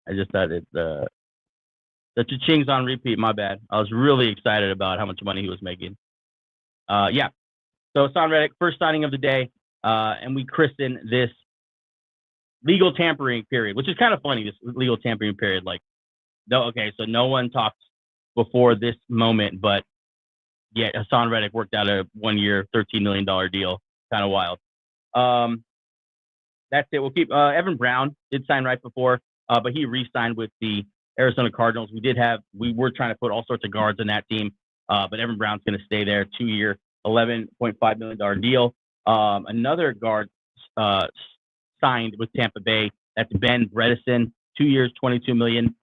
I just thought the cha-ching's on repeat. My bad. I was really excited about how much money he was making. Yeah. So Hassan Reddick, first signing of the day, and we christen this legal tampering period, which is kind of funny. This legal tampering period, like, no, okay, so no one talked before this moment, but yet Hassan Reddick worked out a 1-year, $13 million deal. Kind of wild. That's it. We'll keep Evan Brown did sign right before, but he re-signed with the Arizona Cardinals. We were trying to put all sorts of guards in that team, but Evan Brown's going to stay there. 2-year, $11.5 million deal. Another guard signed with Tampa Bay. That's Ben Bredesen. 2 years, $22 million.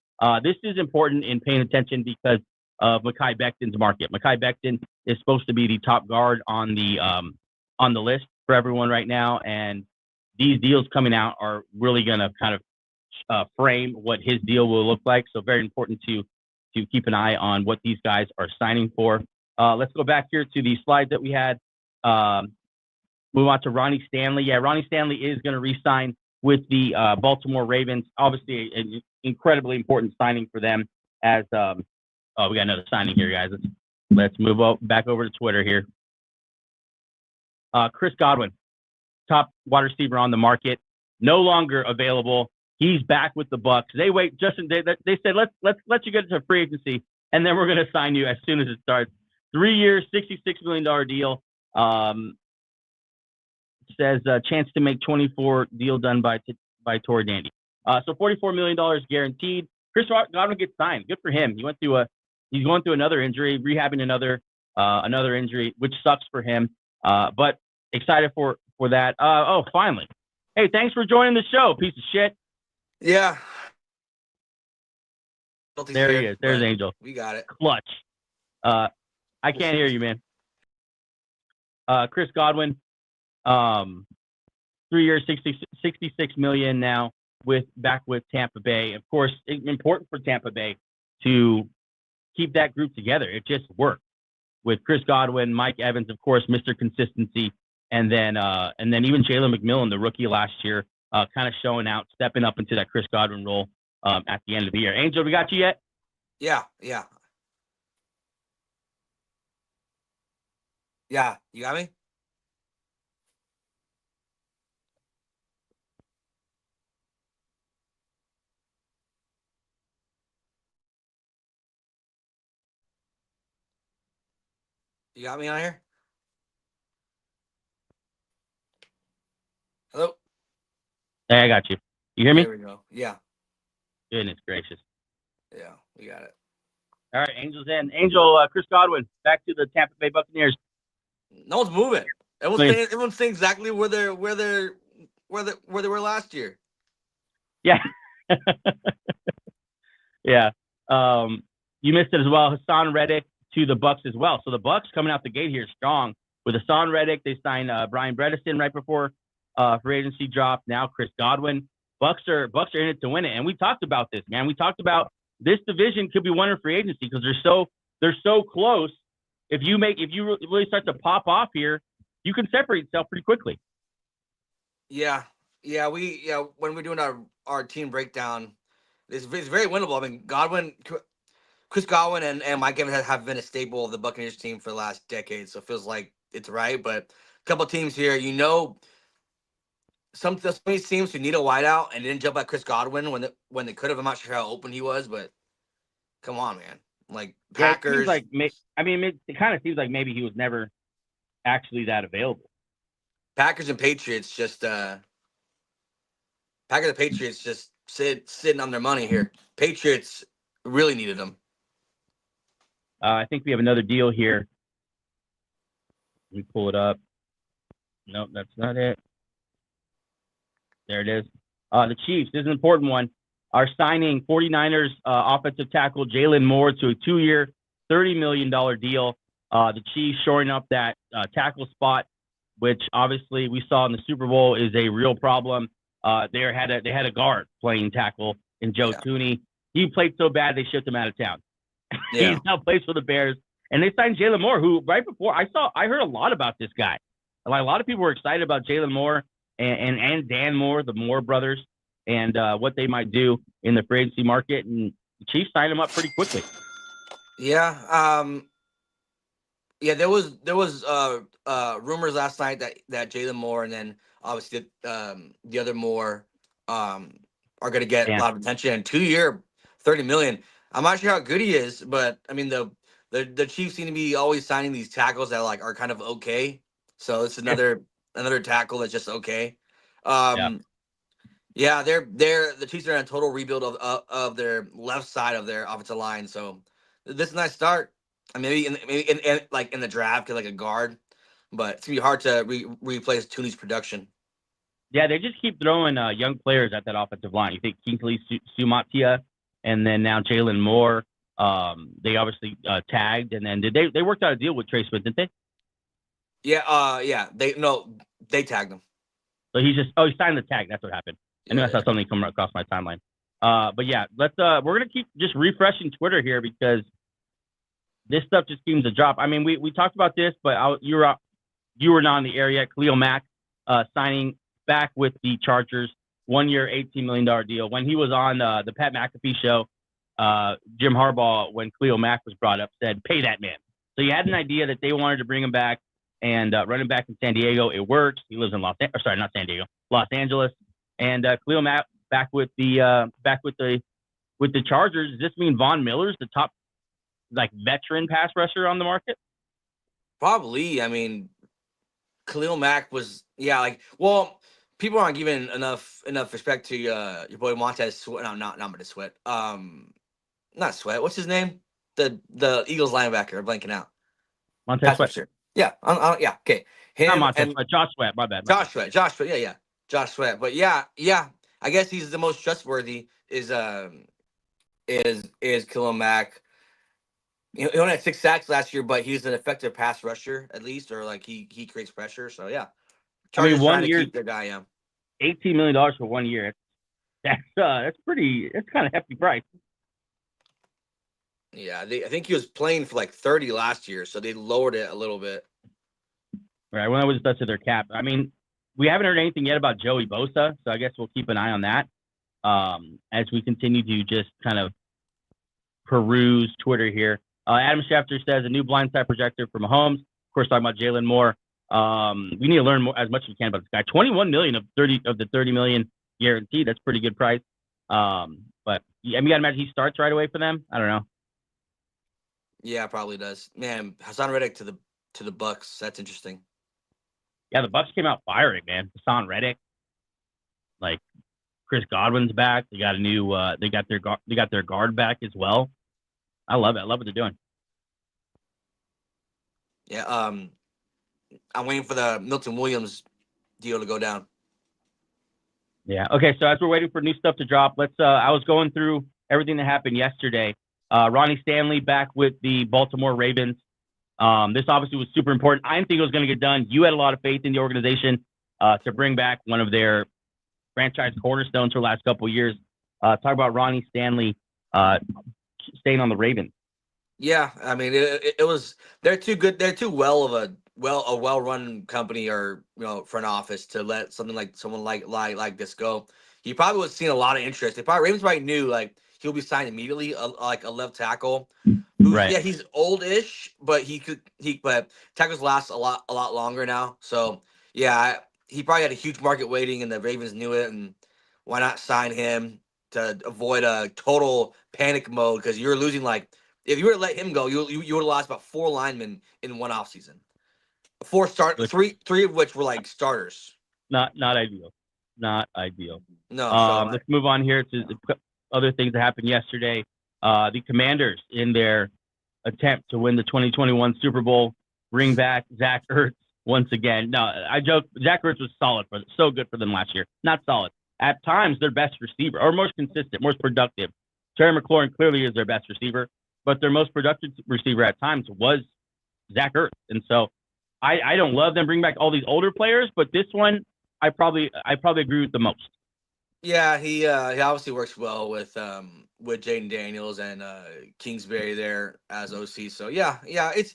This is important in paying attention because of Mekhi Becton's market. Mekhi Becton is supposed to be the top guard on the list for everyone right now, and these deals coming out are really going to kind of frame what his deal will look like. So very important to keep an eye on what these guys are signing for. Let's go back here to the slides that we had. Move on to Ronnie Stanley. Yeah, Ronnie Stanley is going to re-sign with the Baltimore Ravens. Obviously, an incredibly important signing for them. As we got another signing here, guys. Let's move back over to Twitter here. Chris Godwin, top wide receiver on the market, no longer available. He's back with the Bucs. Justin. They said let's let you get into free agency, and then we're going to sign you as soon as it starts. 3 years, $66 million deal. Says chance to make 24 deal done by Tory Dandy. So $44 million guaranteed. Chris Godwin gets signed. Good for him. He's going through another injury, rehabbing another injury, which sucks for him. But excited for that. Finally. Hey, thanks for joining the show, piece of shit. Yeah. There he is. There's Angel. We got it. Clutch. I can't hear you, man. Chris Godwin, 3 years, $66 million now back with Tampa Bay. Of course, it's important for Tampa Bay to keep that group together. It just worked with Chris Godwin, Mike Evans, of course, Mr. Consistency, and then even Jalen McMillan, the rookie last year, kind of showing out, stepping up into that Chris Godwin role at the end of the year. Angel, we got you yet? Yeah. Yeah, you got me? You got me on here? Hello? Hey, I got you. You hear me? There we go. Yeah. Goodness gracious. Yeah, we got it. All right, Angel's in. Angel, Chris Godwin, back to the Tampa Bay Buccaneers. No one's moving. Everyone's staying exactly where they were last year. Yeah. Yeah. You missed it as well. Hassan Reddick to the Bucs as well. So the Bucs coming out the gate here strong with Hassan Reddick. They signed Brian Bredesen right before free agency drop. Now Chris Godwin. Bucs are in it to win it. And we talked about this, man. We talked about this division could be won in free agency because they're so close. If you really start to pop off here, you can separate yourself pretty quickly. Yeah. When we're doing our team breakdown, it's very winnable. I mean, Chris Godwin and Mike Evans have been a staple of the Buccaneers team for the last decade, so it feels like it's right. But a couple of teams here, some of these teams who need a wideout and didn't jump at Chris Godwin when they could have. I'm not sure how open he was, but come on, man. Like Packers, it kind of seems like maybe he was never actually that available. Packers and Patriots just sitting on their money here. Patriots really needed them. I think we have another deal here. Let me pull it up. Nope, that's not it. There it is. The Chiefs, this is an important one, are signing 49ers offensive tackle Jalen Moore to a 2-year, $30 million deal. The Chiefs shoring up that tackle spot, which obviously we saw in the Super Bowl is a real problem. They had a guard playing tackle in Joe Thuney. He played so bad they shipped him out of town. Yeah. He now plays for the Bears. And they signed Jalen Moore, who right before I heard a lot about this guy. Like, a lot of people were excited about Jalen Moore and Dan Moore, the Moore brothers. and what they might do in the free agency market. And the Chiefs signed him up pretty quickly. Yeah. Yeah, there was rumors last night that Jalen Moore and then obviously the other Moore are going to get a Yeah. lot of attention. And 2 year, 30 million. I'm not sure how good he is, but I mean the Chiefs seem to be always signing these tackles that like are kind of okay. So it's another tackle that's just okay. Yeah. Um, yeah, they're the Chiefs are in a total rebuild of their left side of their offensive line. So this is a nice start. I mean, maybe in like in the draft, get like a guard, but it's gonna be hard to replace Tooney's production. Yeah, they just keep throwing young players at that offensive line. You think Kingsley Sumatia, and then now Jalen Moore. They obviously tagged, and then they worked out a deal with Trey Smith, didn't they? Yeah. They tagged him. So he signed the tag. That's what happened. I knew I Yeah. saw something come across my timeline. But yeah, we're gonna keep just refreshing Twitter here because this stuff just seems to drop. I mean, we talked about this, but you were not in the area. Khalil Mack signing back with the Chargers, 1 year, $18 million deal. When he was on the Pat McAfee show, Jim Harbaugh, when Khalil Mack was brought up, said, "Pay that man." So you had an idea that they wanted to bring him back and run him back in San Diego. It works. He lives in not San Diego, Los Angeles, and Khalil Mack back with the Chargers. Does this mean Von Miller's the top like veteran pass rusher on the market? Probably. I mean, Khalil Mack was like people aren't giving enough respect to your boy Montez Sweat. No, not Montez Sweat. Not Sweat. What's his name? The Eagles linebacker. I'm blanking out. Montez Pass Sweat. rusher. Yeah. Yeah. Okay. Not Him Montez and Sweat. Josh Sweat. My bad. Josh Sweat. Josh Sweat. Yeah. Josh Sweat. But yeah. I guess he's the most trustworthy. Is Khalil Mack. He only had 6 sacks last year, but he's an effective pass rusher at least, or like he creates pressure. So yeah, I mean, Chargers trying to keep their guy. Yeah. $18 million for 1 year. That's kind of hefty price. Yeah, I think he was playing for like 30 last year, so they lowered it a little bit. Right. When I was touch of their cap. I mean, we haven't heard anything yet about Joey Bosa, so I guess we'll keep an eye on that as we continue to just kind of peruse Twitter here. Adam Schefter says a new blindside projector for Mahomes. Of course, talking about Jalen Moore. We need to learn more as much as we can about this guy. 21 million of the 30 million guaranteed. That's pretty good price. But I mean, you gotta imagine he starts right away for them. I don't know. Yeah, probably does. Man, Hassan Reddick to the Bucks. That's interesting. Yeah, the Bucks came out firing, man. Hassan Reddick, like Chris Godwin's back. They got a new. They got their guard back as well. I love it. I love what they're doing. Yeah. I'm waiting for the Milton Williams deal to go down. Yeah. Okay. So as we're waiting for new stuff to drop, I was going through everything that happened yesterday. Ronnie Stanley back with the Baltimore Ravens. This obviously was super important. I didn't think it was going to get done. You had a lot of faith in the organization to bring back one of their franchise cornerstones for the last couple of years. Talk about Ronnie Stanley staying on the Ravens. Yeah, I mean it was they're too good. They're too well-run company or front office to let someone like this go. He probably was seeing a lot of interest. Ravens probably knew like he'll be signed immediately, like a left tackle. Right. Yeah, he's old-ish, but but tackles last a lot longer now. So yeah, he probably had a huge market waiting, and the Ravens knew it. And why not sign him to avoid a total panic mode? Because you're losing like. If you were to let him go, you would have lost about 4 linemen in one offseason. 3 of which were like starters. Not ideal. Not ideal. No. Let's move on here to the other things that happened yesterday. The Commanders, in their attempt to win the 2021 Super Bowl, bring back Zach Ertz once again. No, I joke. Zach Ertz was so good for them last year. Not solid. At times, their best receiver, or most consistent, most productive. Terry McLaurin clearly is their best receiver. But their most productive receiver at times was Zach Ertz. And so I don't love them bringing back all these older players, but this one I probably agree with the most. Yeah, he obviously works well with Jaden Daniels and Kingsbury there as OC. So yeah, it's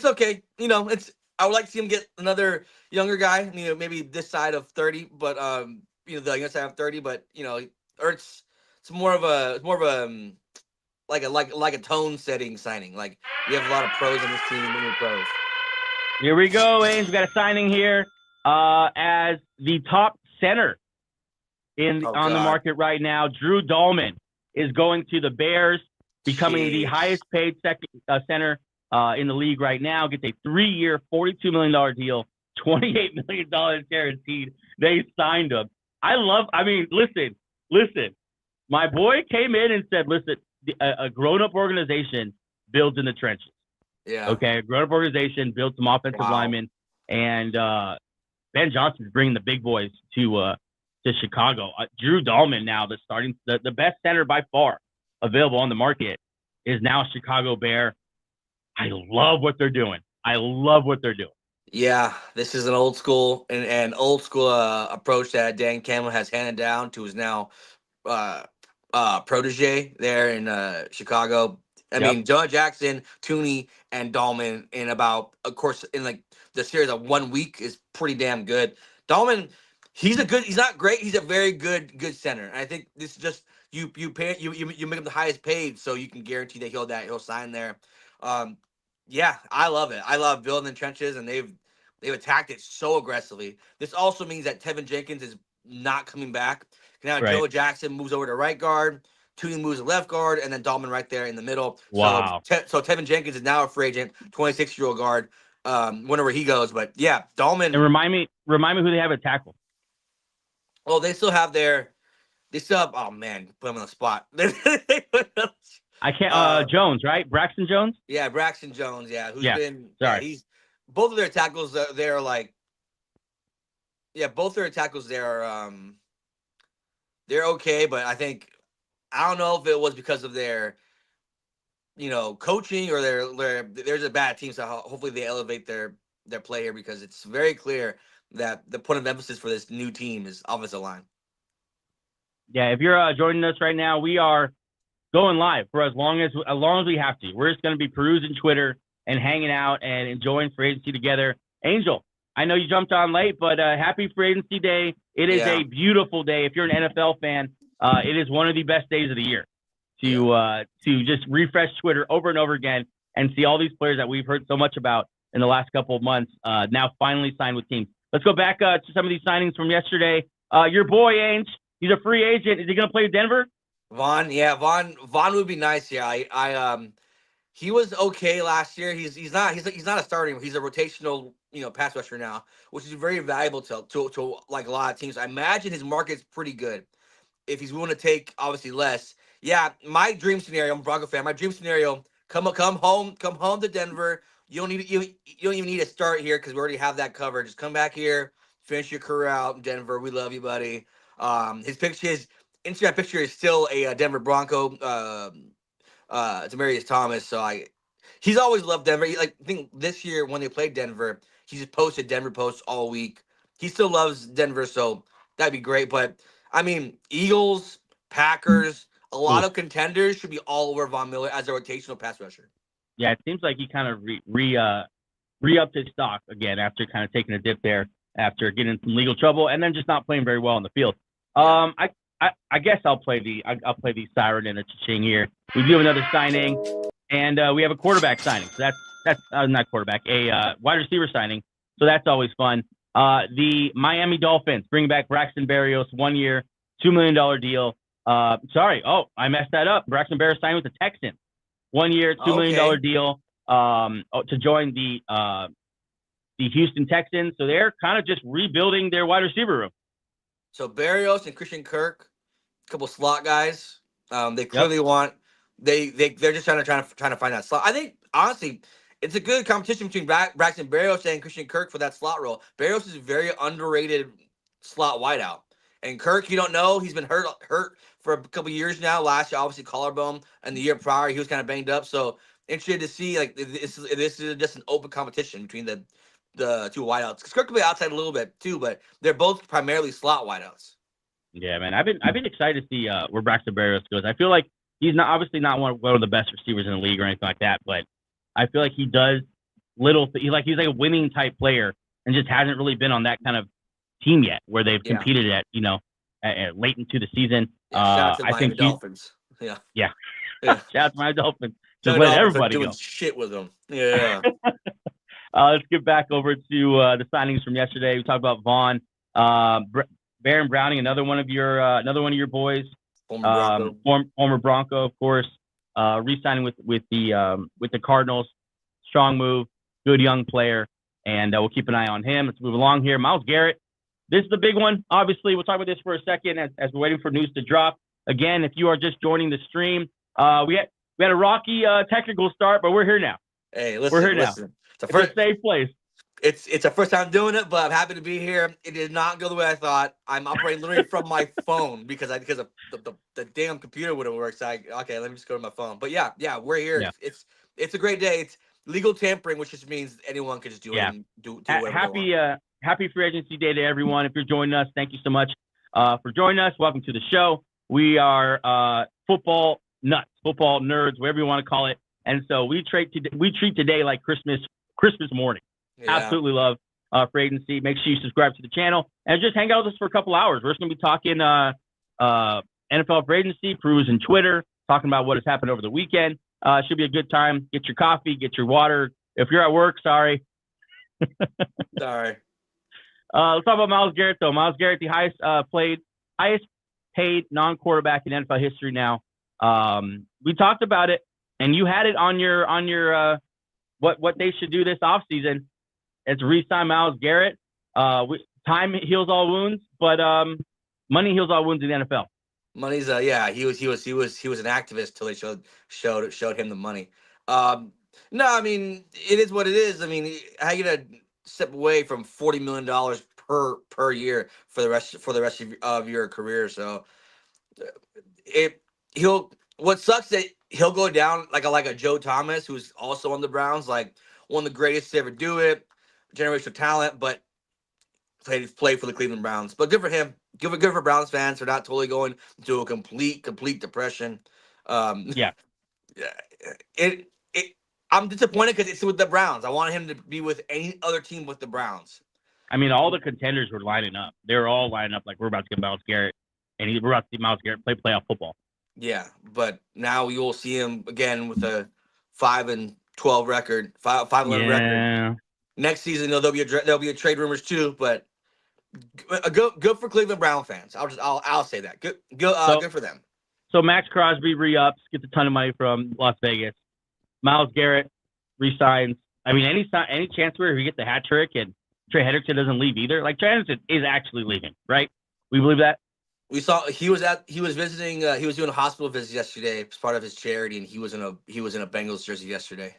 okay. I would like to see him get another younger guy, maybe this side of 30, but the young side of 30, but Ertz, it's more of a like a tone setting signing. Like we have a lot of pros on this team, many pros. Here we go, Ains. We got a signing here as the top center Oh on the God, market right now. Drew Dahlman is going to the Bears, becoming the highest jeez. paid center in the league right now. Gets a 3-year, $42 million deal, $28 million guaranteed. They signed him. I mean, listen. My boy came in and said, listen, a grown-up organization builds in the trenches. Yeah. Okay, a grown-up organization builds some offensive Wow. linemen, and Ben Johnson's bringing the big boys to Chicago. Drew Dahlman now, the best center by far available on the market, is now a Chicago Bear. I love what they're doing. Yeah, this is an old school and old school approach that Dan Campbell has handed down to his now uh, protege there in Chicago. I Yep, mean, John Jackson, Tooney, and Dahlman in about, of course, in like the series of 1 week is pretty damn good. Dahlman, he's not great. He's a very good center. And I think this is just you make him the highest paid, so you can guarantee that he'll sign there. Um, yeah, I love it. I love building the trenches, and they've attacked it so aggressively. This also means that Tevin Jenkins is not coming back. Now right. Joe Jackson moves over to right guard, Tooney moves to left guard, and then Dahlman right there in the middle. So Wow. so Tevin Jenkins is now a free agent, 26-year-old guard. Whenever he goes, but yeah, Dahlman. And remind me who they have at tackle. Oh, they still have. Oh man, put him on the spot. I can't. Jones, right? Braxton Jones. Yeah, Braxton Jones. Yeah, who's Yeah. been? Yeah, Sorry. he's both of their tackles. They're like, yeah, both their tackles. They're okay, but I don't know if it was because of their coaching or there's a bad team. So hopefully they elevate their play here because it's very clear that the point of emphasis for this new team is offensive line. Yeah. If you're joining us right now, we are going live for as long as we have to. We're just going to be perusing Twitter and hanging out and enjoying free agency together. Angel, I know you jumped on late, but happy free agency day. It is a beautiful day. If you're an NFL fan, it is one of the best days of the year to just refresh Twitter over and over again and see all these players that we've heard so much about in the last couple of months now finally signed with teams. Let's go back to some of these signings from yesterday. Your boy, Ainge, he's a free agent. Is he going to play Denver? Vaughn would be nice. Yeah, he was okay last year. He's not a starting. He's a rotational pass rusher now, which is very valuable to like a lot of teams. I imagine his market's pretty good if he's willing to take obviously less. Yeah, my dream scenario. I'm a Bronco fan. My dream scenario: come home to Denver. You don't even need to start here because we already have that covered. Just come back here, finish your career out in Denver. We love you, buddy. His Instagram picture is still a Denver Bronco. Demaryius Thomas. So he's always loved Denver. I think this year when they played Denver, he just posted Denver posts all week. He still loves Denver, so that'd be great. But I mean, Eagles, Packers, a lot of contenders should be all over Von Miller as a rotational pass rusher. Yeah, it seems like he kind of re-upped his stock again after kind of taking a dip there after getting in some legal trouble and then just not playing very well on the field. Yeah. I guess I'll play the siren and the cha-ching here. We do have another signing, and we have a quarterback signing. So that's not quarterback, a wide receiver signing. So that's always fun. The Miami Dolphins bring back Braxton Berrios, 1 year, $2 million deal. I messed that up. Braxton Berrios signed with the Texans, 1 year, $2 million deal to join the Houston Texans. So they're kind of just rebuilding their wide receiver room. So Berrios and Christian Kirk, a couple slot guys. They clearly want they're just trying to find that slot. I think honestly, it's a good competition between Braxton Berrios and Christian Kirk for that slot role. Berrios is a very underrated slot wideout, and Kirk, you don't know, he's been hurt for a couple years now. Last year, obviously collarbone, and the year prior he was kind of banged up. So interested to see this is just an open competition between the two wideouts. Because Kirk could be outside a little bit too, but they're both primarily slot wideouts. Yeah, man, I've been excited to see where Braxton Berrios goes. I feel like he's obviously not one of the best receivers in the league or anything like that, but I feel like he does he's like a winning type player and just hasn't really been on that kind of team yet where they've competed at late into the season. Yeah, shout out to I think Miami Dolphins. Yeah. yeah. Yeah. Shout out to my Dolphins. Just Miami let Dolphins are everybody doing go. shit with them. Yeah. Let's get back over to the signings from yesterday. We talked about Vaughn, Baron Browning, another one of your boys, Former Bronco. former Bronco, of course, re-signing with the Cardinals. Strong move, good young player, and we'll keep an eye on him. Let's move along here. Myles Garrett. This is the big one. Obviously, we'll talk about this for a second as we're waiting for news to drop. Again, if you are just joining the stream, we had a rocky technical start, but we're here now. Hey, listen, we're here now. It's a safe place. It's a first time doing it, but I'm happy to be here. It did not go the way I thought. I'm operating literally from my phone because of the damn computer wouldn't work. So okay, let me just go to my phone. But yeah, we're here. Yeah. It's a great day. It's legal tampering, which just means anyone can just do it and do whatever they want. Happy Free Agency Day to everyone. If you're joining us, thank you so much for joining us. Welcome to the show. We are football nuts, football nerds, whatever you want to call it. And so we treat today like Christmas morning. Yeah. Absolutely love Free Agency. Make sure you subscribe to the channel and just hang out with us for a couple hours. We're just going to be talking NFL Free Agency, perusing Twitter, talking about what has happened over the weekend. Should be a good time. Get your coffee, get your water. If you're at work, sorry. Sorry. Let's talk about Myles Garrett, though. Myles Garrett, the highest paid non-quarterback in NFL history now. We talked about it, and you had it on your what they should do this offseason. It's re-sign Myles Garrett. Time heals all wounds, but money heals all wounds in the NFL. Money's he was an activist till they showed him the money. No, I mean it is what it is. I mean, how you gonna step away from $40 million per year for the rest of your career? So what sucks that he'll go down like a Joe Thomas, who's also on the Browns, like one of the greatest to ever do it, generational talent, but played for the Cleveland Browns. But good for him. Good for Browns fans for not totally going into a complete depression. Yeah. I'm disappointed because it's with the Browns. I wanted him to be with any other team with the Browns. I mean, all the contenders were lining up. They were all lining up like we're about to get Myles Garrett, and we're about to see Myles Garrett play playoff football. Yeah, but now you'll see him again with a 5-12 record, 5-11 record. Next season, there'll be a trade rumors too, but good for Cleveland Brown fans. I'll say that. Good for them. So Max Crosby re-ups, gets a ton of money from Las Vegas. Myles Garrett resigns. I mean, any chance where he gets a hat trick and Trey Hendrickson doesn't leave either? Like Trey Hendrickson is actually leaving, right? We believe that. We saw he was visiting. He was doing a hospital visit yesterday as part of his charity, and he was in a Bengals jersey yesterday.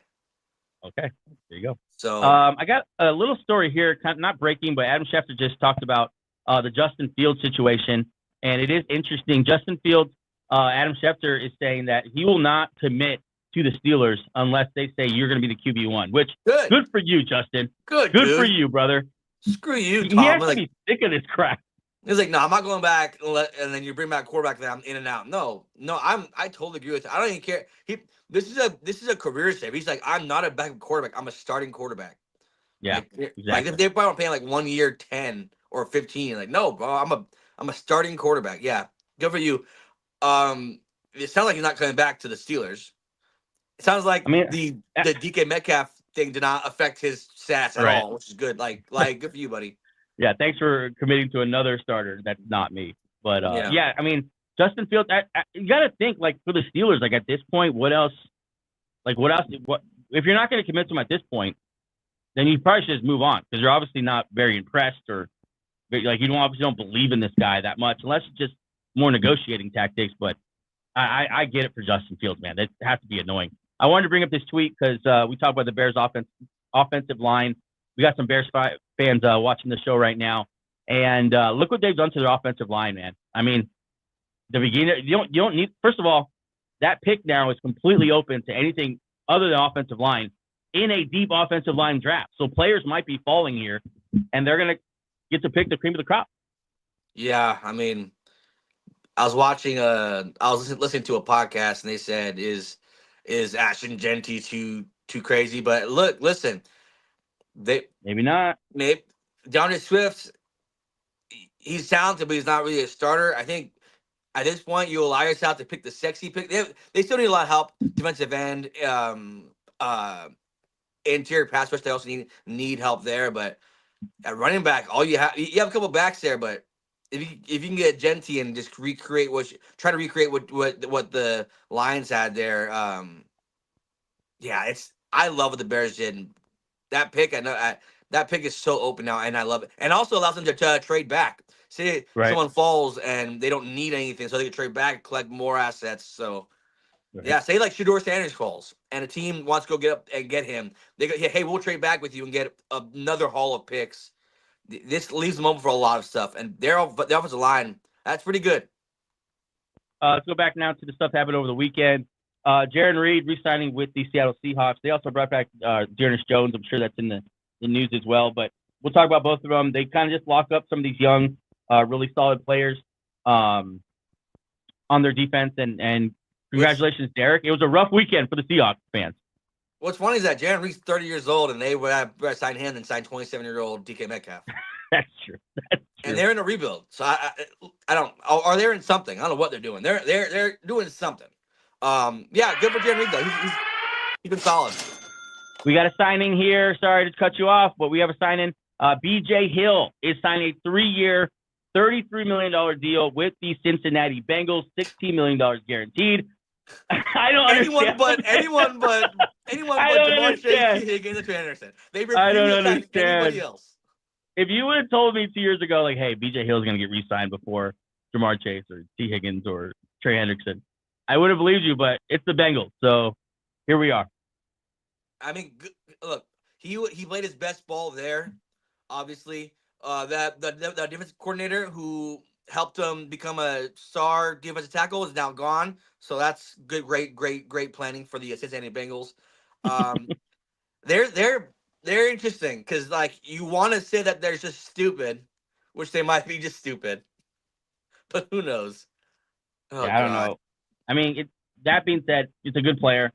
Okay, there you go. So I got a little story here, kind of not breaking, but Adam Schefter just talked about the Justin Fields situation, and it is interesting. Justin Fields, Adam Schefter is saying that he will not commit to the Steelers unless they say you're going to be the QB1. Which good for you, Justin. Good for you, bryer. Screw you, Tom. He has to be sick of this crap. He's like, no, I'm not going back, and then you bring back quarterback, then I'm in and out. No, I totally agree with you. I don't even care. This is a career save. He's like, I'm not a backup quarterback. I'm a starting quarterback. Yeah, exactly. Like if they probably paying like 1 year 10 or 15, like no, bro, I'm a starting quarterback. Yeah, good for you. It sounds like he's not coming back to the Steelers. It sounds like the DK Metcalf thing did not affect his stats at all, which is good. Like good for you, buddy. Yeah, thanks for committing to another starter. That's not me. But, yeah, I mean, Justin Fields, you got to think, like, for the Steelers, like, at this point, what else? If you're not going to commit to him at this point, then you probably should just move on because you're obviously not very impressed or, like, you obviously don't believe in this guy that much unless it's just more negotiating tactics. But I get it for Justin Fields, man. That has to be annoying. I wanted to bring up this tweet because we talked about the Bears' offensive line. We got some Bears fans watching the show right now, and look what they've done to their offensive line, man. I mean, the beginning, you don't need. First of all, that pick now is completely open to anything other than offensive line in a deep offensive line draft. So players might be falling here, and they're gonna get to pick the cream of the crop. Yeah, I mean, I was listening to a podcast, and they said, "Is Ashton Genty too crazy?" But listen. Maybe not. Maybe DeAndre Swift. he's talented, but he's not really a starter. I think at this point, you allow yourself to pick the sexy pick. They still need a lot of help, defensive end, uh, interior pass rush. They also need help there. But at running back, all you have a couple backs there, but if you can get Genty and just try to recreate what the Lions had there, yeah, I love what the Bears did. And that pick, that pick is so open now, and I love it. And also allows them to trade back. Say Right. someone falls and they don't need anything, so they can trade back, collect more assets. So Right. yeah, say like Shador Sanders falls, and a team wants to go get up and get him. They go, hey, we'll trade back with you and get another haul of picks. This leaves them open for a lot of stuff, and the offensive line, that's pretty good. Let's go back now to the stuff that happened over the weekend. Jaron Reed re-signing with the Seattle Seahawks. They also brought back Dearness Jones. I'm sure that's in the news as well. But we'll talk about both of them. They kind of just lock up some of these young, really solid players on their defense. And congratulations, Derek. It was a rough weekend for the Seahawks fans. What's funny is that Jaron Reed's 30 years old, and they would have signed him and signed 27-year-old DK Metcalf. That's true. And they're in a rebuild. So I don't. Are they in something? I don't know what they're doing. They're doing something. Yeah, good for Jaron Reed though. He's been solid. We got a signing here. Sorry to cut you off, but we have a signing. B.J. Hill is signing a 3-year, $33 million deal with the Cincinnati Bengals, $16 million guaranteed. I don't understand. Anyone but Jamar Chase, T. Higgins, and Trey Anderson. They refuse to sign anybody else. If you would have told me 2 years ago, like, hey, B.J. Hill is going to get re-signed before Jamar Chase or T. Higgins or Trey Hendrickson, I would have believed you, but it's the Bengals, so here we are. I mean, look, he played his best ball there. Obviously, that the defensive coordinator who helped him become a star defensive tackle is now gone. So that's good, great planning for the Cincinnati Bengals. They're interesting because like you want to say that they're just stupid, which they might be just stupid, but who knows? Oh, yeah, I don't know. I mean, that being said, it's a good player.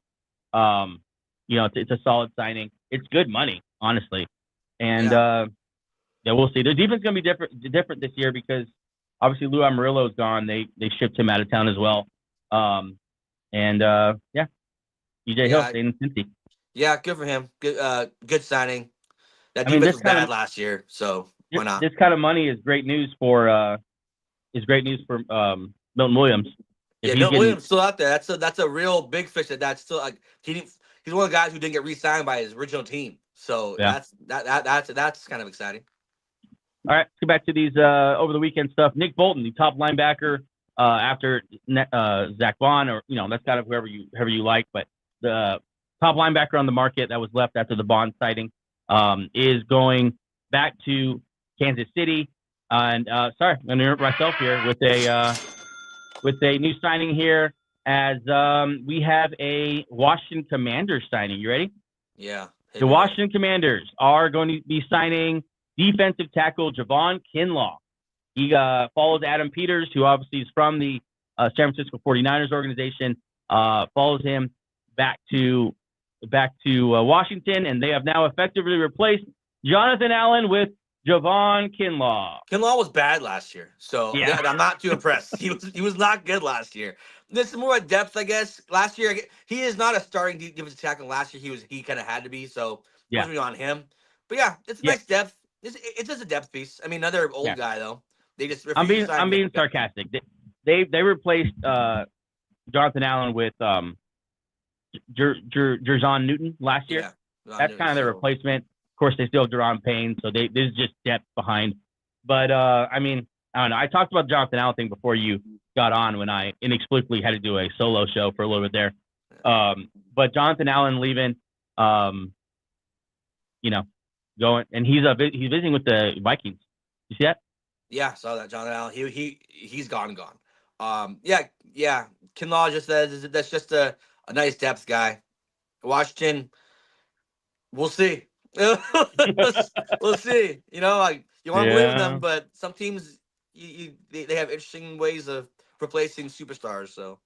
It's a solid signing. It's good money, honestly, and yeah, we'll see. Their defense is going to be different this year because obviously Lou Amarillo is gone. They shipped him out of town as well. B.J. Hill staying in Cincy. Yeah, good for him. Good signing. That defense was bad last year, so why not? This kind of money is great news for Milton Williams. Milton Williams still out there. That's a real big fish. That's still like he's one of the guys who didn't get re-signed by his original team. So that's kind of exciting. All right, let's go back to these over the weekend stuff. Nick Bolton, the top linebacker after Zach Vaughn, or that's kind of whoever you like, but the top linebacker on the market that was left after the Bond sighting is going back to Kansas City. And sorry, I'm going to interrupt myself here with a new signing here as we have a Washington Commanders signing. You ready? Yeah. The Washington Commanders are going to be signing defensive tackle Javon Kinlaw. He follows Adam Peters, who obviously is from the San Francisco 49ers organization, follows him back to Washington, and they have now effectively replaced Jonathan Allen with Javon Kinlaw. Kinlaw was bad last year, so I'm not too impressed. He was not good last year. This is more depth, I guess. Last year, he is not a starting defensive tackle. Last year, he kind of had to be, so it was on him. But yeah, it's a nice depth. It's just a depth piece. I mean, another old guy though. They just I'm being sarcastic. They replaced Jonathan Allen with Jerzon Newton last year. Yeah, that's kind of their replacement. Of course, they still have Deron Payne, so there's just depth behind. But I mean, I don't know. I talked about the Jonathan Allen thing before you got on when I inexplicably had to do a solo show for a little bit there. But Jonathan Allen leaving, going, and he's visiting with the Vikings. You see that? Yeah, saw that. Jonathan Allen. He's gone. Yeah. Kinlaw just says that's just a nice depth guy. Washington, we'll see. We'll see. You want to believe in them, but some teams they have interesting ways of replacing superstars. So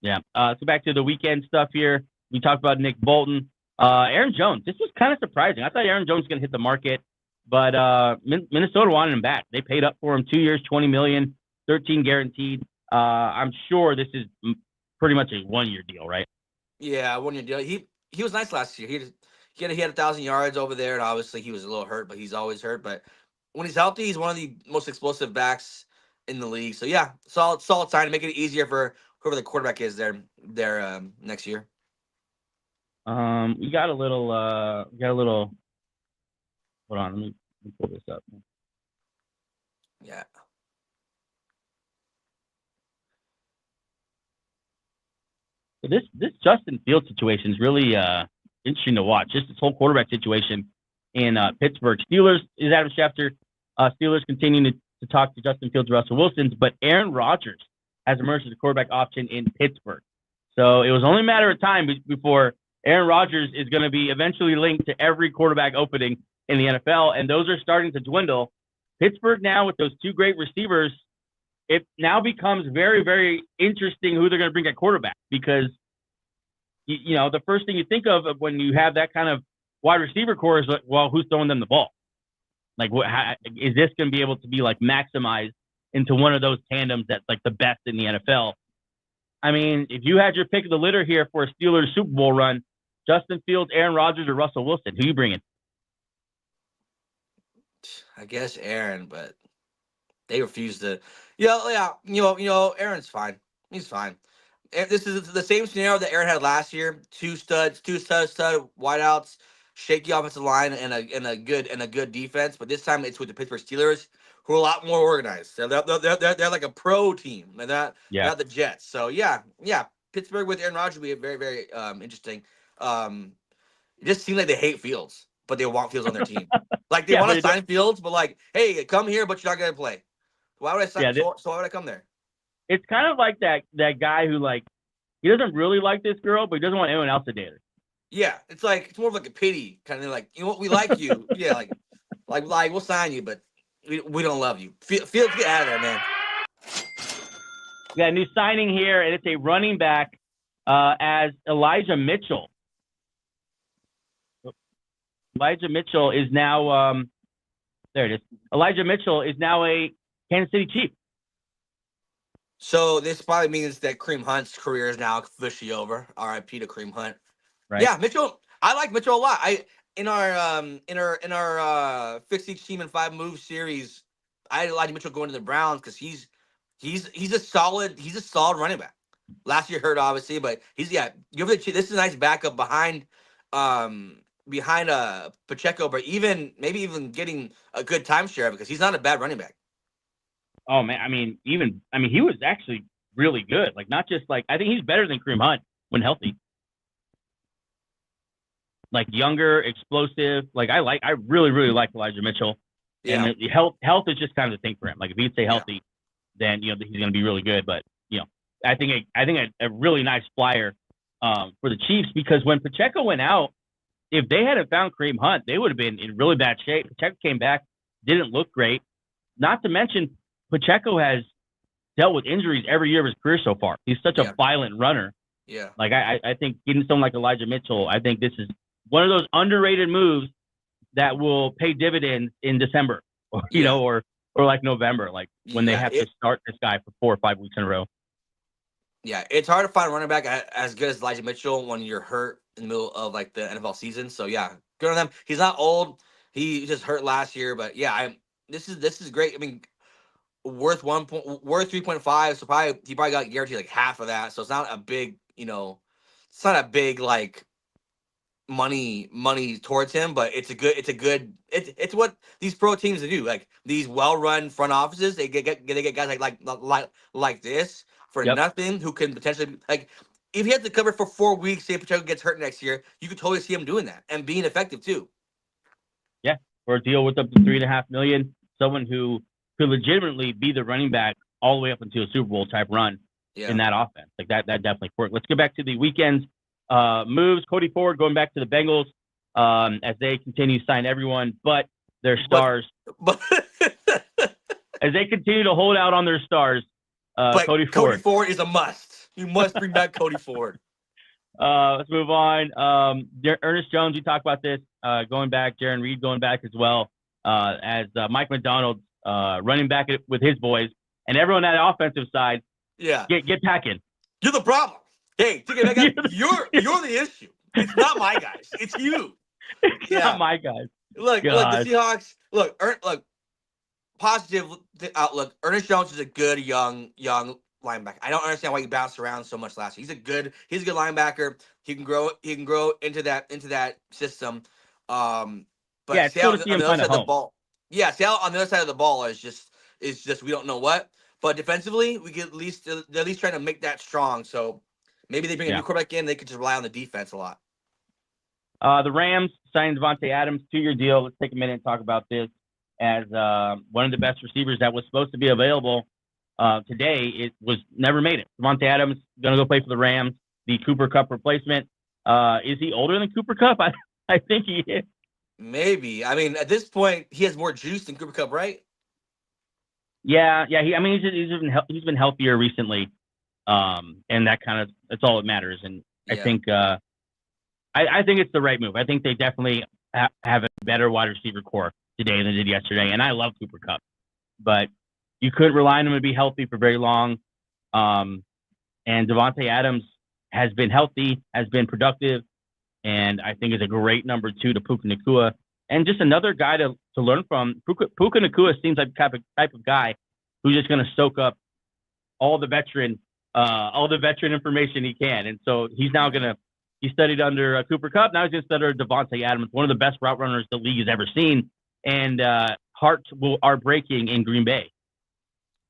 yeah. So back to the weekend stuff here. We talked about Nick Bolton, Aaron Jones. This was kind of surprising. I thought Aaron Jones was going to hit the market. But Minnesota wanted him back. They paid up for him 2 years, $20 million, 13 guaranteed. I'm sure this is pretty much a 1 year deal, right? Yeah, 1 year deal. He was nice last year. He had 1,000 yards over there, and obviously he was a little hurt, but he's always hurt. But when he's healthy, he's one of the most explosive backs in the league. So yeah, solid sign to make it easier for whoever the quarterback is there next year. We got a little. Hold on, let me pull this up. Yeah. So this Justin Fields situation is really interesting to watch. Just this whole quarterback situation in Pittsburgh. Steelers is Adam Schefter. Steelers continuing to talk to Justin Fields, Russell Wilson, but Aaron Rodgers has emerged as a quarterback option in Pittsburgh. So it was only a matter of time before Aaron Rodgers is going to be eventually linked to every quarterback opening in the NFL, and those are starting to dwindle. Pittsburgh now with those two great receivers, it now becomes very, very interesting who they're going to bring at quarterback because, you know, the first thing you think of when you have that kind of wide receiver core is, well, who's throwing them the ball? Like, is this going to be able to be, like, maximized into one of those tandems that's, like, the best in the NFL? I mean, if you had your pick of the litter here for a Steelers Super Bowl run, Justin Fields, Aaron Rodgers, or Russell Wilson, who you bringing? I guess Aaron, but they refuse to. Yeah. Aaron's fine. He's fine. This is the same scenario that Aaron had last year. Two stud wideouts, shaky offensive line, and a good defense. But this time it's with the Pittsburgh Steelers, who are a lot more organized. They're like a pro team. They're not the Jets. So yeah. Pittsburgh with Aaron Rodgers would be very, very interesting. It just seems like they hate Fields, but they want Fields on their team. Like they want to sign Fields, but like, hey, come here, but you're not gonna play. Why would I sign? So why would I come there? It's kind of like that guy who, like, he doesn't really like this girl, but he doesn't want anyone else to date her. Yeah, it's more of like a pity kind of like, you know what, we like you. Yeah, like we'll sign you, but we don't love you. Fields, get out of there, man. We got a new signing here, and it's a running back as Elijah Mitchell. Elijah Mitchell is now there it is. Elijah Mitchell is now a Kansas City Chief. So this probably means that Kareem Hunt's career is now officially over. R.I.P. to Kareem Hunt. Right. Yeah, Mitchell. I like Mitchell a lot. In our fix each team in 5 moves series, I had Elijah Mitchell going to the Browns because he's a solid running back. Last year hurt obviously, but this is a nice backup behind Pacheco, but maybe even getting a good timeshare because he's not a bad running back. Oh man, I mean, he was actually really good. Like, not just like, I think he's better than Kareem Hunt when healthy. Like, younger, explosive. Like, I really, really like Elijah Mitchell. Yeah. And the health is just kind of the thing for him. Like, if he stay healthy, then he's going to be really good. But I think a really nice flyer for the Chiefs, because when Pacheco went out, if they hadn't found Kareem Hunt, they would have been in really bad shape. Pacheco came back, didn't look great. Not to mention, Pacheco has dealt with injuries every year of his career so far. He's such a violent runner. Yeah. Like, I think getting someone like Elijah Mitchell, I think this is one of those underrated moves that will pay dividends in December, or like November, like when they have to start this guy for 4 or 5 weeks in a row. Yeah, it's hard to find a running back as good as Elijah Mitchell when you're hurt in the middle of like the NFL season. So yeah, good on them. He's not old. He just hurt last year, but yeah, this is great. I mean, worth 3.5. So he probably got guaranteed like half of that. So it's not a big, it's not a big like money towards him, but it's what these pro teams do. Like these well-run front offices, they get guys like this for nothing, who can potentially, like, if he has to cover for 4 weeks, say Pacheco gets hurt next year, you could totally see him doing that and being effective too. Yeah, for a deal with up to $3.5 million, someone who could legitimately be the running back all the way up into a Super Bowl type run in that offense. Like that definitely worked. Let's go back to the weekend's moves. Cody Ford going back to the Bengals as they continue to sign everyone but their stars. But as they continue to hold out on their stars. Cody Ford is a must. You must bring back Cody Ford. Let's move on. Ernest Jones, you talked about this going back. Jaron Reed going back as well. as Mike McDonald running back with his boys, and everyone on the offensive side, Yeah. get packing. You're the problem. Hey, you're the issue. It's not my guys. It's you. It's not my guys. Look, the Seahawks. Look, positive outlook. Ernest Jones is a good young linebacker. I don't understand why he bounced around so much last year. He's a good linebacker. He can grow into that system. But yeah, it's cool to see him find a home. Seattle on the other side of the ball is just we don't know what. But defensively, we get they're at least trying to make that strong. So maybe they bring a new quarterback in. They could just rely on the defense a lot. The Rams signed Devontae Adams, 2-year deal. Let's take a minute and talk about this. As one of the best receivers that was supposed to be available today, it was never made it. Devontae Adams going to go play for the Rams, the Cooper Kupp replacement. Is he older than Cooper Kupp? I think he is. Maybe. I mean, at this point, he has more juice than Cooper Kupp, right? Yeah. He's been healthier recently, and that's all that matters. And I think I think it's the right move. I think they definitely have a better wide receiver core today than they did yesterday. And I love Cooper Kupp, but you couldn't rely on him to be healthy for very long. And Devontae Adams has been healthy, has been productive, and I think is a great number 2 to Puka Nacua. And just another guy to learn from. Puka Nacua seems like the type of guy who's just going to soak up all the veteran information he can. And so he's now he studied under Cooper Kupp. Now he's going to study under Devontae Adams, one of the best route runners the league has ever seen. And hearts are breaking in Green Bay.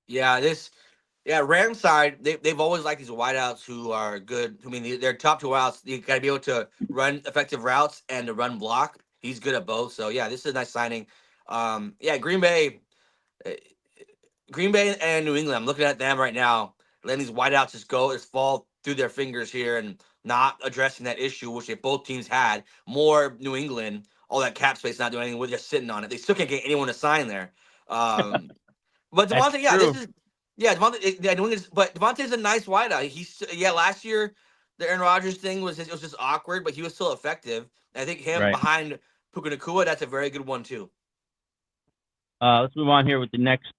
Rams side, they've always liked these wideouts who are good. I mean, they're top 2 routes. You got to be able to run effective routes and to run block. He's good at both. So, this is a nice signing. Green Bay and New England, I'm looking at them right now, letting these wideouts just fall through their fingers here and not addressing that issue, which they both teams had. More New England, all that cap space, not doing anything. We're just sitting on it. They still can't get anyone to sign there. But Devontae, but Devontae's a nice wideout. Last year the Aaron Rodgers thing was just awkward, but he was still effective. And I think him behind Puka Nacua, that's a very good one too. Let's move on here with the next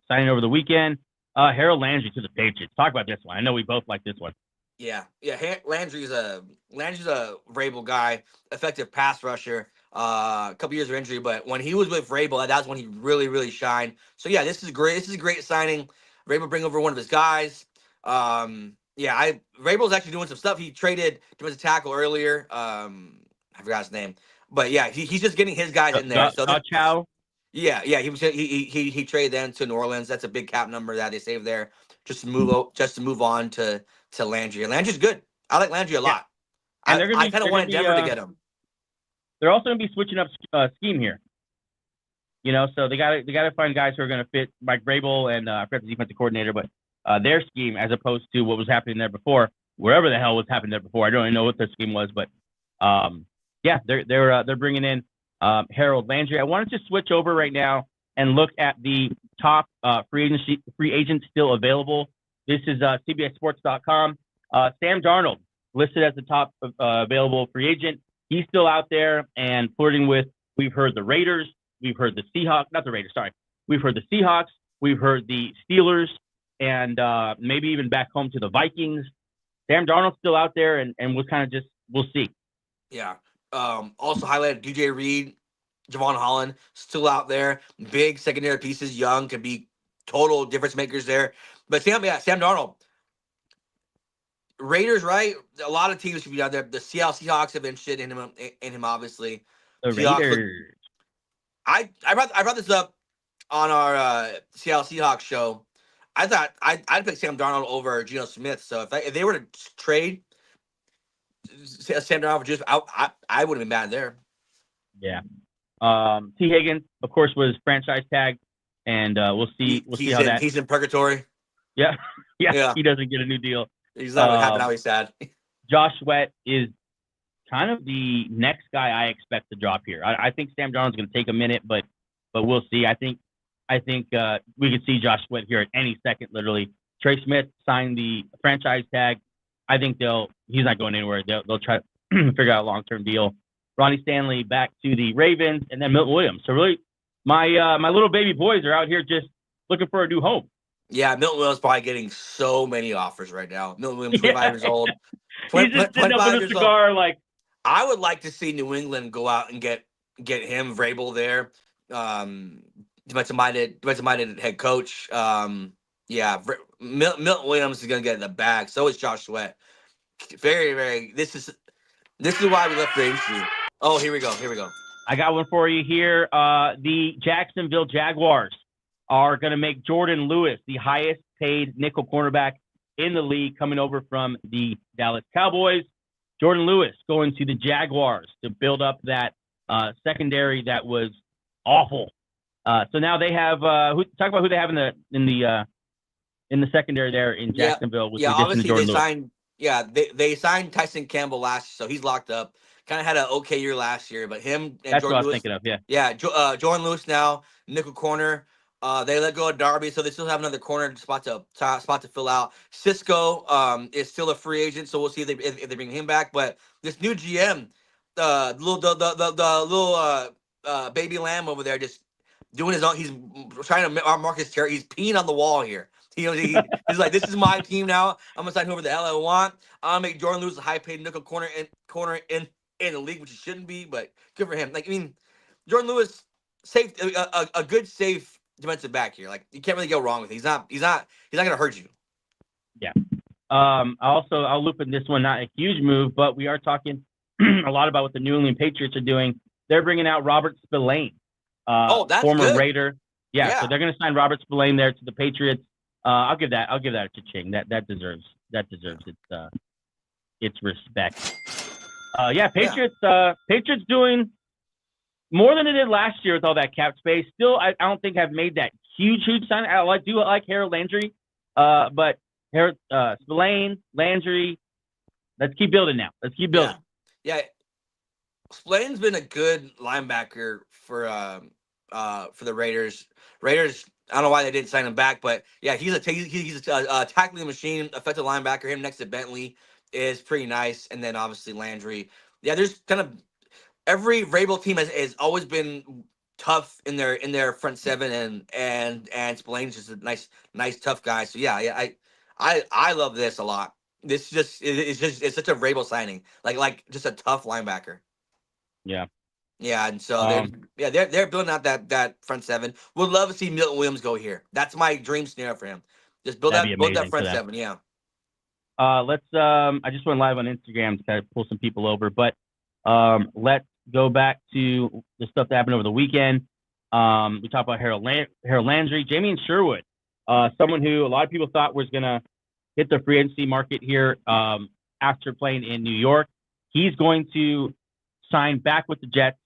signing over the weekend. Harold Landry to the Patriots. Talk about this one. I know we both like this one. Landry's a Vrabel guy, effective pass rusher. A couple years of injury, but when he was with Vrabel, that's when he really, really shined. So this is great. This is a great signing. Vrabel bring over one of his guys. Vrabel's actually doing some stuff. He traded defensive tackle earlier. I forgot his name, but he's just getting his guys in there. Chow. He traded them to New Orleans. That's a big cap number that they saved there just to move on to Landry. Landry's good. I like Landry a lot. I kind of wanted Denver to get him. They're also going to be switching up scheme here. So they got to find guys who are going to fit Mike Vrabel and I forgot the defensive coordinator, but their scheme as opposed to what was happening there before, wherever the hell was happening there before. I don't even know what their scheme was, but they're bringing in Harold Landry. I wanted to switch over right now and look at the top free agents still available. This is CBSSports.com. Sam Darnold listed as the top available free agent. He's still out there and flirting with. We've heard the Raiders. We've heard the Seahawks. Not the Raiders. Sorry. We've heard the Seahawks. We've heard the Steelers, and maybe even back home to the Vikings. Sam Darnold's still out there, and we'll see. Yeah. Also highlighted DJ Reed, Javon Holland, still out there. Big secondary pieces, young, could be total difference makers there. But Sam Darnold. Raiders, right? A lot of teams should be out there. The Seattle Seahawks have been interested in him, obviously. The Raiders. I brought this up on our Seattle Seahawks show. I thought I'd pick Sam Darnold over Geno Smith. So if they were to trade Sam Darnold for Geno, I wouldn't have been mad there. Yeah. T. Higgins, of course, was franchise tagged, and we'll see how that. He's in purgatory. Yeah. He doesn't get a new deal. He's not going to happen. How he's sad. Josh Sweat is kind of the next guy I expect to drop here. I think Sam Darnold's going to take a minute, but we'll see. I think we could see Josh Sweat here at any second, literally. Trey Smith signed the franchise tag. I think he's not going anywhere. They'll try to figure out a long-term deal. Ronnie Stanley back to the Ravens, and then Milton Williams. So really, my little baby boys are out here just looking for a new home. Yeah, Milton Williams probably getting so many offers right now. Milton Williams, 25 Yeah. years old. He's just sitting up 25 with a years old. cigar, like. I would like to see New England go out and get him, Vrabel there. Defensive-minded head coach. Milton Williams is going to get in the bag. So is Josh Sweat. Very, very. This is why we left free agency. Oh, here we go. I got one for you here. The Jacksonville Jaguars are going to make Jordan Lewis the highest paid nickel cornerback in the league, coming over from the Dallas Cowboys. Jordan Lewis going to the Jaguars to build up that secondary that was awful. So now they have talk about who they have in the secondary there in Jacksonville. With the addition obviously of Jordan they Lewis. signed. Yeah, they signed Tyson Campbell last year, so he's locked up. Kind of had an okay year last year, but him and That's Jordan what I was Lewis, thinking of. Yeah. Yeah, Jordan Lewis now nickel corner. They let go of Darby, so they still have another corner spot to fill out. Cisco is still a free agent, so we'll see if they bring him back. But this new GM, the little baby lamb over there, just doing his own. He's trying to Marcus Terry. He's peeing on the wall here. He's like, this is my team now. I'm gonna sign whoever the hell I want. I'll make Jordan Lewis a high-paid nickel corner in the league, which he shouldn't be, but good for him. Like, I mean, Jordan Lewis, safe, a good safe defensive back here. Like, you can't really go wrong with it. He's not gonna hurt you. Yeah. I'll loop in this one, not a huge move, but we are talking a lot about what the New England Patriots are doing. They're bringing out Robert Spillane, that's former good. Raider. Yeah, so they're going to sign Robert Spillane there to the Patriots. I'll give that a ching. That deserves its respect. Patriots doing more than they did last year with all that cap space. Still, I don't think have made that huge sign. I do like Harold Landry, but Spillane, Landry. Let's keep building now. Let's keep building. Yeah. Spillane's been a good linebacker for the Raiders. I don't know why they didn't sign him back, but yeah, he's a tackling machine, effective linebacker. Him next to Bentley is pretty nice, and then obviously Landry. Yeah, there's kind of every Vrabel team has always been tough in their front seven, and Spillane's just a nice tough guy. So yeah, I love this a lot. This it's such a Vrabel signing, like just a tough linebacker. Yeah. Yeah, and so they're building out that front seven. Would love to see Milton Williams go here. That's my dream scenario for him. Just build that front seven. Yeah. Let's. I just went live on Instagram to kind of pull some people over, but let's go back to the stuff that happened over the weekend. We talked about Harold Landry, Jamie Sherwood, someone who a lot of people thought was gonna hit the free agency market here after playing in New York. He's going to sign back with the Jets.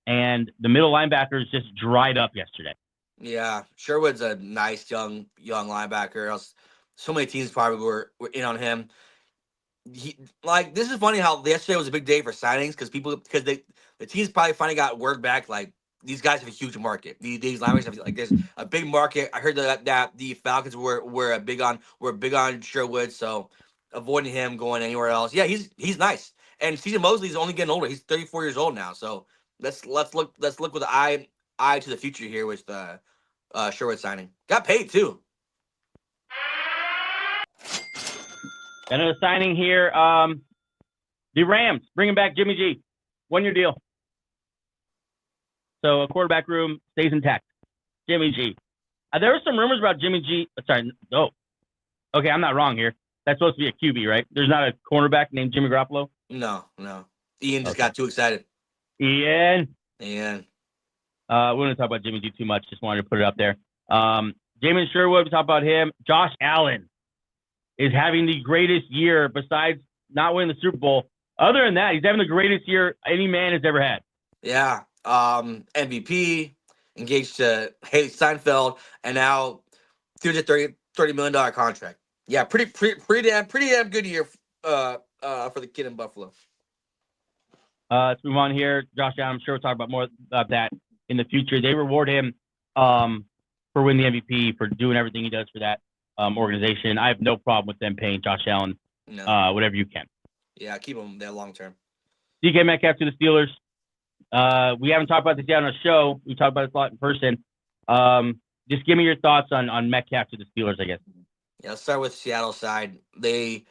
And the middle linebackers just dried up yesterday. Yeah, Sherwood's a nice young linebacker. So many teams probably were in on him. This is funny how yesterday was a big day for signings because the teams probably finally got word back like these guys have a huge market. These linebackers have there's a big market. I heard that the Falcons were big on Sherwood, so avoiding him going anywhere else. Yeah, he's nice. And CJ Mosley's only getting older. He's 34 years old now, so. Let's look with the eye to the future here with the Sherwood signing. Got paid too. Another signing here. The Rams bringing back Jimmy G. 1-year deal. So a quarterback room stays intact. Jimmy G. There were some rumors about Jimmy G. Sorry. Oh. Okay, I'm not wrong here. That's supposed to be a QB, right? There's not a cornerback named Jimmy Garoppolo? No. Ian just got too excited. Ian. We don't want to talk about Jimmy G too much. Just wanted to put it up there. Jamin Sherwood, we talk about him. Josh Allen is having the greatest year besides not winning the Super Bowl. Other than that, he's having the greatest year any man has ever had. Yeah. MVP, engaged to Haley Steinfeld, and now $30 million contract. Yeah, pretty damn good year for the kid in Buffalo. Let's move on here. Josh Allen, I'm sure we'll talk about more about that in the future. They reward him for winning the MVP, for doing everything he does for that organization. I have no problem with them paying Josh Allen whatever you can. Yeah, keep him there long term. DK Metcalf to the Steelers. We haven't talked about this yet on our show. We talked about this a lot in person. Just give me your thoughts on Metcalf to the Steelers, I guess. Yeah, let's start with Seattle side. They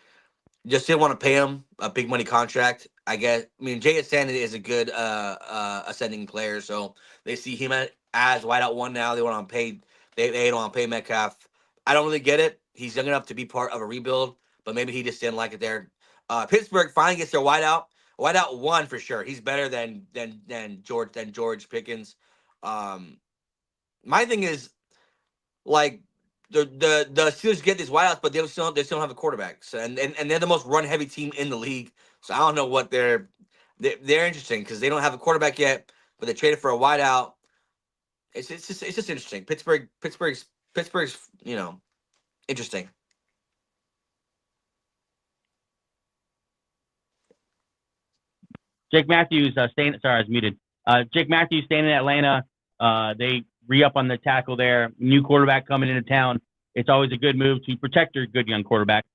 just didn't want to pay him a big money contract. I guess. I mean, Jay Ascendant is a good ascending player, so they see him as wideout one now. They want to pay. They don't want to pay Metcalf. I don't really get it. He's young enough to be part of a rebuild, but maybe he just didn't like it there. Pittsburgh finally gets their wideout. Wideout one for sure. He's better than George Pickens. Um, my thing is like the Steelers get these wideouts, but they still don't have a quarterback. So and they're the most run heavy team in the league. So I don't know what they're interesting because they don't have a quarterback yet, but they traded for a wideout. It's just interesting. Pittsburgh's interesting. Jake Matthews staying. Sorry, I was muted. Jake Matthews staying in Atlanta. They re-up on the tackle there. New quarterback coming into town. It's always a good move to protect your good young quarterback.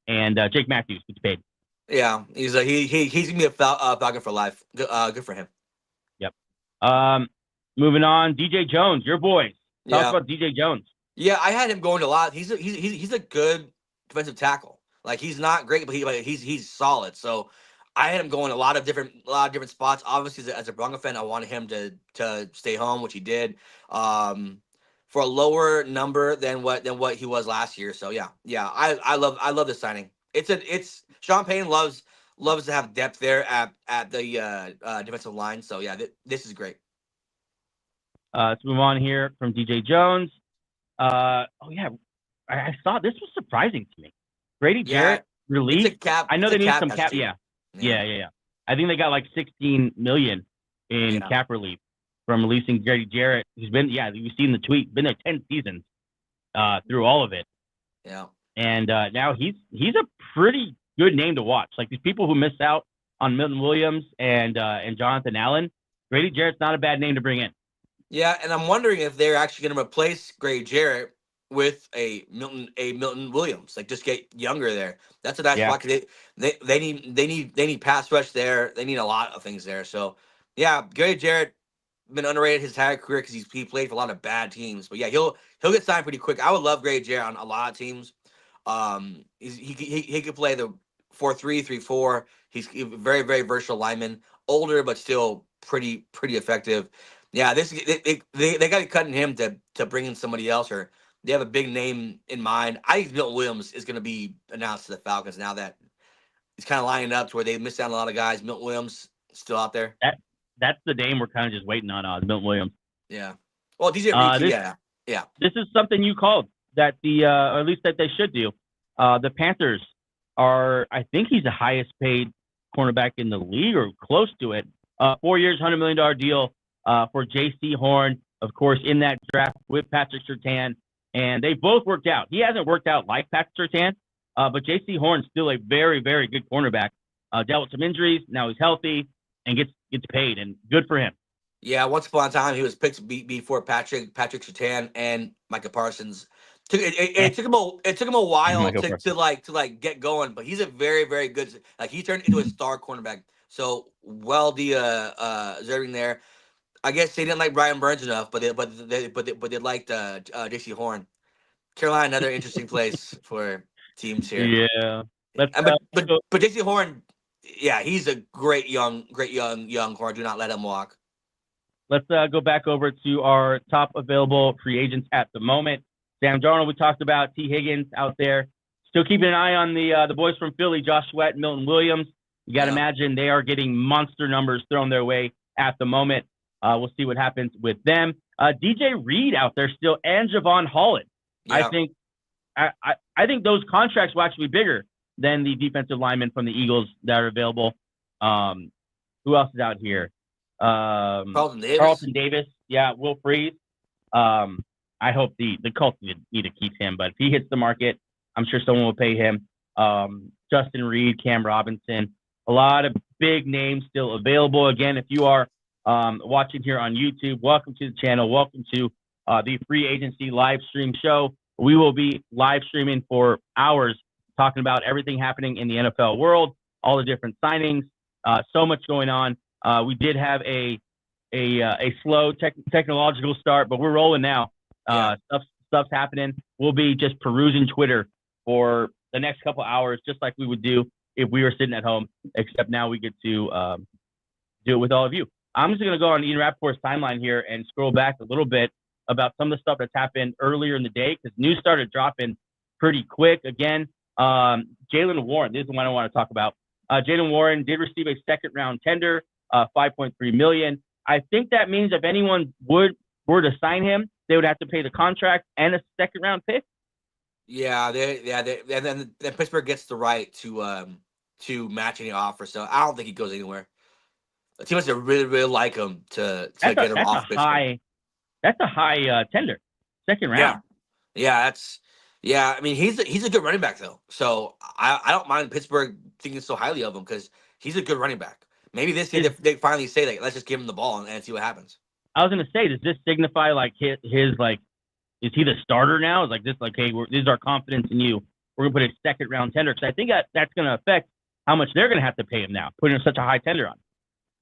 And Jake Matthews gets paid. Yeah, he's gonna be a Falcon for life. Good for him. Yep. Moving on, DJ Jones, your boys. Tell us about DJ Jones. Yeah, I had him going a lot. He's a good defensive tackle. Like he's not great, but he's solid. So I had him going a lot of different spots. Obviously, as a Bronco fan, I wanted him to stay home, which he did, for a lower number than what he was last year. So yeah, I love this signing. It's Sean Payne loves to have depth there at the defensive line. So yeah, this is great. Let's move on here from DJ Jones. I saw this was surprising to me. Grady Jarrett released. I know they need some cap. Yeah. I think they got like 16 million in cap relief from releasing Grady Jarrett. He's been you've seen the tweet. Been there 10 seasons through all of it. Yeah. And now he's a pretty good name to watch. Like these people who miss out on Milton Williams and Jonathan Allen, Grady Jarrett's not a bad name to bring in. Yeah, and I'm wondering if they're actually going to replace Grady Jarrett with a Milton Williams, like just get younger there. That's a nice spot. They need pass rush there. They need a lot of things there. So yeah, Grady Jarrett been underrated his entire career because he played for a lot of bad teams. But yeah, he'll get signed pretty quick. I would love Grady Jarrett on a lot of teams. He could play the 4-3, 3-4. He's a very, very versatile lineman, older but still pretty effective. Yeah, they got to be cutting him to bring in somebody else, or they have a big name in mind. I think Milton Williams is going to be announced to the Falcons now that it's kind of lining up to where they missed out on a lot of guys. Milton Williams still out there. That's the name we're kind of just waiting on, Milton Williams. Yeah. Well, DJ Reed, yeah. This is something you called that or at least that they should do. The Panthers I think he's the highest paid cornerback in the league or close to it. 4 years, $100 million deal for J.C. Horn, of course, in that draft with Patrick Surtain. And they both worked out. He hasn't worked out like Patrick Surtain, but J.C. Horn's still a very, very good cornerback. Dealt with some injuries. Now he's healthy and gets paid, and good for him. Yeah, once upon a time, he was picked before Patrick Surtain and Micah Parsons. It took him a while to get going, but he's a very, very good. Like he turned into a star cornerback. So deserving there. I guess they didn't like Brian Burns enough, but they liked J.C. Horn. Carolina, another interesting place for teams here. Yeah, but J.C. Horn, yeah, he's a great young corner. Do not let him walk. Let's go back over to our top available free agents at the moment. Sam Darnold, we talked about. T. Higgins out there. Still keeping an eye on the boys from Philly, Josh Sweat and Milton Williams. You got to imagine they are getting monster numbers thrown their way at the moment. We'll see what happens with them. DJ Reed out there still, and Javon Holland. Yeah. I think those contracts will actually be bigger than the defensive linemen from the Eagles that are available. Who else is out here? Carlton Davis. Yeah, Will Freeze. I hope the Colts need to keep him, but if he hits the market, I'm sure someone will pay him. Justin Reed, Cam Robinson, a lot of big names still available. Again, if you are watching here on YouTube, welcome to the channel. Welcome to the free agency live stream show. We will be live streaming for hours, talking about everything happening in the NFL world, all the different signings, so much going on. We did have a a slow technological start, but we're rolling now. Stuff's happening. We'll be just perusing Twitter for the next couple hours, just like we would do if we were sitting at home. Except now we get to do it with all of you. I'm just gonna go on Ian Rappaport's timeline here and scroll back a little bit about some of the stuff that's happened earlier in the day because news started dropping pretty quick. Again, Jaylen Warren. This is the one I want to talk about. Jaylen Warren did receive a second round tender, $5.3 million. I think that means if anyone were to sign him, they would have to pay the contract and a second round pick. Yeah, and then Pittsburgh gets the right to match any offer. So I don't think he goes anywhere. The team has to really, really like him to get him off Pittsburgh. That's a high tender, second round. Yeah. I mean, he's a good running back though. So I don't mind Pittsburgh thinking so highly of him because he's a good running back. Maybe this year they finally say like, let's just give him the ball and see what happens. I was gonna say, does this signify like his like, is he the starter now? Is like this like, hey, this is our confidence in you. We're gonna put a second round tender because I think that's gonna affect how much they're gonna have to pay him now, putting such a high tender on.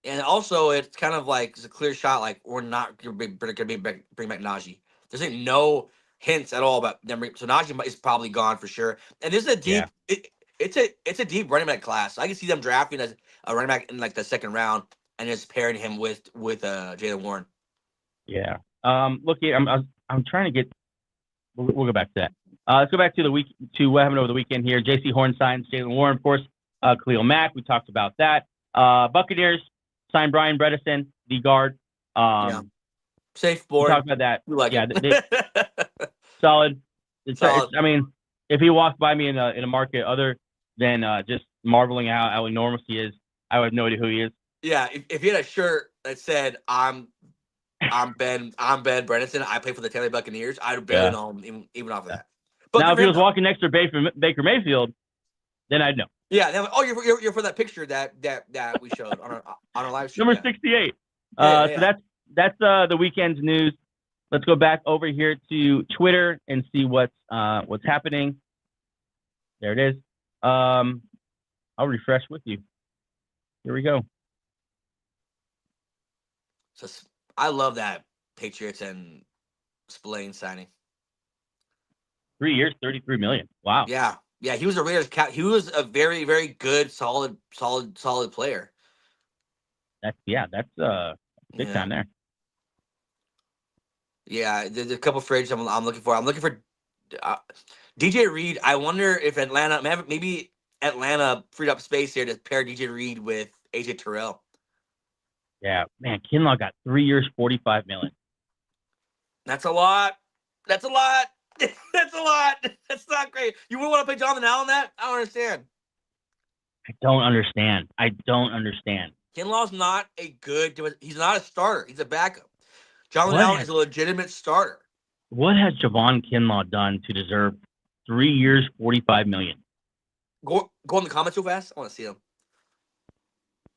And also, it's kind of like it's a clear shot. Like we're not gonna bring back Najee. There's like no hints at all about them. So Najee is probably gone for sure. And this is a deep. Yeah. It's a deep running back class. I can see them drafting as a running back in like the second round and just pairing him with Jaylen Warren. Yeah. Look here. I'm trying to get. We'll go back to that. Let's go back to what happened over the weekend here. J.C. Horn signs Jaylen Warren, of course. Khalil Mack. We talked about that. Buccaneers signed Brian Bredesen, the guard. Safe board. We talked about that. You like it. Solid. I mean, if he walked by me in a market other than just marveling at how enormous he is, I would have no idea who he is. Yeah, if he had a shirt that said I'm Ben Bredesen, I play for the Tampa Bay Buccaneers, I'd have barely know him even off of that. But now if he was walking next to Baker Mayfield, then I'd know. Yeah, then, you're for that picture that we showed on our live stream. Number 68. So that's the weekend's news. Let's go back over here to Twitter and see what's happening. There it is. I'll refresh with you. Here we go. So I love that Patriots and Spillane signing. 3 years, $33 million. Wow. Yeah. He was a Raiders he was a very, very good, solid player. That's big time there. Yeah, there's a couple free agents I'm looking for. I'm looking for DJ Reed. I wonder if maybe Atlanta freed up space here to pair DJ Reed with AJ Terrell. Yeah, man, Kinlaw got 3 years, $45 million. That's a lot. That's a lot. That's not great. You wouldn't want to pay Jonathan Allen that? I don't understand. I don't understand. Kinlaw's not he's not a starter. He's a backup. Jonathan Allen is a legitimate starter. What has Javon Kinlaw done to deserve 3 years, $45 million? Go in the comments real fast. I want to see them.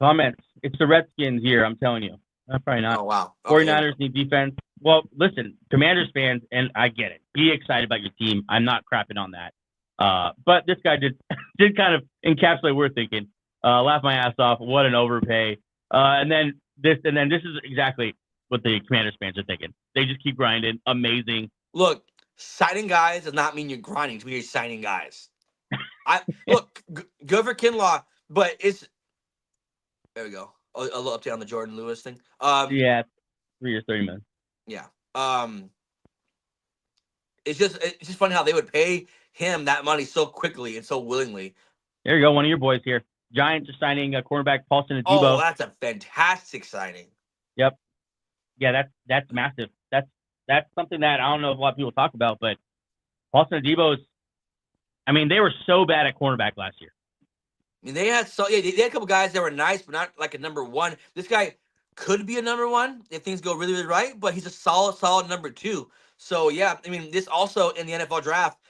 Comments. It's the Redskins here, I'm telling you. Probably not. Oh, wow. 49ers need defense. Well, listen, Commanders fans, and I get it. Be excited about your team. I'm not crapping on that. But this guy did kind of encapsulate what we're thinking. Laugh my ass off. What an overpay. And then this is exactly what the Commanders fans are thinking. They just keep grinding. Amazing. Look, signing guys does not mean you're grinding. It means you're signing guys. Look, good for Kinlaw, but there we go. A little update on the Jordan Lewis thing. 3 years, $30 million. Yeah. It's just funny how they would pay him that money so quickly and so willingly. There you go. One of your boys here. Giants are signing a cornerback, Paulson Adebo. Oh, that's a fantastic signing. Yep. Yeah, that's massive. That's something that I don't know if a lot of people talk about, but Paulson Adebo they were so bad at cornerback last year. I mean, they had a couple guys that were nice, but not like a number one. This guy could be a number one if things go really, really right, but he's a solid number two. So yeah, I mean, this also in the NFL draft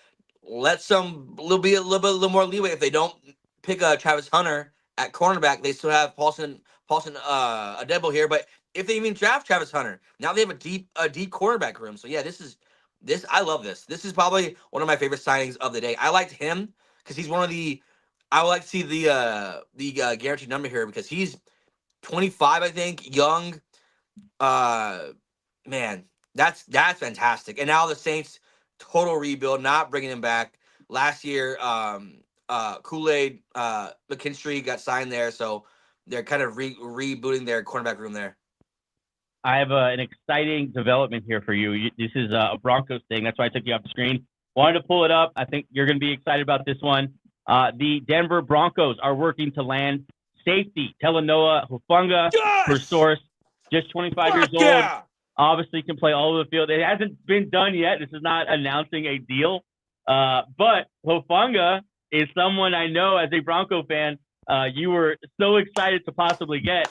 lets them a little more leeway if they don't pick Travis Hunter at cornerback. They still have Paulson Adebo here, but if they even draft Travis Hunter, now they have a deep cornerback room. So yeah, I love this. This is probably one of my favorite signings of the day. I liked him because he's one of the. I would like to see the guaranteed number here because he's 25, I think, young, Man, that's fantastic. And now the Saints total rebuild, not bringing him back. Last year, Kool-Aid, McKinstry got signed there, so they're kind of rebooting their cornerback room there. I have an exciting development here for you. This is a Broncos thing. That's why I took you off the screen. Wanted to pull it up. I think you're going to be excited about this one. The Denver Broncos are working to land safety Talanoa Hufanga for Yes! source. Just 25 years old. Yeah! Obviously can play all over the field. It hasn't been done yet. This is not announcing a deal. But Hufanga is someone I know as a Bronco fan you were so excited to possibly get.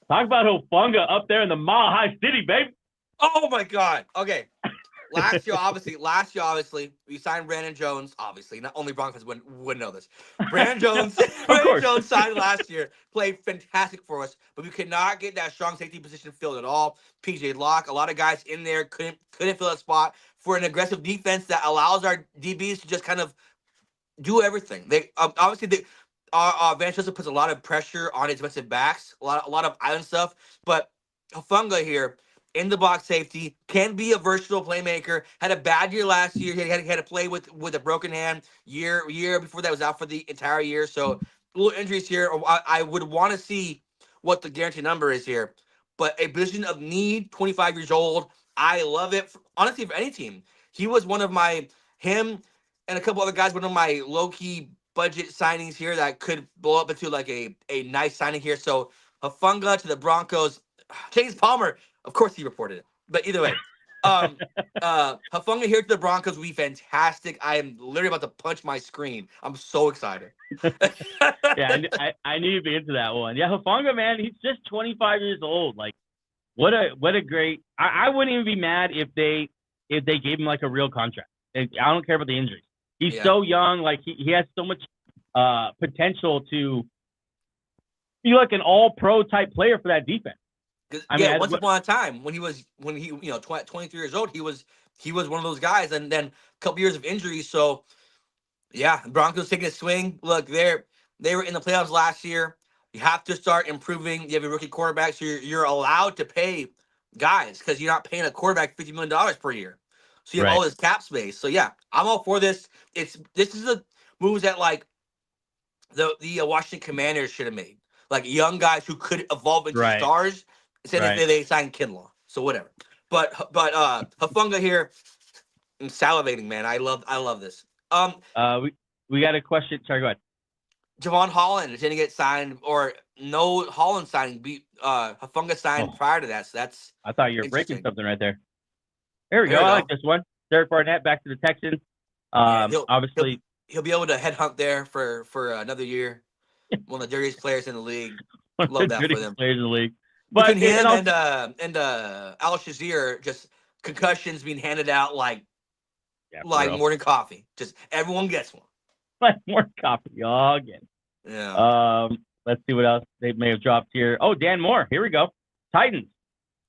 Talk about Hufanga up there in the Mile High City, baby. Oh my God. Okay. Last year, obviously, we signed Brandon Jones. Obviously, not only Broncos wouldn't know this. Brandon Jones, Brandon Jones signed last year, played fantastic for us, but we could not get that strong safety position filled at all. PJ Locke, a lot of guys in there couldn't fill that spot for an aggressive defense that allows our DBs to just kind of do everything. They obviously our Van Joseph puts a lot of pressure on his defensive backs, a lot of island stuff, but Hufanga here in the box safety, can be a versatile playmaker. Had a bad year last year. He had to play with a broken hand year before that, was out for the entire year. So little injuries here. I would want to see what the guaranteed number is here. But a position of need, 25 years old. I love it. Honestly, for any team. He was one of him and a couple other guys, one of my low-key budget signings here that could blow up into like a nice signing here. So Hufanga to the Broncos. James Palmer, of course he reported it. But either way, Hufanga here to the Broncos will be fantastic. I am literally about to punch my screen. I'm so excited. Yeah, I need to be into that one. Yeah, Hufanga, man, he's just 25 years old. Like, what a great. I wouldn't even be mad if they gave him like a real contract. I don't care about the injuries. He's so young. Like he has so much potential to be like an all-pro type player for that defense. Once upon a time when he 23 years old, he was one of those guys, and then a couple years of injuries. So yeah, Broncos taking a swing. Look, they were in the playoffs last year. You have to start improving. You have a rookie quarterback, so you're allowed to pay guys because you're not paying a quarterback $50 million per year. So you have all this cap space. So yeah, I'm all for this. This is the moves that like the Washington Commanders should have made. Like young guys who could evolve into stars. Instead they signed Kinlaw. So whatever. But Hufanga here, I'm salivating, man. I love this. We got a question. Sorry, go ahead. Javon Holland didn't get signed, or no Holland signing. Hufanga signed prior to that. So that's. I thought you were breaking something right there. There we go. I like this one. Derek Barnett back to the Texans. Obviously, he'll be able to headhunt there for another year. One of the dirtiest players in the league. Love that for them. Players in the league. But him and Al Shazier, just concussions being handed out like morning coffee. Just everyone gets one. Like more coffee again. Yeah. Let's see what else they may have dropped here. Oh, Dan Moore. Here we go. Titans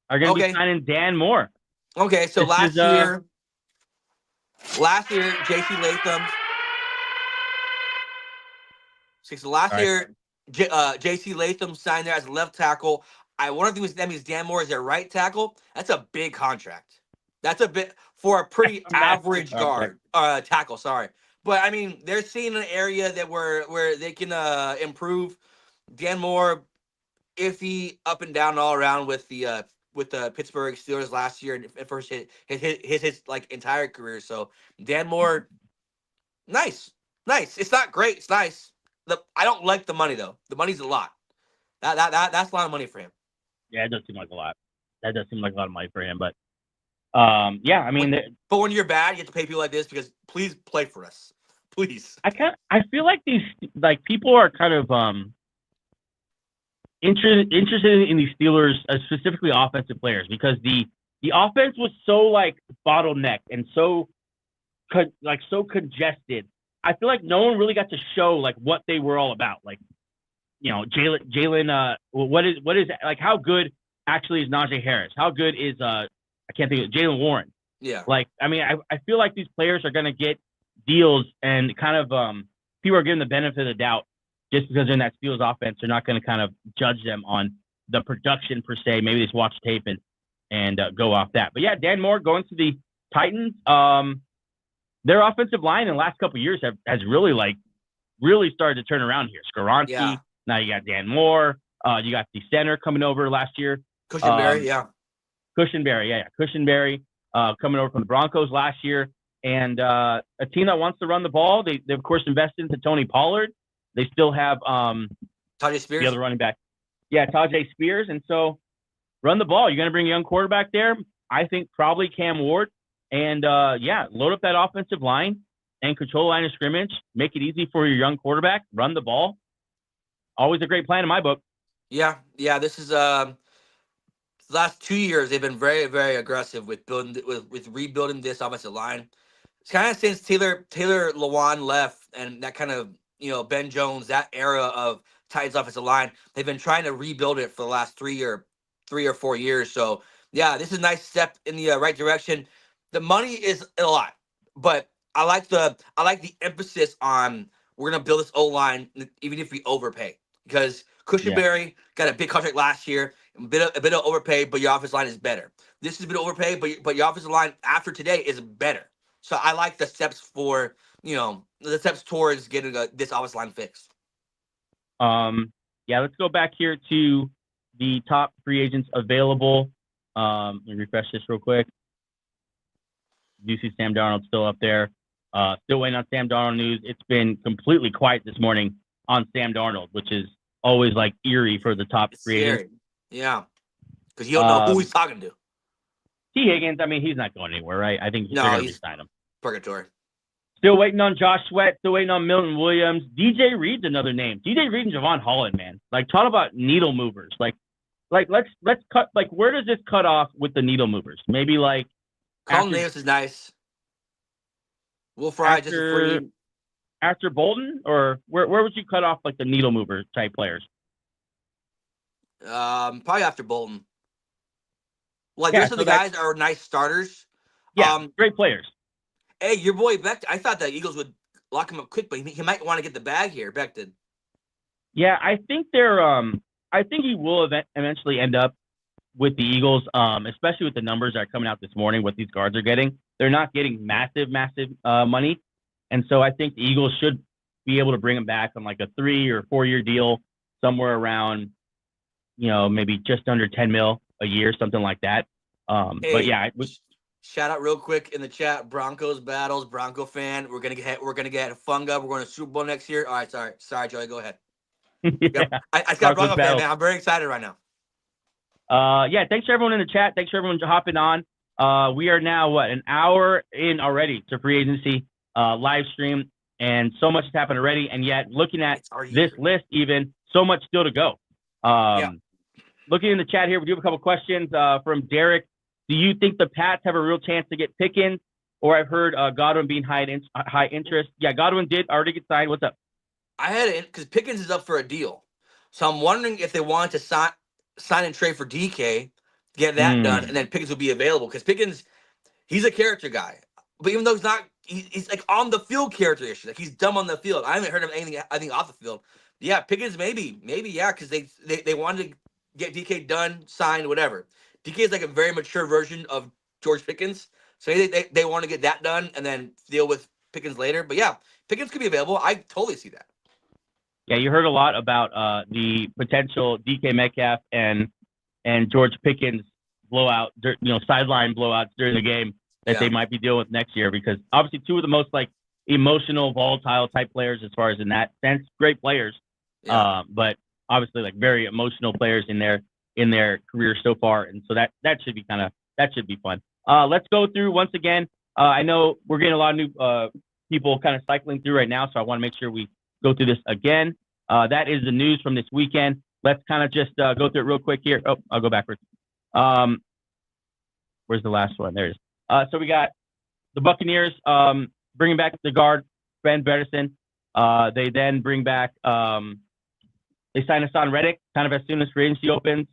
are going to be signing Dan Moore. Okay, so last year, J.C. Latham. So last year, J.C. Latham signed there as a left tackle. I wonder if that means Dan Moore is their right tackle. That's a big contract. That's a bit for a pretty average tackle. Sorry, but I mean they're seeing an area that where they can improve. Dan Moore, iffy up and down all around with the Pittsburgh Steelers last year and first his like entire career. So Dan Moore, nice. It's not great. It's nice. I don't like the money though. The money's a lot. That's a lot of money for him. Yeah, it does seem like a lot. That does seem like a lot of money for him. But yeah, I mean, but when you're bad, you have to pay people like this because please play for us, please. I feel like these people are kind of interested in these Steelers, specifically offensive players, because the offense was so like bottlenecked and so congested. I feel like no one really got to show like what they were all about. Like, you know, Jalen. What is like? How good actually is Najee Harris? How good is I can't think of Jalen Warren? Yeah. Like, I mean, I feel like these players are gonna get deals, and kind of people are giving the benefit of the doubt just because they're in that Steelers offense. They're not gonna kind of judge them on the production per se. Maybe they just watch tape and go off that. But yeah, Dan Moore going to the Titans. Their offensive line in the last couple of years has really started to turn around here. Skaronski. Yeah. Now you got Dan Moore. You got the center coming over last year. Cushenberry, yeah. Cushenberry coming over from the Broncos last year. And a team that wants to run the ball. They of course invested into Tony Pollard. They still have Tajay Spears, the other running back. Yeah, Tajay Spears. And so run the ball. You're going to bring a young quarterback there. I think probably Cam Ward. And load up that offensive line and control line of scrimmage. Make it easy for your young quarterback. Run the ball. Always a great plan in my book. Yeah. This is the last 2 years they've been very, very aggressive with building with rebuilding this offensive line. It's kind of since Taylor Lewan left and that kind of Ben Jones, that era of Titans offensive line, they've been trying to rebuild it for the last 3 or 4 years. So yeah, this is a nice step in the right direction. The money is a lot, but I like the emphasis on we're gonna build this O line even if we overpay, because Cushenberry got a big contract last year, a bit of overpay, but your offensive line is better. This is a bit of overpay, but your offensive line after today is better. So I like the steps for the steps towards getting this offensive line fixed. Let's go back here to the top free agents available. Let me refresh this real quick. You see Sam Darnold still up there. Still waiting on Sam Darnold news. It's been completely quiet this morning on Sam Darnold, which is always like eerie for the top free agents. Yeah, because you don't know who he's talking to. T. Higgins, I mean, he's not going anywhere, right? I think they're going to sign him. Purgatory. Still waiting on Josh Sweat. Still waiting on Milton Williams. DJ Reed's another name. DJ Reed and Javon Holland, man. Like, talk about needle movers. Like let's cut. Like, where does this cut off with the needle movers? Maybe like Colin Davis is nice. Will Fry just free. After Bolden, or where would you cut off like the needle mover type players? Probably after Bolden. Like, there's some of the guys that are nice starters. Yeah, great players. Hey, your boy Becton, I thought the Eagles would lock him up quick, but he might want to get the bag here, Becton. Yeah, I think I think he will eventually end up with the Eagles, especially with the numbers that are coming out this morning, what these guards are getting. They're not getting massive money. And so I think the Eagles should be able to bring him back on like a 3 or 4 year deal, somewhere around, maybe just under 10 mil a year, something like that. But yeah, shout out real quick in the chat, Broncos battles, Bronco fan. We're gonna get Funga. We're going to Super Bowl next year. All right, sorry, Joey, go ahead. Yeah. I got Bronco fan, man. I'm very excited right now. Thanks for everyone in the chat. Thanks for everyone hopping on. We are now an hour in already to free agency live stream, and so much has happened already. And yet, looking at this list, even so much still to go. Looking in the chat here, we do have a couple questions from Derek. Do you think the Pats have a real chance to get Pickens? Or I've heard Godwin being high interest. Yeah, Godwin did already get signed. What's up? I had it because Pickens is up for a deal, so I'm wondering if they wanted to sign and trade for DK, get that done, and then Pickens will be available. Because Pickens, he's a character guy, but even though he's like on the field character issue. Like, he's dumb on the field. I haven't heard of anything. I think off the field. Yeah, Pickens maybe yeah, because they wanted to get DK done, signed, whatever. DK is like a very mature version of George Pickens, so they want to get that done and then deal with Pickens later. But yeah, Pickens could be available. I totally see that. Yeah, you heard a lot about the potential DK Metcalf and George Pickens blowout, sideline blowouts during the game that they might be dealing with next year, because obviously two of the most like emotional, volatile type players as far as in that sense, great players, but obviously like very emotional players in their career so far, and so that should be fun. Let's go through once again. I know we're getting a lot of new people kind of cycling through right now, so I want to make sure we go through this again. That is the news from this weekend. Let's kind of just go through it real quick here. Oh, I'll go backwards. Where's the last one? There it is. So we got the Buccaneers bringing back the guard, Ben Bredesen. They then bring back, they sign Hassan Reddick kind of as soon as free agency opens.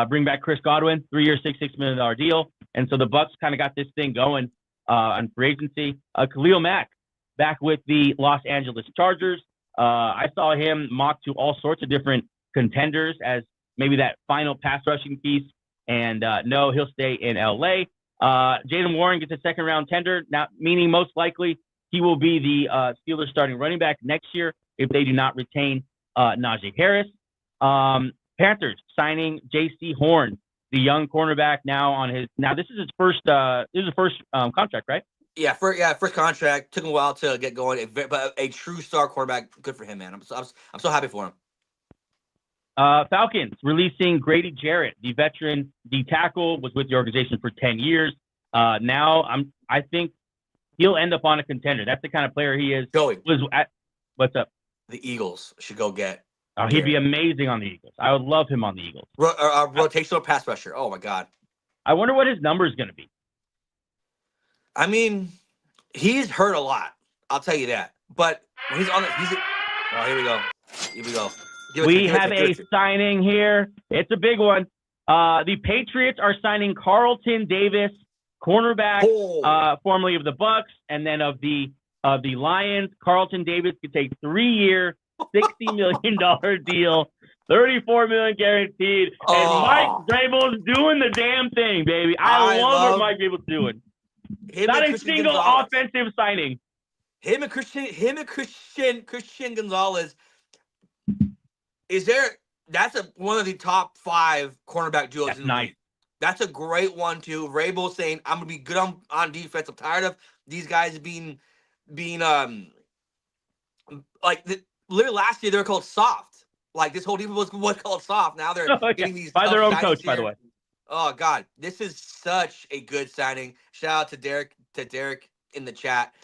Bring back Chris Godwin, 3 year, $66 million deal. And so the Bucs kind of got this thing going on free agency. Khalil Mack back with the Los Angeles Chargers. I saw him mocked to all sorts of different contenders as maybe that final pass rushing piece. And no, he'll stay in LA. Jaylen Warren gets a second-round tender, now meaning most likely he will be the Steelers starting running back next year if they do not retain Najee Harris. Panthers signing J.C. Horn, the young cornerback, this is his first contract, right? Yeah, first contract. Took him a while to get going, but a true star quarterback. Good for him, man. I'm so happy for him. Falcons releasing Grady Jarrett, the veteran D tackle, was with the organization for 10 years. I think he'll end up on a contender. That's the kind of player he is. What's up? The Eagles should go get. He'd be amazing on the Eagles. I would love him on the Eagles. Rotational pass rusher. Oh my God. I wonder what his number is going to be. I mean, he's hurt a lot. I'll tell you that. But when he's on the, here we go. We have a signing here. It's a big one. The Patriots are signing Carlton Davis, cornerback, formerly of the Bucks, and then of the Lions. Carlton Davis gets a 3-year, $60 million deal, $34 million guaranteed, and Mike Vrabel's doing the damn thing, baby. I love what Mike Vrabel's doing. Not a single offensive signing. Him and Christian Gonzalez. That's one of the top 5 cornerback duos. That's nice. That's a great one too. Vrabel saying, "I'm gonna be good on defense. I'm tired of these guys being literally last year they were called soft. Like this whole defense was called soft. Now they're getting these by their own coach, by the way. Oh God, this is such a good signing. Shout out to Derek in the chat.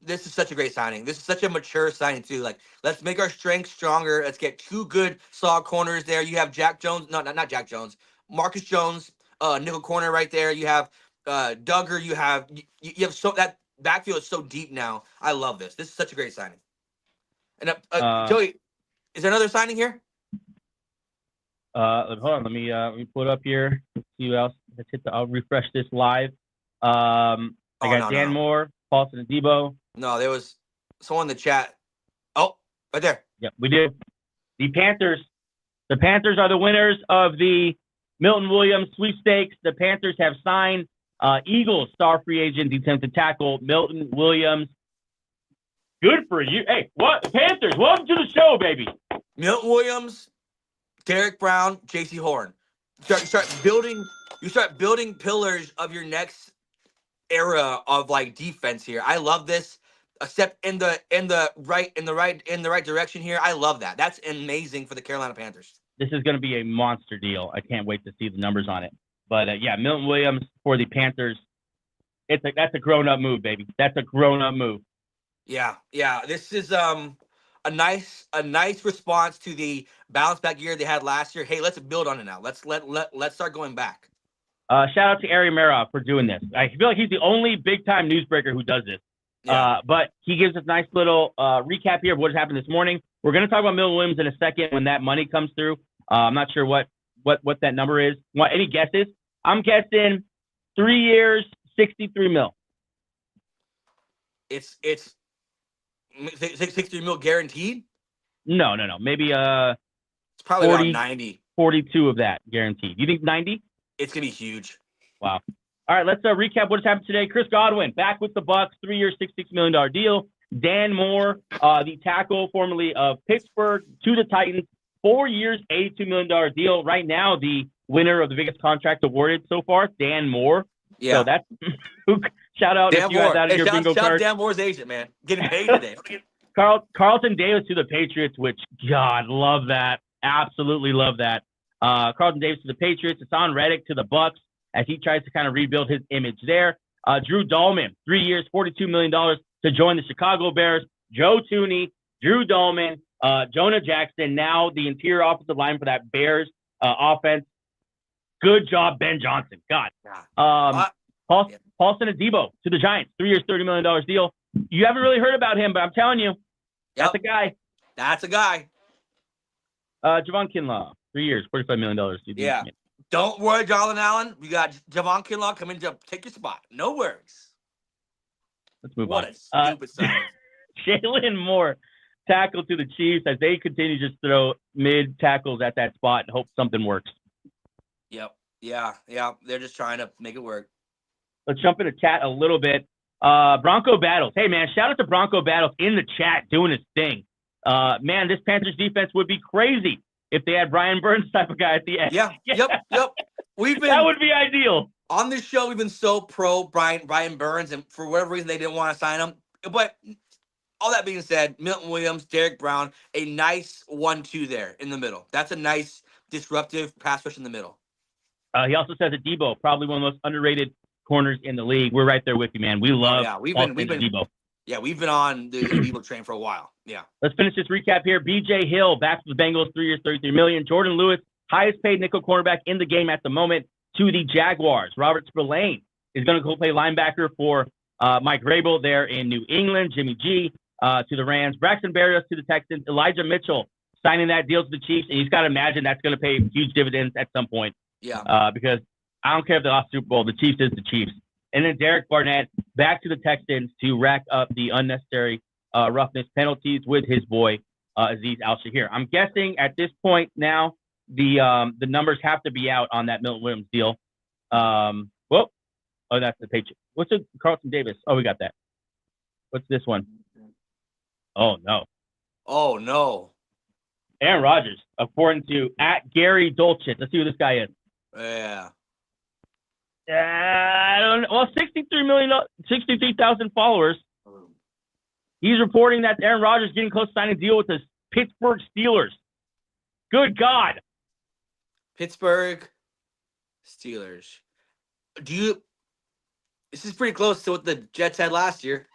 This is such a great signing. This is such a mature signing too. Like, let's make our strength stronger. Let's get 2 good solid corners there. You have Jack Jones, not Jack Jones, Marcus Jones, nickel corner right there. You have Duggar. You have that backfield is so deep now. I love this. This is such a great signing. And Joey, is there another signing here? Hold on. Let me pull it up here. See what else. I'll refresh this live. I got Dan Moore, Paulson Adebo. No, there was someone in the chat. Oh, right there. Yep, we do. The Panthers are the winners of the Milton Williams sweepstakes. The Panthers have signed Eagles star free agent defensive tackle Milton Williams. Good for you. Hey, what Panthers? Welcome to the show, baby. Milton Williams, Derek Brown, J.C. Horn. You start building pillars of your next era of like defense here. I love this. A step in the right direction here. I love that. That's amazing for the Carolina Panthers. This is going to be a monster deal. I can't wait to see the numbers on it. But Milton Williams for the Panthers. That's a grown-up move, baby. That's a grown-up move. Yeah. This is a nice response to the bounce back year they had last year. Hey, let's build on it now. Let's start going back. Shout out to Ari Meroff for doing this. I feel like he's the only big-time newsbreaker who does this. Yeah. But he gives us a nice little recap here of what has happened this morning. We're going to talk about Milton Williams in a second when that money comes through. I'm not sure what that number is. Any guesses? I'm guessing 3 years, $63 million. It's 63 mil guaranteed? No. Maybe it's probably 40, around 90. 42 of that guaranteed. You think 90? It's gonna be huge. Wow. All right, let's recap what has happened today. Chris Godwin back with the Bucks, 3 year, $66 million deal. Dan Moore, the tackle formerly of Pittsburgh, to the Titans, 4 years, $82 million deal. Right now, the winner of the biggest contract awarded so far, Dan Moore. Yeah. So that's shout out Dan if you guys out of your bingo card. card. Dan Moore's agent, man. Getting paid today. Carlton Davis to the Patriots, which, God, love that. Absolutely love that. Carlton Davis to the Patriots. Hassan Reddick to the Bucks as he tries to kind of rebuild his image there. Drew Dahlman, 3 years, $42 million to join the Chicago Bears. Joe Thuney, Drew Dahlman, Jonah Jackson, now the interior offensive line for that Bears offense. Good job, Ben Johnson. God. Paulson Adebo to the Giants, 3 years, $30 million deal. You haven't really heard about him, but I'm telling you, that's a guy. That's a guy. Javon Kinlaw, 3 years, $45 million. Yeah. Don't worry, Jalen Allen. We got Javon Kinlaw coming to take your spot. No worries. Let's move on. What a stupid sign. Jalen Moore. tackle to the Chiefs as they continue to just throw mid tackles at that spot and hope something works. Yep. Yeah. They're just trying to make it work. Let's jump into chat a little bit. Bronco Battles. Hey, man, shout out to Bronco Battles in the chat doing his thing. Man, this Panthers defense would be crazy if they had Brian Burns type of guy at the end. Yeah. Yep. That would be ideal. On this show, we've been so pro Brian Burns, and for whatever reason, they didn't want to sign him. But all that being said, Milton Williams, Derek Brown, a nice 1-2 there in the middle. That's a nice disruptive pass rush in the middle. He also says that Debo, probably one of the most underrated corners in the league. We're right there with you, man. We love we've been Debo. Yeah, we've been on the Debo train for a while. Yeah. Let's finish this recap here. B.J. Hill back to the Bengals, 3 years, $33 million. Jordan Lewis, highest paid nickel cornerback in the game at the moment, to the Jaguars. Robert Spillane is going to go play linebacker for Mike Vrabel there in New England. Jimmy G to the Rams. Braxton Berrios to the Texans. Elijah Mitchell signing that deal to the Chiefs. And you've got to imagine that's going to pay huge dividends at some point. Yeah. Because I don't care if they lost Super Bowl. The Chiefs is the Chiefs. And then Derek Barnett back to the Texans to rack up the unnecessary roughness penalties with his boy Azeez Al-Shahir. I'm guessing at this point now the numbers have to be out on that Milton Williams deal. That's the paycheck. What's the Carlton Davis? Oh, we got that. What's this one? Oh no. Aaron Rodgers, according to @Gary Dolchit. Let's see who this guy is. Yeah. I don't know. Well, 63,000 followers. He's reporting that Aaron Rodgers is getting close to signing a deal with the Pittsburgh Steelers. Good God. Pittsburgh Steelers. This is pretty close to what the Jets had last year.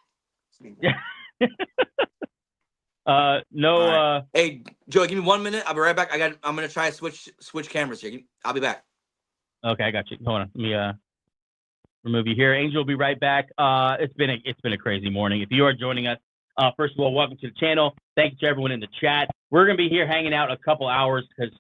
No. Hey, Joey, give me 1 minute. I'll be right back. I'm gonna try to switch cameras here. I'll be back. Okay, I got you. Hold on. Let me remove you here. Angel will be right back. It's been a crazy morning. If you are joining us, first of all, welcome to the channel. Thank you to everyone in the chat. We're gonna be here hanging out a couple hours because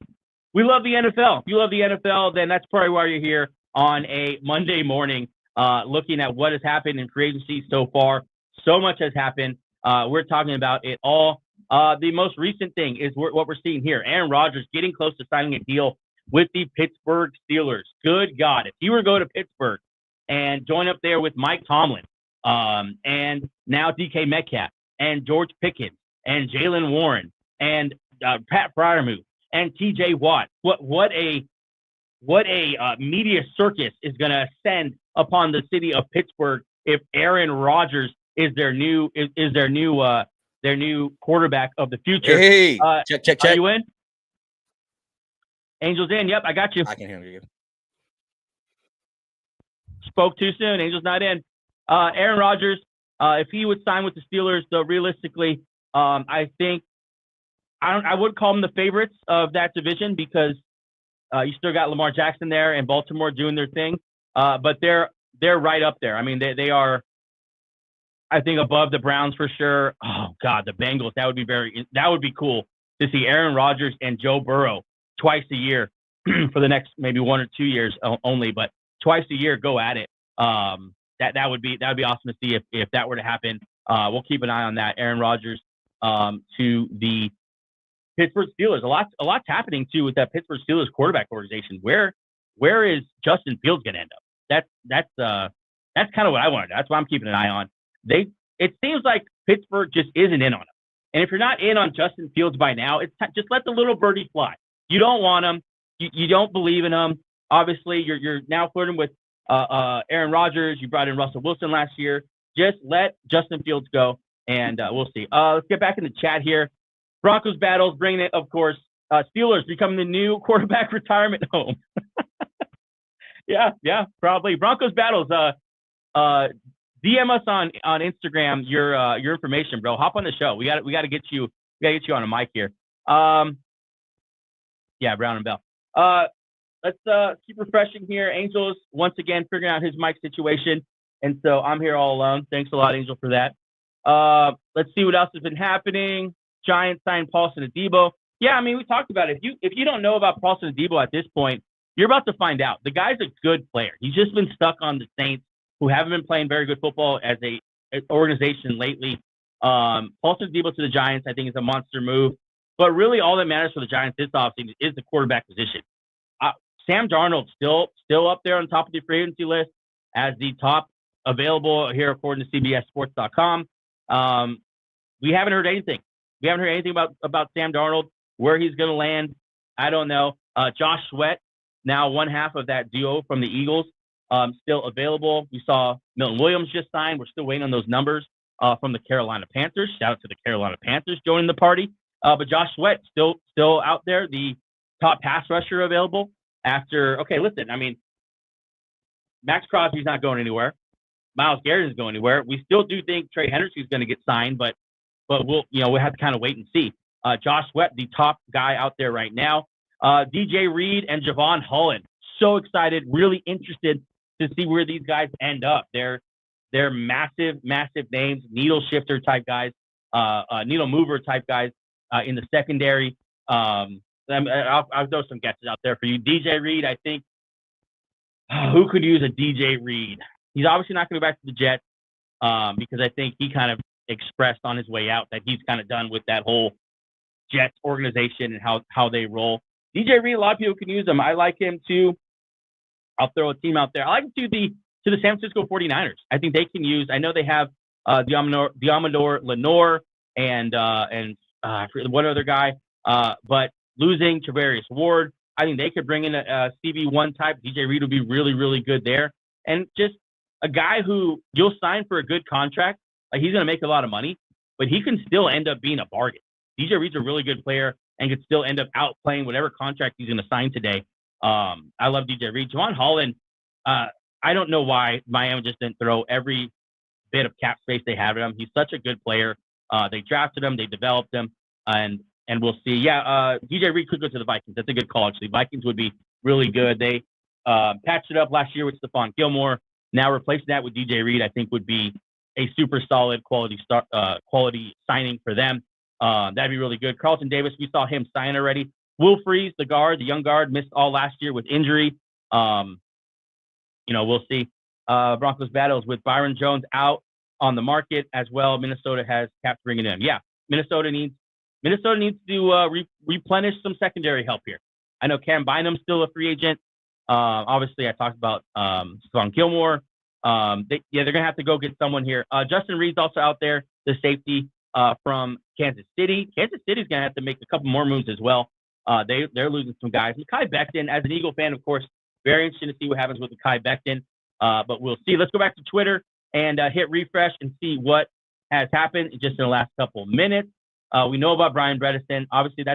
we love the NFL. If you love the NFL, then that's probably why you're here on a Monday morning, looking at what has happened in free agency so far. So much has happened. We're talking about it all. The most recent thing is what we're seeing here. Aaron Rodgers getting close to signing a deal with the Pittsburgh Steelers. Good God. If you were to go to Pittsburgh and join up there with Mike Tomlin, and now DK Metcalf, and George Pickens, and Jalen Warren, and Pat Freiermuth, and TJ Watt, what a media circus is going to ascend upon the city of Pittsburgh if Aaron Rodgers is their new quarterback of the future. Hey, check. Are you in? Angel's in. Yep, I got you. I can hear you. Spoke too soon. Angel's not in. Aaron Rodgers, if he would sign with the Steelers, though, realistically, I think I would call them the favorites of that division because you still got Lamar Jackson there and Baltimore doing their thing. But they're right up there. I mean, they are, I think, above the Browns for sure. Oh God, the Bengals. That would be cool to see Aaron Rodgers and Joe Burrow twice a year for the next maybe 1 or 2 years only, but twice a year go at it. That would be awesome to see if that were to happen. We'll keep an eye on that. Aaron Rodgers to the Pittsburgh Steelers. A lot's happening too with that Pittsburgh Steelers quarterback organization. Where is Justin Fields going to end up? That's kind of what I wanted. That's what I'm keeping an eye on. It seems like Pittsburgh just isn't in on him. And if you're not in on Justin Fields by now, just let the little birdie fly. You don't want him. You don't believe in him. Obviously, you're now flirting with Aaron Rodgers. You brought in Russell Wilson last year. Just let Justin Fields go, and we'll see. Let's get back in the chat here. Broncos battles, bringing it, of course. Steelers becoming the new quarterback retirement home. Yeah, probably. Broncos battles. DM us on Instagram your information, bro. Hop on the show. We got to get you on a mic here. Yeah, Brown and Bell. Let's keep refreshing here. Angel's once again figuring out his mic situation, and so I'm here all alone. Thanks a lot, Angel, for that. Let's see what else has been happening. Giants signed Paulson Adebo. Yeah, I mean, we talked about it. If you don't know about Paulson Adebo at this point, you're about to find out. The guy's a good player. He's just been stuck on the Saints, who haven't been playing very good football as an organization lately. Paulson Debo to the Giants, I think, is a monster move. But really, all that matters for the Giants this offseason is the quarterback position. Sam Darnold still up there on top of the free agency list as the top available here according to CBSSports.com. We haven't heard anything. We haven't heard anything about Sam Darnold, where he's going to land. I don't know. Josh Sweat, now one half of that duo from the Eagles, still available. We saw Milton Williams just signed. We're still waiting on those numbers from the Carolina Panthers. Shout out to the Carolina Panthers joining the party. But Josh Sweat still out there, the top pass rusher available. Listen, I mean, Max Crosby's not going anywhere. Myles Garrett isn't going anywhere. We still do think Trey Hendrickson's going to get signed, but we'll have to kind of wait and see. Josh Sweat, the top guy out there right now. DJ Reed and Javon Holland. So excited, really interested to see where these guys end up. They're massive names, needle shifter type guys, needle mover type guys in the secondary. I'll throw some guesses out there for you. DJ Reed, I think. Who could use a DJ Reed? He's obviously not going to go back to the Jets because I think he kind of expressed on his way out that he's kind of done with that whole Jets organization and how they roll. DJ Reed, a lot of people can use him. I like him too. I'll throw a team out there. I like him to the San Francisco 49ers. I think they can use. I know they have Diamador Lenore and one other guy, but losing Travarius Ward, I think they could bring in a CB1 type. DJ Reed would be really, really good there. And just a guy who you'll sign for a good contract. Like, he's going to make a lot of money, but he can still end up being a bargain. DJ Reed's a really good player and could still end up outplaying whatever contract he's going to sign today. I love DJ Reed. Javon Holland, I don't know why Miami just didn't throw every bit of cap space they had with him. He's such a good player. They drafted him. They developed him. And we'll see. Yeah, DJ Reed could go to the Vikings. That's a good call, actually. Vikings would be really good. They patched it up last year with Stephon Gilmore. Now replacing that with DJ Reed, I think, would be a super solid quality signing for them. That'd be really good. Carlton Davis, we saw him sign already. Will Freeze, the young guard, missed all last year with injury. We'll see. Broncos battles with Byron Jones out on the market as well. Minnesota has capped bringing in. Yeah, Minnesota needs to replenish some secondary help here. I know Cam Bynum's still a free agent. Obviously, I talked about Stephon Gilmore. They're going to have to go get someone here. Justin Reed's also out there, the safety from Kansas City. Kansas City's going to have to make a couple more moves as well. They're losing some guys. Mekhi Becton, as an Eagle fan, of course, very interesting to see what happens with Mekhi Becton. But we'll see. Let's go back to Twitter and hit refresh and see what has happened just in the last couple of minutes. We know about Brian Bredesen. Obviously,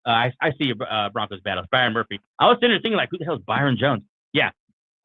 I see your Broncos battles. Byron Murphy. I was sitting there thinking, like, who the hell is Byron Jones? Yeah,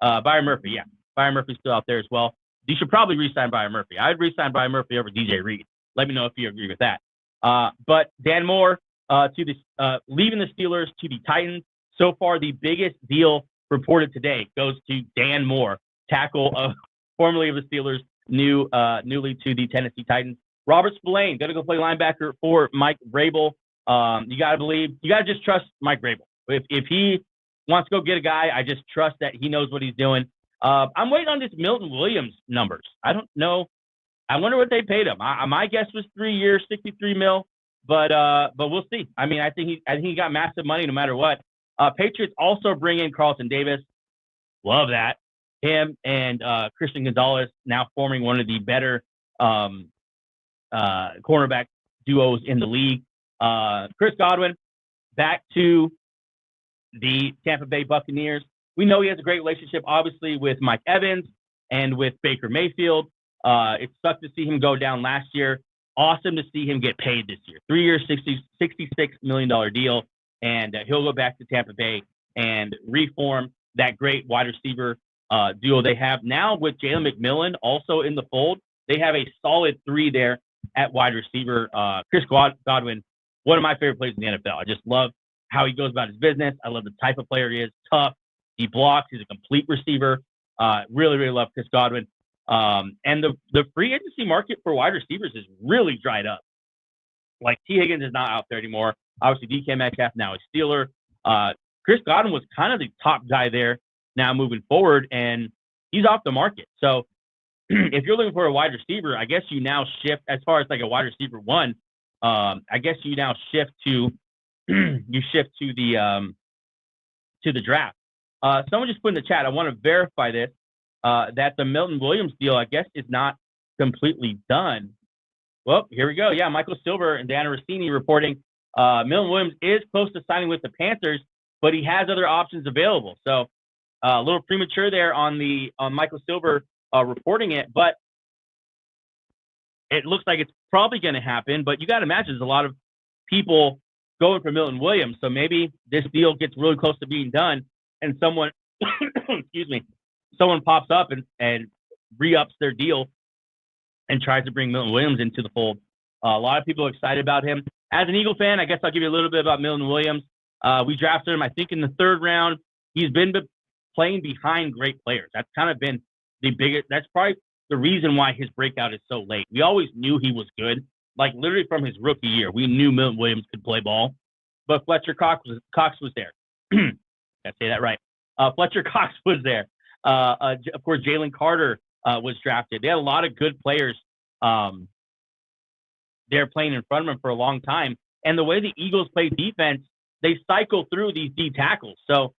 Byron Murphy. Yeah, Byron Murphy's still out there as well. You should probably re-sign Byron Murphy. I'd re-sign Byron Murphy over DJ Reed. Let me know if you agree with that. But Dan Moore leaving the Steelers to the Titans. So far, the biggest deal reported today goes to Dan Moore, tackle formerly of the Steelers, newly to the Tennessee Titans. Robert Spillane going to go play linebacker for Mike Vrabel. You got to just trust Mike Vrabel. If he wants to go get a guy, I just trust that he knows what he's doing. I'm waiting on this Milton Williams numbers. I don't know. I wonder what they paid him. My guess was 3 years, $63 million, but we'll see. I mean, I think he got massive money no matter what. Patriots also bring in Carlton Davis. Love that. Him and Christian Gonzalez now forming one of the better cornerback duos in the league. Chris Godwin back to the Tampa Bay Buccaneers. We know he has a great relationship, obviously, with Mike Evans and with Baker Mayfield. It sucked to see him go down last year. Awesome to see him get paid this year. 3 years, $66 million deal, and he'll go back to Tampa Bay and reform that great wide receiver duo they have. Now with Jalen McMillan also in the fold, they have a solid three there at wide receiver. Chris Godwin, one of my favorite players in the NFL. I just love how he goes about his business. I love the type of player he is. Tough. He blocks. He's a complete receiver. Really, really love Chris Godwin. And the free agency market for wide receivers is really dried up. Like, T. Higgins is not out there anymore. Obviously, DK Metcalf now a Steeler. Chris Godwin was kind of the top guy there now moving forward, and he's off the market. So if you're looking for a wide receiver, I guess you now shift as far as like a wide receiver one. I guess you now shift to you shift to the draft. Someone just put in the chat. I want to verify this that the Milton Williams deal, I guess, is not completely done. Well, here we go. Yeah, Michael Silver and Diana Rossini reporting Milton Williams is close to signing with the Panthers, but he has other options available. So a little premature there on Michael Silver reporting it, but it looks like it's probably going to happen. But you got to imagine there's a lot of people going for Milton Williams. So maybe this deal gets really close to being done, and someone, excuse me, someone pops up and re-ups their deal and tries to bring Milton Williams into the fold. A lot of people are excited about him. As an Eagle fan, I guess I'll give you a little bit about Milton Williams. We drafted him, I think, in the 3rd round. He's been playing behind great players. That's kind of been the biggest. That's probably the reason why his breakout is so late. We always knew he was good. Like, literally from his rookie year, we knew Milton Williams could play ball. But Fletcher Cox was there. I say that right. Fletcher Cox was there. Of course, Jalen Carter was drafted. They had a lot of good players there playing in front of him for a long time. And the way the Eagles play defense, they cycle through these D tackles. So,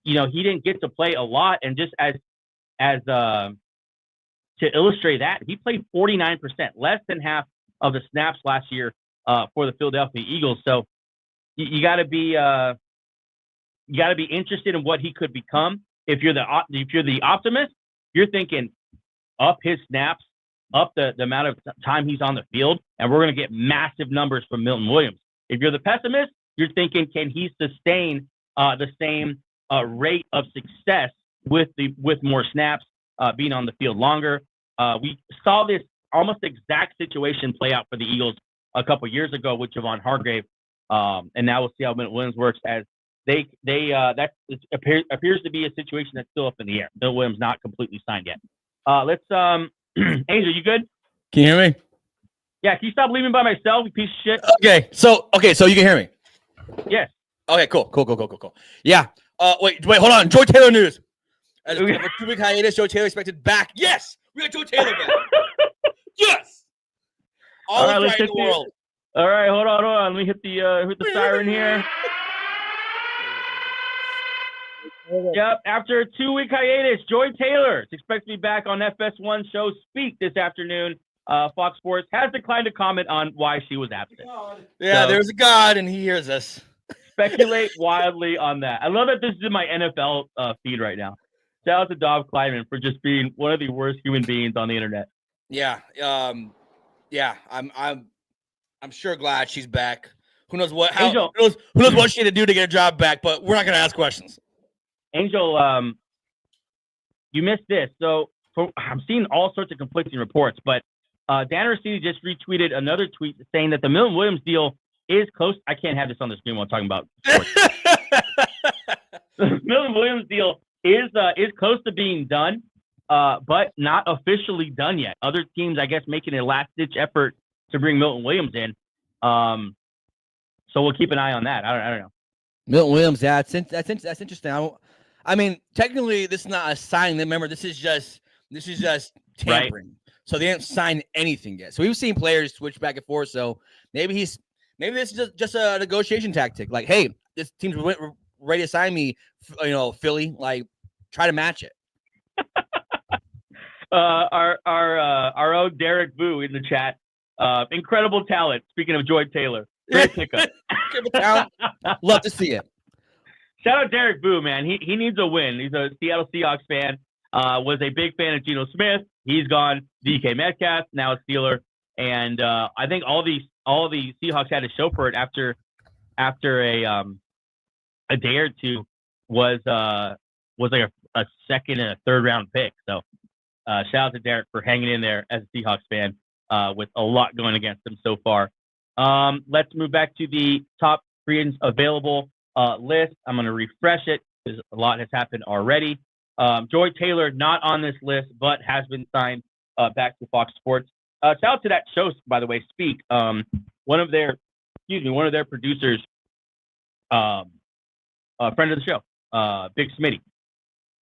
he didn't get to play a lot. And just as to illustrate that, he played 49%, less than half of the snaps last year for the Philadelphia Eagles. So you got to be interested in what he could become. If you're the optimist, you're thinking up his snaps, up the amount of time he's on the field, and we're going to get massive numbers from Milton Williams. If you're the pessimist, you're thinking, can he sustain the same rate of success with more snaps, being on the field longer? We saw this almost exact situation play out for the Eagles a couple years ago with Javon Hargrave, and now we'll see how Milton Williams works as that appears to be a situation that's still up in the air. Bill Williams not completely signed yet. Let's Angel, you good? Can you hear me? Yeah, can you stop leaving by myself, you piece of shit? Okay, so you can hear me. Yes. Okay, cool. Yeah. Wait, hold on. Joy Taylor news. As a 2-week hiatus, Joy Taylor expected back. Yes, we got Joy Taylor back. Yes. All right in the world. All right, hold on. Let me hit the siren here. Yep, after a 2-week hiatus, Joy Taylor is expected to be back on FS1 show Speak this afternoon. Fox Sports has declined to comment on why she was absent. Yeah, so, there's a God, and he hears us. Speculate wildly on that. I love that this is in my NFL feed right now. Shout out to Dov Kleiman for just being one of the worst human beings on the internet. Yeah, I'm sure glad she's back. Who knows what? Who knows what she had to do to get a job back? But we're not going to ask questions. Angel, you missed this. So I'm seeing all sorts of conflicting reports, but Dan Rossini just retweeted another tweet saying that the Milton Williams deal is close. I can't have this on the screen while talking about sports. The Milton Williams deal is close to being done, but not officially done yet. Other teams, I guess, making a last-ditch effort to bring Milton Williams in. So we'll keep an eye on that. I don't know. Milton Williams, that's interesting. I mean, technically, this is not a signing. Remember, this is just tampering. Right. So they didn't sign anything yet. So we've seen players switch back and forth. So maybe this is just a negotiation tactic. Like, hey, this team's ready to sign me. Philly, like, try to match it. Our own Derek Vu in the chat. Incredible talent. Speaking of Joy Taylor, great pickup. Love to see it. Shout out Derek Vu, man. He needs a win. He's a Seattle Seahawks fan. Was a big fan of Geno Smith. He's gone. DK Metcalf, now a Steeler, and I think all the Seahawks had to show for it after a day or two was like a second and a third round pick. So shout out to Derek for hanging in there as a Seahawks fan with a lot going against him so far. Let's move back to the top free agents available list. I'm going to refresh it because a lot has happened already. Joy Taylor not on this list, but has been signed back to Fox Sports. Shout out to that show, by the way, Speak. One of their producers, a friend of the show, Big Smitty.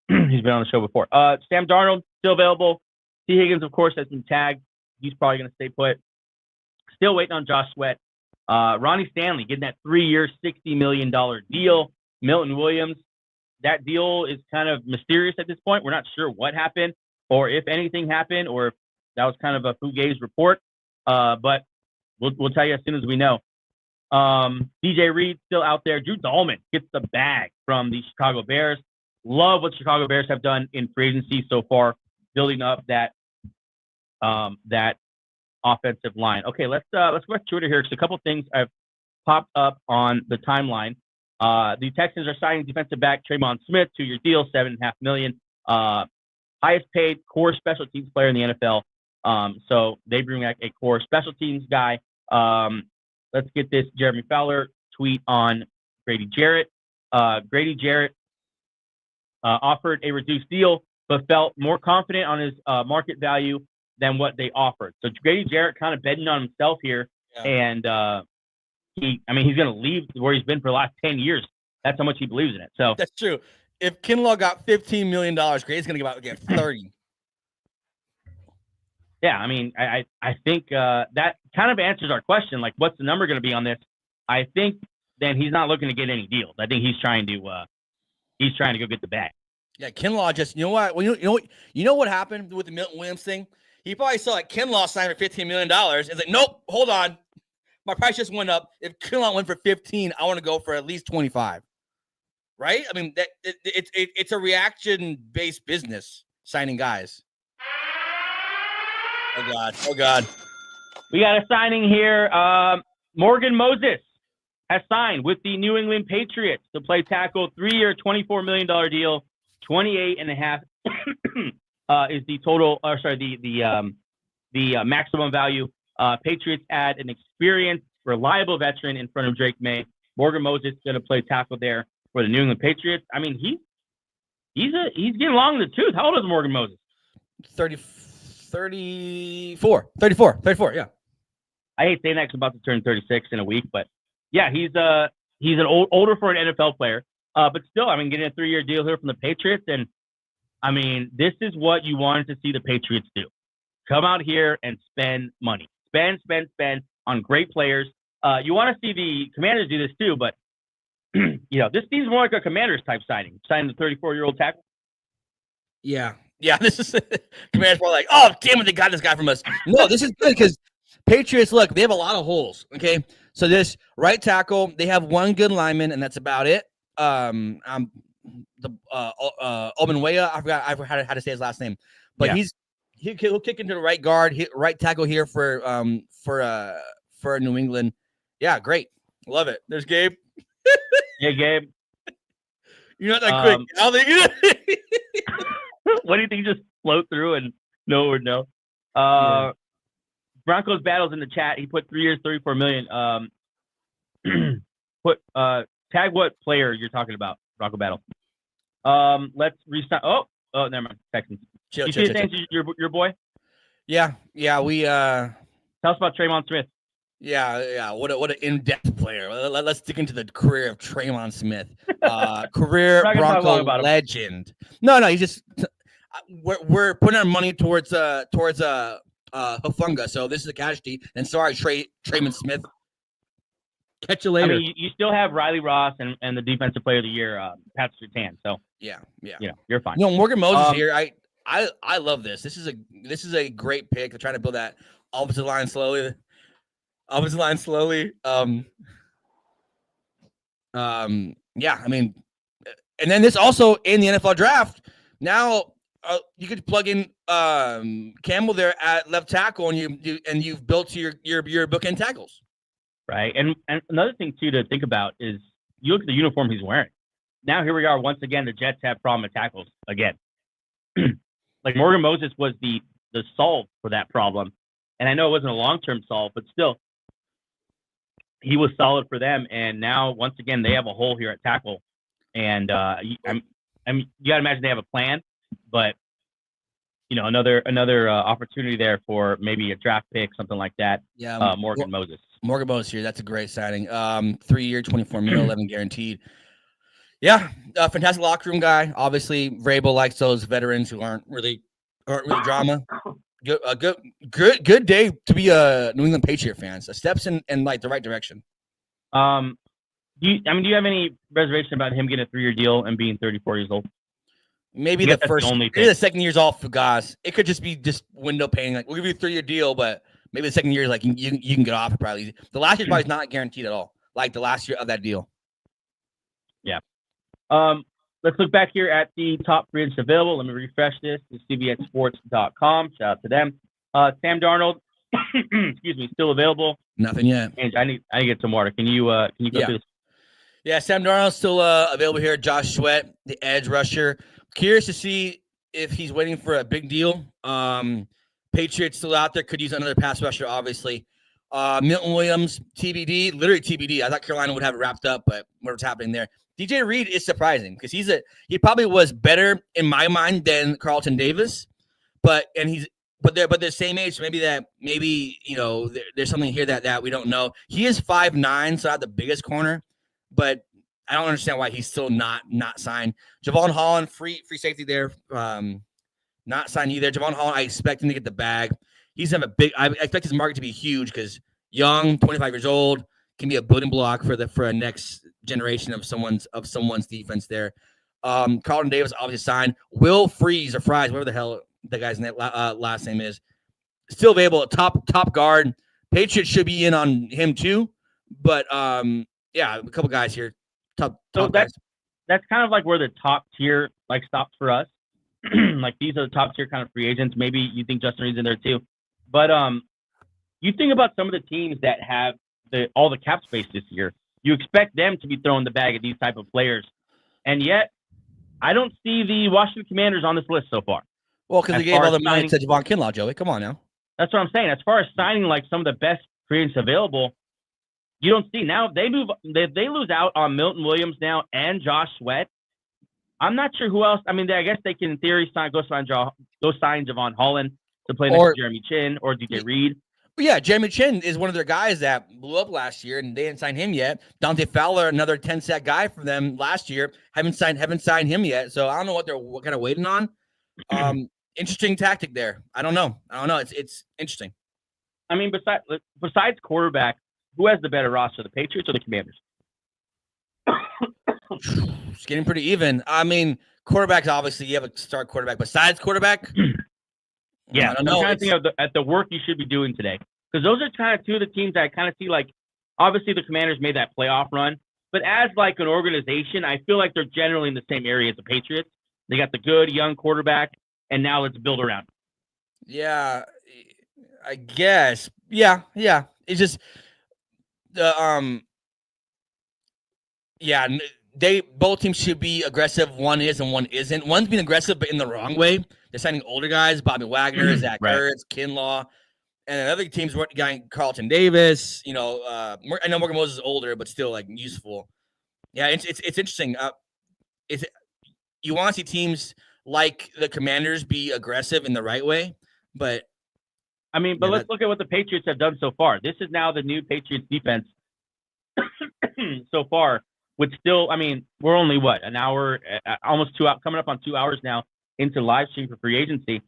He's been on the show before. Sam Darnold still available. T. Higgins, of course, has been tagged. He's probably going to stay put. Still waiting on Josh Sweat. Ronnie Stanley getting that 3-year, $60 million deal. Milton Williams, that deal is kind of mysterious at this point. We're not sure what happened or if anything happened or if that was kind of a fugazi report. But we'll tell you as soon as we know. DJ Reed still out there. Drew Dahlman gets the bag from the Chicago Bears. Love what Chicago Bears have done in free agency so far, building up that offensive line. Okay, let's go back to Twitter here because a couple things have popped up on the timeline. The Texans are signing defensive back Tremon Smith, 2-year deal, $7.5 million. Highest paid core special teams player in the NFL. So they bring back a core special teams guy. Let's get this Jeremy Fowler tweet on Grady Jarrett. Grady Jarrett offered a reduced deal, but felt more confident on his market value than what they offered. So Grady Jarrett kind of betting on himself here, and he's going to leave where he's been for the last 10 years. That's how much he believes in it. So that's true. If Kinlaw got $15 million, Grady's going to get 30. Yeah, I mean, I think that kind of answers our question. Like, what's the number going to be on this? I think then he's not looking to get any deals. I think he's trying to go get the bag. Yeah, Kinlaw just you know what? Well, you know what happened with the Milton Williams thing? He probably saw like Kinlaw sign for $15 million. It's like, nope, hold on, my price just went up. If Kinlaw went for 15, I want to go for at least 25. Right? I mean, it's a reaction-based business signing guys. Oh God. We got a signing here. Morgan Moses has signed with the New England Patriots to play tackle, 3-year, $24 million deal. 28.5 is the total. The maximum value. Patriots add an experienced, reliable veteran in front of Drake May. Morgan Moses is going to play tackle there for the New England Patriots. I mean, he's getting along in the tooth. How old is Morgan Moses? 34. Yeah. I hate saying that because I'm about to turn 36 in a week, but yeah, he's an older for an NFL player. But still, I mean, getting a 3-year deal here from the Patriots, and I mean, this is what you wanted to see the Patriots do: come out here and spend money, spend on great players. You want to see the Commanders do this too, but this seems more like a Commanders type signing the 34-year-old tackle. Yeah. This is Commanders were like, oh damn it, they got this guy from us. No, this is good because Patriots, look, they have a lot of holes. Okay, so this right tackle, they have one good lineman, and that's about it. Obenwaya, I forgot how to say his last name, but he'll kick into the right guard, right tackle here for New England. Yeah, great, love it. There's Gabe. Hey, Gabe. You're not that quick. How they get it? What do you think? Just float through and no or no? Broncos battles in the chat. He put 3 years, $34 million. Tag what player you're talking about. Bronco battle. Let's restart. Oh, never mind. Texans. Chill. Your boy. Yeah. We tell us about Tremon Smith. Yeah. What an in-depth player. Let's dig into the career of Tremon Smith. Career Bronco legend. No, he's just. We're putting our money towards Hufanga, so this is a casualty. And sorry, Tremon Smith. Catch you later. I mean, you still have Riley Ross and the Defensive Player of the Year, Patrick Surtain. So yeah, you're fine. Morgan Moses here. I love this. This is a great pick. They're trying to build that offensive line slowly. Yeah, I mean, and then this also in the NFL draft. Now you could plug in Campbell there at left tackle, and you've built your bookend tackles. Right, and another thing too to think about is you look at the uniform he's wearing. Now here we are once again. The Jets have problem with tackles again. Like Morgan Moses was the solve for that problem, and I know it wasn't a long-term solve, but still, he was solid for them. And now once again they have a hole here at tackle, and you got to imagine they have a plan, but another opportunity there for maybe a draft pick, something like that. Yeah, Morgan Moses here. That's a great signing. 3-year, $24 million, 11 guaranteed. Yeah, fantastic locker room guy. Obviously, Vrabel likes those veterans who aren't really or with the drama. Good day to be a New England Patriot fan. So steps in like the right direction. Do you have any reservation about him getting a 3-year deal and being 34 years old? Maybe the second year's all fugazi. It could just be window painting. Like, we'll give you a 3-year deal, but maybe the second year is like you can get off it probably. The last year's probably not guaranteed at all. Like the last year of that deal. Yeah. Let's look back here at the top free agents available. Let me refresh this. It's CBSSports.com. Shout out to them. Sam Darnold, excuse me, still available. Nothing yet. And I need to get some water. Can you go through this? Yeah, Sam Darnold's still available here. Josh Sweat, the edge rusher. Curious to see if he's waiting for a big deal. Patriots still out there. Could use another pass rusher, obviously. Milton Williams, TBD, literally TBD. I thought Carolina would have it wrapped up, but what's happening there? DJ Reed is surprising because he probably was better in my mind than Carlton Davis, but they're the same age. So maybe there's something here that we don't know. He is 5'9", so not the biggest corner, but I don't understand why he's still not signed. Javon Holland, free safety there, not signed either. Javon Holland, I expect him to get the bag. He's have a big. I expect his market to be huge because young, 25 years old, can be a building block for a next generation of someone's defense there. Carlton Davis obviously signed. Will Fries, whatever the hell the guy's last name is, still available. Top guard. Patriots should be in on him too, but yeah, a couple guys here. Top guys. That's kind of like where the top tier stops for us. Like these are the top tier kind of free agents. Maybe you think Justin Reed's in there too, but you think about some of the teams that have all the cap space this year. You expect them to be throwing the bag at these type of players, and yet I don't see the Washington Commanders on this list so far. Well, because they gave all the money to Javon Kinlaw, Joey. Come on now. That's what I'm saying. As far as signing like some of the best free agents available, you don't see now. They lose out on Milton Williams now and Josh Sweat. I'm not sure who else. I mean, I guess they can in theory go sign Javon Holland to play next to Jeremy Chin or DJ Reed. Yeah, Jeremy Chin is one of their guys that blew up last year, and they didn't sign him yet. Dante Fowler, another 10-sack guy for them last year, haven't signed him yet. So I don't know what they're kind of waiting on. Interesting tactic there. I don't know. It's interesting. I mean, besides quarterback, who has the better roster, the Patriots or the Commanders? It's getting pretty even. I mean, quarterbacks, obviously, you have a star quarterback. Besides quarterback, yeah, I'm trying to think of the work you should be doing today. Because those are kind of two of the teams that I kind of see, like, obviously the Commanders made that playoff run. But as, like, an organization, I feel like they're generally in the same area as the Patriots. They got the good, young quarterback, and now let's build around it. Yeah, I guess. Yeah. It's just the yeah, both teams should be aggressive. One is and one isn't. One's being aggressive, but in the wrong way. They're signing older guys: Bobby Wagner, Zach Ertz, Kinlaw, and then other teams were getting Carlton Davis. I know Morgan Moses is older, but still like useful. Yeah, it's interesting. You want to see teams like the Commanders be aggressive in the right way, but let's look at what the Patriots have done so far. This is now the new Patriots defense so far. With still, we're only an hour, almost 2 hours, coming up on 2 hours now into live stream for free agency.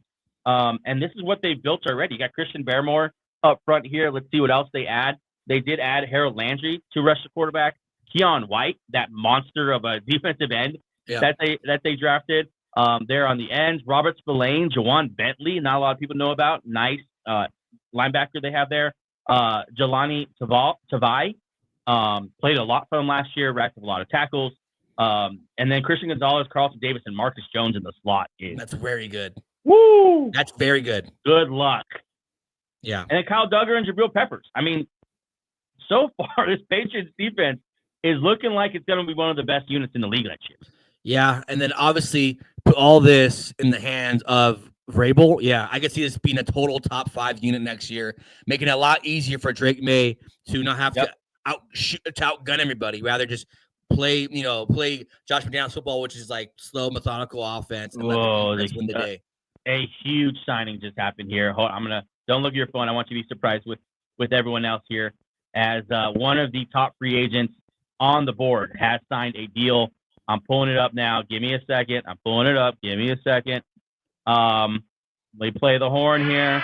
And this is what they've built already. You got Christian Barmore up front here. Let's see what else they add. They did add Harold Landry to rush the quarterback. Keon White, that monster of a defensive end that they drafted. There on the ends, Robert Spillane, Jawan Bentley, not a lot of people know about. Nice linebacker they have there. Jelani Tavai. Played a lot for them last year, racked up a lot of tackles. And then Christian Gonzalez, Carlton Davis, and Marcus Jones in the slot. That's very good. Woo! That's very good. Good luck. Yeah. And then Kyle Duggar and Jabril Peppers. So far, this Patriots defense is looking like it's going to be one of the best units in the league next year. Yeah, and then obviously put all this in the hands of Vrabel. Yeah, I could see this being a total top 5 unit next year, making it a lot easier for Drake May to not have to outgun everybody, rather just play Josh McDaniels football, which is like slow, methodical offense. And whoa, win the day. A huge signing just happened here. Don't look at your phone. I want you to be surprised with everyone else here, as one of the top free agents on the board has signed a deal. I'm pulling it up now. Give me a second. I'm pulling it up. Give me a second. They play the horn here.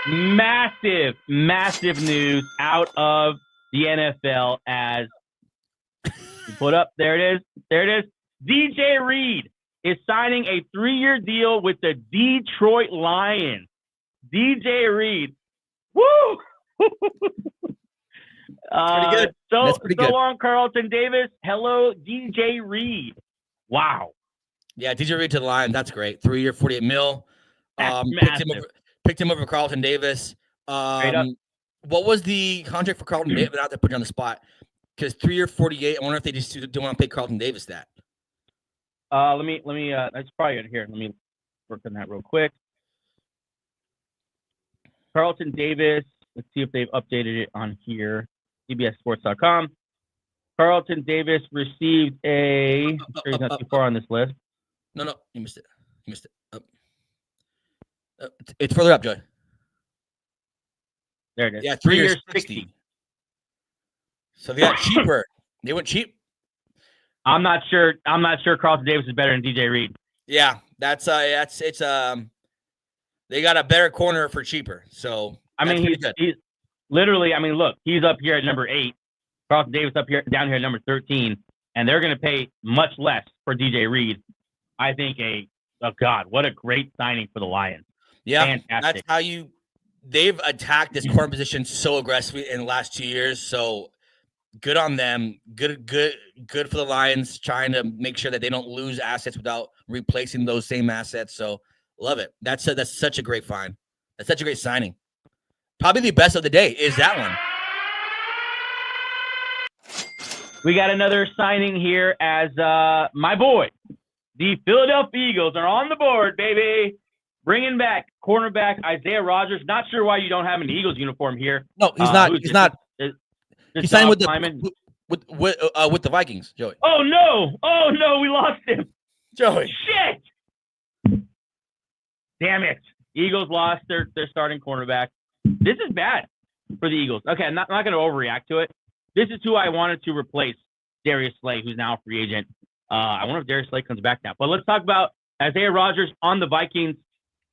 Massive news out of the NFL as you put up. There it is. DJ Reed is signing a 3-year deal with the Detroit Lions. DJ Reed. Woo! Pretty good. So long, Carlton Davis. Hello, DJ Reed. Wow. Yeah, DJ Reed to the Lions. That's great. 3-year, $48 million. Picked him over Carlton Davis. What was the contract for Carlton Davis? Not to put you on the spot, because 3-year, 48. I wonder if they just don't want to pay Carlton Davis that. Let me. That's probably in here. Let me work on that real quick. Carlton Davis. Let's see if they've updated it on here. CBSSports.com. Carlton Davis received a. I'm sure he's not too far on this list. No, you missed it. It's further up, Joey. There it is. Yeah, 3 years, 60. So they got cheaper. They went cheap. I'm not sure Carlton Davis is better than DJ Reed. Yeah, it's they got a better corner for cheaper. So I mean, he's literally. I mean, look, he's up here at number 8. Carlton Davis down here at number 13, and they're going to pay much less for DJ Reed. I think what a great signing for the Lions. Yeah, fantastic. That's how they've attacked this corner position so aggressively in the last 2 years. So good on them. Good for the Lions, trying to make sure that they don't lose assets without replacing those same assets. So love it. That's such a great find. That's such a great signing. Probably the best of the day is that one. We got another signing here as my boy, the Philadelphia Eagles are on the board, baby. Bringing back cornerback Isaiah Rodgers. Not sure why you don't have an Eagles uniform here. No, he's not. He's not. He signed with the Vikings, Joey. Oh no, we lost him. Joey. Shit. Damn it. Eagles lost their starting cornerback. This is bad for the Eagles. Okay, I'm not going to overreact to it. This is who I wanted to replace Darius Slay, who's now a free agent. I wonder if Darius Slay comes back now. But let's talk about Isaiah Rodgers on the Vikings.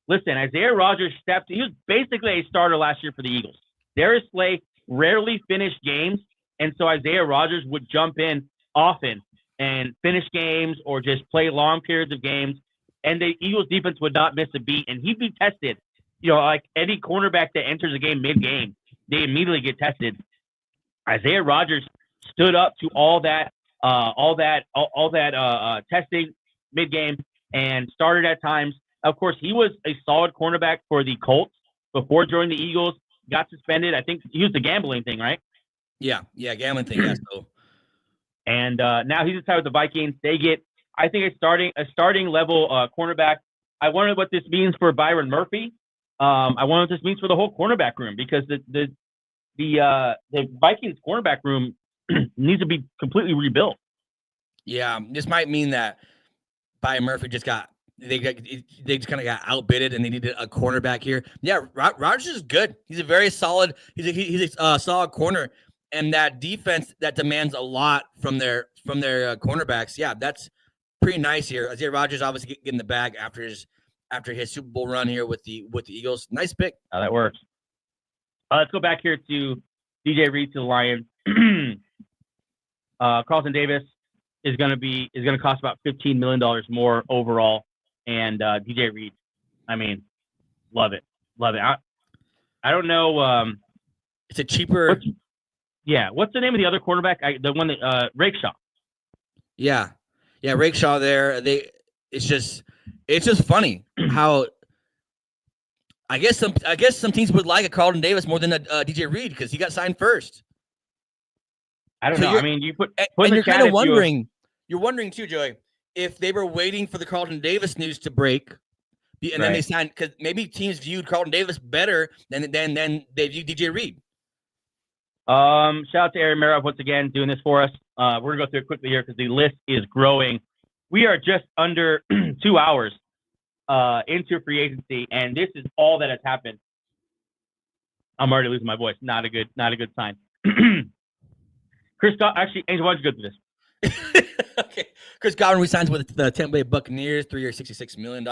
Listen, Isaiah Rodgers he was basically a starter last year for the Eagles. Darius Slay rarely finished games, and so Isaiah Rodgers would jump in often and finish games or just play long periods of games, and the Eagles defense would not miss a beat, and he'd be tested. You know, like any cornerback that enters a game mid-game, they immediately get tested. Isaiah Rodgers stood up to all that testing mid-game and started at times. Of course, he was a solid cornerback for the Colts before joining the Eagles. Got suspended. I think he used the gambling thing, right? Yeah, gambling thing. Yeah, so. And now he's tied with the Vikings. They get, I think, a starting level cornerback. I wonder what this means for Byron Murphy. I wonder what this means for the whole cornerback room, because the Vikings cornerback room needs to be completely rebuilt. Yeah, this might mean that Byron Murphy just kind of got outbidded, and they needed a cornerback here. Yeah, Rodgers is good. He's a very solid. He's a solid corner, and that defense that demands a lot from their cornerbacks. Yeah, that's pretty nice here. Isaiah Rodgers obviously getting the bag after his Super Bowl run here with the Eagles. Nice pick. How that works. Let's go back here to DJ Reed to the Lions. Carlton Davis is going to cost about $15 million more overall, and DJ Reed, I mean, love it. I don't know. It's a cheaper. What's the name of the other quarterback? The one that Rakeshaw. Yeah, Rakeshaw there. It's just funny how. I guess some teams would like a Carlton Davis more than a DJ Reed because he got signed first. I don't know. I mean, you put and you're kind of wondering. You're wondering too, Joey, if they were waiting for the Carlton Davis news to break, and then they signed, because maybe teams viewed Carlton Davis better than they viewed DJ Reed. Shout out to Aaron Merrill once again doing this for us. We're gonna go through it quickly here because the list is growing. We are just under 2 hours into free agency, and this is all that has happened. I'm already losing my voice. Not a good sign. Chris, actually, Angel, why don't you go through this? Okay. Chris Godwin resigns with the Tampa Bay Buccaneers, 3 years, $66 million.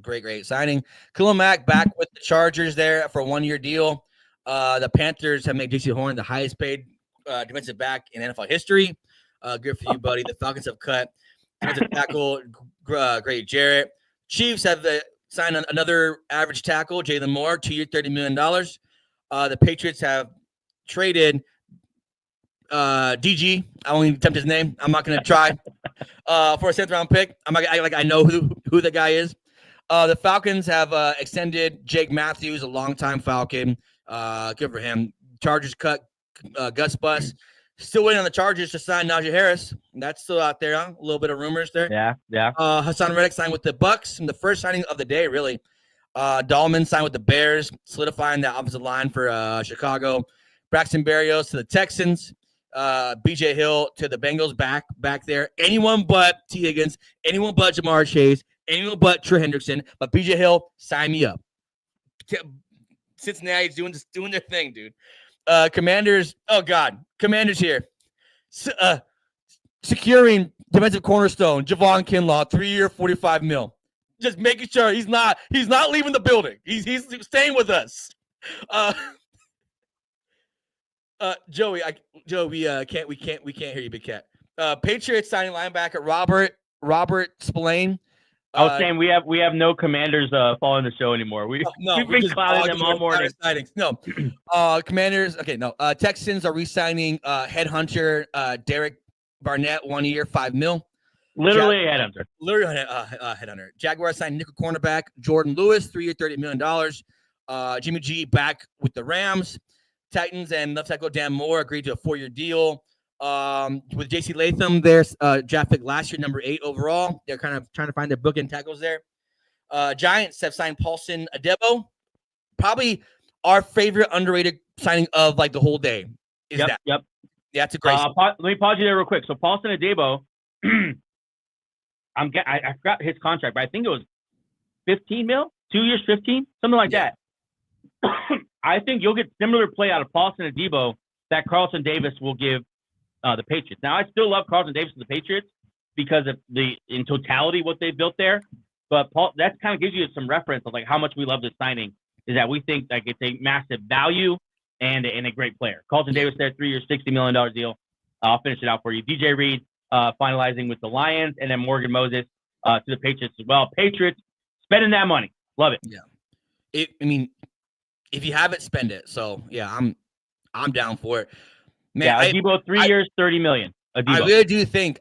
Great signing. Khalil Mack back with the Chargers there for a 1-year deal. The Panthers have made J.C. Horn the highest paid defensive back in NFL history. Good for you, buddy. The Falcons have cut defensive tackle Grady Jarrett. Chiefs have signed another average tackle, Jalen Moore, 2 years, $30 million. The Patriots have traded DG. I won't even attempt his name. I'm not going to try for a 7th round pick. I know who the guy is. The Falcons have extended Jake Matthews, a longtime Falcon. Good for him. Chargers cut Gus Bus. Still waiting on the Chargers to sign Najee Harris. That's still out there. Huh? A little bit of rumors there. Yeah. Hassan Reddick signed with the Bucks. And the first signing of the day, really. Dahlman signed with the Bears, solidifying that offensive line for Chicago. Braxton Berrios to the Texans. BJ Hill to the Bengals back there. Anyone but T. Higgins. Anyone but Jamar Chase. Anyone but Trey Hendrickson. But BJ Hill, sign me up. Cincinnati's doing their thing, dude. Commanders. Oh God, Commanders here. Securing defensive cornerstone Javon Kinlaw, 3-year, $45 million. Just making sure he's not leaving the building. He's staying with us. Joey, we can't hear you, Big Cat. Patriots signing linebacker Robert Spillane. I was saying we have no Commanders following the show anymore. We've been clouding them all morning. No, Commanders. Okay, no. Texans are re-signing headhunter Derek Barnett, 1 year, $5 million. Literally a headhunter. Literally headhunter. Jaguars signed nickel cornerback Jordan Lewis, 3 year, $30 million. Jimmy G back with the Rams. Titans and left tackle Dan Moore agreed to a 4-year deal. With J.C. Latham, there's draft pick last year, number 8 overall. They're kind of trying to find their bookend tackles there. Giants have signed Paulson Adebo. Probably our favorite underrated signing of like the whole day. Yep. Yeah, it's a great. Let me pause you there real quick. So Paulson Adebo, I forgot his contract, but I think it was 15 mil, 2 years, 15, something like that. I think you'll get similar play out of Paulson Adebo that Carlton Davis will give the Patriots. Now, I still love Carlton Davis and the Patriots because of in totality what they've built there. But Paul, that kind of gives you some reference of like how much we love this signing. Is that we think like it's a massive value and a great player. Carlton Davis there, 3 years, $60 million deal. I'll finish it out for you. DJ Reed finalizing with the Lions, and then Morgan Moses to the Patriots as well. Patriots spending that money, love it. Yeah, if you have it, spend it. So yeah, I'm down for it. Man, yeah, Adebo 3 years, $30 million. Adebo. I really do think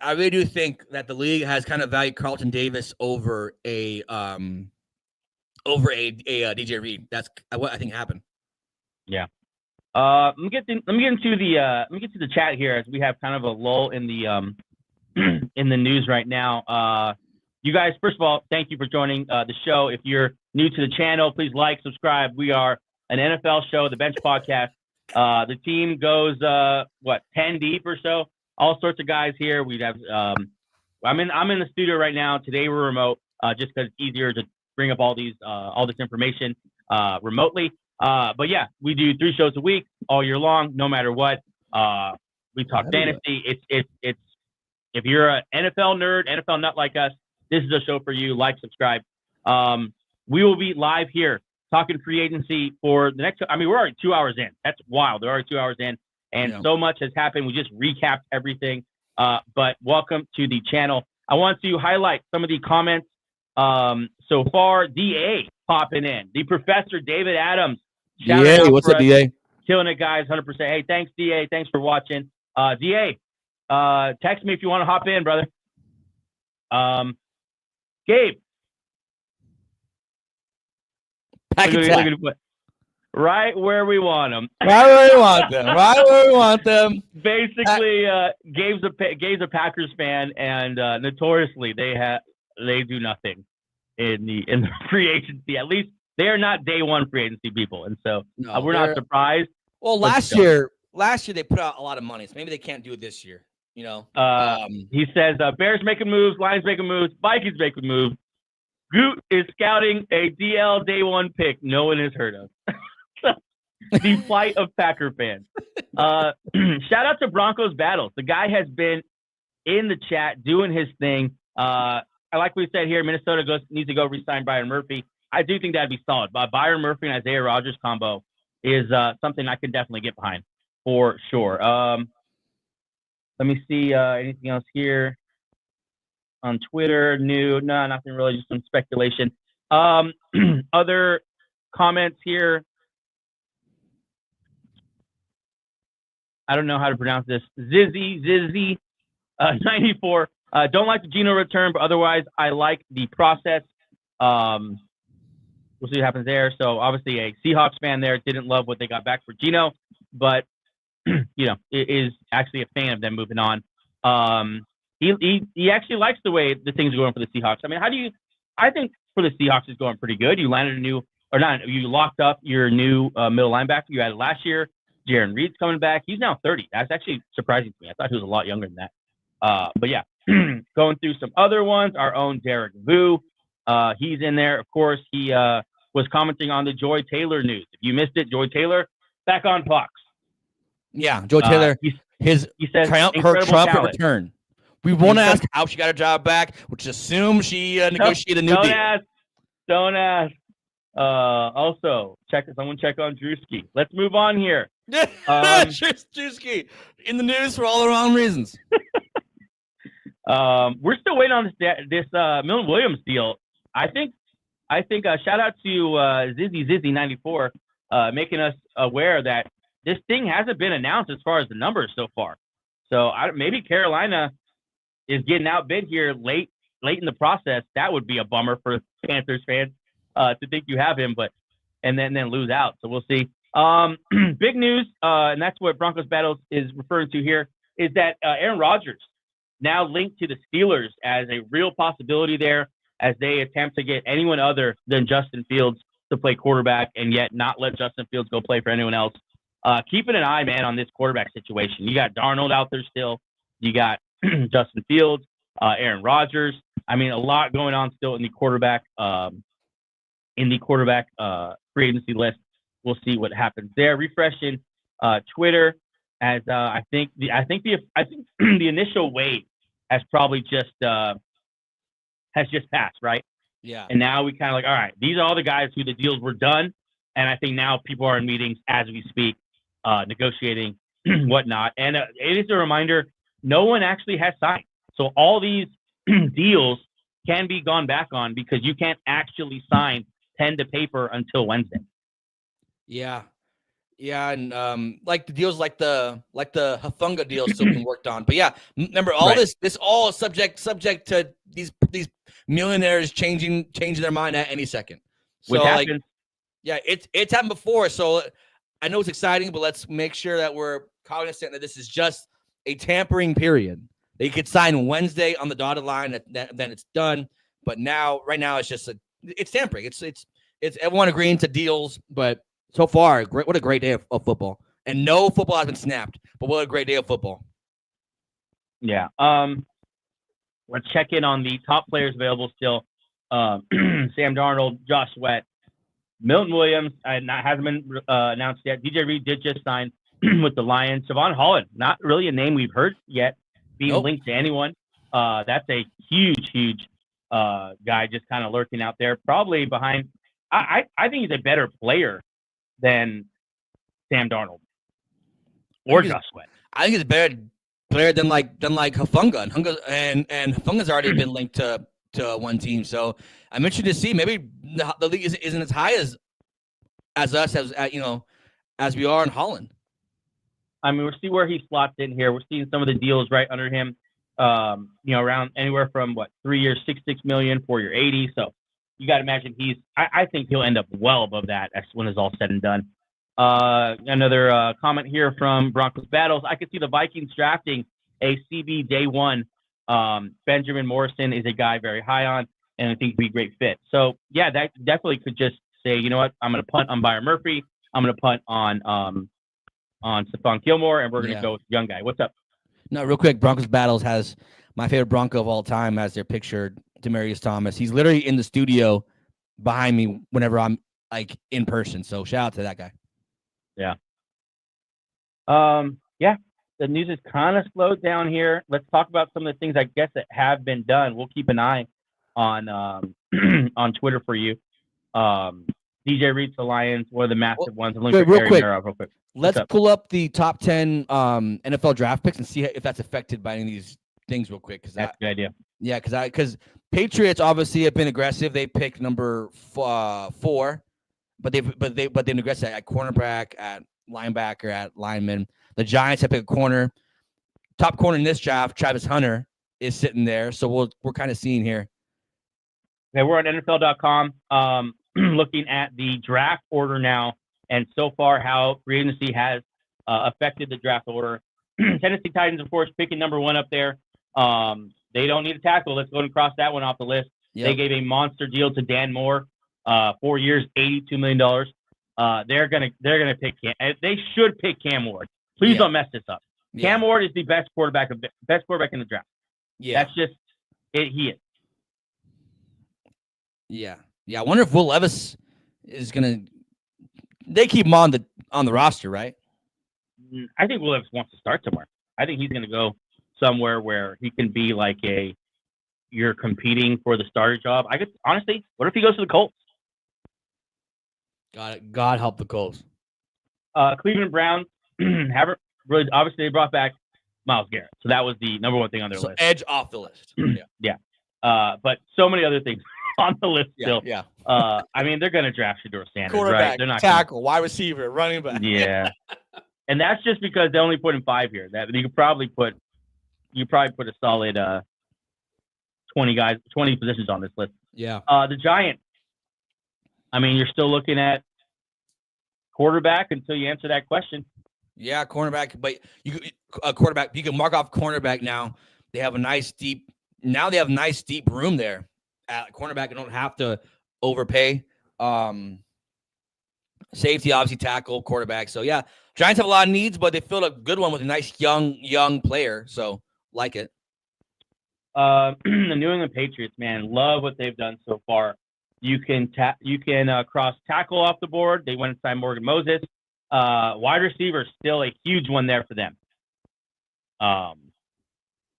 that the league has kind of valued Carlton Davis over a DJ Reed. That's what I think happened. Yeah. Let me get to the chat here as we have kind of a lull in the in the news right now. You guys, first of all, thank you for joining the show. If you're new to the channel, please like, subscribe. We are an NFL show, the Bench Podcast. The team goes 10 deep or so. All sorts of guys here. We'd have I'm in the studio right now. Today we're remote, just because it's easier to bring up all this information remotely. But yeah, we do 3 shows a week all year long, no matter what. We talk fantasy. It's if you're an NFL nerd, NFL nut like us, this is a show for you. Like, subscribe. We will be live here talking free agency for the next. I mean, we're already 2 hours in. That's wild. We're already 2 hours in, and so much has happened. We just recapped everything. But welcome to the channel. I want to highlight some of the comments so far. DA popping in. The Professor David Adams. DA, what's up, DA? Killing it, guys. 100%. Hey, thanks, DA. Thanks for watching. DA, text me if you want to hop in, brother. Gabe. Right where we want them. Right where we want them. Right where we want them. Basically, Gabe's a Packers fan, and notoriously they do nothing in the free agency. At least they are not day one free agency people, and so we're not surprised. Well, last year they put out a lot of money, so maybe they can't do it this year. You know, he says Bears making moves, Lions making moves, Vikings making moves. Goot is scouting a DL day one pick no one has heard of. The plight of Packer fans. Shout out to Broncos Battles. The guy has been in the chat doing his thing. Like we said here, Minnesota needs to go re-sign Byron Murphy. I do think that'd be solid. But Byron Murphy and Isaiah Rogers combo is something I can definitely get behind for sure. Let me see anything else here on Twitter. No, nothing really, just some speculation. Other comments here. I don't know how to pronounce this. Zizzy, 94. Don't like the Geno return, but otherwise I like the process. We'll see what happens there. So obviously a Seahawks fan there didn't love what they got back for Geno, but is actually a fan of them moving on. He actually likes the way the things are going for the Seahawks. I mean, I think for the Seahawks it's going pretty good. You landed you locked up your new middle linebacker you added last year. Jaron Reed's coming back. He's now 30. That's actually surprising to me. I thought he was a lot younger than that. But yeah, going through some other ones. Our own Derek Vu, he's in there. Of course, he was commenting on the Joy Taylor news. If you missed it, Joy Taylor back on Fox. Yeah, Joy Taylor, he says her triumphant return. We won't ask how she got her job back, which assumes she negotiated a new deal. Don't ask. Also, someone check on Drewski. Let's move on here. Drewski in the news for all the wrong reasons. We're still waiting on this Milton Williams deal. I think shout out to Zizzy 94 making us aware that this thing hasn't been announced as far as the numbers so far. So maybe Carolina is getting outbid here late in the process. That would be a bummer for Panthers fans to think you have him, and then lose out. So we'll see. Big news, and that's what Broncos Battles is referring to here, is that Aaron Rodgers now linked to the Steelers as a real possibility there as they attempt to get anyone other than Justin Fields to play quarterback and yet not let Justin Fields go play for anyone else. Keeping an eye, man, on this quarterback situation. You got Darnold out there still. You got Justin Fields, Aaron Rodgers. I mean, a lot going on still in the quarterback free agency list. We'll see what happens there. Refreshing Twitter, as I think the initial wave has probably just passed, right? Yeah. And now we kind of like, all right, these are all the guys who the deals were done, and I think now people are in meetings as we speak, negotiating whatnot. And it is a reminder, no one actually has signed, so all these deals can be gone back on because you can't actually sign pen to paper until Wednesday. Yeah, and like the deals, like the Hafunga deal still being worked on. But yeah, remember all right. This all is subject to these millionaires changing their mind at any second. So like, yeah, it's happened before. So I know it's exciting, but let's make sure that we're cognizant that this is just a tampering period. They could sign Wednesday on the dotted line, then it's done. But right now it's just it's tampering. It's everyone agreeing to deals, but so far, what a great day of football. And no football has been snapped, but what a great day of football. Yeah. Let's check in on the top players available still. Sam Darnold, Josh Sweat, Milton Williams, hasn't been announced yet. DJ Reed did just sign with the Lions. Javon Holland, not really a name we've heard yet being linked to anyone. That's a huge guy just kind of lurking out there, probably behind. I think he's a better player than Sam Darnold or Josh Sweat. I think he's a better player than like Hafunga, and Hafunga's already been linked to one team. So I'm interested to see. Maybe the league isn't as high as us as we are in Holland. I mean, we'll see where he slots in here. We're seeing some of the deals right under him. Around anywhere from 3 years, $66 million, 4 year, $80 million. So you got to imagine I think he'll end up well above that when it's all said and done. Another comment here from Broncos Battles. I could see the Vikings drafting a CB day one. Benjamin Morrison is a guy very high on, and I think he'd be a great fit. So yeah, that definitely could just say, you know what, I'm going to punt on Byron Murphy. I'm going to punt on Stephon Gilmore, and we're going to go with young guy. What's up? No, real quick, Broncos Battles has my favorite Bronco of all time as their picture, Demaryius Thomas. He's literally in the studio behind me whenever I'm like in person. So shout out to that guy. Yeah. the news is kind of slowed down here. Let's talk about some of the things I guess that have been done. We'll keep an eye on on Twitter for you. DJ Reed's the Lions, one of the massive ones. I'm looking for real Harry quick. Maroff real quick. Let's pull up the top 10 NFL draft picks and see if that's affected by any of these things real quick. That's a good idea. Yeah, because Patriots obviously have been aggressive. They picked number 4, but they've been aggressive at cornerback, at linebacker, at lineman. The Giants have picked a corner. Top corner in this draft, Travis Hunter, is sitting there. So we're kind of seeing here. Okay, we're on NFL.com looking at the draft order now, and so far how free agency has affected the draft order. Tennessee Titans, of course, picking number 1 up there. They don't need a tackle. Let's go ahead and cross that one off the list. Yep. They gave a monster deal to Dan Moore, 4 years, $82 million. They're gonna pick Cam. They should pick Cam Ward. Please don't mess this up. Yeah. Cam Ward is the best quarterback in the draft. Yeah, that's just it. He is. Yeah. I wonder if Will Levis is gonna. They keep him on the roster, right? I think Will Levis wants to start somewhere. I think he's gonna go somewhere where he can be like you're competing for the starter job. I guess honestly, what if he goes to the Colts? Got it. God help the Colts. Cleveland Browns haven't really. Obviously, they brought back Myles Garrett, so that was the number 1 thing on their list. Edge off the list. Yeah. But so many other things on the list still. Yeah. I mean, they're going to draft Shedeur Sanders, quarterback, right? They're not tackle, wide receiver, running back. Yeah. And that's just because they only put in 5 here. That you could probably put a solid 20 positions on this list. Yeah. The Giants. I mean, you're still looking at quarterback until you answer that question. Yeah, cornerback, but quarterback. You can mark off cornerback now. They have a nice deep room there at cornerback. You don't have to overpay. Safety, obviously, tackle, quarterback. So yeah, Giants have a lot of needs, but they filled a good one with a nice young player. So like it. The New England Patriots, man, love what they've done so far. You can cross tackle off the board. They went and signed Morgan Moses. Wide receiver is still a huge one there for them.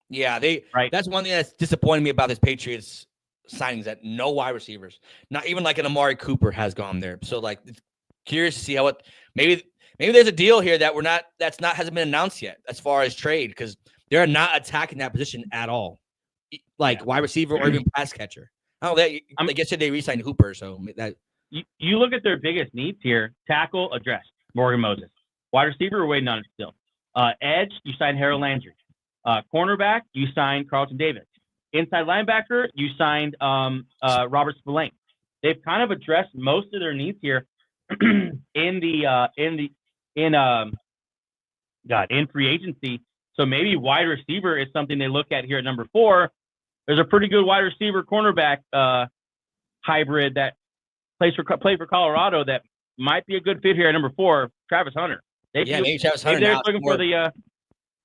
Yeah, that's one thing that's disappointing me about this Patriots signings, that no wide receivers, not even like an Amari Cooper has gone there. So like, curious to see how maybe there's a deal here that hasn't been announced yet as far as trade, because they're not attacking that position at all, like wide receiver or even pass catcher. Oh, I guess they re-signed Hooper, so that you look at their biggest needs here: tackle addressed, Morgan Moses; wide receiver, we're waiting on it still. Edge, you signed Harold Landry. Cornerback, you signed Carlton Davis. Inside linebacker, you signed Robert Spillane. They've kind of addressed most of their needs here in free agency. So maybe wide receiver is something they look at here at number 4. There's a pretty good wide receiver cornerback hybrid that played for Colorado that might be a good fit here at number 4, Travis Hunter. Maybe Travis Hunter. Maybe they're looking for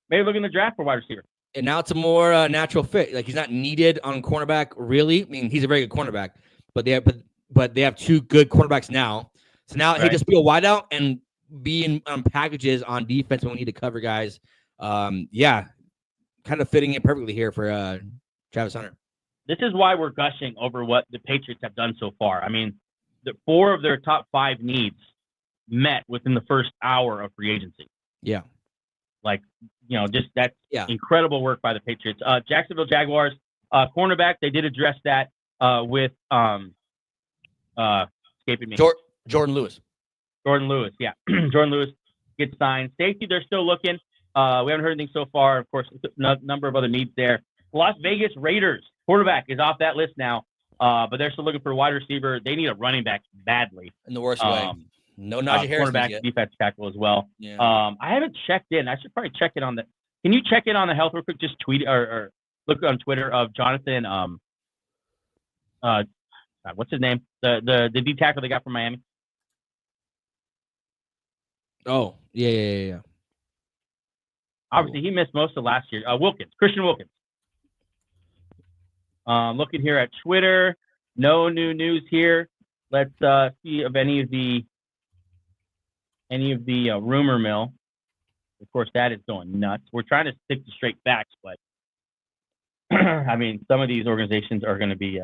maybe looking to draft for wide receiver. And now it's a more natural fit. Like, he's not needed on cornerback, really. I mean, he's a very good cornerback, but they have 2 good cornerbacks now. So now he just be a wideout and be in packages on defense when we need to cover guys. Kind of fitting it perfectly here for Travis Hunter. This is why we're gushing over what the Patriots have done so far. I mean, 4 of their top 5 needs met within the first hour of free agency. Yeah. Like, just that's incredible work by the Patriots. Jacksonville Jaguars, cornerback, they did address that with escaping me. Jordan Lewis. Jordan Lewis, yeah. Jordan Lewis gets signed. Safety, they're still looking. We haven't heard anything so far. Of course, a number of other needs there. Las Vegas Raiders, quarterback is off that list now, but they're still looking for a wide receiver. They need a running back badly. In the worst way. No Najee Harris cornerback, yet. Defensive tackle as well. Yeah. I haven't checked in. I should probably check in on the. Can you check in on the health real quick? Just tweet or look on Twitter of Jonathan. What's his name? The D tackle they got from Miami. Oh yeah. Obviously, he missed most of last year. Christian Wilkins. Looking here at Twitter, no new news here. Let's see of any of the rumor mill. Of course, that is going nuts. We're trying to stick to straight facts, but I mean, some of these organizations are going to be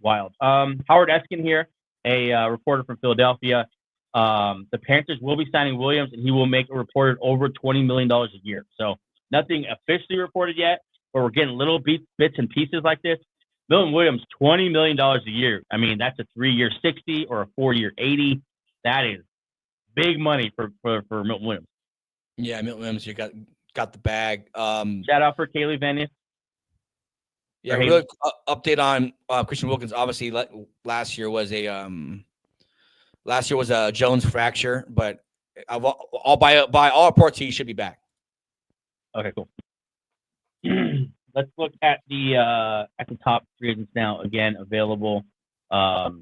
wild. Howard Eskin here, a reporter from Philadelphia. The Panthers will be signing Williams, and he will make a reported over $20 million a year. So nothing officially reported yet, but we're getting little bits and pieces like this. Milton Williams, $20 million a year. I mean, that's a 3-year 60 or a 4-year 80. That is big money for Milton Williams. Yeah, Milton Williams, you got the bag. Shout out for Kaylee Van Ness. Yeah, real update on Christian Wilkins. Obviously, last year was a Jones fracture, but by all reports, he should be back. Okay, cool. Let's look at the top free agents now. Again, available. But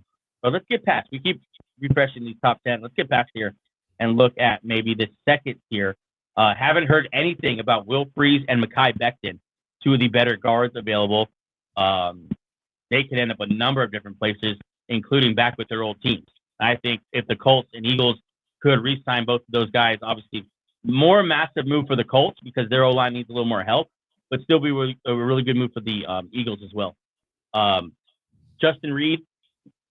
let's get past. We keep refreshing these top 10. Let's get past here and look at maybe the second tier. Haven't heard anything about Will Freeze and Mekhi Becton, two of the better guards available. They could end up a number of different places, including back with their old teams. I think if the Colts and Eagles could re-sign both of those guys, obviously more massive move for the Colts because their O-line needs a little more help, but still be a really good move for the Eagles as well. Justin Reed,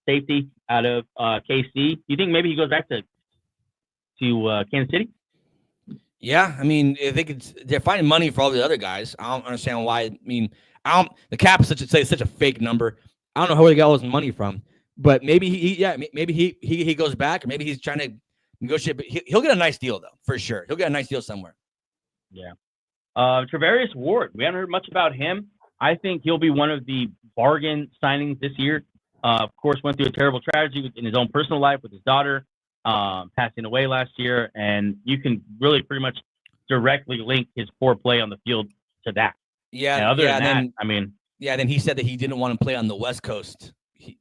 safety out of KC. Do you think maybe he goes back to Kansas City? Yeah, I mean, if they're finding money for all the other guys. I don't understand why. I mean, the cap is such a fake number. I don't know where they got all this money from, but maybe he goes back, or maybe he's trying to negotiate. But he'll get a nice deal though, for sure. He'll get a nice deal somewhere. Yeah. Travarius Ward, we haven't heard much about him. I think he'll be one of the bargain signings this year. Of course, went through a terrible tragedy in his own personal life with his daughter passing away last year, and you can really pretty much directly link his poor play on the field to that. Yeah. Then he said that he didn't want to play on the West Coast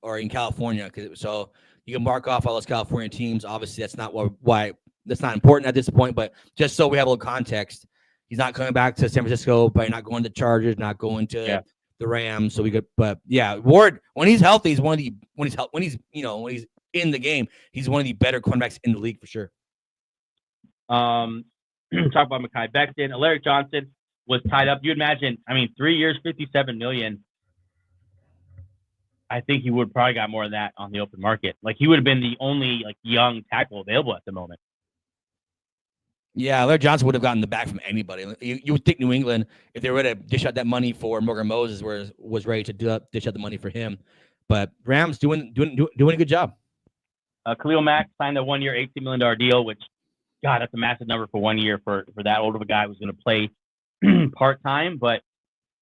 or in California so you can mark off all those California teams. Obviously, that's not why that's not important at this point, but just so we have a little context, he's not coming back to San Francisco, but not going to Chargers, not going to the Rams. So Ward, when he's healthy, he's when he's in the game, he's one of the better cornerbacks in the league for sure. Talk about Mekhi Becton. Alaric Johnson was tied up. You imagine, 3 years, $57 million. I think he would probably got more of that on the open market. Like, he would have been the only young tackle available at the moment. Yeah, Larry Johnson would have gotten the back from anybody. You would think New England, if they were to dish out that money for Morgan Moses, was ready to dish out the money for him. But Rams doing a good job. Khalil Mack signed a 1-year, $18 million deal, which, God, that's a massive number for 1 year for that old of a guy who's going to play part-time. But,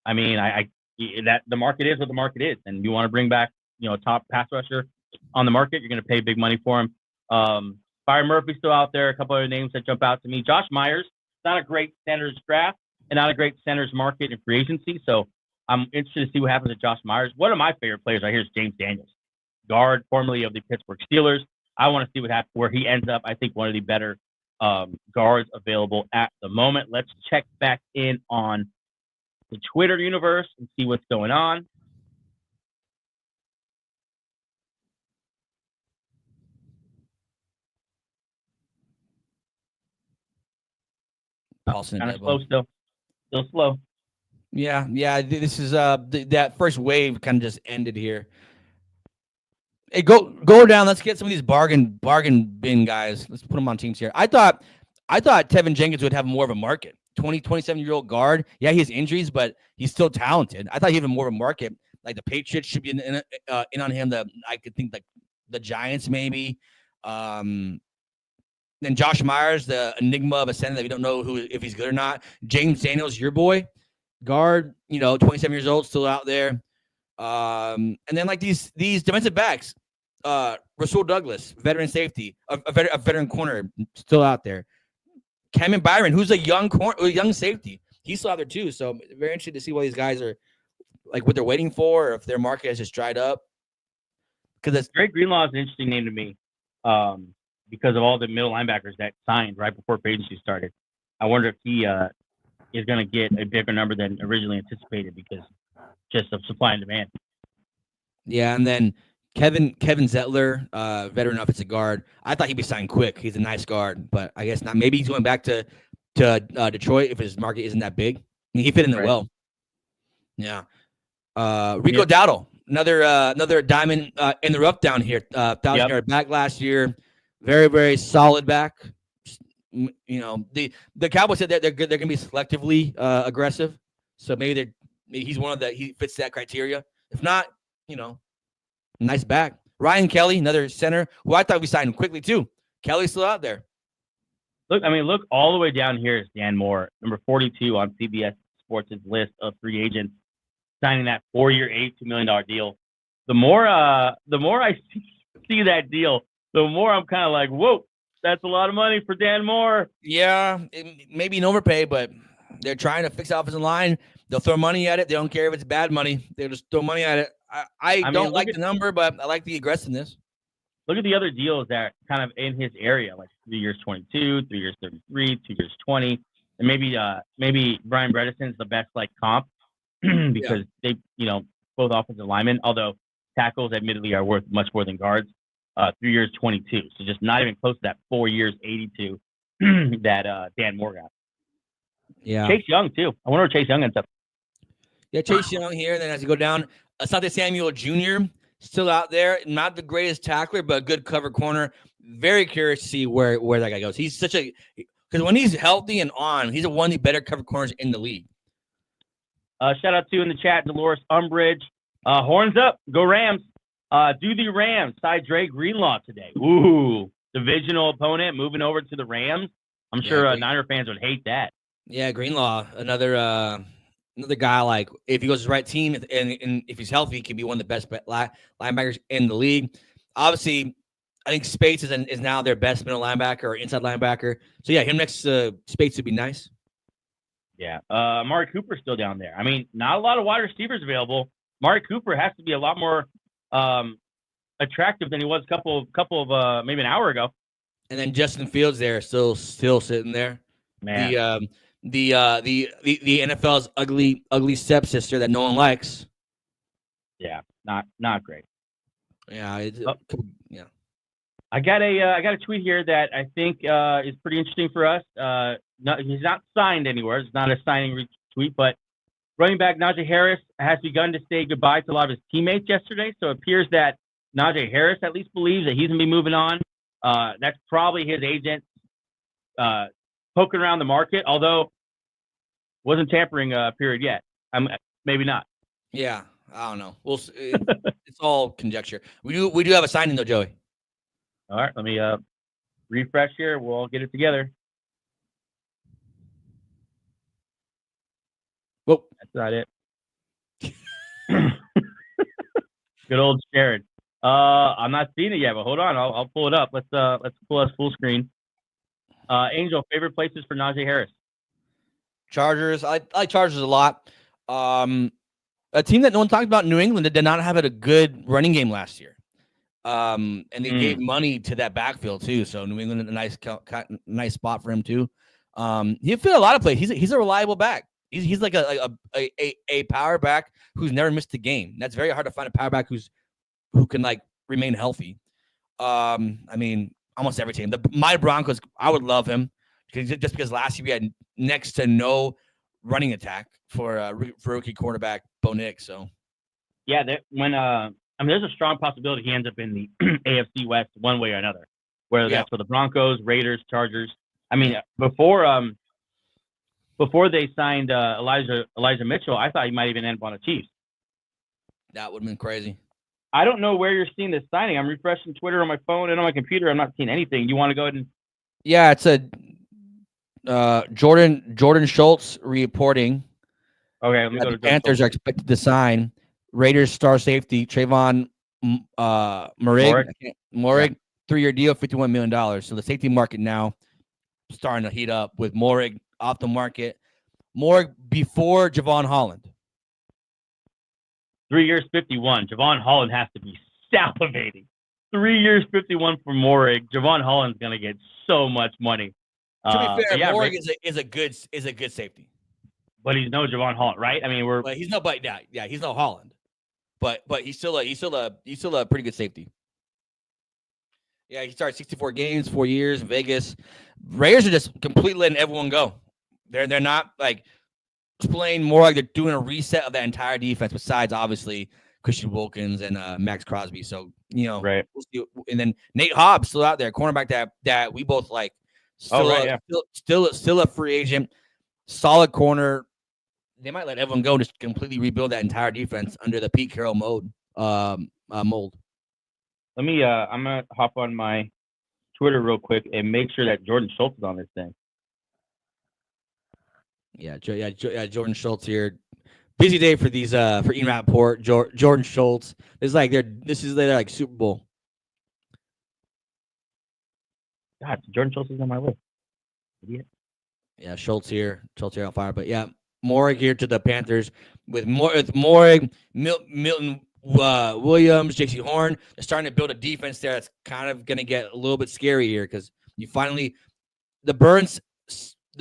that the market is what the market is. And you want to bring back, a top pass rusher on the market, you're going to pay big money for him. Byron Murphy's still out there. A couple other names that jump out to me. Josh Myers, not a great center's draft and not a great center's market in free agency. So I'm interested to see what happens to Josh Myers. One of my favorite players right here is James Daniels, guard formerly of the Pittsburgh Steelers. I want to see what happens, where he ends up. I think one of the better guards available at the moment. Let's check back in on the Twitter universe and see what's going on. Kind of slow still slow. Yeah. This is that first wave kind of just ended here. Hey, go down. Let's get some of these bargain bin guys. Let's put them on teams here. I thought Tevin Jenkins would have more of a market. 27-year-old guard. Yeah, he has injuries, but he's still talented. I thought he'd have more of a market. Like the Patriots should be in on him. I could think like the Giants maybe. Then Josh Myers, the enigma of a center that we don't know if he's good or not. James Daniels, your boy, guard, 27 years old, still out there. And then like these defensive backs, Rasul Douglas, veteran safety, a veteran corner, still out there. Cameron Byron, who's a young safety, he's still out there too. So very interested to see what these guys are like, what they're waiting for, or if their market has just dried up. Because Greg Greenlaw is an interesting name to me. Because of all the middle linebackers that signed right before free agency started. I wonder if he is going to get a bigger number than originally anticipated because just of supply and demand. Yeah, and then Kevin Zettler, veteran offensive guard. I thought he'd be signed quick. He's a nice guard, but I guess not. Maybe he's going back to to Detroit if his market isn't that big. I mean, he fit in there Right. well. Yeah. Rico Dowdle, another diamond in the rough down here. 1,000-yard back last year. Very, very solid back. You know, the Cowboys said that they're good. They're going to be selectively aggressive. So maybe he's one of he fits that criteria. If not, you know, nice back. Ryan Kelly, another center who I thought we signed quickly too. Kelly's still out there. Look all the way down here is Dan Moore, number 42 on CBS Sports' list of free agents signing that 4-year, $82 million deal. The more I see that deal, the more I'm kind of like, whoa, that's a lot of money for Dan Moore. Yeah, maybe an overpay, but they're trying to fix the offensive line. They'll throw money at it. They don't care if it's bad money. They'll just throw money at it. I don't like the number, but I like the aggressiveness. Look at the other deals that are kind of in his area, like 3 years 22, 3 years 33, 2 years 20, and maybe Brian Bredesen's the best like comp because they, you know, both offensive linemen, although tackles admittedly are worth much more than guards. 3 years 22, so just not even close to that 4 years 82 that Dan Moore got. Yeah, Chase Young too. I wonder where Chase Young ends up. Yeah, Chase Young here. And then as you go down, Asante Samuel Jr. still out there. Not the greatest tackler, but a good cover corner. Very curious to see where that guy goes. He's because when he's healthy and on, he's one of the better cover corners in the league. Shout out to in the chat, Dolores Umbridge. Horns up, go Rams. Do the Rams side Dre Greenlaw today. Ooh, divisional opponent moving over to the Rams. I'm sure Niner fans would hate that. Yeah, Greenlaw, another guy, like if he goes to the right team and if he's healthy, he can be one of the best linebackers in the league. Obviously, I think Spates is now their best middle linebacker or inside linebacker. So yeah, him next to Spates would be nice. Yeah, Amari Cooper's still down there. I mean, not a lot of wide receivers available. Amari Cooper has to be a lot more attractive than he was a couple of maybe an hour ago. And then Justin Fields there, still sitting there. Man. The NFL's ugly stepsister that no one likes. Yeah, not great. Yeah, yeah. I got a tweet here that I think is pretty interesting for us. He's not signed anywhere. It's not a signing retweet, but running back Najee Harris has begun to say goodbye to a lot of his teammates yesterday. So it appears that Najee Harris at least believes that he's going to be moving on. That's probably his agent poking around the market, although wasn't tampering period yet. Maybe not. Yeah, I don't know. It's all conjecture. We do have a signing though, Joey. All right, let me refresh here. We'll all get it together. Whoa, that's not it. Good old Sharon. I'm not seeing it yet, but hold on, I'll pull it up. Let's pull us full screen. Angel, favorite places for Najee Harris? Chargers. I like Chargers a lot. A team that no one talked about, New England, that did not have a good running game last year. And they gave money to that backfield too. So New England, a nice spot for him too. He fit a lot of plays. He's a reliable back. He's like a power back who's never missed a game. That's very hard to find a power back who can like remain healthy. I mean, almost every team. My Broncos, I would love him just because last year we had next to no running attack for rookie quarterback Bo Nix. So yeah, there's a strong possibility he ends up in the AFC West one way or another, whether that's for the Broncos, Raiders, Chargers. I mean, before they signed Elijah Mitchell, I thought he might even end up on the Chiefs. That would have been crazy. I don't know where you're seeing this signing. I'm refreshing Twitter on my phone and on my computer. I'm not seeing anything. You want to go ahead and? Yeah, it's a Jordan Schultz reporting. Okay, let me go to the Panthers are expected to sign Raiders star safety Trayvon Moehrig, 3-year deal, $51 million. So the safety market now starting to heat up with Moehrig off the market. Moehrig before Javon Holland. 3 years, 51. Javon Holland has to be salivating. 3 years, 51 for Moehrig. Javon Holland's gonna get so much money. To be fair, Moehrig is a good safety. But he's no Javon Holland, right? I mean, he's no Holland. But he's still a pretty good safety. Yeah, he started 64 games, 4 years in Vegas. Raiders are just completely letting everyone go. They're not like playing more like they're doing a reset of that entire defense. Besides, obviously, Christian Wilkins and Max Crosby. So Right. we'll see. And then Nate Hobbs still out there, cornerback that we both like. Still, still a free agent, solid corner. They might let everyone go and just completely rebuild that entire defense under the Pete Carroll mold. Let me. I'm gonna hop on my Twitter real quick and make sure that Jordan Schultz is on this thing. Yeah, Jordan Schultz here. Busy day for these for Ian Rappaport, Jordan Schultz. It's like they're like Super Bowl. God, Jordan Schultz is on my list. Idiot. Yeah, Schultz here on fire. But yeah, Morrig here to the Panthers with Morrig, Milton Williams, J.C. Horn. They're starting to build a defense there that's kind of going to get a little bit scary here because you finally the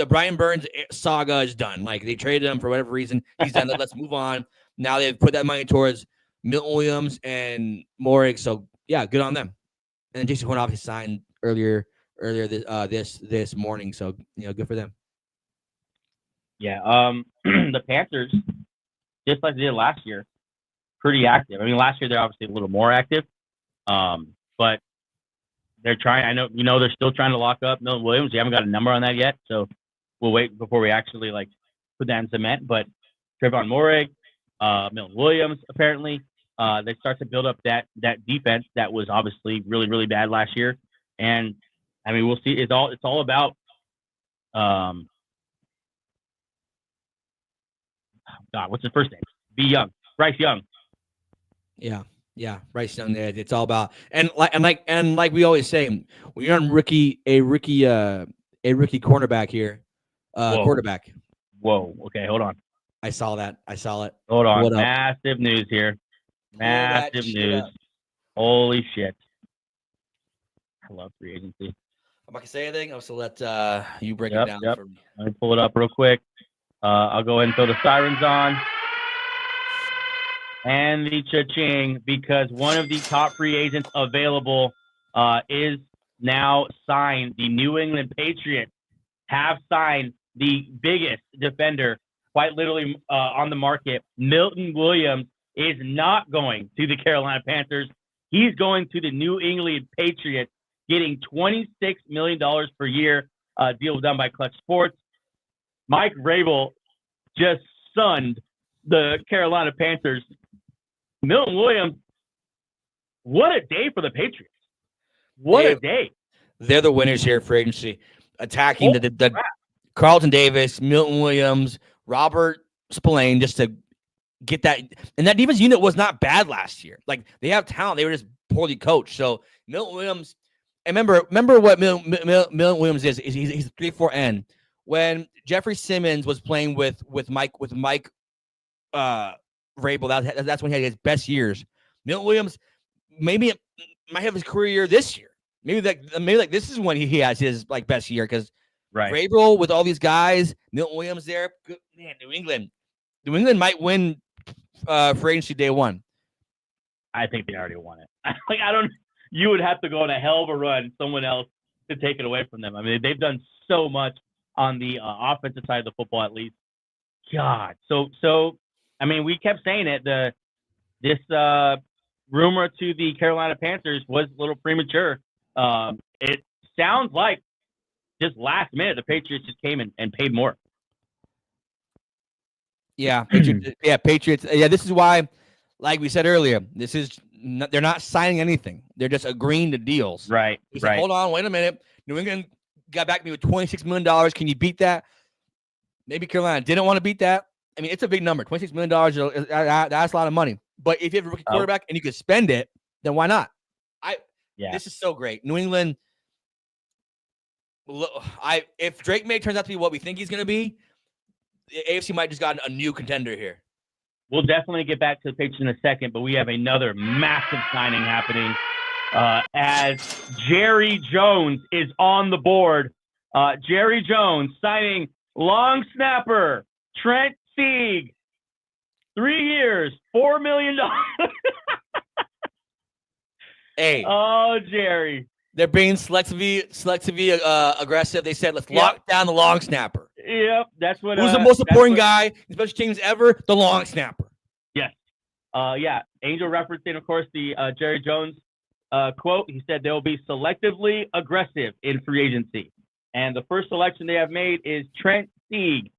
Brian Burns saga is done. Like they traded him for whatever reason. He's done. Let's move on. Now they've put that money towards Milton Williams and Morrig. So yeah, good on them. And then J.C. Horn obviously signed earlier this morning. So good for them. Yeah. The Panthers, just like they did last year, pretty active. I mean, last year they're obviously a little more active, but they're trying. I know they're still trying to lock up Milton Williams. You haven't got a number on that yet, so we'll wait before we actually put that in cement. But Trayvon Morrig, Milton Williams, apparently, they start to build up that defense that was obviously really, really bad last year. And I mean, we'll see. It's all about God, what's his first name? Bryce Young. Yeah, Bryce Young. It's all about and like we always say, when you're on a rookie cornerback here, quarterback. Whoa. Okay, hold on. I saw that. I saw it. Hold on. Massive news here. Massive news. Holy shit. I love free agency. I'm not gonna say anything. I'll also let you break it down for me. Let me pull it up real quick. I'll go ahead and throw the sirens on. And the cha-ching, because one of the top free agents available is now signed. The New England Patriots have signed the biggest defender, quite literally, on the market. Milton Williams is not going to the Carolina Panthers. He's going to the New England Patriots, getting $26 million per year, deal done by Clutch Sports. Mike Vrabel just sunned the Carolina Panthers. Milton Williams, what a day for the Patriots. What a day. They're the winners here for agency. Attacking the Carlton Davis, Milton Williams, Robert Spillane, just to get that. And that defense unit was not bad last year. Like, they have talent. They were just poorly coached. So Milton Williams, and remember what Milton Williams is. He's a 3-4 end. When Jeffrey Simmons was playing with Mike Vrabel, that's when he had his best years. Milton Williams maybe might have his career year this year. Maybe this is when he has his best year because Vrabel with all these guys, Milton Williams there. Good, man, New England might win free agency day one. I think they already won it. You would have to go on a hell of a run, someone else to take it away from them. I mean, they've done so much on the offensive side of the football, at least. God, so. I mean, we kept saying it. This rumor to the Carolina Panthers was a little premature. It sounds like just last minute the Patriots just came and paid more. Yeah, Patriots. Yeah, this is why, like we said earlier, they're not signing anything. They're just agreeing to deals. Right. Said, hold on, wait a minute. New England got back to me with $26 million. Can you beat that? Maybe Carolina didn't want to beat that. I mean, it's a big number. $26 million, that's a lot of money. But if you have a rookie quarterback and you can spend it, then why not? This is so great. New England, if Drake May turns out to be what we think he's going to be, the AFC might just got a new contender here. We'll definitely get back to the Patriots in a second, but we have another massive signing happening as Jerry Jones is on the board. Jerry Jones signing long snapper Trent Sieg, 3 years, $4 million. Hey. Oh, Jerry. They're being selectively aggressive. They said, let's lock down the long snapper. Yep, that's what. Who's the most important guy in special teams ever? The long snapper. Yes. Yeah. Angel referencing, of course, the Jerry Jones quote. He said they will be selectively aggressive in free agency, and the first selection they have made is Trent Sieg,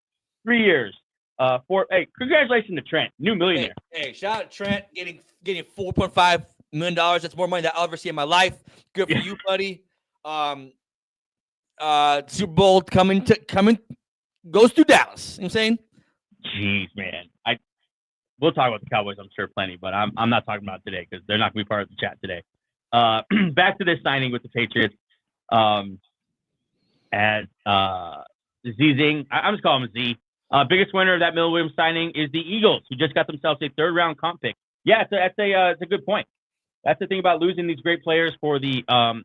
3 years. Hey, congratulations to Trent, new millionaire. Hey, shout out to Trent getting $4.5 million. That's more money than I'll ever see in my life. Good for you, buddy. Super Bowl coming goes through Dallas. You know what I'm saying? Jeez, man. We'll talk about the Cowboys, I'm sure, plenty, but I'm not talking about today because they're not going to be part of the chat today. Back to this signing with the Patriots. As Zing, I'm just calling him Z. Biggest winner of that Miller Williams signing is the Eagles, who just got themselves a third-round comp pick. Yeah, it's a good point. That's the thing about losing these great players for the not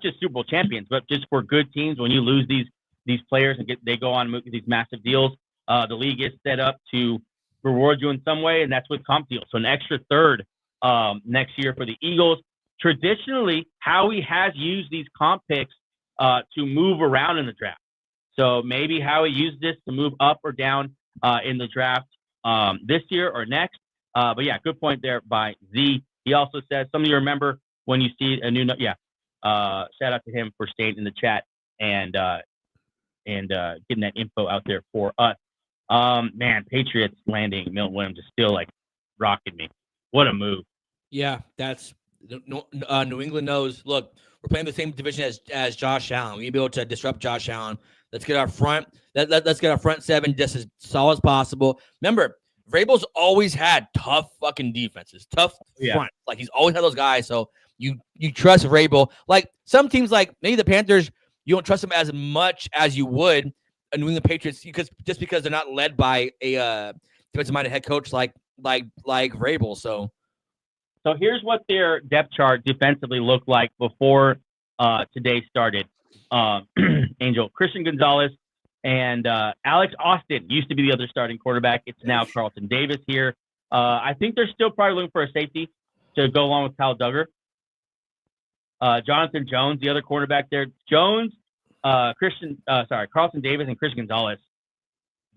just Super Bowl champions, but just for good teams. When you lose these players and they go on these massive deals, the league is set up to reward you in some way, and that's with comp deals. So an extra third next year for the Eagles. Traditionally, Howie has used these comp picks to move around in the draft. So maybe Howie used this to move up or down in the draft this year or next. But yeah, good point there by Z. He also says, some of you remember when you see a new, shout out to him for staying in the chat and getting that info out there for us. Man, Patriots landing Milton Williams is still like rocking me. What a move. Yeah, that's New England knows. Look, we're playing the same division as Josh Allen. We need to be able to disrupt Josh Allen. Let's get our front. Let's get our front seven just as solid as possible. Remember, Vrabel's always had tough fucking defenses, tough front. Like he's always had those guys. So you trust Vrabel. Like some teams, like maybe the Panthers, you don't trust them as much as you would a New England Patriots because they're not led by a defensive-minded head coach like Vrabel. So here's what their depth chart defensively looked like before today started. Angel, Christian Gonzalez, and Alex Austin used to be the other starting quarterback. It's now Carlton Davis here. I think they're still probably looking for a safety to go along with Kyle Duggar. Jonathan Jones, the other quarterback there. Jones, Carlton Davis, and Christian Gonzalez.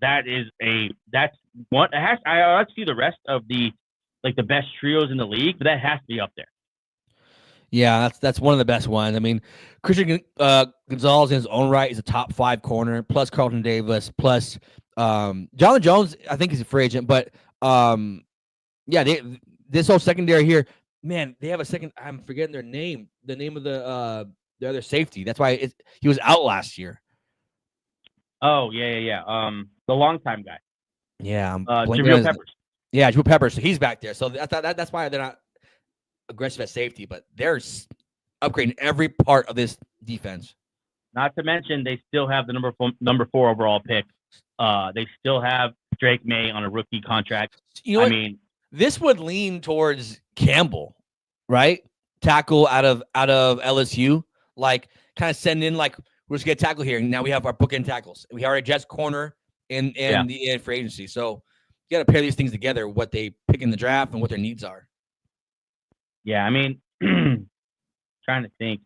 That's one. I like to see the rest of the best trios in the league, but that has to be up there. Yeah, that's one of the best ones. I mean, Christian Gonzalez in his own right is a top 5 corner, plus Carlton Davis, plus Jonathan Jones. I think he's a free agent, but this whole secondary here, man, they have a second. I'm forgetting their name. The name of the other safety. That's why he was out last year. Oh yeah. The longtime guy. Yeah, Jabril Peppers. Yeah, Jabril Peppers. So he's back there. So that's why they're not aggressive at safety, but they're upgrading every part of this defense. Not to mention, they still have the number 4 overall pick. They still have Drake May on a rookie contract. I mean, this would lean towards Campbell, right? Tackle out of LSU, like kind of send in like we're just gonna tackle here. And now we have our bookend tackles. We already Jets corner in the free agency. So you got to pair these things together. What they pick in the draft and what their needs are. Yeah, I mean, trying to think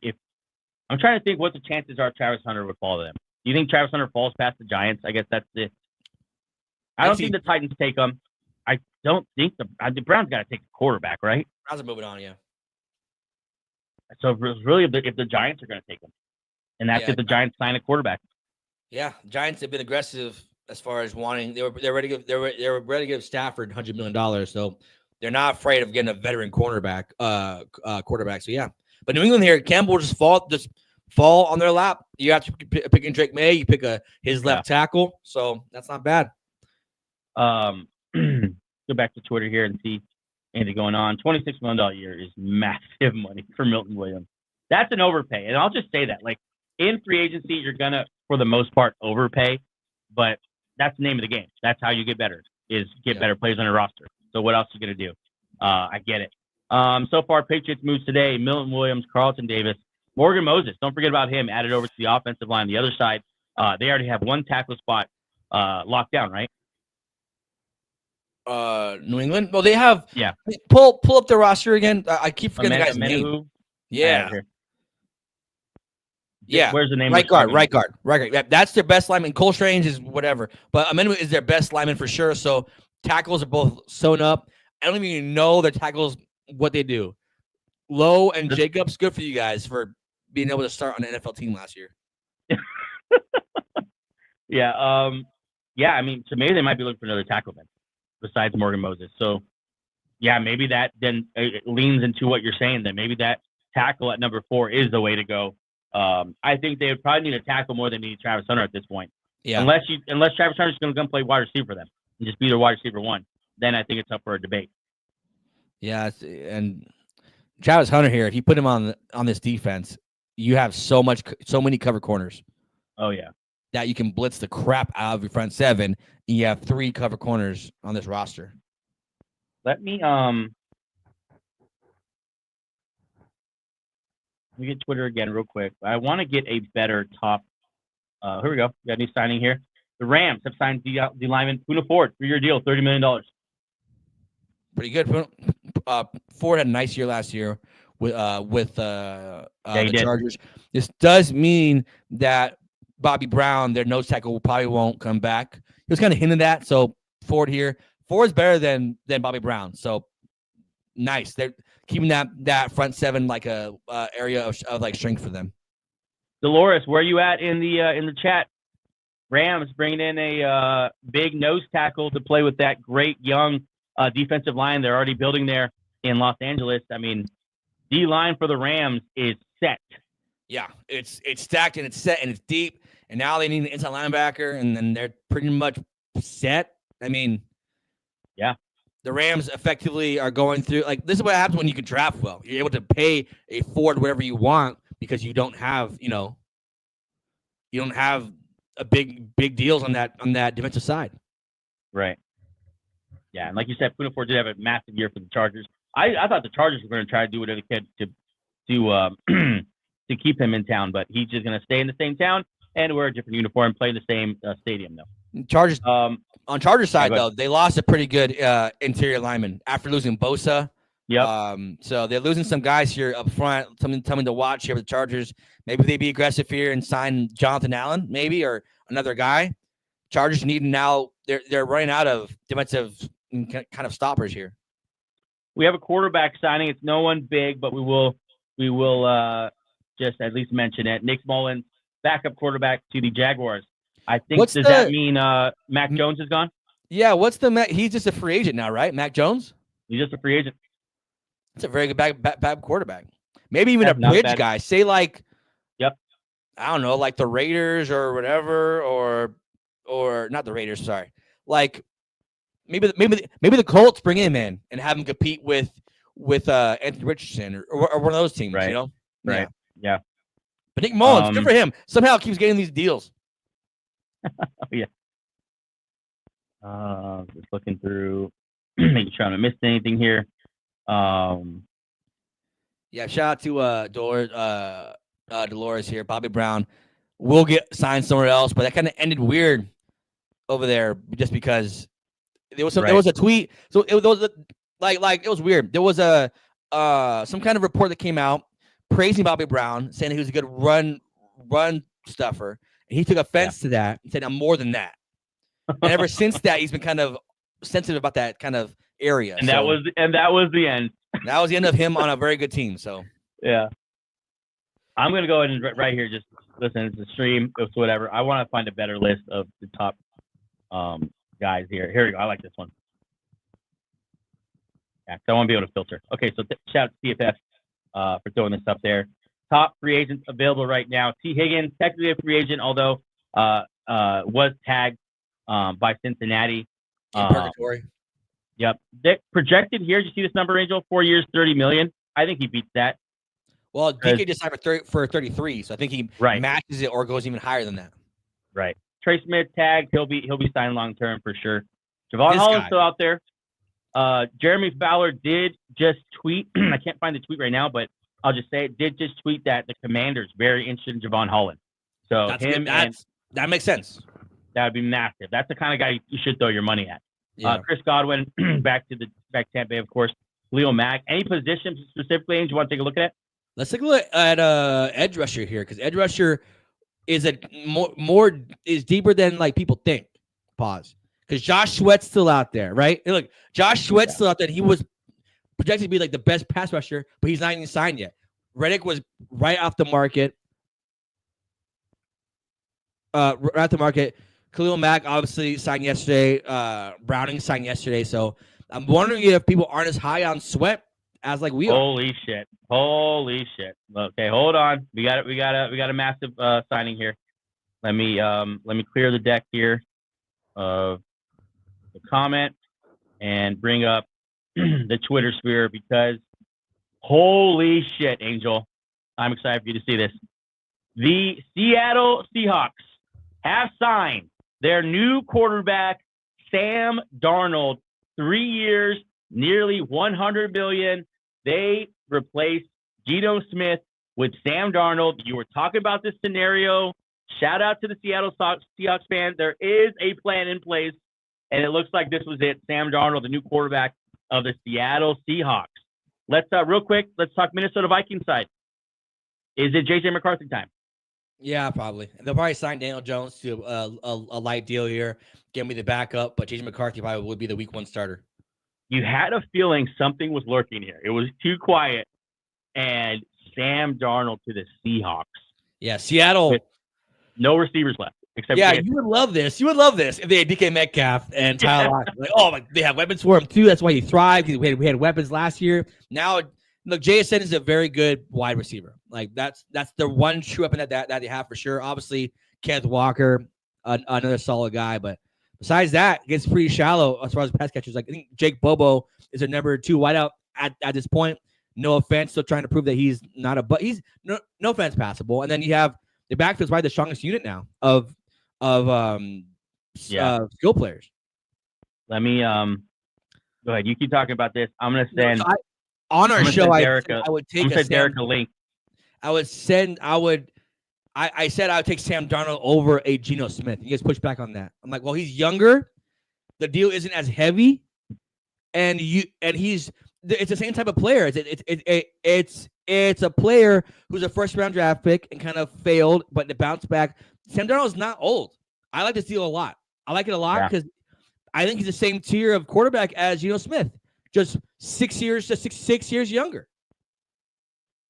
what the chances are Travis Hunter would fall to them. Do you think Travis Hunter falls past the Giants? I guess that's it. I don't think the Titans take him. I don't think the Browns got to take the quarterback, right? Browns are moving on, yeah. So really, if the Giants are going to take him, and that's if the Giants sign a quarterback. Yeah, Giants have been aggressive as far as wanting. They're ready to give Stafford $100 million. So they're not afraid of getting a veteran quarterback. So yeah, but New England here, Campbell just fall on their lap. You have to pick in Drake May. You pick his left tackle. So that's not bad. Go back to Twitter here and see anything going on. $26 million a year is massive money for Milton Williams. That's an overpay, and I'll just say that. Like in free agency, you're gonna, for the most part, overpay, but that's the name of the game. That's how you get better. Better players on your roster. So what else are you going to do? I get it. So far, Patriots moves today. Milton Williams, Carlton Davis, Morgan Moses. Don't forget about him. Added over to the offensive line. The other side, they already have one tackle spot locked down, right? New England? Well, they have. Yeah. Pull up the roster again. I keep forgetting the guy's name. Yeah. Yeah. Where's the name? Right guard. That's their best lineman. Cole Strange is whatever, but Amendment is their best lineman for sure. So tackles are both sewn up. I don't even know their tackles, what they do. Lowe and Jacobs, good for you guys for being able to start on an NFL team last year. Yeah. Yeah. I mean, so maybe they might be looking for another tackle then, besides Morgan Moses. So, yeah, maybe that then leans into what you're saying. Then maybe that tackle at number 4 is the way to go. I think they would probably need a tackle more than need Travis Hunter at this point. Yeah. Unless Travis Hunter's going to come play wide receiver for them and just be their wide receiver 1, then I think it's up for a debate. Yeah, and Travis Hunter here, if you put him on this defense, you have so many cover corners. Oh yeah. That you can blitz the crap out of your front 7, and you have 3 cover corners on this roster. Let me get Twitter again real quick. I want to get a better top. Here we go. We got a new signing here. The Rams have signed the lineman Puna Ford, 3-year deal, $30 million. Pretty good. Ford had a nice year last year with the Chargers. This does mean that Bobby Brown, their nose tackle, probably won't come back. He was kind of hinting that. So Ford's better than Bobby Brown. So nice. They're keeping that front 7 like a area of like strength for them. Dolores, where are you at in the chat? Rams bringing in a big nose tackle to play with that great young defensive line they're already building there in Los Angeles. I mean, D-line for the Rams is set. Yeah, it's stacked and it's set and it's deep. And now they need an inside linebacker, and then they're pretty much set. I mean, yeah, the Rams effectively are going through, like, this is what happens when you can draft well. You're able to pay a Ford whatever you want because you don't have, a big deals on that defensive side. Right. Yeah, and like you said, Puna Ford did have a massive year for the Chargers. I thought the Chargers were going to try to do whatever they could to keep him in town, but he's just going to stay in the same town and wear a different uniform, play in the same stadium, though. Chargers. On Chargers side, though, they lost a pretty good interior lineman after losing Bosa. Yep. So they're losing some guys here up front. Something to watch here with the Chargers. Maybe they be aggressive here and sign Jonathan Allen, maybe, or another guy. Chargers need now. They're running out of defensive kind of stoppers here. We have a quarterback signing. It's no one big, but we will just at least mention it. Nick Mullins, backup quarterback to the Jaguars. I think that mean Mac Jones is gone? Yeah, he's just a free agent now, right? Mac Jones? He's just a free agent. It's a very good bad quarterback. Maybe even a bridge guy. Say like, yep. I don't know, like the Raiders or whatever, or not the Raiders. Sorry, like maybe the Colts bring him in and have him compete with Anthony Richardson or one of those teams. Right. You know, right? Yeah. But Nick Mullins, good for him. Somehow keeps getting these deals. Yeah. Just looking through, making sure I haven't missed anything here. Yeah, shout out to Dolores here. Bobby Brown will get signed somewhere else, but that kind of ended weird over there just because there was a tweet. So it was it was weird. There was some kind of report that came out praising Bobby Brown, saying he was a good run stuffer. And he took offense to that and said, "I'm more than that." And ever since that, he's been kind of sensitive about that kind of area. And that was the end. That was the end of him on a very good team. So yeah, I'm gonna go ahead and right here just listen to the stream. It's whatever. I want to find a better list of the top guys here. Here we go. I like this one. Yeah, so I want to be able to filter. Okay, so shout out to CFF for throwing this up there. Top free agents available right now. T. Higgins, technically a free agent, although was tagged by Cincinnati. In purgatory. Yep. Projected here, did you see this number, Angel? 4 years, $30 million. I think he beats that. Well, DK just signed for 33, so I think he matches it or goes even higher than that. Right. Trey Smith tagged. He'll be signed long term for sure. Javon Holland's still out there. Jeremy Fowler did just tweet. I can't find the tweet right now, but I'll just say it did just tweet that the Commanders very interested in Javon Holland. So that makes sense. That would be massive. That's the kind of guy you should throw your money at. Yeah. Chris Godwin back to Tampa Bay, of course. Leo Mack. Any positions specifically you want to take a look at? Let's take a look at edge rusher here, because edge rusher is a more is deeper than like people think. Pause. Because Josh Sweat's still out there, right? And look, Josh Sweat's still out there. He was projected to be like the best pass rusher, but he's not even signed yet. Reddick was right off the market. Right off the market. Khalil Mack obviously signed yesterday. Browning signed yesterday. So I'm wondering if people aren't as high on Sweat as like we are. Holy shit! Okay, hold on. We got a massive signing here. Let me clear the deck here of the comment and bring up the Twitter sphere, because holy shit, Angel, I'm excited for you to see this. The Seattle Seahawks have signed their new quarterback, Sam Darnold, 3 years, nearly $100 million. They replaced Geno Smith with Sam Darnold. You were talking about this scenario. Shout out to the Seattle Seahawks fans. There is a plan in place, and it looks like this was it. Sam Darnold, the new quarterback of the Seattle Seahawks. Let's real quick. Let's talk Minnesota Vikings side. Is it JJ McCarthy time? Yeah, probably. They'll probably sign Daniel Jones to a light deal here, give me the backup, but JJ McCarthy probably would be the week 1 starter. You had a feeling something was lurking here. It was too quiet, and Sam Darnold to the Seahawks. Yeah, Seattle. With no receivers left. Except you would love this. You would love this if they had DK Metcalf and Tyler Lockett. Like, oh, they have weapons for him too. That's why he thrived. We had weapons last year. Now, look, JSN is a very good wide receiver. Like that's the one true weapon that they have for sure. Obviously, Kenneth Walker, another solid guy, but besides that, it gets pretty shallow as far as pass catchers. Like I think Jake Bobo is a number 2 wideout at this point. No offense, still trying to prove that he's not but he's no offense passable. And then you have the backfield's probably the strongest unit now of skill players. Let me go ahead. You keep talking about this. I'm gonna send on our show. I would take Derek a link. I said I would take Sam Darnold over a Geno Smith. You guys push back on that. I'm like, well, he's younger. The deal isn't as heavy, and it's the same type of player. It's a player who's a first round draft pick and kind of failed, but to bounce back. Sam Darnold's not old. I like this deal a lot. I like it a lot because I think he's the same tier of quarterback as Geno Smith, just 6 years younger.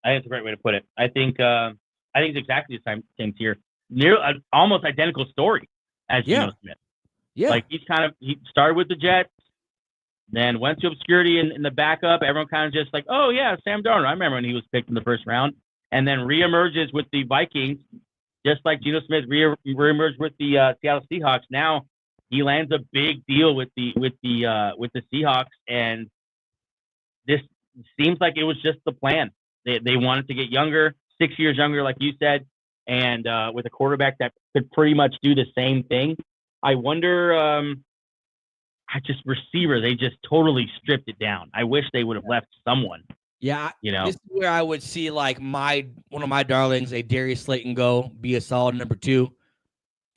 I think it's a great way to put it. I think it's exactly the same tier, near almost identical story as Geno Smith. Yeah, like he started with the Jets, then went to obscurity in the backup. Everyone kind of just like, oh yeah, Sam Darnold. I remember when he was picked in the first round, and then reemerges with the Vikings, just like Geno Smith reemerged with the Seattle Seahawks. Now he lands a big deal with the Seahawks, and this seems like it was just the plan. They wanted to get younger, 6 years younger, like you said, and with a quarterback that could pretty much do the same thing. I wonder, just receiver, they just totally stripped it down. I wish they would have left someone. Yeah, this is where I would see like one of my darlings, a Darius Slayton, go be a solid number 2.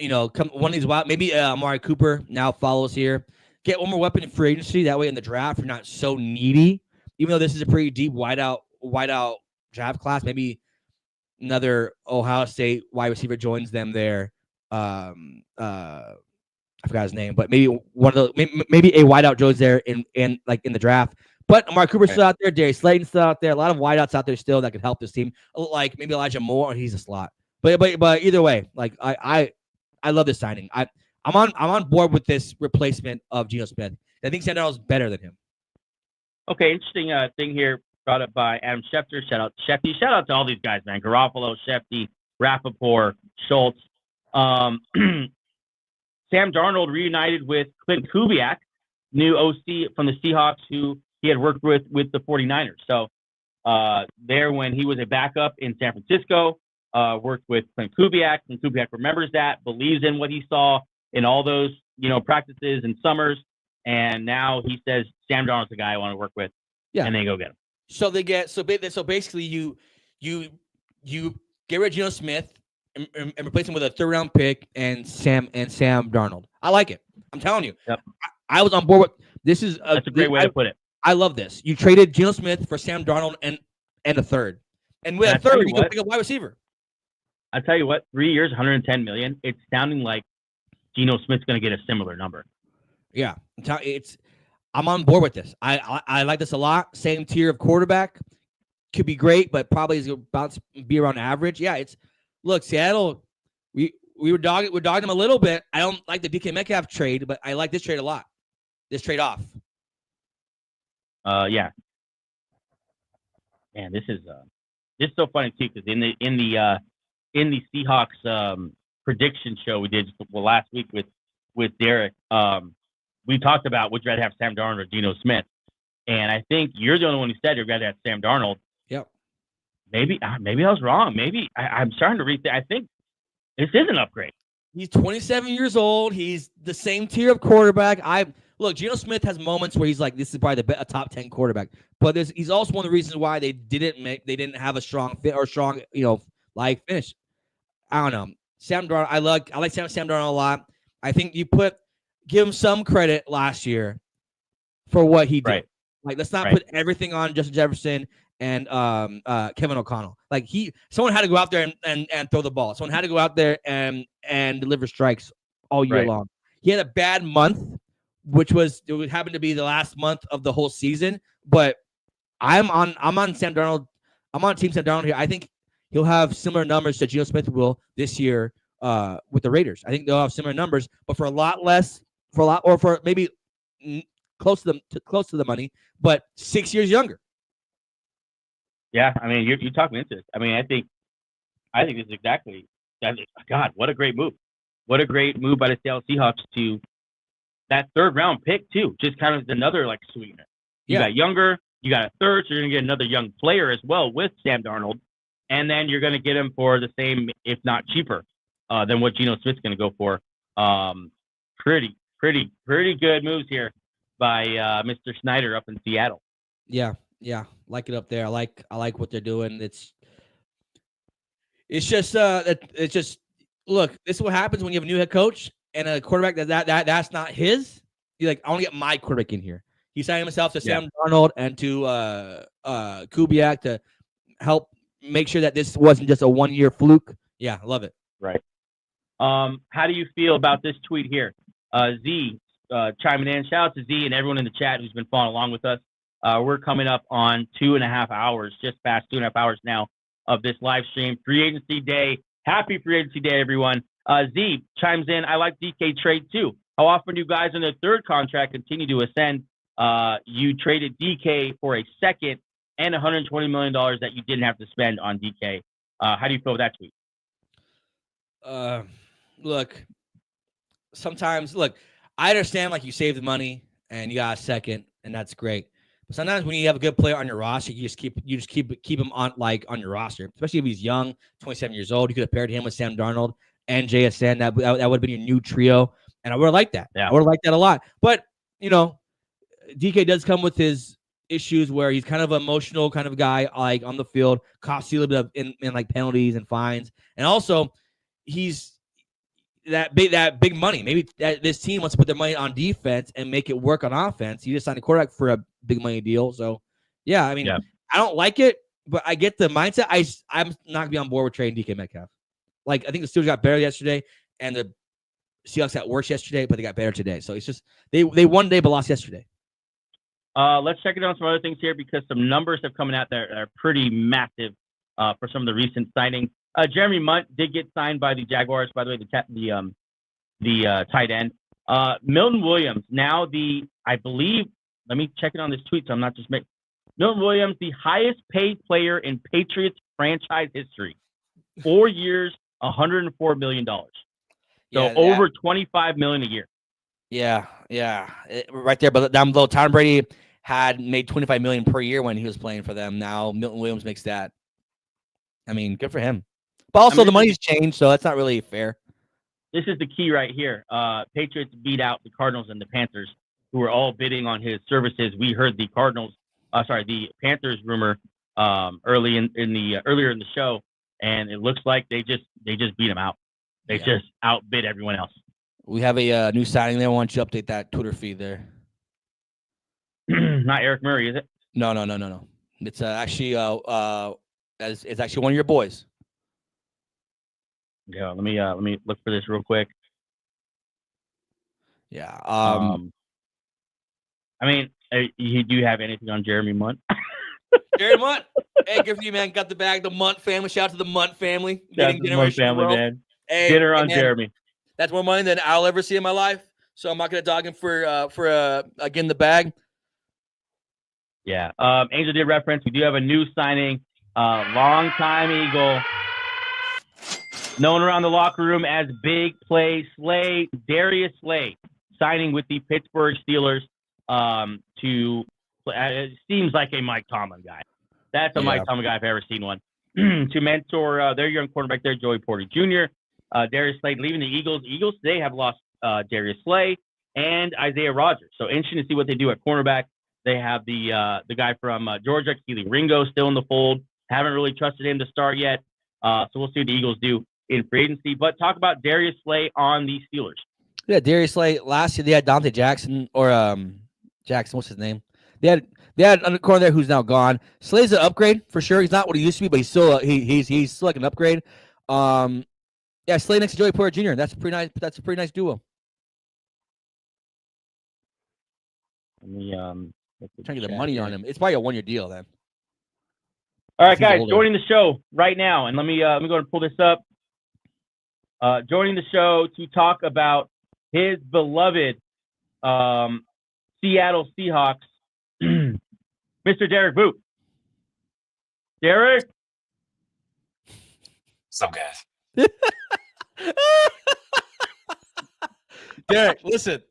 Come one of these wild, maybe Amari Cooper now follows here. Get one more weapon in free agency. That way in the draft, you're not so needy. Even though this is a pretty deep wideout draft class, maybe another Ohio State wide receiver joins them there. I forgot his name, but maybe maybe a wideout joins there in the draft. But Amari Cooper's still out there, Darius Slayton's still out there. A lot of wideouts out there still that could help this team. Like maybe Elijah Moore, he's a slot. But either way, like I love this signing. I'm on board with this replacement of Geno Smith. I think Sam Darnold's better than him. Okay, interesting thing here brought up by Adam Schefter. Shout out Shefty. Shout out to all these guys, man. Garofalo, Shefty, Rappaport, Schultz. Sam Darnold reunited with Clint Kubiak, new OC from the Seahawks, who he had worked with the 49ers. So there when he was a backup in San Francisco, worked with Clint Kubiak, and Kubiak remembers that, believes in what he saw in all those practices and summers, and now he says Sam Darnold's the guy I want to work with. Yeah, and they go get him. So they get so basically you get rid of Geno Smith and replace him with a 3rd round pick and Sam Darnold. I like it. I'm telling you. Yep. I was on board with this. That's a great way to put it. I love this. You traded Geno Smith for Sam Darnold and a 3rd. And with And a third, you can pick up wide receiver. I tell you what, 3 years, 110 million. It's sounding like Geno Smith's going to get a similar number. Yeah, I'm on board with this. I like this a lot. Same tier of quarterback. Could be great, but probably is about to be around average. Yeah, look, Seattle, we're dogging them a little bit. I don't like the DK Metcalf trade, but I like this trade a lot. This trade off. Yeah. Man, this is so funny too, because in the Seahawks prediction show we did last week with Derek, we talked about would you rather have Sam Darnold or Geno Smith, and I think you're the only one who said you'd rather have Sam Darnold. Yep. Maybe I was wrong. Maybe I'm starting to rethink. I think this is an upgrade. He's 27 years old. He's the same tier of quarterback. Look, Geno Smith has moments where he's like, this is probably a top 10 quarterback. But he's also one of the reasons why they didn't have a strong fit or strong, finish. I don't know. Sam Darnold, I like Sam Darnold a lot. I think give him some credit last year for what he did. Right. Like, let's not put everything on Justin Jefferson and Kevin O'Connell. Like, someone had to go out there and throw the ball. Someone had to go out there and deliver strikes all year long. He had a bad month, which happened to be the last month of the whole season. But I'm on Sam Darnold. I'm on Team Sam Darnold here. I think he'll have similar numbers to Geno Smith will this year with the Raiders. I think they'll have similar numbers, but for a lot less, or maybe close to the money, but 6 years younger. Yeah, I mean, you're talking into this. I mean, I think this is exactly. God, what a great move! What a great move by the Seattle Seahawks to that third round pick too. Just kind of another like sweetener. You got younger, you got a third, so you're gonna get another young player as well with Sam Darnold, and then you're gonna get him for the same, if not cheaper, than what Geno Smith's gonna go for. Pretty good moves here by Mr. Snyder up in Seattle. Yeah, like it up there. I like what they're doing. It's just look. This is what happens when you have a new head coach and a quarterback that's not his. You're like, I want to get my quarterback in here. He signed himself to Sam Darnold and to Kubiak to help make sure that this wasn't just a 1-year fluke. Yeah, I love it. Right. How do you feel about this tweet here? Z chiming in. Shout out to Z and everyone in the chat who's been following along with us. We're coming up on 2.5 hours, just past 2.5 hours now of this live stream. Free agency day. Happy free agency day, everyone. Z chimes in. I like DK trade too. How often do you guys in their third contract continue to ascend? You traded DK for a second and $120 million that you didn't have to spend on DK. How do you feel with that tweet? Look, sometimes, I understand like you save the money and you got a second, and that's great. But sometimes when you have a good player on your roster, you just keep him on your roster, especially if he's young, 27 years old. You could have paired him with Sam Darnold and JSN. That would have been your new trio, and I would have liked that. Yeah. I would have liked that a lot. But DK does come with his issues where he's kind of an emotional kind of guy, like on the field, costs you a little bit in like penalties and fines, and also he's that big money. Maybe this team wants to put their money on defense and make it work on offense. You just signed a quarterback for a big money deal. So, yeah, I mean, I don't like it, but I get the mindset. I'm not going to be on board with trading DK Metcalf. Like, I think the Steelers got better yesterday, and the Seahawks got worse yesterday, but they got better today. So, it's just they won today but lost yesterday. Let's check it on some other things here because some numbers have come out that are pretty massive for some of the recent signings. Jeremy Munt did get signed by the Jaguars, by the way, the tight end. Milton Williams, now I believe, let me check it on this tweet so I'm not just making. Milton Williams, the highest paid player in Patriots franchise history. 4 years, $104 million. So over $25 million a year. Yeah. Right there, but down below, Tom Brady had made $25 million per year when he was playing for them. Now Milton Williams makes that. I mean, good for him. But also, the money's changed, so that's not really fair. This is the key right here. Patriots beat out the Cardinals and the Panthers, who were all bidding on his services. We heard the Panthers rumor earlier in the show, and it looks like they just beat him out. They just outbid everyone else. We have a new signing there. Why don't you update that Twitter feed there? Not Eric Murray, is it? No. It's actually as it's actually one of your boys. Yeah, let me look for this real quick. Yeah. I mean, you do have anything on Jeremy Munt? Jerry Munt. Hey, good for you, man. Got the bag. The Munt family. Shout out to the Munt family. That's the Munt family, wealth. man. Hey, Dinner on man, Jeremy. That's more money than I'll ever see in my life. So I'm not gonna dog him for again the bag. Yeah. Angel did reference. We do have a new signing. Long-time Eagle, known around the locker room as Big Play Slay, Darius Slay, signing with the Pittsburgh Steelers. It seems like a Mike Tomlin guy. That's a Mike Tomlin guy if I've ever seen one. To mentor their young quarterback there, Joey Porter Jr. Darius Slay leaving the Eagles. Eagles today have lost Darius Slay and Isaiah Rodgers. So interesting to see what they do at cornerback. They have the guy from Georgia, Keely Ringo, still in the fold. Haven't really trusted him to start yet. So we'll see what the Eagles do in free agency. But talk about Darius Slay on the Steelers. Yeah, Darius Slay. Last year they had Dante Jackson or Jackson. What's his name? They had a corner there who's now gone. Slay's an upgrade for sure. He's not what he used to be, but he's still he's still like an upgrade. Yeah, Slay next to Joey Porter Jr. That's a pretty nice. That's a pretty nice duo. Let me trying to get the money on him. It's probably a 1-year deal then. All right, guys, joining the show right now, and let me go and pull this up. Joining the show to talk about his beloved Seattle Seahawks, Mr. Derek Booth. Derek, what's up, guys? Derek, listen.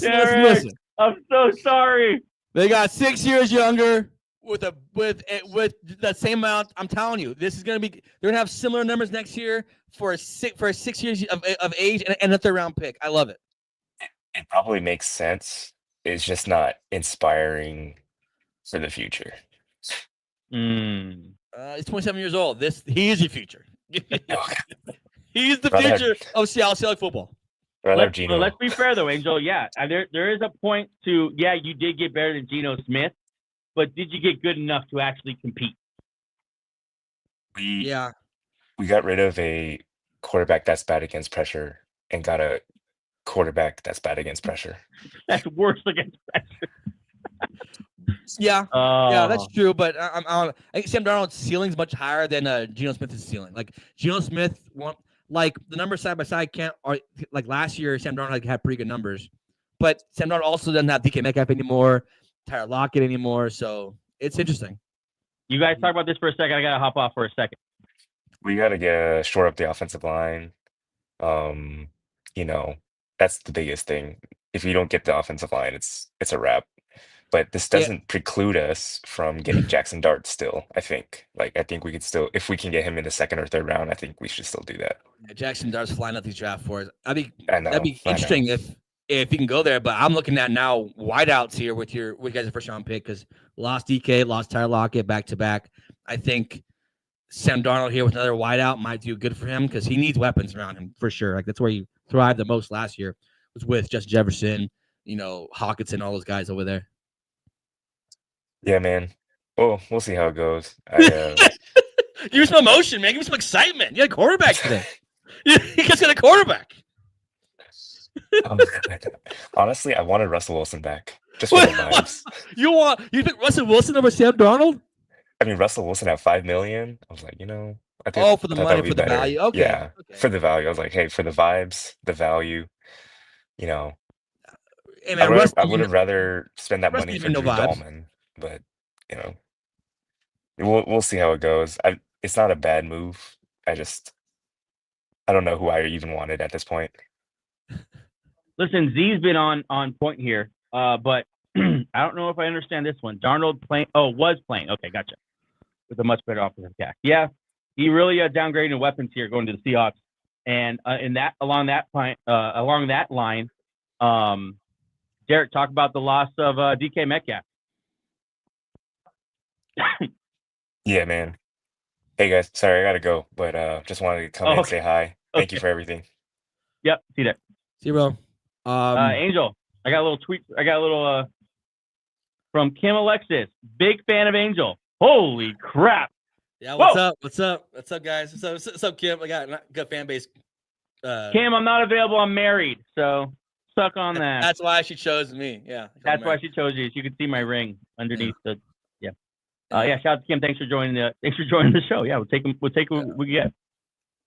Derek, I'm so sorry. They got 6 years younger with the same amount. I'm telling you, this is gonna be. They're gonna have similar numbers next year for 6 years of age and a third-round pick. I love it. It probably makes sense. It's just not inspiring for the future. He's 27 years old. He is your future. Okay. He's the future of Seattle football. Let's be fair though, Angel. Yeah, there is a point to you did get better than Geno Smith, but did you get good enough to actually compete? We got rid of a quarterback that's bad against pressure and got a quarterback that's bad against pressure. That's worse against pressure. Yeah, that's true. But I think Sam Darnold's ceiling's much higher than Geno Smith's ceiling. Like Geno Smith, like the numbers side by side like last year, Sam Darnold had pretty good numbers, but Sam Darnold also doesn't have DK Metcalf anymore, Tyler Lockett anymore. So it's interesting. You guys talk about this for a second. I gotta hop off for a second. We gotta shore up the offensive line. That's the biggest thing. If you don't get the offensive line, it's a wrap. But this doesn't preclude us from getting Jackson Dart still, I think. I think we could still, if we can get him in the second or third round, I think we should still do that. Yeah, Jackson Dart's flying up these draft for us. That'd be I interesting if you can go there. But I'm looking at now wideouts here with you guys' first round pick because lost DK, lost Tyler Lockett back to back. I think Sam Darnold here with another wideout might do good for him because he needs weapons around him for sure. Like that's where he thrived the most last year was with Justin Jefferson, Hawkinson, all those guys over there. Yeah, man. Well, we'll see how it goes. Give me some emotion, man. Give me some excitement. You had a quarterback today. You guys got a quarterback. Honestly, I wanted Russell Wilson back. Just for the vibes. You pick Russell Wilson over Sam Darnold? I mean, Russell Wilson at $5 million. I was like, I think for the money, for the value. Okay. Yeah, okay. For the value. I was like, hey, for the vibes, the value, Hey, man, I would have rather spend that money for Drew Dahlman, but we'll see how it goes. It's not a bad move. I don't know who I even wanted at this point. Listen, Z's been on point here, but I don't know if I understand this one. Darnold was playing. Okay, gotcha. With a much better offensive attack. Yeah, he really downgraded in weapons here going to the Seahawks, and along that line, Derek, talk about the loss of DK Metcalf. Yeah, man. Hey guys, sorry I gotta go, but just wanted to come in and say hi. Thank you for everything. Yep, see that. See you, bro. Angel, I got a little tweet. I got a little from Kim Alexis. Big fan of Angel. Holy crap! Yeah, what's Whoa! up? What's up? What's up, guys? What's up, Kim? I got a good fan base. Kim, I'm not available. I'm married, so suck on that. That's why she chose me. Yeah. That's why she chose you. You can see my ring underneath the. Yeah. Shout out to Kim. Thanks for joining the show. Yeah, we'll take what we get.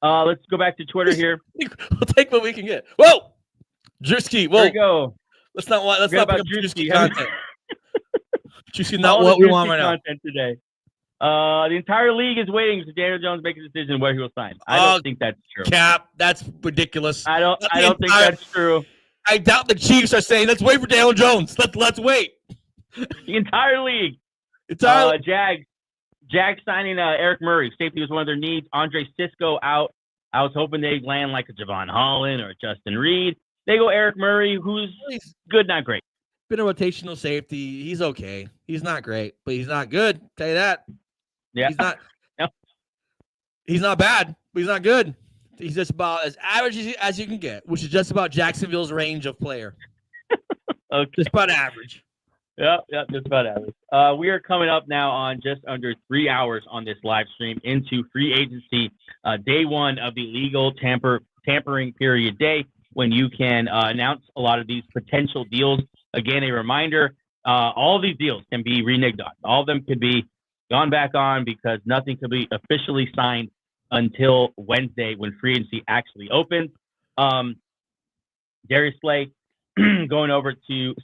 Let's go back to Twitter here. We'll take what we can get. Whoa, Drewski. Whoa. There we go. Let's not pick up Drewski content. Drewski, not what we want right now. Content today. The entire league is waiting for Daniel Jones to make a decision where he will sign. I don't think that's true. Cap, that's ridiculous. I don't think that's true. I doubt the Chiefs are saying, let's wait for Daniel Jones. Let's wait. The entire league. Jags signing Eric Murray. Safety was one of their needs. Andre Sisco out. I was hoping they'd land like a Javon Holland or a Justin Reed. They go Eric Murray, who's good, not great. Been a rotational safety. He's okay. He's not great, but he's not good. Tell you that. Yeah. He's not. No. He's not bad, but he's not good. He's just about as average as you can get, which is just about Jacksonville's range of player. Okay. Just about average. Yep, just about average. We are coming up now on just under 3 hours on this live stream into free agency, day one of the legal tampering period day, when you can announce a lot of these potential deals. Again, a reminder, all of these deals can be reneged on. All of them could be gone back on because nothing could be officially signed until Wednesday when free agency actually opens. Darius Slay going over to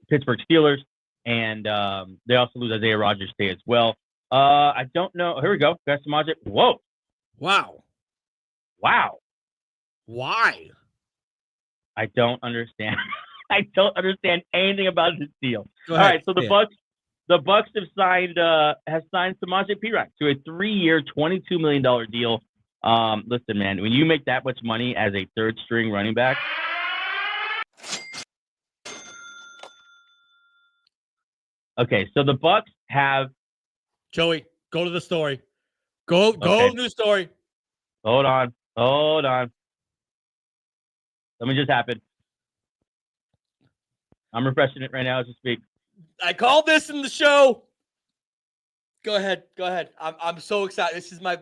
Pittsburgh Steelers, and they also lose Isaiah Rodgers today as well. I don't know. Here we go. Got some magic. Whoa. Wow. Why? I don't understand. I don't understand anything about this deal. All right, so the Bucks have signed Samaje Perine to a 3-year, $22 million deal. Listen, man, when you make that much money as a third string running back, okay, so the Bucks have Joey. Go to the story. Go to the story. Hold on. Something just happened. I'm refreshing it right now as we speak. I called this in the show. Go ahead. I'm so excited. This is my.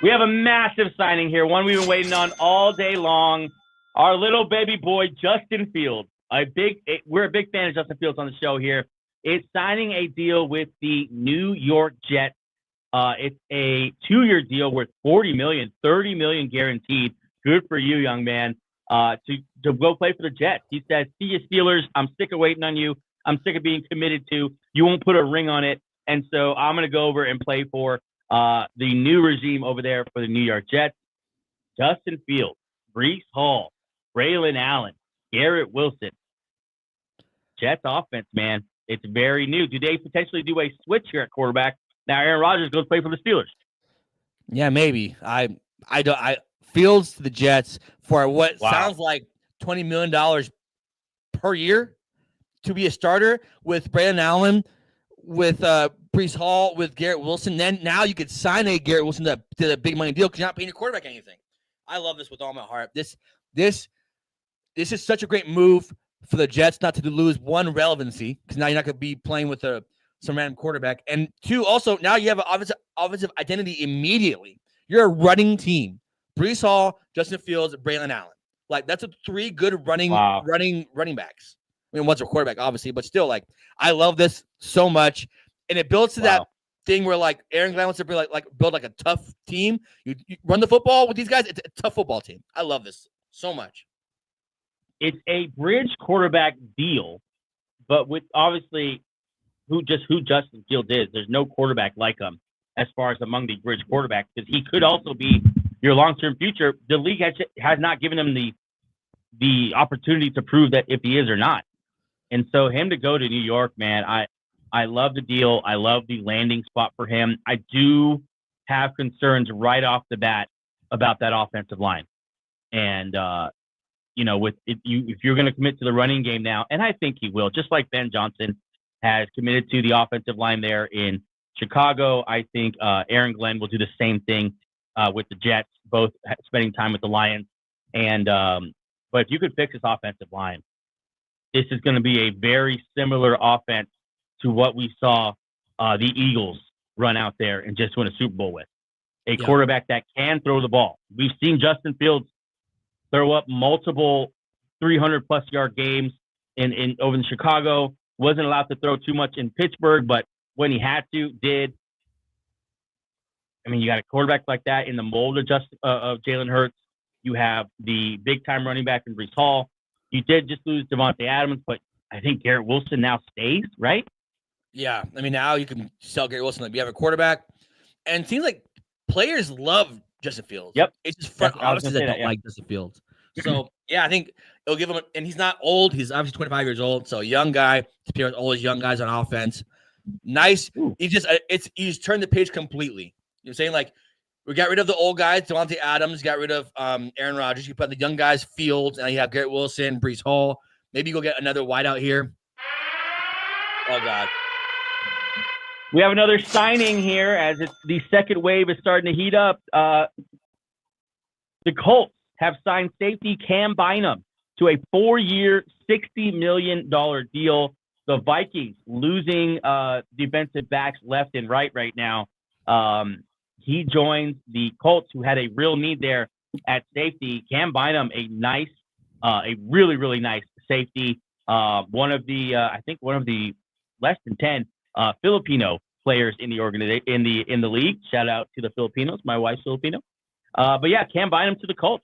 We have a massive signing here, one we've been waiting on all day long. Our little baby boy, Justin Fields. We're a big fan of Justin Fields on the show here. It's signing a deal with the New York Jets. It's a 2-year deal worth $40 million, $30 million guaranteed. Good for you, young man, to go play for the Jets. He says, see you, Steelers. I'm sick of waiting on you. I'm sick of being committed to. You won't put a ring on it. And so I'm going to go over and play for the new regime over there for the New York Jets. Justin Fields, Breece Hall, Braylon Allen, Garrett Wilson. Jets offense, man. It's very new. Do they potentially do a switch here at quarterback? Now Aaron Rodgers goes play for the Steelers. Yeah, maybe. I Fields to the Jets for what sounds like $20 million per year to be a starter with Braylon Allen, with Breece Hall, with Garrett Wilson. Then now you could sign a Garrett Wilson to the big money deal because you're not paying your quarterback anything. I love this with all my heart. This is such a great move for the Jets not to lose one relevancy because now you're not going to be playing with some random quarterback. And two, also now you have an offensive identity immediately. You're a running team. Breece Hall, Justin Fields, Braylon Allen. Like that's 3 good running backs. I mean, one's a quarterback, obviously, but still, like I love this so much, and it builds to that thing where like Aaron Glenn wants to be like build like a tough team. You run the football with these guys. It's a tough football team. I love this so much. It's a bridge quarterback deal, but with obviously who Justin Fields is. There's no quarterback like him as far as among the bridge quarterbacks because he could also be your long-term future. The league has not given him the opportunity to prove that if he is or not. And so him to go to New York, man, I love the deal. I love the landing spot for him. I do have concerns right off the bat about that offensive line. And, if you're going to commit to the running game now, and I think he will, just like Ben Johnson has committed to the offensive line there in Chicago, I think Aaron Glenn will do the same thing with the Jets, both spending time with the Lions. And but if you could fix this offensive line, this is going to be a very similar offense to what we saw the Eagles run out there and just win a Super Bowl with. A quarterback that can throw the ball. We've seen Justin Fields throw up multiple 300-plus yard games over in Chicago. Wasn't allowed to throw too much in Pittsburgh, but when he had to, did. I mean, you got a quarterback like that in the mold of Jalen Hurts. You have the big-time running back in Breece Hall. You did just lose Devontae Adams, but I think Garrett Wilson now stays, right? Yeah. I mean, now you can sell Garrett Wilson. Like, you have a quarterback. And it seems like players love Justin Fields. Yep. It's just front offices that don't like Justin Fields. So, yeah, I think it'll give him – and he's not old. He's obviously 25 years old. So, a young guy to pair with all those young guys on offense. Nice. He's turned the page completely. You know what I'm saying? Like, we got rid of the old guys, Devontae Adams, got rid of Aaron Rodgers. You put the young guys, Fields, and you have Garrett Wilson, Breece Hall. Maybe you go get another wideout here. Oh, God. We have another signing here as the second wave is starting to heat up. The Colts have signed safety Cam Bynum to a 4-year, $60 million deal. The Vikings losing defensive backs left and right now. He joins the Colts, who had a real need there at safety. Cam Bynum, a really, really nice safety. One of the less than 10 Filipino players in the organization in the league. Shout out to the Filipinos. My wife's Filipino. But yeah, Cam Bynum to the Colts.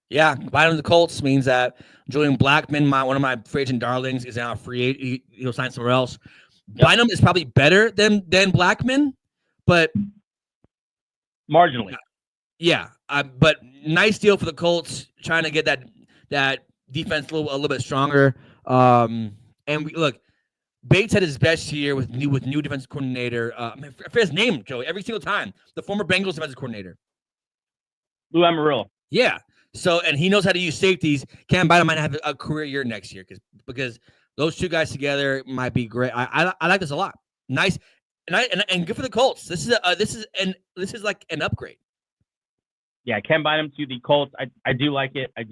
Yeah, Bynum to the Colts means that Julian Blackmon, one of my free agent darlings, is now a free agent. He'll sign somewhere else. Yep. Bynum is probably better than Blackmon, but marginally. Yeah, but nice deal for the Colts, trying to get that defense a little bit stronger. And look, Bates had his best year with new defensive coordinator. I forget his name, Joey, every single time. The former Bengals defensive coordinator, Lou Amarillo. Yeah. So, and he knows how to use safeties. Cam Bynum might have a career year next year because those two guys together might be great. I like this a lot. Nice, and good for the Colts. This is like an upgrade. Yeah, Cam Bynum to the Colts. I do like it. I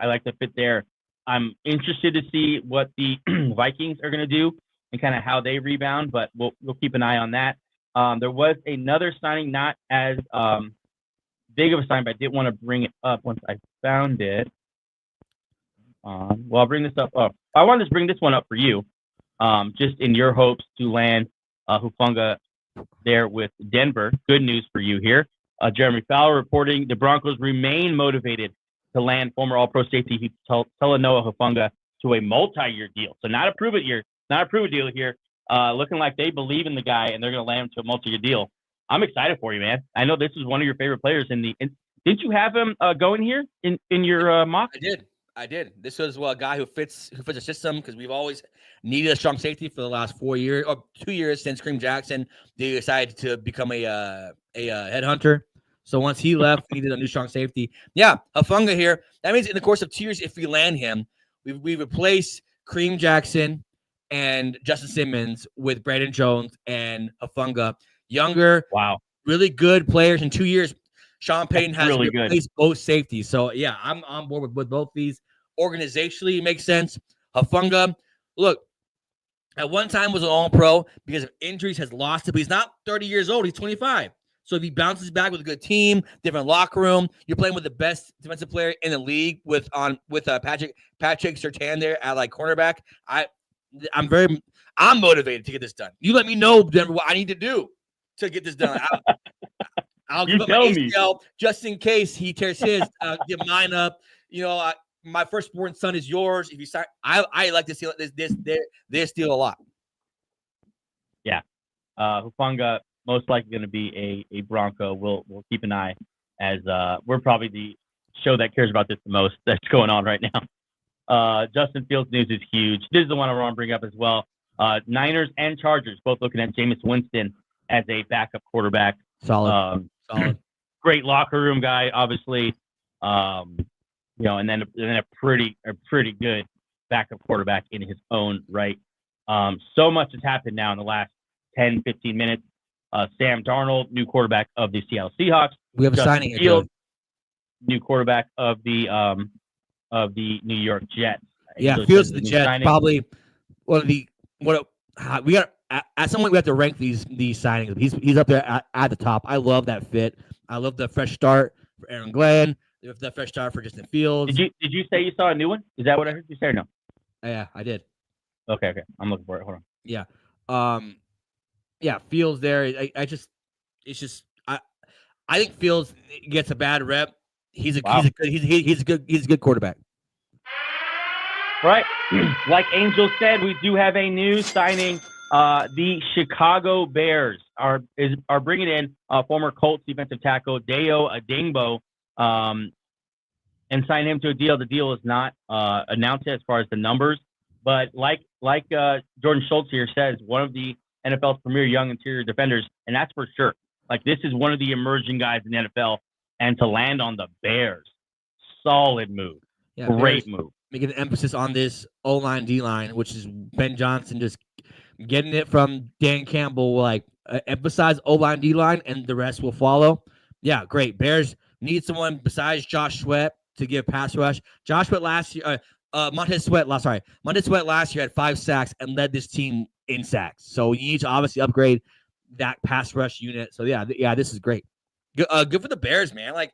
like the fit there. I'm interested to see what the Vikings are going to do and kind of how they rebound, but we'll keep an eye on that. There was another signing, not as big of a sign, but I did want to bring it up once I found it. Well, I'll bring this up. Oh, I wanted to bring this one up for you, just in your hopes to land Hufanga there with Denver. Good news for you here. Jeremy Fowler reporting the Broncos remain motivated to land former All-Pro safety Talanoa Hufanga to a multi-year deal. So not a prove it deal here. Looking like they believe in the guy and they're going to land him to a multi-year deal. I'm excited for you, man. I know this is one of your favorite players didn't you have him going here in your mock? I did. This was a guy who fits the system because we've always needed a strong safety for the last 4 years or 2 years since Kareem Jackson decided to become a headhunter. So once he left, we needed a new strong safety. Yeah, Hufanga here. That means in the course of 2 years, if we land him, we replace Kareem Jackson and Justin Simmons with Brandon Jones and Hufanga. Younger, wow, really good players in 2 years. Sean Payton has really replaced both safeties. So, yeah, I'm on board with both these. Organizationally, it makes sense. Hufanga, look, at one time was an all-pro because of injuries, has lost it, but he's not 30 years old. He's 25. So if he bounces back with a good team, different locker room, you're playing with the best defensive player in the league with Patrick Surtain there at like cornerback. I'm motivated to get this done. You let me know, Denver, what I need to do to get this done. I'll give up my ACL just in case he tears his. Give mine up. My firstborn son is yours. If you sign, I like to see this deal a lot. Yeah, Hufanga most likely going to be a Bronco. We'll keep an eye as we're probably the show that cares about this the most that's going on right now. Justin Fields news is huge. This is the one I want to bring up as well. Niners and Chargers both looking at Jameis Winston as a backup quarterback. Solid. Great locker room guy, obviously. And then a pretty good backup quarterback in his own right. So much has happened now in the last 10, 15 minutes. Sam Darnold, new quarterback of the Seattle Seahawks. We have a signing here. New quarterback of the New York Jets. Yeah, Angels Fields says to the new Jets signing. probably one of the we got at some point we have to rank these signings. He's up there at the top. I love that fit. I love the fresh start for Aaron Glenn. The fresh start for Justin Fields. Did you say you saw a new one? Is that what I heard you say or no? Yeah, I did. Okay. I'm looking for it. Hold on. Yeah. Yeah, Fields there. I think Fields gets a bad rep. He's a good quarterback. Right. Like Angel said, we do have a new signing. The Chicago Bears are bringing in former Colts defensive tackle Dayo Adingbo, and sign him to a deal. The deal is not announced as far as the numbers, but like Jordan Schultz here says, one of the NFL's premier young interior defenders, and that's for sure. Like, this is one of the emerging guys in the NFL, and to land on the Bears, solid move. Yeah, great Bears move. Making an emphasis on this O-line, D-line, which is Ben Johnson just getting it from Dan Campbell, like emphasize O-line, D-line, and the rest will follow. Yeah, great. Bears need someone besides Josh Sweat to give pass rush. Josh Sweat last year, Montez Sweat last year had 5 sacks and led this team in sacks. So you need to obviously upgrade that pass rush unit. So yeah, this is great. Good for the Bears, man. Like,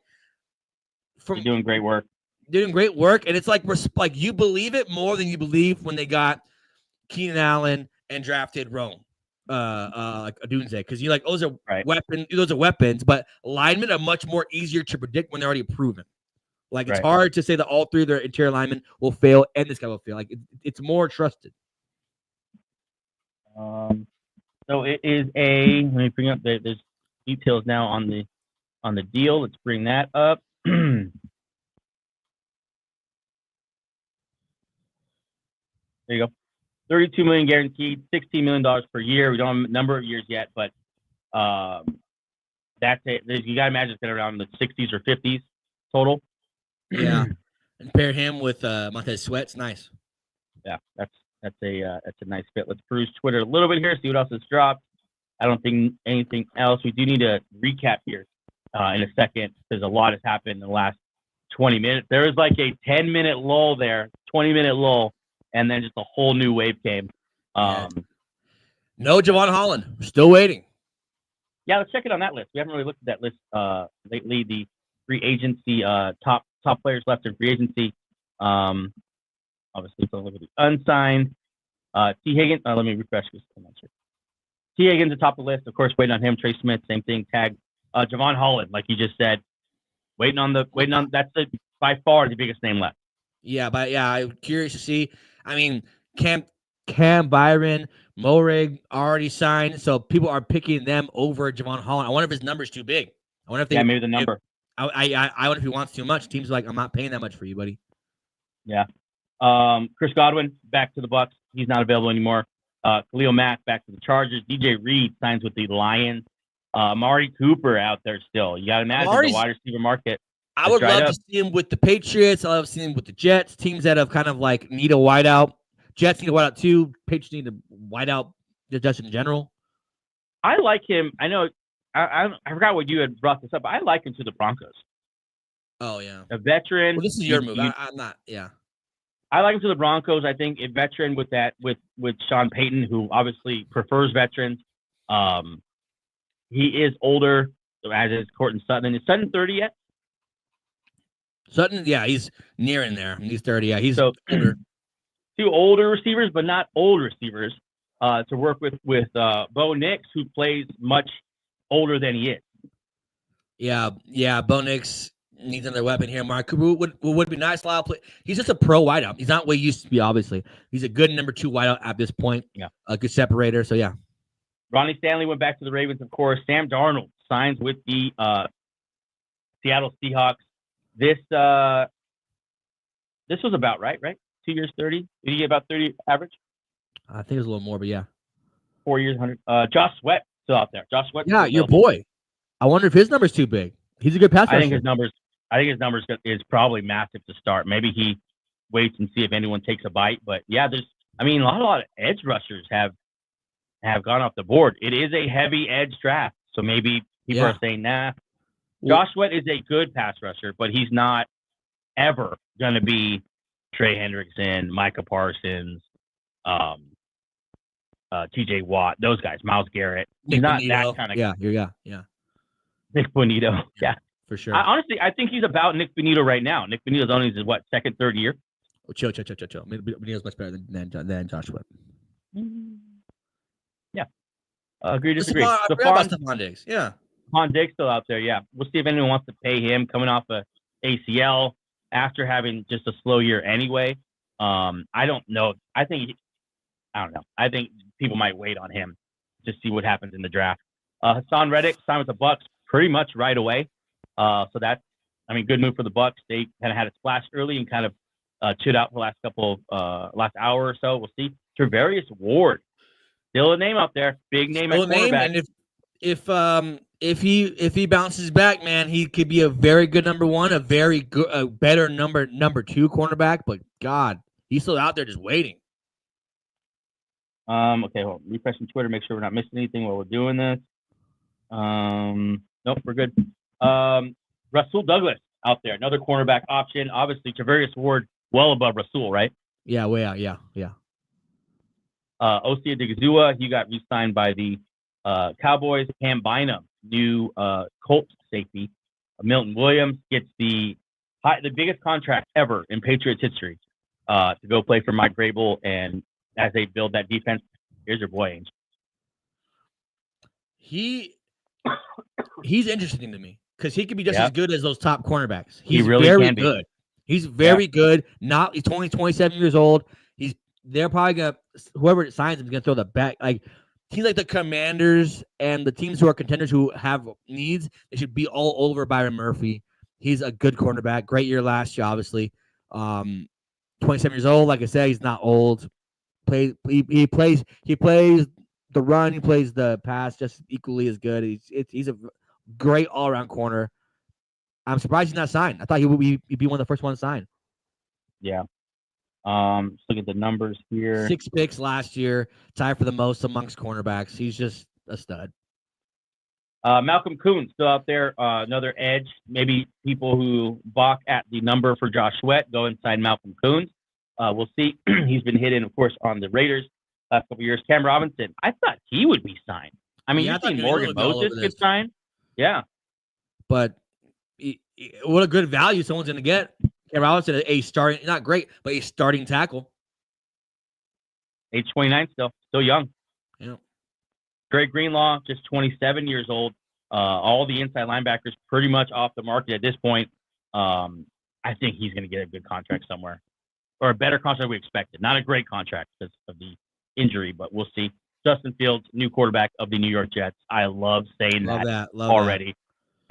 they're doing great work. Doing great work, and it's like you believe it more than you believe when they got Keenan Allen and drafted Rome, like Adunze, because you're like, those are weapons, but linemen are much more easier to predict when they're already proven. Like, it's hard to say that all 3 of their interior linemen will fail and this guy will fail. Like, it's more trusted. So it is let me bring up there's details now on the deal. Let's bring that up. There you go. $32 million guaranteed, $16 million per year. We don't have a number of years yet, but that's it. You got to imagine it's going to around the 60s or 50s total. Yeah, and pair him with Montez Sweat. It's nice. Yeah, that's a nice fit. Let's peruse Twitter a little bit here, see what else has dropped. I don't think anything else. We do need a recap here in a second, because a lot has happened in the last 20 minutes. There was like a 10-minute lull there, 20-minute lull, and then just a whole new wave came. No Javon Holland. We're still waiting. Yeah, let's check it on that list. We haven't really looked at that list lately. The free agency, top players left in free agency. Obviously, let's look at the unsigned. T. Higgins. Let me refresh this. I'm not sure. T. Higgins atop the list. Of course, waiting on him. Trey Smith, same thing. Tag. Javon Holland, like you just said, waiting on. That's by far the biggest name left. Yeah, but yeah, I'm curious to see. I mean, Cam Byron, Morig already signed, so people are picking them over Javon Holland. I wonder if his number's too big. I wonder if they. Yeah, maybe the number. I wonder if he wants too much. Teams are like, I'm not paying that much for you, buddy. Yeah. Chris Godwin back to the Bucs. He's not available anymore. Khalil Mack back to the Chargers. DJ Reed signs with the Lions. Amari Cooper out there still. You got to imagine the wide receiver market. I would love to see him with the Patriots. I love seeing him with the Jets. Teams that have kind of like need a wideout. Jets need a wideout too. Patriots need a wideout just in general. I like him. I know. I forgot what you had brought this up, but I like him to the Broncos. Oh yeah, a veteran. Well, this is your move. I'm not. Yeah. I like him to the Broncos. I think a veteran with Sean Payton, who obviously prefers veterans. He is older, as is Courtland Sutton. Is Sutton 30 yet? Sutton, yeah, he's nearing there. He's 30. Yeah, he's older. 2 older receivers, but not old receivers, to work with Bo Nix, who plays much older than he is. Yeah. Bo Nix needs another weapon here. Mark Cooper would be nice. He's just a pro wideout. He's not what he used to be, obviously. He's a good number 2 wideout at this point. Yeah. A good separator. So, yeah. Ronnie Stanley went back to the Ravens, of course. Sam Darnold signs with the Seattle Seahawks. This was about right? 2 years, 30? Did he get about 30 average? I think it was a little more, but yeah. 4 years, 100. Josh Sweat still out there. Josh Sweat. Yeah, your boy. I wonder if his number's too big. He's a good pass rusher. I think his numbers is probably massive to start. Maybe he waits and see if anyone takes a bite. But yeah, a lot of edge rushers have gone off the board. It is a heavy edge draft, so maybe people are saying, nah. Josh Sweat is a good pass rusher, but he's not ever going to be Trey Hendrickson, Micah Parsons, T.J. Watt, those guys, Myles Garrett. He's Nick not Bonito. that kind of Yeah, Nick Bonito. Yeah. for sure. Honestly, I think he's about Nick Bonito right now. Nick Bonito's only his second, third year. Chill. Bonito's much better than Josh Sweat. Yeah. Agree, disagree. I forgot about Stephon Diggs. Yeah. Stephon Diggs still out there. Yeah. We'll see if anyone wants to pay him coming off a ACL after having just a slow year anyway. I don't know. I don't know. I think people might wait on him to see what happens in the draft. Hassan Reddick signed with the Bucks pretty much right away. So that's, good move for the Bucks. They kind of had a splash early and kind of chilled out for the last hour or so. We'll see. Travarius Ward, still a name out there, big name at quarterback. And if he bounces back, man, he could be a very good number one, a very good, a better number two cornerback. But God, he's still out there just waiting. Okay, hold on. Refreshing Twitter, make sure we're not missing anything while we're doing this. Nope, we're good. Rasul Douglas out there, another cornerback option. Obviously, Travarius Ward well above Rasul, right? Yeah, way out. Yeah. Osia Digizua, he got re-signed by the Cowboys. Cam Bynum, new Colts safety. Milton Williams gets the biggest contract ever in Patriots history to go play for Mike Vrabel, and as they build that defense, here's your boy, Angel. He's interesting to me because he could be just as good as those top cornerbacks. He's really very can be. good. He's very good. He's 27 years old. They're probably gonna, whoever signs him is gonna throw the back. Like teams like the Commanders and the teams who are contenders who have needs, they should be all over Byron Murphy. He's a good cornerback. Great year last year, obviously. 27 years old. Like I said, he's not old. He plays the run. He plays the pass just equally as good. He's a great all around corner. I'm surprised he's not signed. I thought he'd be one of the first ones signed. Yeah. Let's look at the numbers here. 6 picks last year, tied for the most amongst cornerbacks. He's just a stud. Malcolm Kuhn still out there, another edge. Maybe people who balk at the number for Josh Sweat go inside Malcolm Kuhn. We'll see. He's been hidden, of course, on the Raiders last couple of years. Cam Robinson, I thought he would be signed. You've seen Morgan Moses get signed. Yeah. But what a good value someone's going to get. Cam Robinson, a starting, not great, but a starting tackle. Age 29 still young. Yeah. Greg Greenlaw, just 27 years old. All the inside linebackers pretty much off the market at this point. I think he's going to get a good contract somewhere, or a better contract than we expected. Not a great contract because of the injury, but we'll see. Justin Fields, new quarterback of the New York Jets. I love saying that already.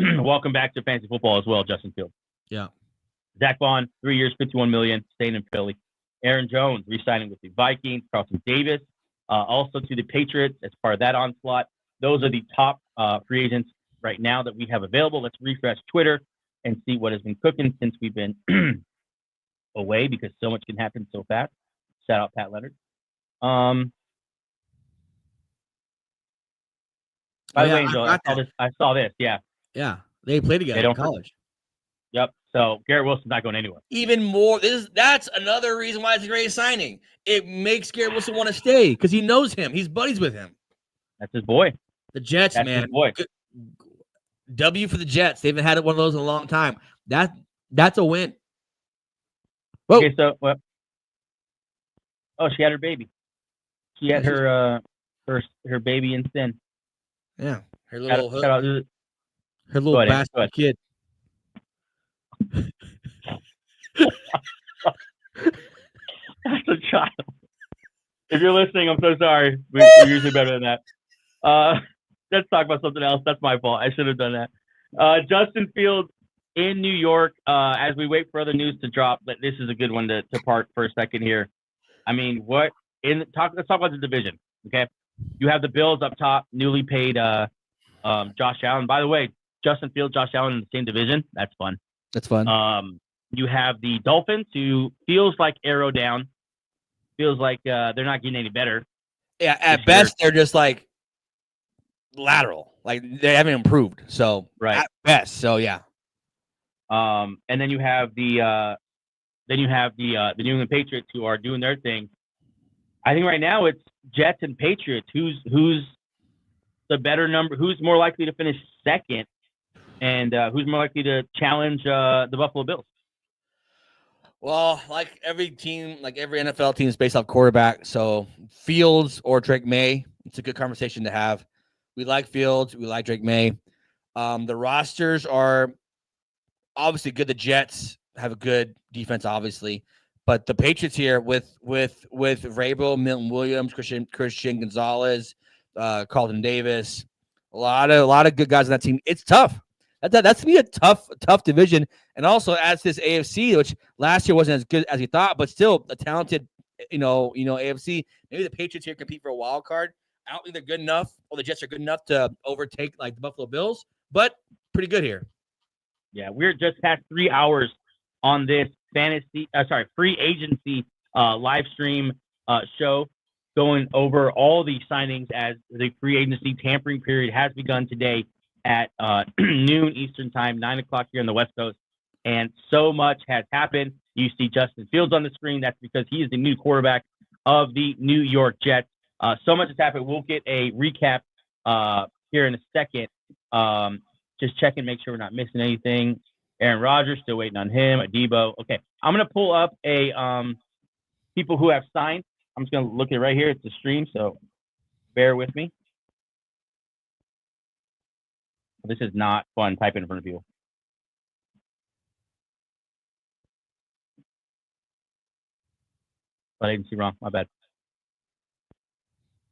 Welcome back to fantasy football as well, Justin Fields. Yeah. Zach Vaughn, 3 years, $51 million, staying in Philly. Aaron Jones re-signing with the Vikings. Carlton Davis, also to the Patriots as part of that onslaught. Those are the top free agents right now that we have available. Let's refresh Twitter and see what has been cooking since we've been away, because so much can happen so fast. Shout out Pat Leonard. By the way, Angel, I saw this. Yeah. Yeah. They play together in college. Yep. So Garrett Wilson's not going anywhere. Even more. That's another reason why it's a great signing. It makes Garrett Wilson want to stay because he knows him. He's buddies with him. That's his boy. The Jets, That's man. His boy. W for the Jets. They haven't had one of those in a long time. That's a win. Whoa. Okay, so she had her baby. She had her baby in sin. Yeah, her little bastard kid. That's a child. If you're listening, I'm so sorry. We're usually better than that. Let's talk about something else. That's my fault. I should have done that. Justin Fields in New York. As we wait for other news to drop, but this is a good one to park for a second here. Let's talk about the division. Okay, you have the Bills up top, newly paid Josh Allen. By the way, Justin Fields, Josh Allen in the same division. That's fun. That's fun. You have the Dolphins, who feels like arrow down. Feels like they're not getting any better. Yeah, at best they're just like lateral. Like they haven't improved. So right. At best. So yeah. And then you have the Then you have the New England Patriots who are doing their thing. I think right now it's Jets and Patriots. Who's the better number? Who's more likely to finish second, and who's more likely to challenge the Buffalo Bills? Well, like every team, like every NFL team is based off quarterback. So Fields or Drake May, it's a good conversation to have. We like Fields. We like Drake May. The rosters are obviously good. The Jets have a good defense, obviously, but the Patriots here with Vrabel, Milton Williams, Christian Gonzalez, Carlton Davis, a lot of good guys on that team. It's tough. That's gonna be a tough division, and also adds this AFC, which last year wasn't as good as you thought, but still a talented, AFC. Maybe the Patriots here compete for a wild card. I don't think they're good enough, or the Jets are good enough to overtake like the Buffalo Bills, but pretty good here. Yeah, we're just past 3 hours on this free agency live stream show, going over all the signings as the free agency tampering period has begun today at noon Eastern time, 9 o'clock here on the West Coast. And so much has happened. You see Justin Fields on the screen. That's because he is the new quarterback of the New York Jets. So much has happened. We'll get a recap here in a second. Just checking, make sure we're not missing anything. Aaron Rodgers, still waiting on him. Adebo. Okay, I'm going to pull up people who have signed. I'm just going to look at it right here. It's a stream, so bear with me. This is not fun typing in front of people. But I didn't see wrong. My bad.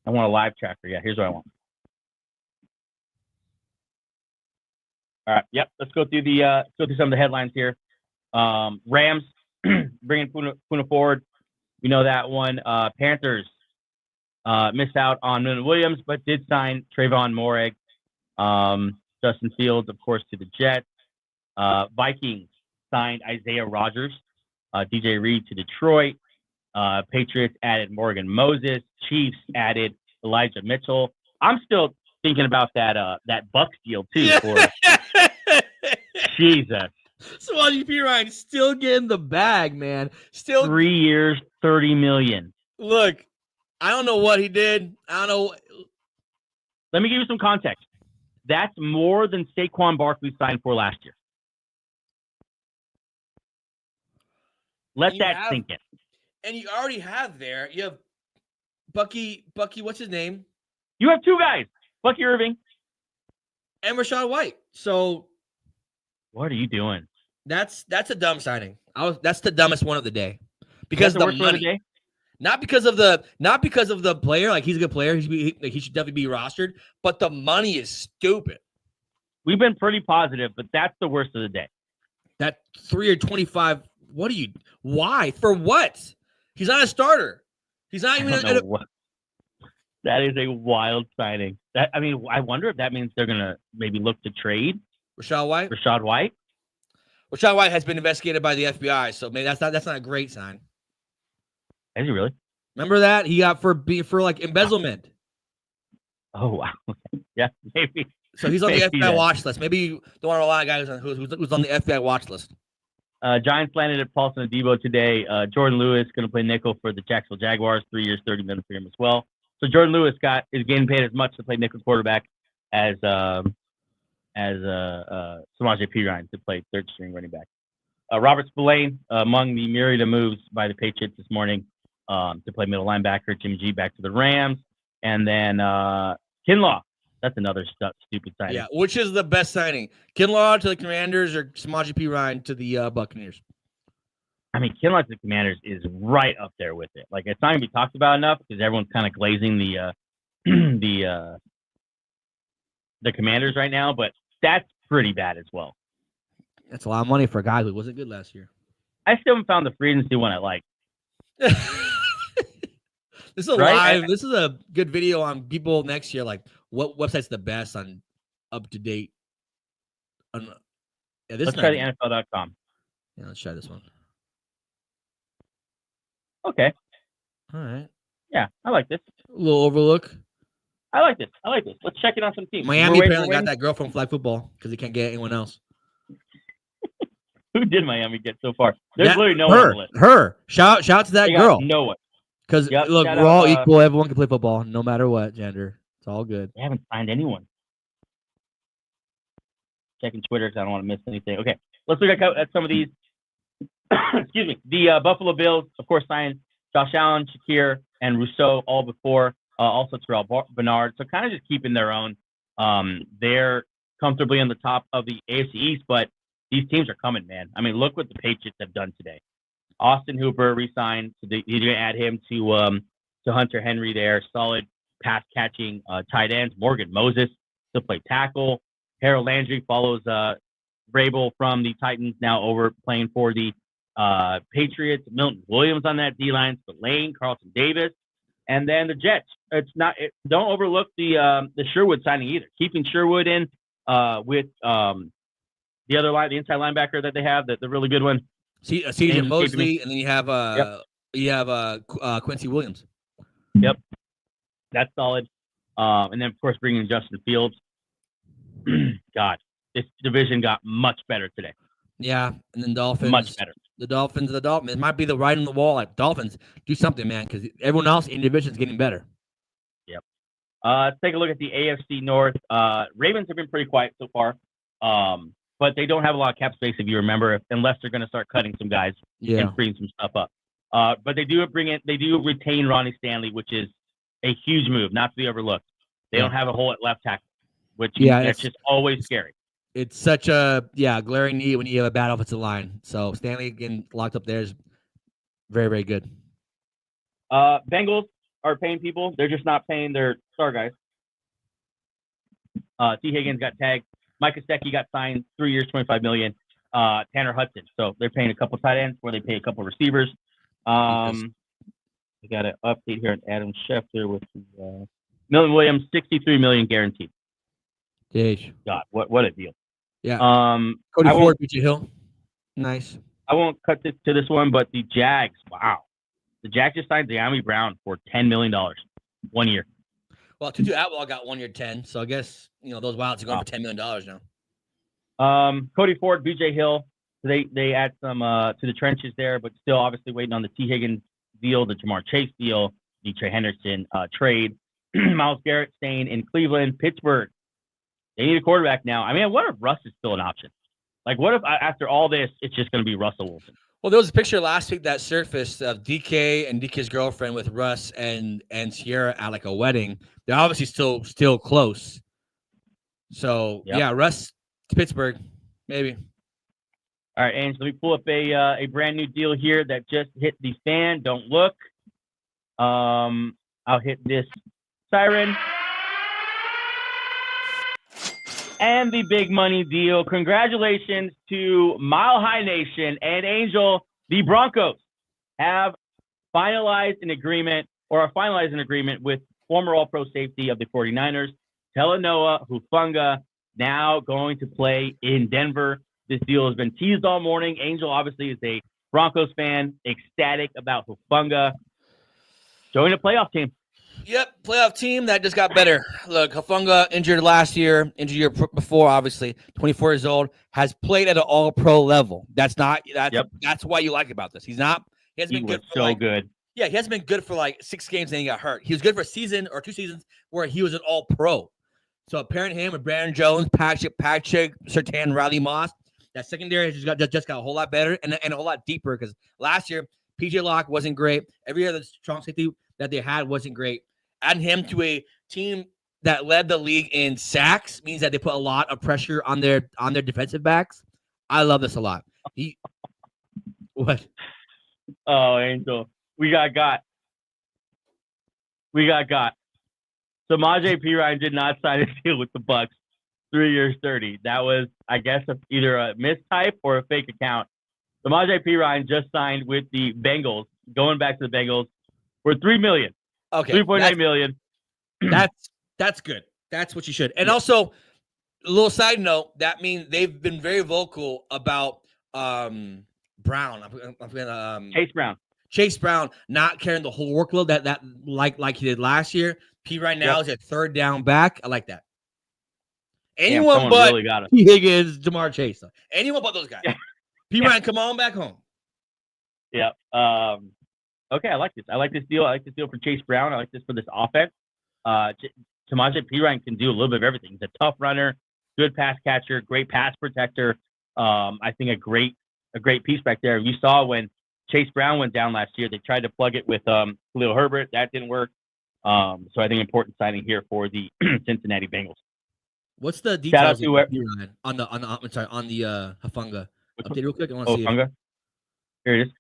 I want a live tracker. Yeah, here's what I want. All right. Yep. Let's go through some of the headlines here. Rams bringing Puna forward. We know that one. Panthers missed out on Milton Williams, but did sign Trayvon Moreg. Justin Fields, of course, to the Jets. Vikings signed Isaiah Rodgers. DJ Reed to Detroit. Patriots added Morgan Moses. Chiefs added Elijah Mitchell. I'm still thinking about that Bucks deal too. For Jesus, Swaji P. Ryan still getting the bag, man. Still 3 years, $30 million. Look, I don't know what he did. I don't know. Let me give you some context. That's more than Saquon Barkley signed for last year. Let that sink in. And you already have there. You have Bucky. What's his name? You have two guys, Bucky Irving and Rachaad White. So, what are you doing? That's a dumb signing. That's the dumbest one of the day because the the money. Not because of the player. Like, he's a good player. He should definitely be rostered. But the money is stupid. We've been pretty positive, but that's the worst of the day. That 3 or 25. Why? For what? He's not a starter. He's not even. That is a wild signing. I wonder if that means they're gonna maybe look to trade Rachaad White. Rachaad White has been investigated by the FBI, so maybe that's not a great sign. Is he really? Remember that he got for like embezzlement. Oh wow. Yeah, maybe. So he's on the FBI watch list. Maybe you don't want a lot of guys who's on the FBI watch list. Giants landed at Paulson Adebo today. Jordan Lewis going to play nickel for the Jacksonville Jaguars. 3 years, $30 million for him as well. So Jordan Lewis is getting paid as much to play nickel quarterback as Samaje Perine to play third string running back. Robert Spillane among the myriad of moves by the Patriots this morning to play middle linebacker. Jimmy G back to the Rams, and then Kinlaw. That's another stupid signing. Yeah, which is the best signing? Kinlaw to the Commanders or Samaje Perine to the Buccaneers? I mean, Kinlaw to the Commanders is right up there with it. Like, it's not going to be talked about enough because everyone's kind of glazing the Commanders right now, but that's pretty bad as well. That's a lot of money for a guy who wasn't good last year. I still haven't found the free agency one I like. This is live. This is a good video on people next year. Like, what website's the best on up to date? Let's try the NFL.com. Yeah, let's try this one. Okay. All right. Yeah, I like this. A little overlook. I like this. Let's check it on some teams. Miami apparently got that girl from flag football because he can't get anyone else. Who did Miami get so far? There's literally no one on the list. Her. Shout out to that They got girl. no one. Because Yep, look, shout we're all out, equal. Everyone can play football, no matter what gender. It's all good. They haven't signed anyone. Checking Twitter because I don't want to miss anything. Okay, let's look at some of these. Excuse me. The Buffalo Bills, of course, signed Josh Allen, Shakir, and Rousseau all before. Also Terrell Bernard. So kind of just keeping their own. They're comfortably on the top of the AFC East, but these teams are coming, man. I mean, look what the Patriots have done today. Austin Hooper re-signed. So you're going to add him to Hunter Henry there. Solid pass-catching tight ends. Morgan Moses to play tackle. Harold Landry follows Vrabel from the Titans, now over playing for the Patriots. Milton Williams on that D-line. Spillane, Carlton Davis. And then the Jets. Don't overlook the Sherwood signing either. Keeping Sherwood in with the other line, the inside linebacker that they have, the really good one. CJ Mosley, and then you have Quincy Williams. Yep, that's solid. And then of course bringing Justin Fields. God, this division got much better today. Yeah, and then Dolphins. Much better. The Dolphins. It might be the writing on the wall. Like Dolphins, do something, man, because everyone else in the division is getting better. Yep. Let's take a look at the AFC North. Ravens have been pretty quiet so far. But they don't have a lot of cap space, if you remember, unless they're going to start cutting some guys and freeing some stuff up. But they do retain Ronnie Stanley, which is a huge move, not to be overlooked. They don't have a hole at left tackle, which that's just always scary. It's such a glaring need when you have a bad offensive line. So Stanley getting locked up there is very, very good. Bengals are paying people. They're just not paying their star guys. T. Higgins got tagged. Mike Gesicki got signed 3 years, $25 million. Tanner Hudson. So they're paying a couple tight ends where they pay a couple receivers. We got an update here on Adam Schefter with the, Milton Williams, $63 million guaranteed. Jeez. God, what a deal. Yeah. Cody Ford, BJ Hill. Nice. I won't cut this to this one, but the Jags. Wow. The Jags just signed De'Ami Brown for $10 million 1 year. Well, Tutu Atwell got 1 year 10, so I guess those Wilds are going for $10 million now. Cody Ford, BJ Hill, they add some to the trenches there, but still obviously waiting on the T. Higgins deal, the Jamar Chase deal, the Trey Henderson trade. Myles Garrett staying in Cleveland. Pittsburgh, they need a quarterback now. I mean, what if Russ is still an option? Like, what if after all this, it's just going to be Russell Wilson? Well, there was a picture last week that surfaced of DK and DK's girlfriend with Russ and Sierra at like a wedding. They're obviously still close. So yeah, Russ to Pittsburgh, maybe. All right, Ange, let me pull up a brand new deal here that just hit the fan. Don't look. I'll hit this siren. And the big money deal. Congratulations to Mile High Nation and Angel. The Broncos have finalized an agreement with former All-Pro safety of the 49ers, Talanoa Hufanga, now going to play in Denver. This deal has been teased all morning. Angel obviously is a Broncos fan, ecstatic about Hufanga joining a playoff team. Yep, playoff team that just got better. Look, Hufanga injured last year, injured year before, obviously, 24 years old, has played at an all-pro level. That's why you like about this. He hasn't been good for good. Yeah, he hasn't been good for like 6 games and he got hurt. He was good for a season or 2 seasons where he was an all-pro. So pairing him with Brandon Jones, Patrick, Surtain, Riley Moss, that secondary just got a whole lot better and a whole lot deeper because last year, PJ Locke wasn't great. Every other strong safety that they had wasn't great. Adding him to a team that led the league in sacks means that they put a lot of pressure on their defensive backs. I love this a lot. What? Oh, Angel. We got. Samaje Perine did not sign a deal with the Bucs. 3 years, 30. That was, I guess, either a mistype or a fake account. Samaje Perine just signed with the Bengals, going back to the Bengals, for $3 million. Okay. $3.9 million. That's good. That's what you should. And also, a little side note, that means they've been very vocal about Brown. Chase Brown not carrying the whole workload that like he did last year. P right now is a third down back. I like that. Anyone but really got Higgins, Jamar Chase. Anyone but those guys. Ryan, come on back home. Yeah. Okay, I like this. I like this deal. I like this deal for Chase Brown. I like this for this offense. Samaje Perine can do a little bit of everything. He's a tough runner, good pass catcher, great pass protector. I think a great piece back there. You saw when Chase Brown went down last year, they tried to plug it with Khalil Herbert. That didn't work. So I think important signing here for the Cincinnati Bengals. What's the details to on the Hufanga? Update real quick. I want to see Hufanga. Here it is.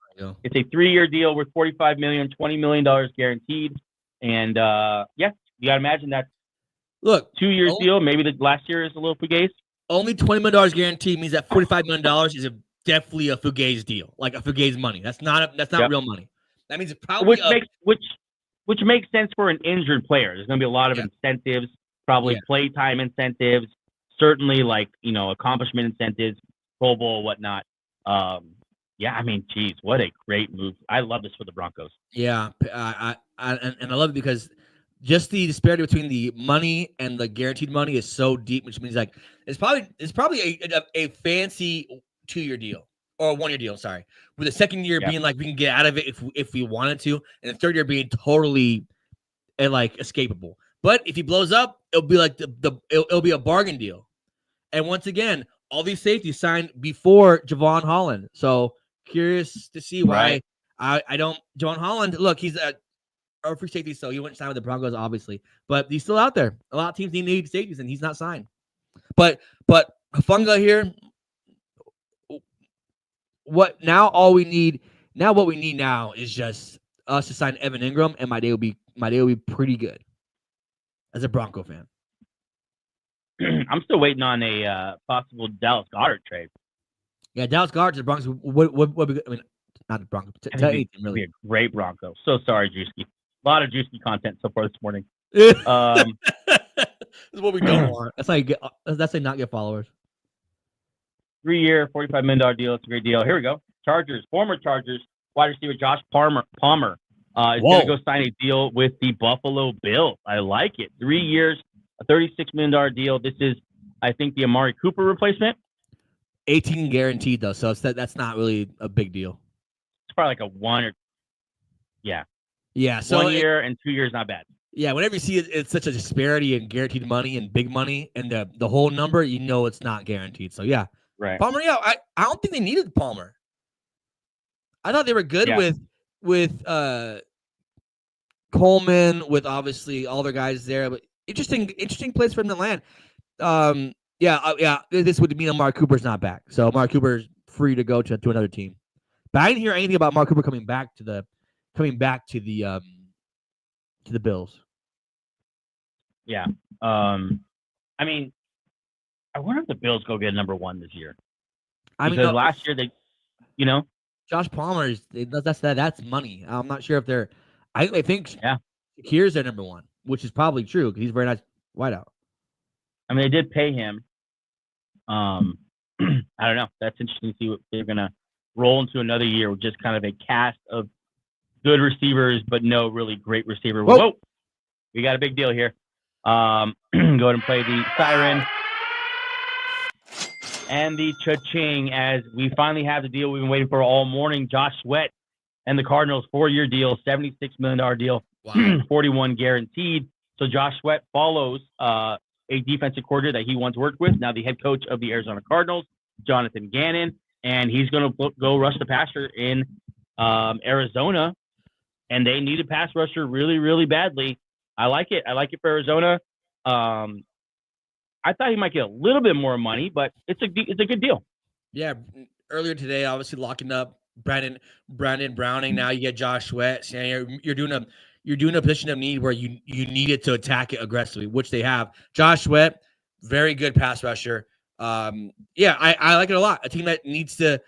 It's a 3-year deal worth $45 million, $20 million guaranteed. And yeah, you gotta imagine that. Look, 2 years deal. Maybe the last year is a little fugazi. Only $20 million guaranteed means that $45 million is definitely a fugazi deal, like a fugazi money. That's not real money. That means it's probably which makes sense for an injured player. There's gonna be a lot of incentives, probably play time incentives, certainly accomplishment incentives, Pro Bowl, whatnot. Yeah, I mean, geez, what a great move. I love this for the Broncos. Yeah, I love it because just the disparity between the money and the guaranteed money is so deep, which means like it's probably a fancy 2-year deal or 1-year deal. Sorry, with the second year being like we can get out of it if we wanted to, and the third year being totally escapable. But if he blows up, it'll be like it'll be a bargain deal. And once again, all these safeties signed before Javon Holland. So curious to see why I don't. Javon Holland, look, he's a free safety, so he wouldn't sign with the Broncos, obviously. But he's still out there. A lot of teams need safeties, and he's not signed. But Hufanga here. What we need now is just us to sign Evan Ingram, and my day will be pretty good as a Bronco fan. I'm still waiting on a possible Dallas Goedert trade. Yeah, Dallas Goedert to the Broncos would be good. I mean, not the Broncos. Really. Be a great Bronco. So sorry, Juicy. A lot of Juicy content so far this morning. This is what we don't want. That's how you get. That's how you not get followers. 3-year, $45 million deal. It's a great deal. Here we go. Former Chargers wide receiver Josh Palmer is going to go sign a deal with the Buffalo Bills. I like it. 3 years, a $36 million deal. This is, I think, the Amari Cooper replacement. 18 guaranteed though, so that's not really a big deal. It's probably like a 1 or so 1 year and 2 years, not bad. Yeah, whenever you see it's such a disparity in guaranteed money and big money and the whole number, you know it's not guaranteed. So yeah, right. Palmer, yeah, I don't think they needed Palmer. I thought they were good with Coleman, with obviously all their guys there, but interesting place for him to land. This would mean Amari Cooper's not back, so Amari Cooper's free to go to another team. But I didn't hear anything about Amari Cooper coming back to the Bills. Yeah. I mean, I wonder if the Bills go get number 1 this year. Because last year they, Josh Palmer that's money. I'm not sure if they're. I think Shakir's their number 1, which is probably true because he's a very nice wideout. I mean, they did pay him. I don't know. That's interesting to see what they're gonna roll into another year with just kind of a cast of good receivers, but no really great receiver. Whoa! We got a big deal here. Go ahead and play the siren and the cha-ching as we finally have the deal we've been waiting for all morning. Josh Sweat and the Cardinals 4-year deal, $76 million deal, 41 guaranteed. So Josh Sweat follows a defensive coordinator that he once worked with, now the head coach of the Arizona Cardinals, Jonathan Gannon, and he's going to go rush the passer in Arizona, and they need a pass rusher really, really badly. I like it. I like it for Arizona. I thought he might get a little bit more money, but it's a good deal. Yeah, earlier today, obviously locking up Brandon Browning. Now you get Josh Sweat. So you're doing a position of need where you needed to attack it aggressively, which they have. Josh Sweat, very good pass rusher. I like it a lot. A team that needs to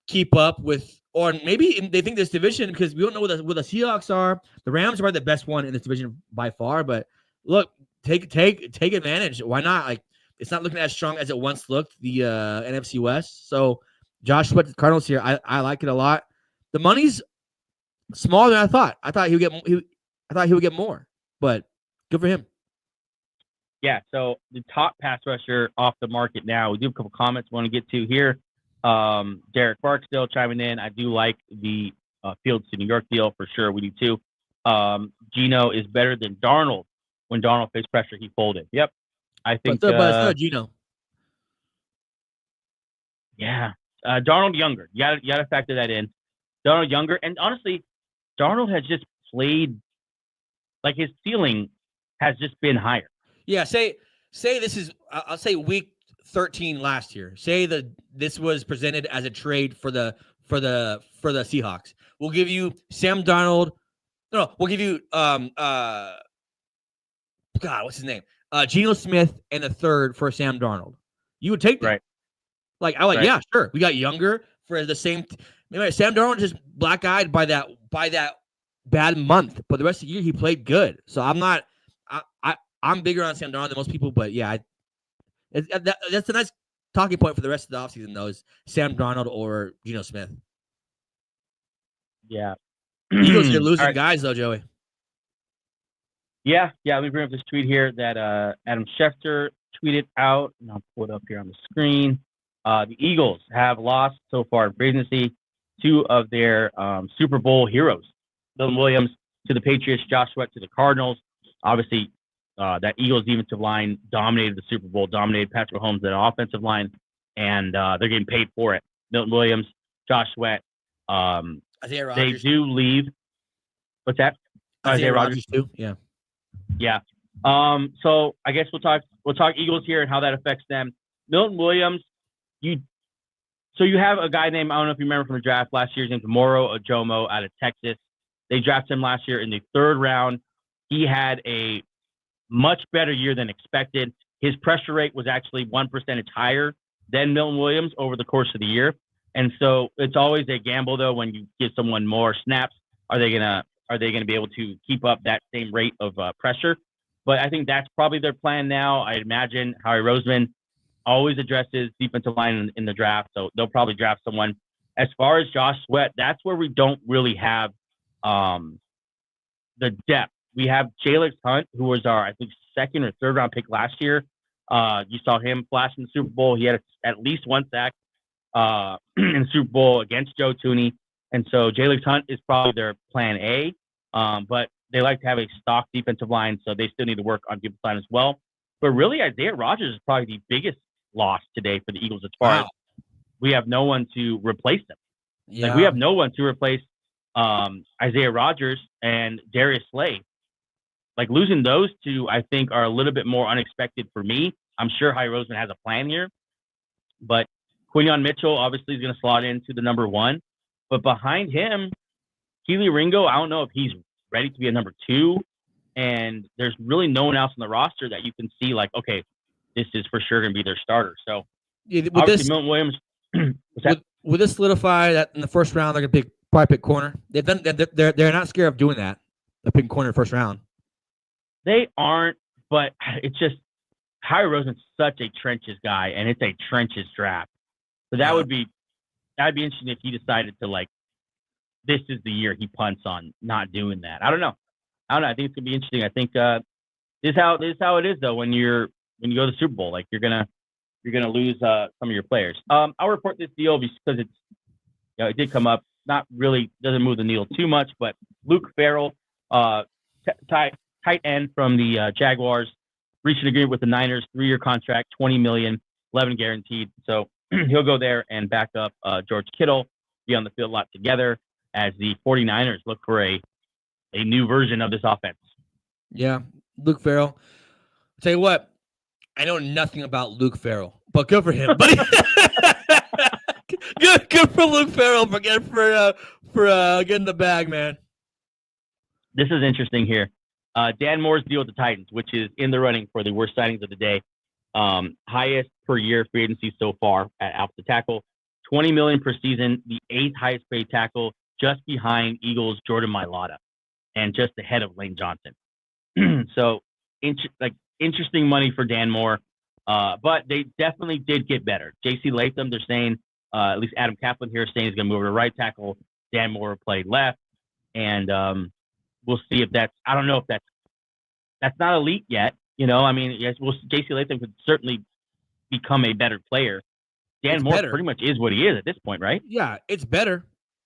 keep up with, or maybe they think this division, because we don't know what the Seahawks are. The Rams are the best one in this division by far, but look, take advantage. Why not? Like, it's not looking as strong as it once looked, the NFC West. So Josh Sweat, the Cardinals here, I like it a lot. The money's smaller than I thought. I thought he would get more, but good for him. Yeah, so the top pass rusher off the market now. We do have a couple comments we want to get to here. Derek Barksdale chiming in. I do like the Fields to New York deal for sure. We do too. Gino is better than Darnold. When Darnold faced pressure, he folded. Yep. I think. But still, Gino. Yeah. Darnold younger. You gotta factor that in. Darnold younger, and honestly, Darnold has just played like his ceiling has just been higher. Yeah. Say this is. I'll say week 13 last year. Say that this was presented as a trade for the Seahawks. We'll give you Sam Darnold. No, we'll give you God, what's his name? Geno Smith and a third for Sam Darnold. You would take that. Right. Like I yeah, sure. We got younger for the same. Sam Darnold just black eyed by that bad month, but the rest of the year he played good. So I'm not. I'm bigger on Sam Darnold than most people, but yeah, that's a nice talking point for the rest of the offseason, though, is Sam Darnold or Geno Smith. Yeah. Eagles are losing guys, though, Joey. Yeah. Let me bring up this tweet here that Adam Schefter tweeted out, and I'll pull it up here on the screen. The Eagles have lost so far in free agency 2 of their Super Bowl heroes. Milton Williams to the Patriots, Josh Sweat to the Cardinals. Obviously, that Eagles defensive line dominated the Super Bowl, dominated Patrick Mahomes, that offensive line, and they're getting paid for it. Milton Williams, Josh Sweat. Isaiah Rodgers. They do leave. What's that? Isaiah Rodgers too. Yeah. Yeah. So I guess we'll talk Eagles here and how that affects them. Milton Williams, you have a guy named, I don't know if you remember from the draft last year, his name's Moro Ojomo out of Texas. They drafted him last year in the 3rd round. He had a much better year than expected. His pressure rate was actually 1% higher than Milton Williams over the course of the year. And so it's always a gamble, though, when you give someone more snaps. Are they gonna be able to keep up that same rate of pressure? But I think that's probably their plan now. I imagine Howie Roseman always addresses defensive line in the draft, so they'll probably draft someone. As far as Josh Sweat, that's where we don't really have the depth. We have Jalix Hunt, who was our, I think, 2nd or 3rd round pick last year. You saw him flash in the Super Bowl. He had at least 1 sack in the Super Bowl against Joe Thuney. And so Jalix Hunt is probably their plan A. But they like to have a stock defensive line, so they still need to work on defensive line as well. But really, Isaiah Rodgers is probably the biggest loss today for the Eagles as far as we have no one to replace them. Yeah. Like, we have no one to replace Isaiah Rodgers and Darius Slay. Like, losing those 2, I think, are a little bit more unexpected for me. I'm sure Howie Roseman has a plan here. But Quinyon Mitchell obviously is going to slot into the number 1. But behind him, Keely Ringo, I don't know if he's ready to be a number 2. And there's really no one else on the roster that you can see, like, okay, this is for sure going to be their starter. So, obviously, Milton Williams. Would this solidify that in the 1st round they're going to probably pick corner? They're not scared of doing that. They're picking corner in the 1st round. They aren't, but it's just Howie Roseman's such a trenches guy, and it's a trenches draft. So that'd be interesting if he decided to, like, this is the year he punts on not doing that. I don't know. I think it's gonna be interesting. I think this is how it is though when you go to the Super Bowl. Like, you're gonna lose some of your players. I'll report this deal because it's it did come up. Not really, doesn't move the needle too much, but Luke Farrell, tight end from the Jaguars, reached an agreement with the Niners, 3-year contract, $20 million, 11 guaranteed. So he'll go there and back up George Kittle, be on the field a lot together as the 49ers look for a new version of this offense. Yeah, Luke Farrell. I'll tell you what, I know nothing about Luke Farrell, but good for him. But good for Luke Farrell for getting the bag, man. This is interesting here. Dan Moore's deal with the Titans, which is in the running for the worst signings of the day. Highest per year free agency so far at offensive tackle, $20 million per season, the 8th highest paid tackle, just behind Eagles' Jordan Mailata, and just ahead of Lane Johnson. So, interesting money for Dan Moore, but they definitely did get better. J.C. Latham, they're saying, at least Adam Kaplan here is saying he's going to move over to right tackle. Dan Moore played left, and we'll see if that's. I don't know if that's not elite yet. I mean, yes, J.C. Latham could certainly become a better player, Dan It's Moore better. pretty much is what he is at this point, right? Yeah, it's better.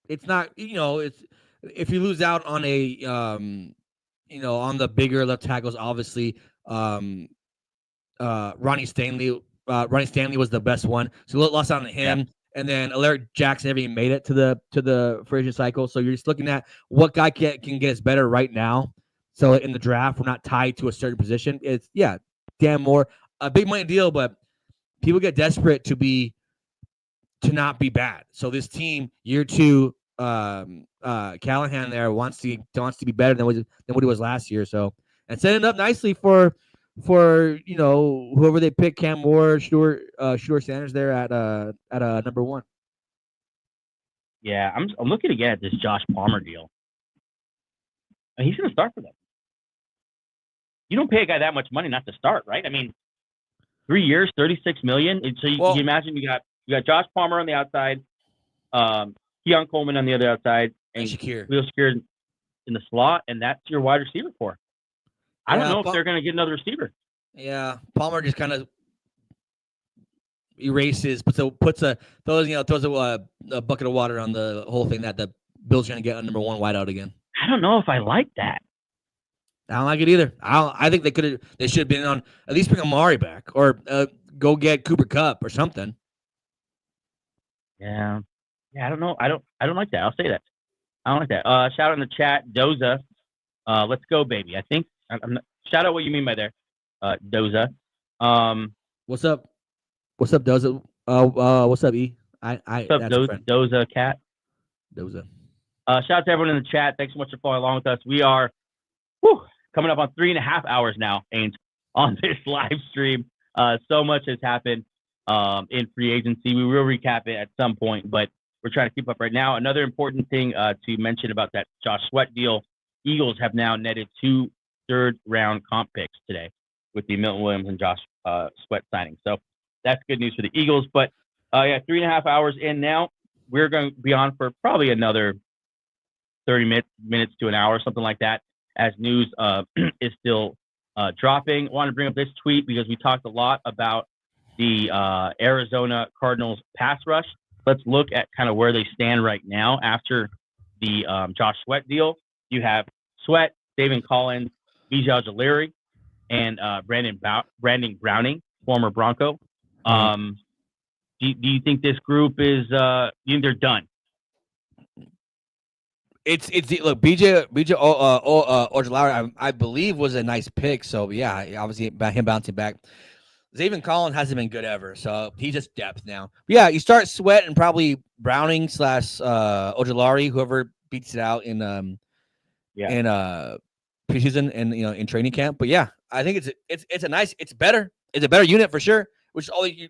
It's not, it's if you lose out on a on the bigger left tackles, obviously, Ronnie Stanley was the best one. So lost out on him. Yeah. And then Alaric Jackson never even made it to the free agent cycle. So you're just looking at what guy can get us better right now. So in the draft, we're not tied to a certain position. It's Dan Moore, a big money deal, but people get desperate to not be bad. So this team, year 2, Callahan there wants to be better than what he was last year. So, and setting it up nicely for whoever they pick, Cam Moore, Shedeur Sanders there at number 1. Yeah, I'm looking again at this Josh Palmer deal. And he's going to start for them. You don't pay a guy that much money not to start, right? I mean, 3 years, $36 million. So you imagine you got Josh Palmer on the outside, Keon Coleman on the other outside, and Khalil Shakir in the slot, and that's your wide receiver core. I don't know if they're going to get another receiver. Yeah, Palmer just kind of erases, throws a bucket of water on the whole thing that the Bills are going to get a number 1 wideout again. I don't know if I like that. I don't like it either. I think they should have been on, at least bring Amari back or go get Cooper Kupp or something. Yeah, I don't know. I don't like that. I'll say that. I don't like that. Shout out in the chat, Doza. Let's go, baby. I think shout out what you mean by there, Doza. What's up? What's up, Doza? What's up, E? What's up, Doza cat? Doza. Shout out to everyone in the chat. Thanks so much for following along with us. We are coming up on 3.5 hours now, Ains, on this live stream. So much has happened in free agency. We will recap it at some point, but we're trying to keep up right now. Another important thing to mention about that Josh Sweat deal, Eagles have now netted 2 third-round comp picks today with the Milton Williams and Josh Sweat signing. So that's good news for the Eagles. But 3.5 hours in now. We're going to be on for probably another 30 minutes to an hour, something like that, as news is still dropping. I want to bring up this tweet because we talked a lot about the Arizona Cardinals pass rush. Let's look at kind of where they stand right now after the Josh Sweat deal. You have Sweat, David Collins, Vijay Ojulari, and Brandon Browning, former Bronco. Do you think this group is? You think they're done? It's look, BJ Ojulari, I believe, was a nice pick. So yeah, obviously him bouncing back. Zaven Collins hasn't been good ever, so he's just depth now. But yeah, you start Sweat and probably Browning / Ojulari, whoever beats it out in preseason and in training camp. But yeah, I think it's a better unit for sure. Which all you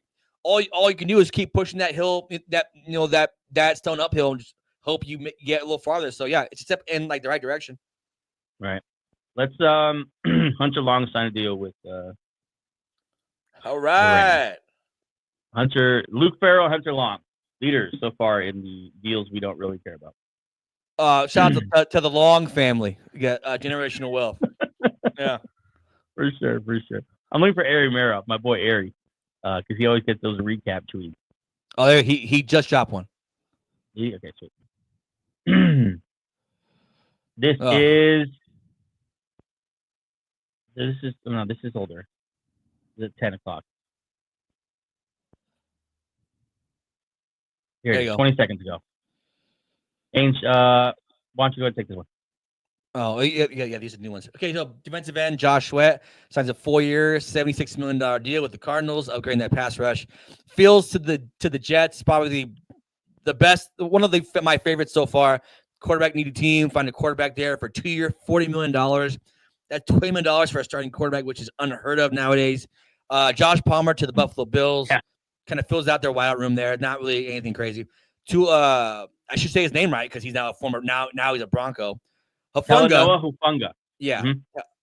can do is keep pushing that hill, that stone uphill, and just hope you get a little farther. So yeah, it's a step in the right direction. Right. Let's Hunter Long sign a deal with. All right. Luke Farrell, Hunter Long, leaders so far in the deals we don't really care about. Shout out to the Long family. You got generational wealth. Yeah, for sure. I'm looking for Ari Maroff, my boy Ari, because he always gets those recap tweets. Oh, there he just dropped one. Okay, sweet. This is older. It's at 10 o'clock. Here it is, 20 seconds ago. Ainge, why don't you go ahead and take this one? Oh, yeah, these are new ones. Okay, so defensive end Josh Sweat signs a 4-year, $76 million deal with the Cardinals, upgrading that pass rush. Fields to the Jets, probably the best, one of my favorites so far. Quarterback needy team, find a quarterback there for 2-year, $40 million. That's $20 million for a starting quarterback, which is unheard of nowadays. Josh Palmer to the Buffalo Bills, kind of fills out their wideout room there. Not really anything crazy. I should say his name right because he's now a former. Now he's a Bronco. Hufanga. Yeah,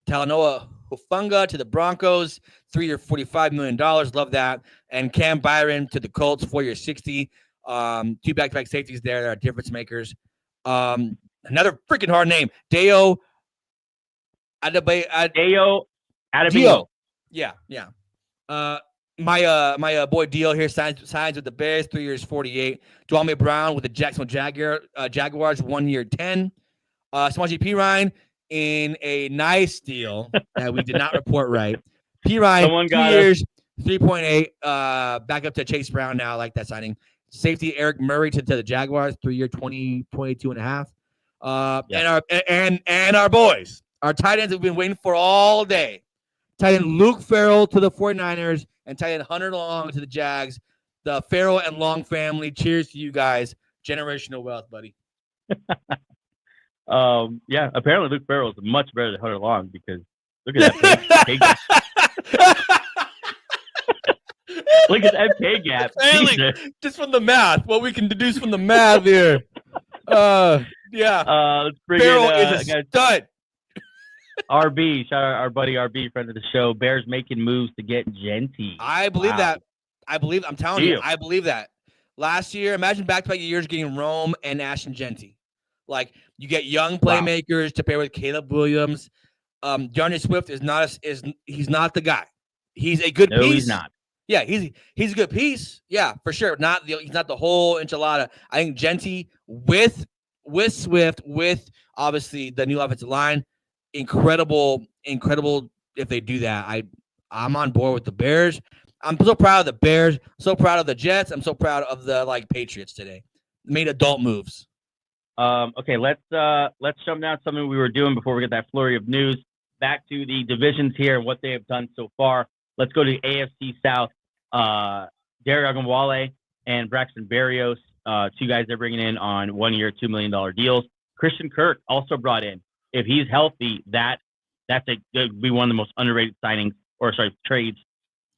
Talanoa Hufanga to the Broncos, 3-year, $45 million. Love that. And Cam Byron to the Colts, 4-year, $60 million. 2 back-to-back safeties there. They are difference makers. Another freaking hard name, Deo Adebayo. Adebayo. Yeah. My boy Deal here signs with the Bears, 3 years, 48. Dwayne Brown with the Jacksonville Jaguars, 1 year, 10. Samaje Perine in a nice deal that we did not report right. Perine, Someone 2 got years, 3.8. Back up to Chase Brown now. I like that signing. Safety Eric Murray to the Jaguars, 3 year, 22 and a half. And our boys, our tight ends have been waiting for all day. Tight end Luke Farrell to the 49ers and tight end Hunter Long to the Jags. The Farrell and Long family. Cheers to you guys. Generational wealth, buddy. Yeah, apparently Luke Farrell is much better than Hunter Long because look at that pay gap. Look at that pay gap. Just from the math, what we can deduce from the math here. Yeah. Let's bring Farrell in is a stud. RB, shout out our buddy RB, friend of the show. Bears making moves to get Genty. I believe that. I'm telling you, I believe that. Last year, imagine back-to-back years getting Rome and Ashton Genty. Like, you get young playmakers to pair with Caleb Williams. DeAndre Swift he's not the guy. He's a good piece. No, he's not. Yeah, he's a good piece. Yeah, for sure. He's not the whole enchilada. I think Genty with Swift, with obviously the new offensive line, incredible if they do that. I'm on board with the Bears. I'm so proud of the Bears, so proud of the Jets. I'm so proud of the Patriots today. Made adult moves. Okay, let's jump down to something we were doing before we get that flurry of news. Back to the divisions here and what they have done so far. Let's go to the AFC South. Derek Agunwale and Braxton Berrios, 2 guys they're bringing in on 1 year, $2 million deals. Christian Kirk also brought in. If he's healthy, that would be one of the most underrated signings trades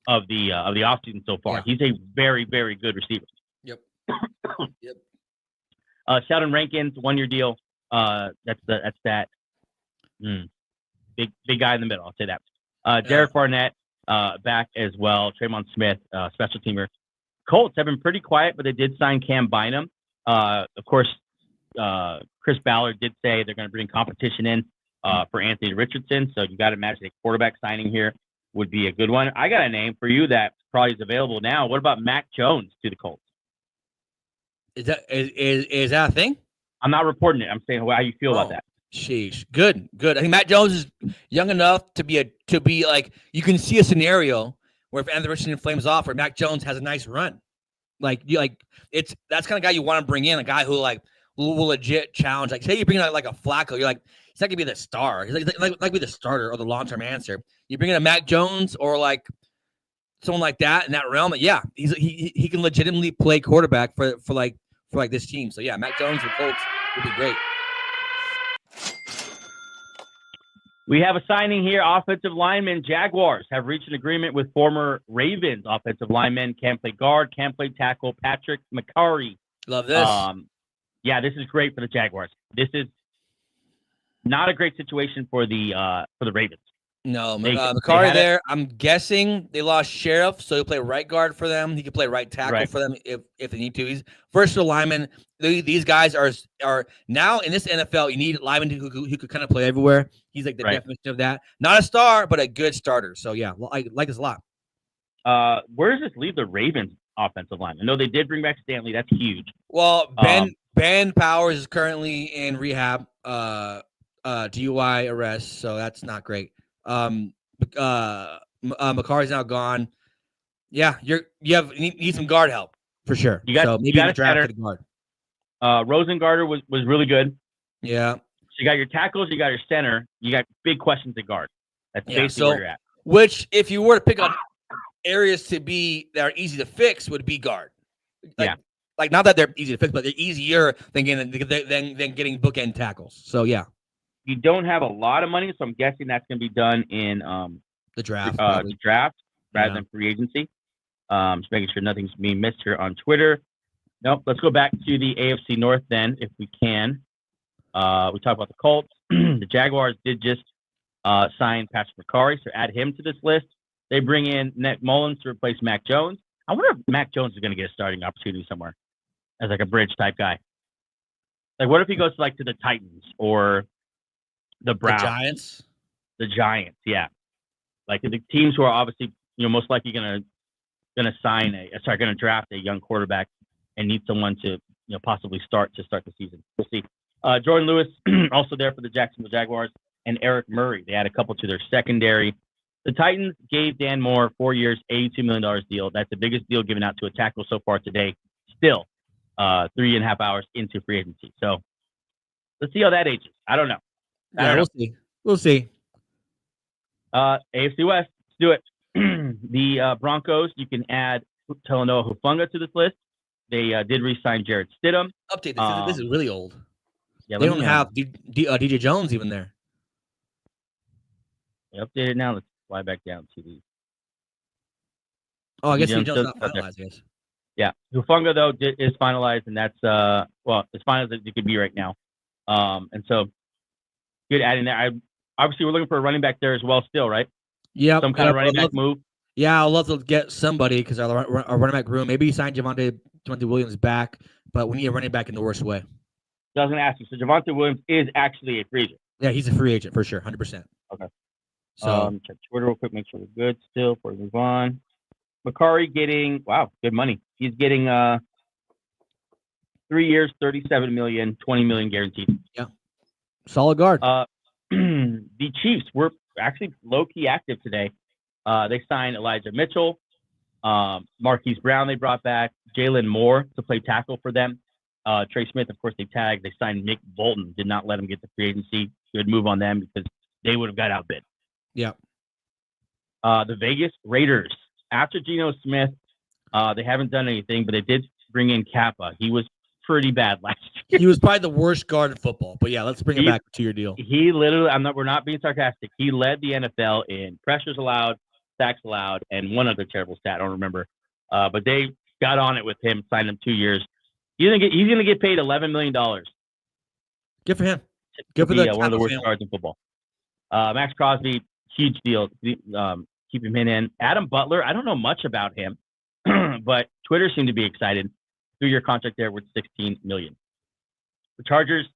of the offseason so far. Yeah. He's a very, very good receiver. Yep. Sheldon Rankins, 1 year deal. That's that. Big guy in the middle. I'll say that. Derek Barnett back as well. Tremon Smith, special teamer. Colts have been pretty quiet, but they did sign Cam Bynum. Of course, Chris Ballard did say they're going to bring competition in for Anthony Richardson. So you got to imagine a quarterback signing here would be a good one. I got a name for you that probably is available now. What about Mac Jones to the Colts? Is that a thing? I'm not reporting it. I'm saying how you feel about that. Sheesh. Good. I think Mac Jones is young enough to be like, you can see a scenario where if Anthony Richardson flames off, where Mac Jones has a nice run. That's kind of guy you want to bring in, a guy who will legit challenge. Like, say you bring in like a Flacco, you're like, he's not gonna be the star. He's like be the starter or the long-term answer. You bring in a Mac Jones or like someone like that in that realm. Yeah, he can legitimately play quarterback for this team. So yeah, Mac Jones with Colts would be great. We have a signing here. Offensive lineman Jaguars have reached an agreement with former Ravens offensive lineman. Can play guard, can play tackle. Patrick McCarry. Love this. Yeah, this is great for the Jaguars. This is not a great situation for the Ravens. No, McCarry there. I'm guessing they lost Sheriff, so he'll play right guard for them. He can play right tackle for them if they need to. He's versatile lineman. These guys are now in this NFL. You need linemen who could kind of play everywhere. He's like the definition of that. Not a star, but a good starter. So yeah, I like this a lot. Where does this leave the Ravens offensive line? I know they did bring back Stanley. That's huge. Well, Ben Powers is currently in rehab, DUI arrest, so that's not great. McCarry's now gone. Yeah, you need some guard help for sure. Maybe you draft the guard. Rosengarter was really good. Yeah. So you got your tackles, you got your center, you got big questions at guard. That's basically where you're at. Which, if you were to pick on areas that are easy to fix, would be guard. Like not that they're easy to fix, but they're easier than getting bookend tackles. So yeah. You don't have a lot of money, so I'm guessing that's going to be done in the draft. The draft rather than free agency. Just making sure nothing's being missed here on Twitter. Nope. Let's go back to the AFC North then, if we can. We talked about the Colts. The Jaguars did just sign Patrick McCarry, so add him to this list. They bring in Nick Mullins to replace Mac Jones. I wonder if Mac Jones is going to get a starting opportunity somewhere as like a bridge type guy. Like, what if he goes to the Titans or the Browns? The Giants, yeah. Like the teams who are obviously, most likely going to going to draft a young quarterback and need someone to possibly start the season. We'll see. Jordan Lewis also there for the Jacksonville Jaguars, and Eric Murray. They add a couple to their secondary. The Titans gave Dan Moore 4 years, $82 million deal. That's the biggest deal given out to a tackle so far today. Still, 3.5 hours into free agency. So let's see how that ages. I don't know. We'll see. AFC West, let's do it. The Broncos, you can add Talanoa Hufanga to this list. They did re-sign Jarrett Stidham. Update this. This is really old. Yeah, they don't have DJ Jones even there. They updated now. Let's fly back down to the. Oh, I guess DJ Jones not finalized. Yes. Yeah, Hufanga though is finalized, and that's as finalized as it could be right now. And so good adding there. Obviously we're looking for a running back there as well, still, right? Yeah, some kind of running back move. Yeah, I'd love to get somebody because our running back room. Maybe you sign Javonte Williams back, but we need a running back in the worst way. I was going to ask you. So Javonte Williams is actually a free agent. Yeah, he's a free agent for sure, 100%. Okay. So check Twitter real quick, make sure we're good still before we move on. Makari getting good money. He's getting 3 years, $37 million, $20 million guaranteed. Yeah, solid guard. The Chiefs were actually low key active today. They signed Elijah Mitchell, Marquise Brown. They brought back Jalen Moore to play tackle for them. Trey Smith, of course, they tagged. They signed Nick Bolton. Did not let him get the free agency. Good move on them because they would have got outbid. Yeah. The Vegas Raiders. After Geno Smith, they haven't done anything, but they did bring in Kappa. He was pretty bad last year. He was probably the worst guard in football. But yeah, let's bring him back to your deal. He literally, we're not being sarcastic. He led the NFL in pressures allowed, sacks allowed, and one other terrible stat I don't remember. But they got on it with him, signed him 2 years. He's gonna get paid $11 million. Good for him. Good for one of the worst guards in football. Max Crosby, huge deal. Keep him in. Adam Butler, I don't know much about him, but Twitter seemed to be excited. 3-year contract there worth $16 million. The Chargers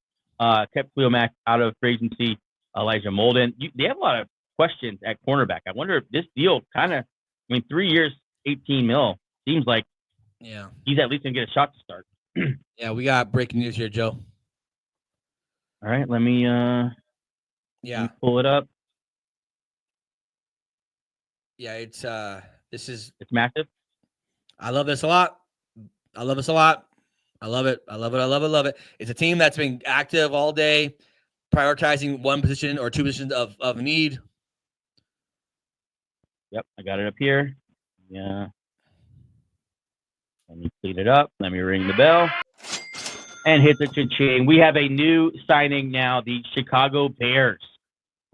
kept Cleo Mack out of free agency. Elijah Molden. They have a lot of questions at cornerback. I wonder if this deal 3 years, $18 million seems like he's at least gonna get a shot to start. Yeah, we got breaking news here, Joe. All right, let me let me pull it up. Yeah, it's massive. I love this a lot. I love it. Love it. It's a team that's been active all day, prioritizing one position or two positions of need. Yep, I got it up here. Yeah. Let me clean it up. Let me ring the bell. And hit the cha-ching. We have a new signing now, the Chicago Bears.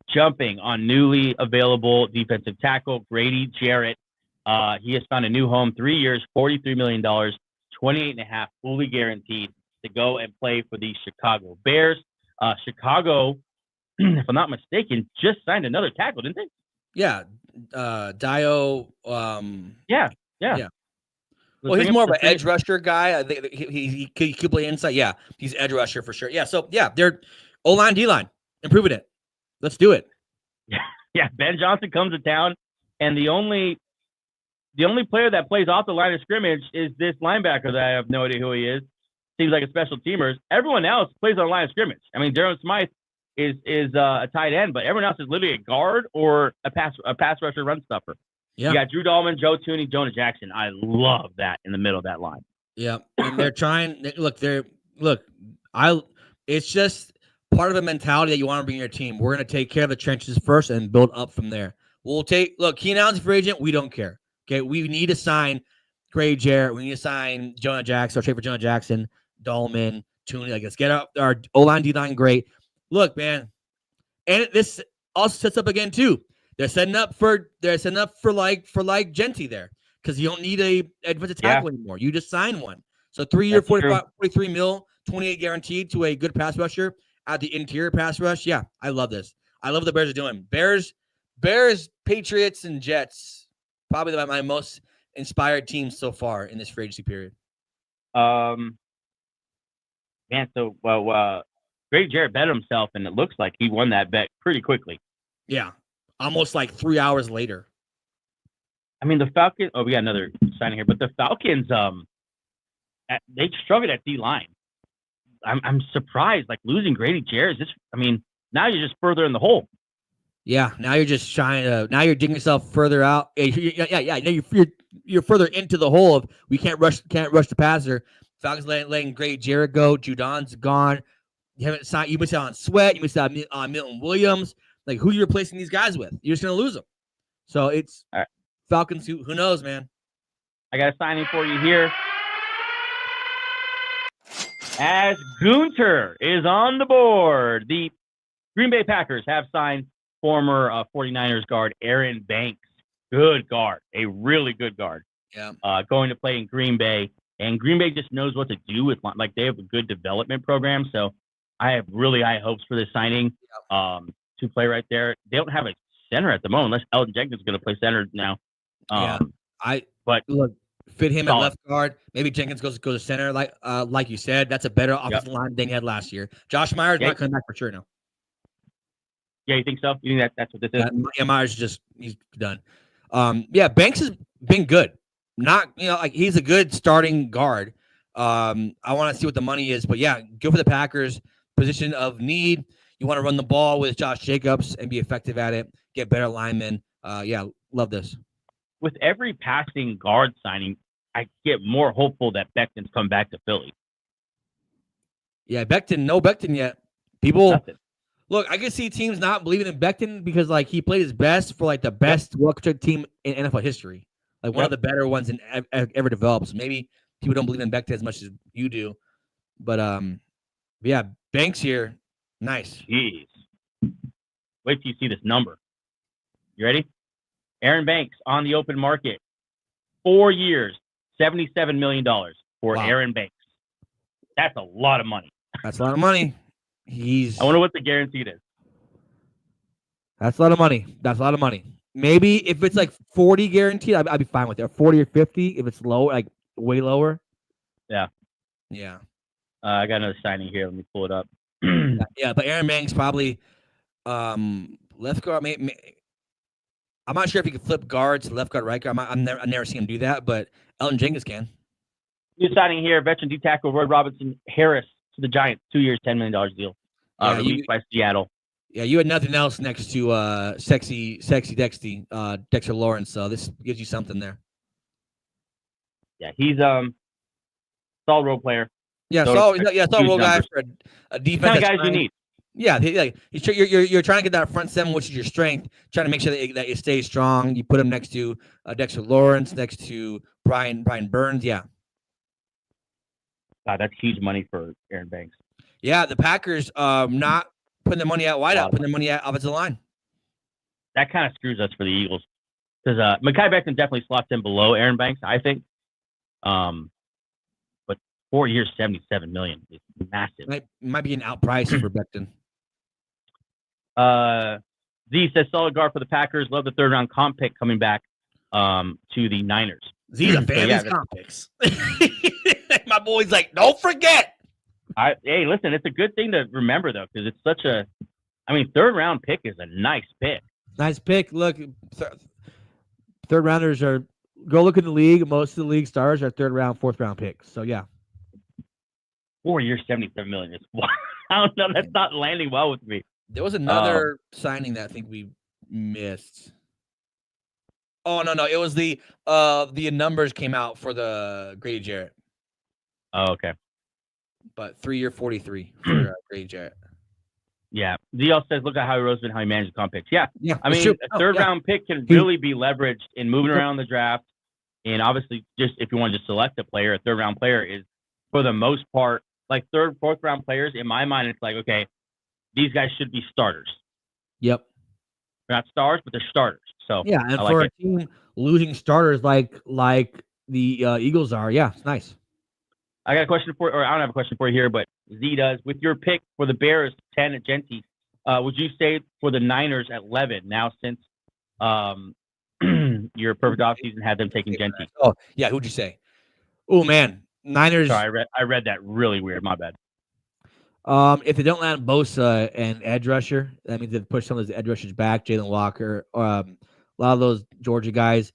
Jumping on newly available defensive tackle, Grady Jarrett. He has found a new home, 3 years, $43 million, 28.5 fully guaranteed to go and play for the Chicago Bears. Chicago, if I'm not mistaken, just signed another tackle, didn't they? Yeah. Dio. Yeah. Well, he's more of an edge rusher guy. I think he could play inside. Yeah, he's edge rusher for sure. Yeah, so yeah, they're O-line, D-line, improving it. Let's do it. Yeah, Ben Johnson comes to town, and the only player that plays off the line of scrimmage is this linebacker that I have no idea who he is. Seems like a special teamer. Everyone else plays on the line of scrimmage. I mean, Darren Smythe is a tight end, but everyone else is literally a guard or a pass rusher, run stuffer. Yeah. You got Drew Dahlman, Joe Tooney, Jonah Jackson. I love that in the middle of that line. Yeah, and they're trying. It's just part of a mentality that you want to bring your team. We're going to take care of the trenches first and build up from there. Keenan Allen's a free agent. We don't care. Okay, we need to sign Grady Jarrett. We need to sign Jonah Jackson or trade for Jonah Jackson, Dahlman, Tooney. Let's get our O-line, D-line great. Look, man, and this also sets up again too. They're setting up for like Genty there because you don't need a defensive tackle anymore. You just sign one. So 3 year, 43 mil, 28 guaranteed to a good pass rusher at the interior pass rush. Yeah, I love this. I love what the Bears are doing. Bears, Patriots, and Jets. Probably my most inspired teams so far in this free agency period. Grady Jarrett bet himself, and it looks like he won that bet pretty quickly. Yeah. Almost like 3 hours later. I mean, the Falcons. Oh, we got another signing here, but the Falcons, they struggled at D line. I'm surprised. Like losing Grady Jarrett. I mean, now you're just further in the hole. Yeah, now you're just trying to. Now you're digging yourself further out. Yeah. Now you're further into the hole of we can't rush the passer. Falcons letting Grady Jarrett go. Judon's gone. You haven't signed. You missed out on Sweat. You missed out on Milton Williams. Like who you're replacing these guys with? You're just gonna lose them. So it's All right. Falcons. Who knows, man? I got a signing for you here. As Gunter is on the board, the Green Bay Packers have signed former 49ers guard Aaron Banks. Good guard, a really good guard. Yeah. Going to play in Green Bay, and Green Bay just knows what to do with like they have a good development program. So I have really high hopes for this signing. To play right there. They don't have a center at the moment, unless Elton Jenkins is going to play center now. But look, fit him solid. at left guard. Maybe Jenkins goes to center, like you said. That's a better offensive line than he had last year. Josh Myers might come back for sure now. Yeah, you think so? You think that's what this is? Yeah, Myers he's done. Banks has been good. Not like he's a good starting guard. I want to see what the money is, but yeah, go for the Packers. Position of need. You want to run the ball with Josh Jacobs and be effective at it. Get better linemen. Love this. With every passing guard signing, I get more hopeful that Becton's come back to Philly. Yeah, no Becton yet. People, Nothing. Look, I can see teams not believing in Becton because like he played his best for like the best well-coached team in NFL history, like one of the better ones in ever developed. So maybe people don't believe in Becton as much as you do, but Banks here, nice. Jeez, wait till you see this number. You ready? Aaron Banks on the open market, 4 years, $77 million for Aaron Banks. That's a lot of money. That's a lot of money. I wonder what the guaranteed is. That's a lot of money. Maybe if it's like 40 guaranteed, I'd be fine with it. 40 or 50 if it's low, like way lower. Yeah. I got another signing here. Let me pull it up. But Aaron Banks probably left guard. I'm not sure if he can flip guards, left guard, right guard. I've never seen him do that, but Elton Jenkins can. New signing here, veteran D tackle Roy Robinson Harris to the Giants, 2 years, $10 million deal. Released by Seattle. Yeah, you had nothing else next to sexy Dexter Lawrence, so this gives you something there. Yeah, he's solid role player. Solid role guy for a defense. Kind of guys you need. Yeah, you're trying to get that front seven, which is your strength. Trying to make sure that you stay strong. You put him next to Dexter Lawrence, next to Brian Burns. Yeah. That's huge money for Aaron Banks. Yeah, the Packers not putting the money at wideout, putting the money at offensive line. That kind of screws us for the Eagles because Mekhi Becton definitely slots in below Aaron Banks, I think. But 4 years, $77 million is massive. Might be an outprice for Becton. Z says solid guard for the Packers. Love the third round comp pick coming back to the Niners. Z's a fan of these comp picks. My boy's like, don't forget. Hey, listen, it's a good thing to remember though, because it's such a. I mean, third round pick is a nice pick. Nice pick. Look, third rounders are. Go look in the league. Most of the league stars are third round, fourth round picks. So yeah. 4 years, $77 million. I don't know. That's not landing well with me. There was another signing that I think we missed. Oh no! It was the numbers came out for the Grady Jarrett. Oh, okay. But 3 year 43 for Grady Jarrett. Yeah. ZL says, look at Howie Roseman, how he managed comp picks. Yeah. I mean, true. A third round pick can really be leveraged in moving around the draft. And obviously, just if you want to just select a player, a third round player is, for the most part, like third, fourth round players. In my mind, it's like, okay, these guys should be starters. Yep. They're not stars, but they're starters. So yeah, and for a team losing starters like the Eagles are, yeah, it's nice. I got a question I don't have a question for you here, but Z does. With your pick for the Bears, 10 at Genty, would you say for the Niners at 11 now since your perfect offseason had them taking Genty? Oh, yeah, who'd you say? Oh, man, Niners. Sorry, I read that really weird. My bad. If they don't land Bosa and edge rusher, that means they've pushed some of those edge rushers back, Jalen Walker, a lot of those Georgia guys.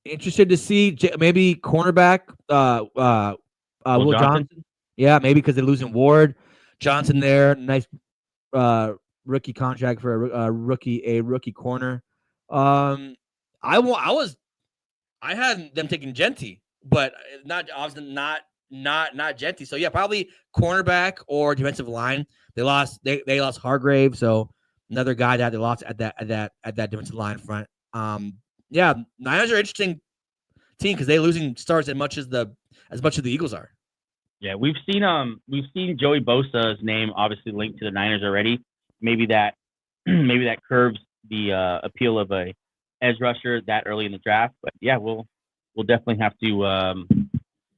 Interested to see maybe cornerback Will Johnson. Yeah, maybe because they're losing Ward. Johnson there, nice rookie contract for a rookie corner. I had them taking Genty, but not obviously not Genty. So yeah, probably cornerback or defensive line. They lost Hargrave, so another guy that they lost at that defensive line front. Yeah, Niners are an interesting team because they're losing stars as much as the Eagles are. Yeah, we've seen Joey Bosa's name obviously linked to the Niners already. Maybe that curves the appeal of a edge rusher that early in the draft. But yeah, we'll definitely have to.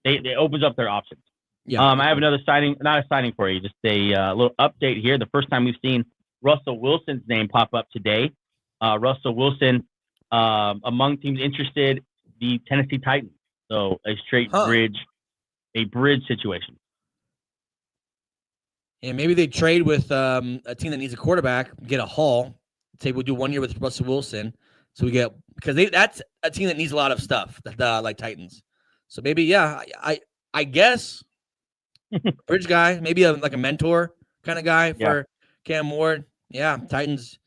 It opens up their options. Yeah. I have another signing, not a signing for you, just a little update here. The first time we've seen Russell Wilson's name pop up today. Russell Wilson, among teams interested, the Tennessee Titans. So a straight bridge situation. And maybe they trade with a team that needs a quarterback, get a haul. Say we'll do 1 year with Russell Wilson, so we get because that's a team that needs a lot of stuff, like Titans. So maybe I guess bridge guy, maybe like a mentor kind of guy for Cam Ward. Yeah, Titans.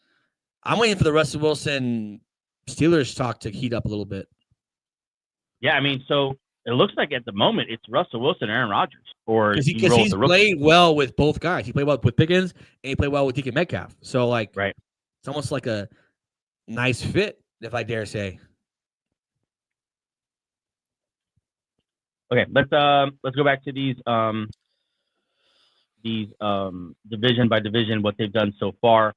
I'm waiting for the Russell Wilson Steelers talk to heat up a little bit. Yeah, I mean, so it looks like at the moment it's Russell Wilson, Aaron Rodgers, or because he's played well with both guys. He played well with Pickens and he played well with DK Metcalf. So like, right, it's almost like a nice fit, if I dare say. Okay, let's go back to these division by division what they've done so far.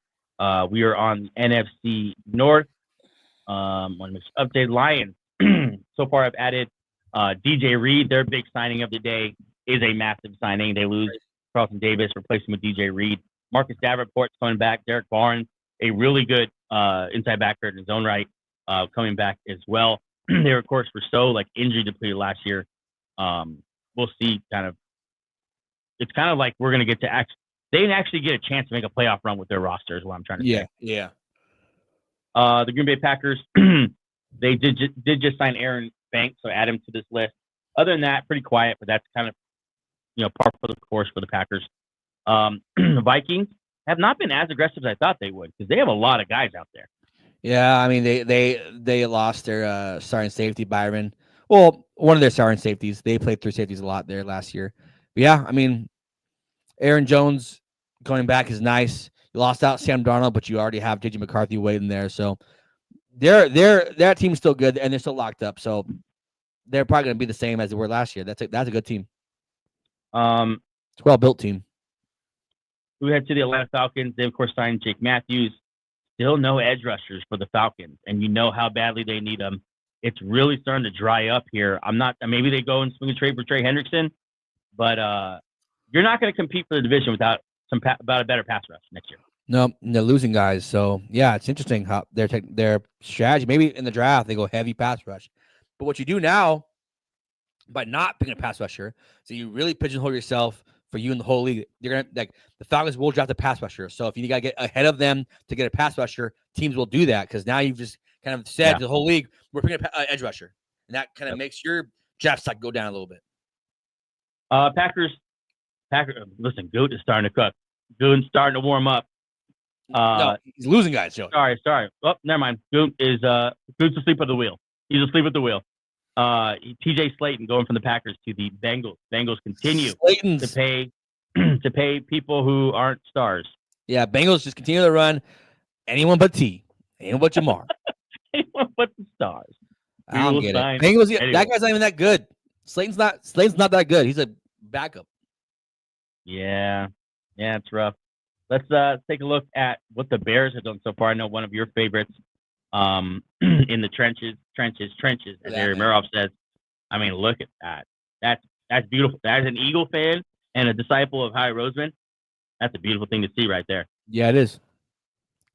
We are on NFC North. Want to update Lions. So far, I've added DJ Reed. Their big signing of the day is a massive signing. They lose Carlton Davis, replace him with DJ Reed. Marcus Davenport's coming back. Derek Barnes, a really good inside backer in his own right, coming back as well. They, of course, were so injury depleted last year. We'll see. It's kind of like we're going to get to they didn't actually get a chance to make a playoff run with their roster, is what I'm trying to say. Yeah. The Green Bay Packers, they did just sign Aaron Banks, so add him to this list. Other than that, pretty quiet, but that's kind of par for the course for the Packers. The Vikings have not been as aggressive as I thought they would because they have a lot of guys out there. Yeah, I mean they lost their starting safety Byron. Well, one of their starting safeties. They played through safeties a lot there last year. But yeah, I mean, Aaron Jones going back is nice. You lost out Sam Darnold, but you already have JJ McCarthy waiting there. So that team's still good and they're still locked up. So they're probably going to be the same as they were last year. That's a good team. It's a well-built team. We head to the Atlanta Falcons. They, of course, signed Jake Matthews. Still no edge rushers for the Falcons, and you know how badly they need them. It's really starting to dry up here. Maybe they go and swing a trade for Trey Hendrickson, but you're not going to compete for the division without a better pass rush next year. No, they're losing guys. So yeah, it's interesting how their strategy. Maybe in the draft they go heavy pass rush, but what you do now by not picking a pass rusher, so you really pigeonhole yourself for you in the whole league. You're gonna the Falcons will draft a pass rusher. So if you got to get ahead of them to get a pass rusher, teams will do that because now you've just kind of said to the whole league, we're picking an edge rusher, and that kind of makes your draft stock go down a little bit. Packers. Listen, Goot is starting to cook. Goot's starting to warm up. No, he's losing guys, Joe. Sorry. Oh, never mind. Goot's asleep at the wheel. He's asleep at the wheel. TJ Slayton going from the Packers to the Bengals. Bengals continue to pay people who aren't stars. Yeah, Bengals just continue to run anyone but anyone but Jamar. Anyone but the stars. I don't get it. Bengals, anyway. That guy's not even that good. Slayton's not that good. He's a backup. Yeah, it's rough. Let's take a look at what the Bears have done so far. I know one of your favorites in the trenches, as Aaron Meroff says. I mean, look at that. That's beautiful. That is an Eagle fan and a disciple of Howie Roseman. That's a beautiful thing to see right there. Yeah, it is.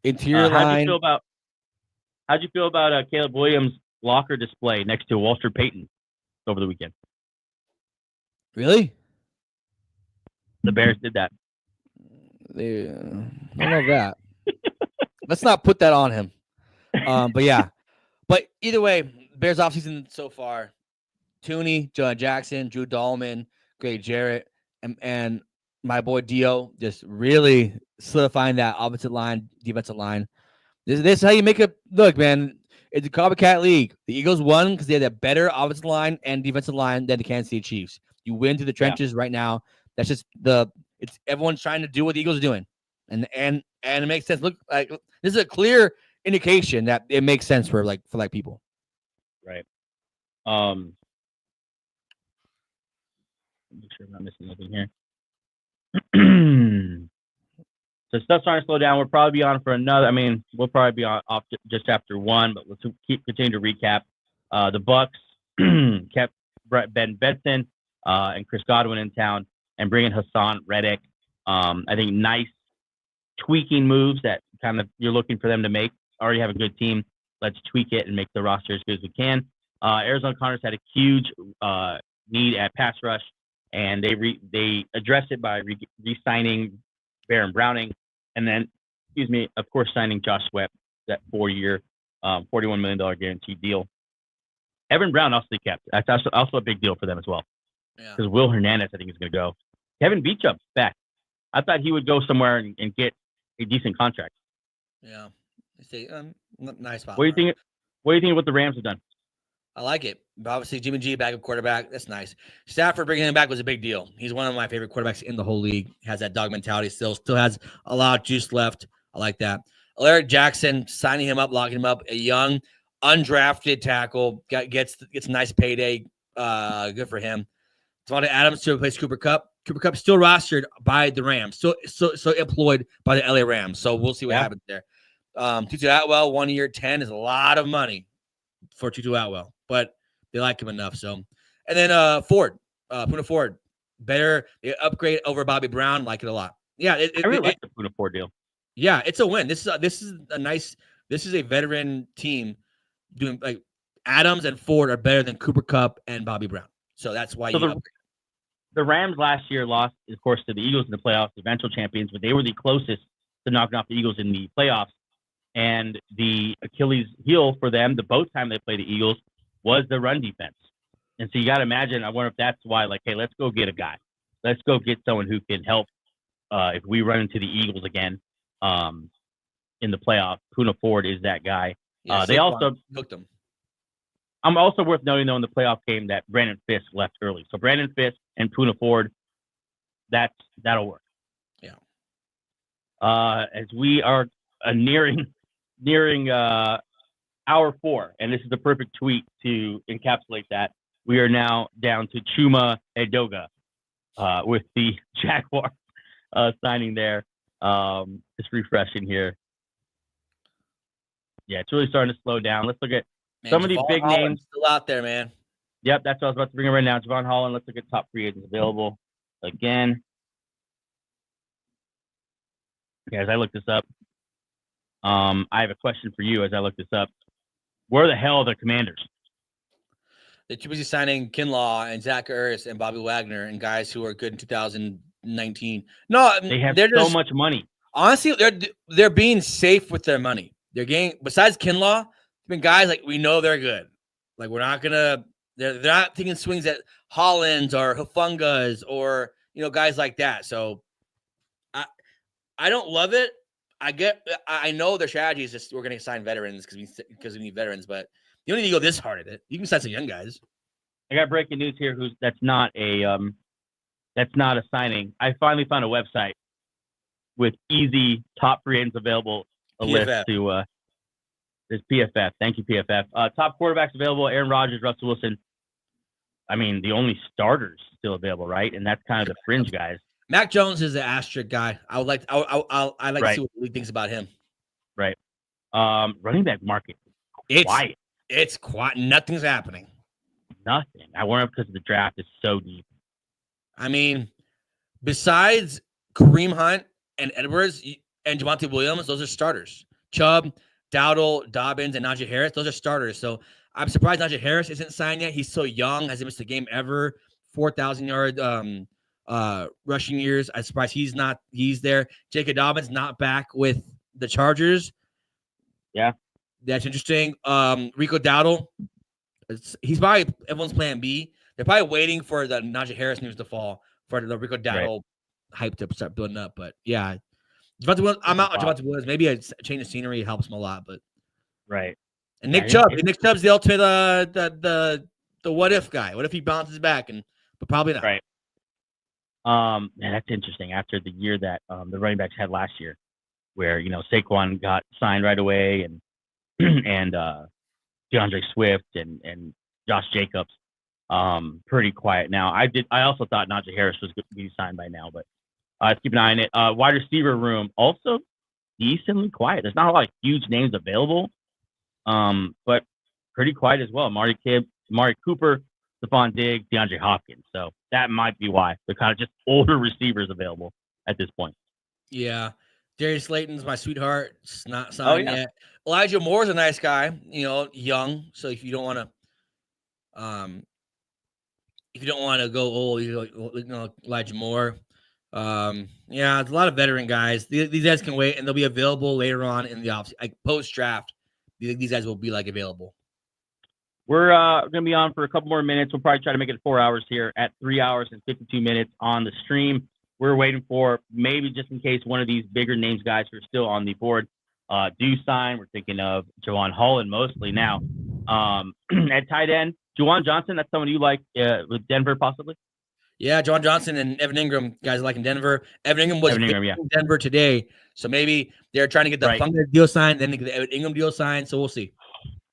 Interior line. How'd you feel about Caleb Williams' locker display next to Walter Payton over the weekend? Really? The Bears did that. I don't know that. Let's not put that on him. But yeah. But either way, Bears offseason so far: Tooney, John Jackson, Drew Dahlman, Greg Jarrett, and my boy Dio just really solidifying that offensive line, defensive line. This is how you make a look, man. It's a copycat league. The Eagles won because they had a better offensive line and defensive line than the Kansas City Chiefs. You win through the trenches right now. That's just it's everyone's trying to do what the Eagles are doing, and it makes sense. Look, like this is a clear indication that it makes sense for people. Right. Make sure I'm not missing anything here. So stuff's starting to slow down. We'll probably be on for another. I mean, we'll probably be off just after 1, but let's continue to recap. The Bucks kept Ben Benson and Chris Godwin in town and bringing Hassan Reddick. I think nice tweaking moves that kind of you're looking for them to make. Already have a good team. Let's tweak it and make the roster as good as we can. Arizona Cardinals had a huge need at pass rush, and they addressed it by re-signing Baron Browning, and then, of course, signing Josh Sweat, that 4-year, $41 million guaranteed deal. Evan Brown also kept. That's also a big deal for them as well. Because Will Hernandez, I think, is going to go. Kevin Beachup's back. I thought he would go somewhere and get a decent contract. Yeah. Nice spot. What do you think? What do you think of what the Rams have done? I like it. But obviously, Jimmy G back at quarterback. That's nice. Stafford bringing him back was a big deal. He's one of my favorite quarterbacks in the whole league. Has that dog mentality still has a lot of juice left. I like that. Alaric Jackson, signing him up, locking him up. A young, undrafted tackle. Gets a nice payday. Good for him. Devontae Adams to replace Cooper Kupp. Cooper Kupp still rostered by the Rams. Still employed by the LA Rams. So we'll see what happens there. Tutu Atwell, 1 year, 10 is a lot of money for Tutu Atwell, but they like him enough. So, and then Ford, Puna Ford, better upgrade over Bobby Brown. Like it a lot. Yeah, I really like the Puna Ford deal. Yeah, it's a win. This is a nice. This is a veteran team doing like Adams and Ford are better than Cooper Kupp and Bobby Brown. So that's why the Rams last year lost, of course, to the Eagles in the playoffs, the eventual champions, but they were the closest to knocking off the Eagles in the playoffs. And the Achilles heel for them, the both time they played the Eagles, was the run defense. And so you got to imagine, I wonder if that's why, like, hey, let's go get a guy. Let's go get someone who can help if we run into the Eagles again in the playoffs. Puna Ford is that guy. Yeah, they also hooked them. I'm also worth noting, though, in the playoff game that Brandon Fisk left early. So Brandon Fisk and Puna Ford, that'll work. Yeah. As we are nearing hour 4, and this is the perfect tweet to encapsulate that. We are now down to Chuma Edoga with the Jaguar signing there. Just refreshing here. Yeah, it's really starting to slow down. Let's look at some of these big names. Still out there, man. Yep, that's what I was about to bring up right now. Javon Holland. Let's look at top free agents available again. Okay, as I look this up, I have a question for you as I look this up. Where the hell are the Commanders? They're too busy signing Kinlaw and Zach Ertz and Bobby Wagner and guys who are good in 2019. No, they have so much money. Honestly, they're being safe with their money. They're getting, besides Kinlaw, been guys like we know they're good. Like we're not gonna. They're not taking swings at Hollins or Hufungas or guys like that. So I don't love it. I know their strategy is just we're going to sign veterans because we need veterans, but you don't need to go this hard at it. You can sign some young guys. I got breaking news here. That's not a signing. I finally found a website with easy top free agents available. List to there's PFF. Thank you, PFF. Top quarterbacks available: Aaron Rodgers, Russell Wilson. I mean, the only starters still available, right? And that's kind of the fringe guys. Mac Jones is an asterisk guy. I like to see what the league thinks about him. Right. Running back market. Quiet. It's quiet. Nothing's happening. Nothing. I wonder because the draft is so deep. I mean, besides Kareem Hunt and Edwards and Javonte Williams, those are starters. Chubb, Dowdle, Dobbins, and Najee Harris, those are starters. So I'm surprised Najee Harris isn't signed yet. He's so young, hasn't missed a game ever. 4,000-yard rushing years. I'm surprised he's there. Jacob Dobbins not back with the Chargers. Yeah. That's interesting. Rico Dowdle he's probably everyone's plan B. They're probably waiting for the Najee Harris news to fall for the Rico Dowdle hype to start building up. But yeah, Javonte Williams, I'm out on Javonte Williams. Maybe a change of scenery helps him a lot. But and Nick Chubb, Nick Chubb's the ultimate the what if guy. What if he bounces back? But probably not. Right. Man, that's interesting. After the year that the running backs had last year, where Saquon got signed right away, and and DeAndre Swift and Josh Jacobs, pretty quiet now. I also thought Najee Harris was going to be signed by now, but let's keep an eye on it. Wide receiver room also decently quiet. There's not a lot of huge names available, but pretty quiet as well. Amari Cooper, Stephon Diggs, DeAndre Hopkins. So that might be why they're kind of just older receivers available at this point. Yeah. Darius Slayton's my sweetheart. It's not signed yet. Elijah Moore's a nice guy, young. So if you don't want to go old, Elijah Moore. Yeah, it's a lot of veteran guys. These guys can wait, and they'll be available later on in the offseason, like post draft. These guys will be available. We're going to be on for a couple more minutes. We'll probably try to make it 4 hours here at 3 hours and 52 minutes on the stream. We're waiting for maybe just in case one of these bigger names guys who are still on the board do sign. We're thinking of Jawan Holland mostly now. At tight end, Juwan Johnson, that's someone you like with Denver possibly? Yeah, Juwan Johnson and Evan Ingram, guys like in Denver. Evan Ingram was in Denver today. So maybe they're trying to get the Fungus deal signed, then they get the Evan Ingram deal signed. So we'll see.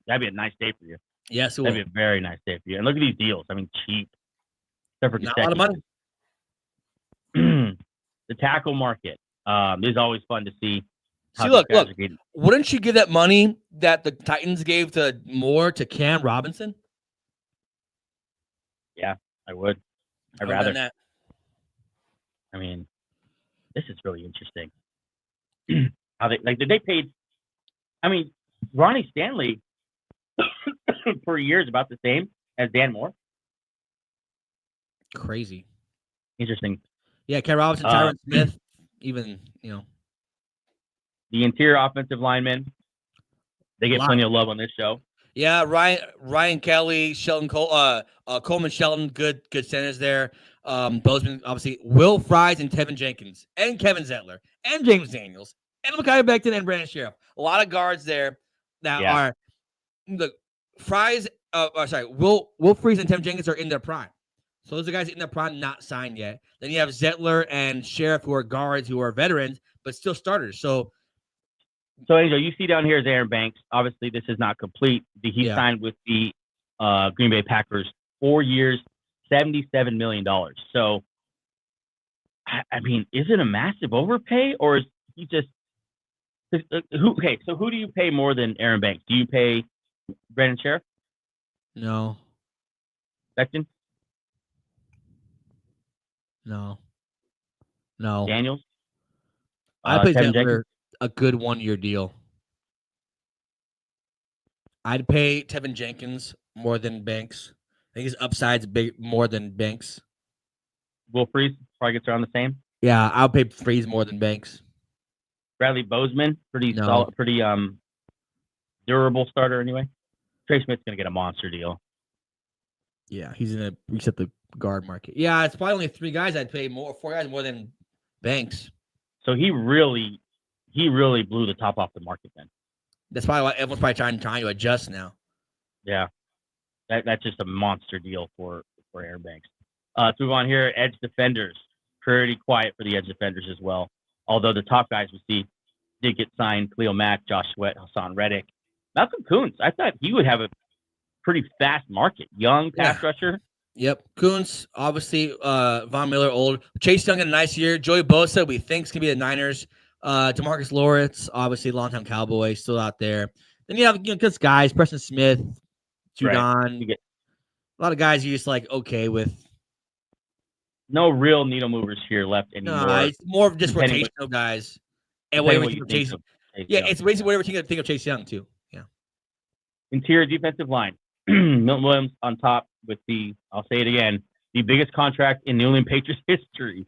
That'd be a nice day for you. Yes, that'd be a very nice day for you. And look at these deals. I mean, cheap. Not a lot of money. The tackle market is always fun to see. Look. Wouldn't you give that money that the Titans gave to Moore to Cam Robinson? Yeah, I would. I'd rather that. I mean, this is really interesting. How they did they pay? I mean, Ronnie Stanley per year is about the same as Dan Moore. Crazy. Interesting. Yeah, Cam Robinson, Tyron Smith, even the interior offensive linemen. They get plenty of love on this show. Yeah, Ryan Kelly, Shelton Coleman Shelton, good centers there. Bozeman, obviously, Will Fries and Tevin Jenkins, and Kevin Zettler, and James Daniels, and Mekhi Becton and Brandon Sheriff. A lot of guards there that are the Fries. Will Fries and Tevin Jenkins are in their prime. So those are guys in their prime, not signed yet. Then you have Zettler and Sheriff, who are guards, who are veterans, but still starters. So Angel, you see down here is Aaron Banks. Obviously, this is not complete. He signed with the Green Bay Packers 4 years, $77 million. So, I mean, is it a massive overpay, or is he just who? Okay, so who do you pay more than Aaron Banks? Do you pay Brandon Sheriff? No. Becton? No. Daniels? I pay Zettler a good 1 year deal. I'd pay Tevin Jenkins more than Banks. I think his upside's big more than Banks. Will Fries probably gets around the same. Yeah, I'll pay Fries more than Banks. Bradley Bozeman, pretty solid, pretty durable starter anyway. Trey Smith's gonna get a monster deal. Yeah, he's gonna reset the guard market. Yeah, it's probably only 4 guys more than Banks. So he really blew the top off the market then. That's probably why everyone's probably trying to adjust now. Yeah. That's just a monster deal for Aaron Banks. Let's move on here. Edge defenders. Pretty quiet for the edge defenders as well. Although the top guys we see did get signed. Khalil Mack, Josh Sweat, Hassan Reddick. Malcolm Kuntz. I thought he would have a pretty fast market. Young pass rusher. Yep. Kuntz, obviously, Von Miller, old. Chase Young had a nice year. Joey Bosa, we think, is going to be the Niners. DeMarcus Lawrence, obviously, longtime Cowboy, still out there. Then you have good guys, Preston Smith, Judon. A lot of guys you just okay with. No real needle movers here left anymore. No, it's more of just rotational guys. And whatever you think of Chase. It's basically whatever you think of Chase Young, too. Yeah. Interior defensive line. Milton Williams on top with I'll say it again, the biggest contract in New England Patriots history.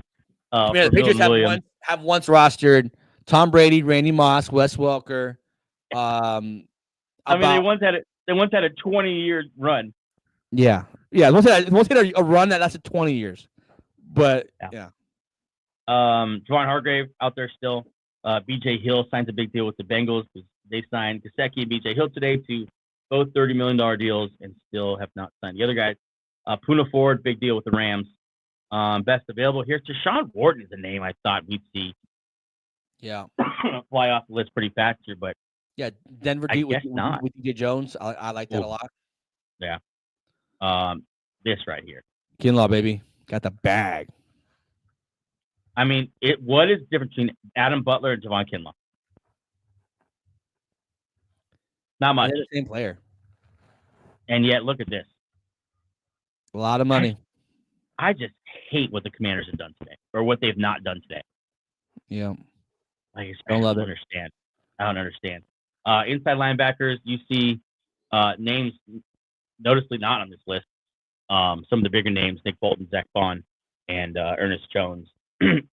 The Patriots have once rostered Tom Brady, Randy Moss, Wes Welker. They once had a 20-year run Yeah. We'll say a run that lasted 20 years. But yeah. Javon Hargrave out there still. BJ Hill signs a big deal with the Bengals because they signed Gesicki and BJ Hill today to both $30 million deals and still have not signed the other guys. Puna Ford, big deal with the Rams. Best available here. Deshaun Wharton is a name I thought we'd see. Yeah. Fly off the list pretty fast here, but yeah, Denver I deep with guess not. DJ Jones. I like that a lot. Yeah. This right here. Kinlaw, baby. Got the bag. I mean, what is the difference between Adam Butler and Javon Kinlaw? Not much. They're the same player. And yet, look at this. A lot of money. I just hate what the Commanders have done today, or what they've not done today. Yeah. I don't understand. I don't understand. Inside linebackers, you see names noticeably not on this list. Some of the bigger names: Nick Bolton, Zach Bond, and Ernest Jones. 3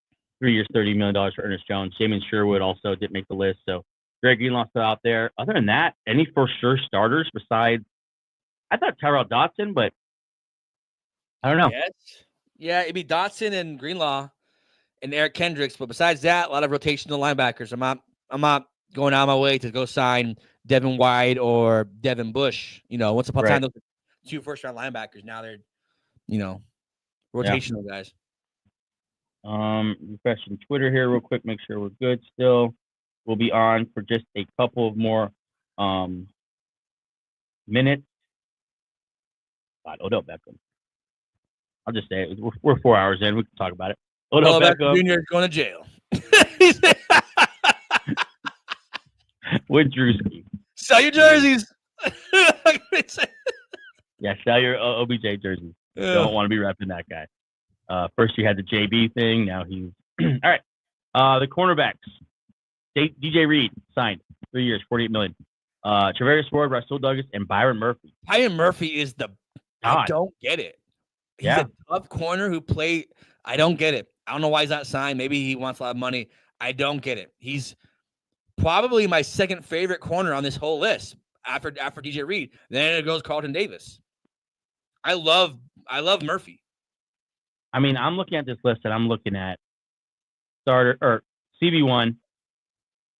years, $30 million for Ernest Jones. Jamin Sherwood also didn't make the list. So Greg Greenlaw still out there. Other than that, any for sure starters besides? I thought Tyrell Dotson, but I don't know. Yes. Yeah, it'd be Dotson and Greenlaw and Eric Kendricks. But besides that, a lot of rotational linebackers. I'm not going out of my way to go sign Devin White or Devin Bush. Once upon a time, those were 2 first-round linebackers. Now they're, rotational guys. Refreshing Twitter here real quick. Make sure we're good still. We'll be on for just a couple of more minutes. God, Odell Beckham. I'll just say it. We're 4 hours in. We can talk about it. Odell Beckham Jr. is going to jail. With Drewski. Sell your jerseys. Yeah, sell your OBJ jerseys. Yeah. Don't want to be repping that guy. First you had the JB thing. Now he's all right. The cornerbacks. DJ Reed signed 3 years, $48 million. Travarius Ward, Russell Douglas, and Byron Murphy. Byron Murphy is I don't get it. He's a tough corner who played. I don't get it. I don't know why he's not signed. Maybe he wants a lot of money. I don't get it. He's probably my second favorite corner on this whole list after DJ Reed. Then it goes Carlton Davis. I love Murphy. I mean, I'm looking at this list and I'm looking at starter or CB1,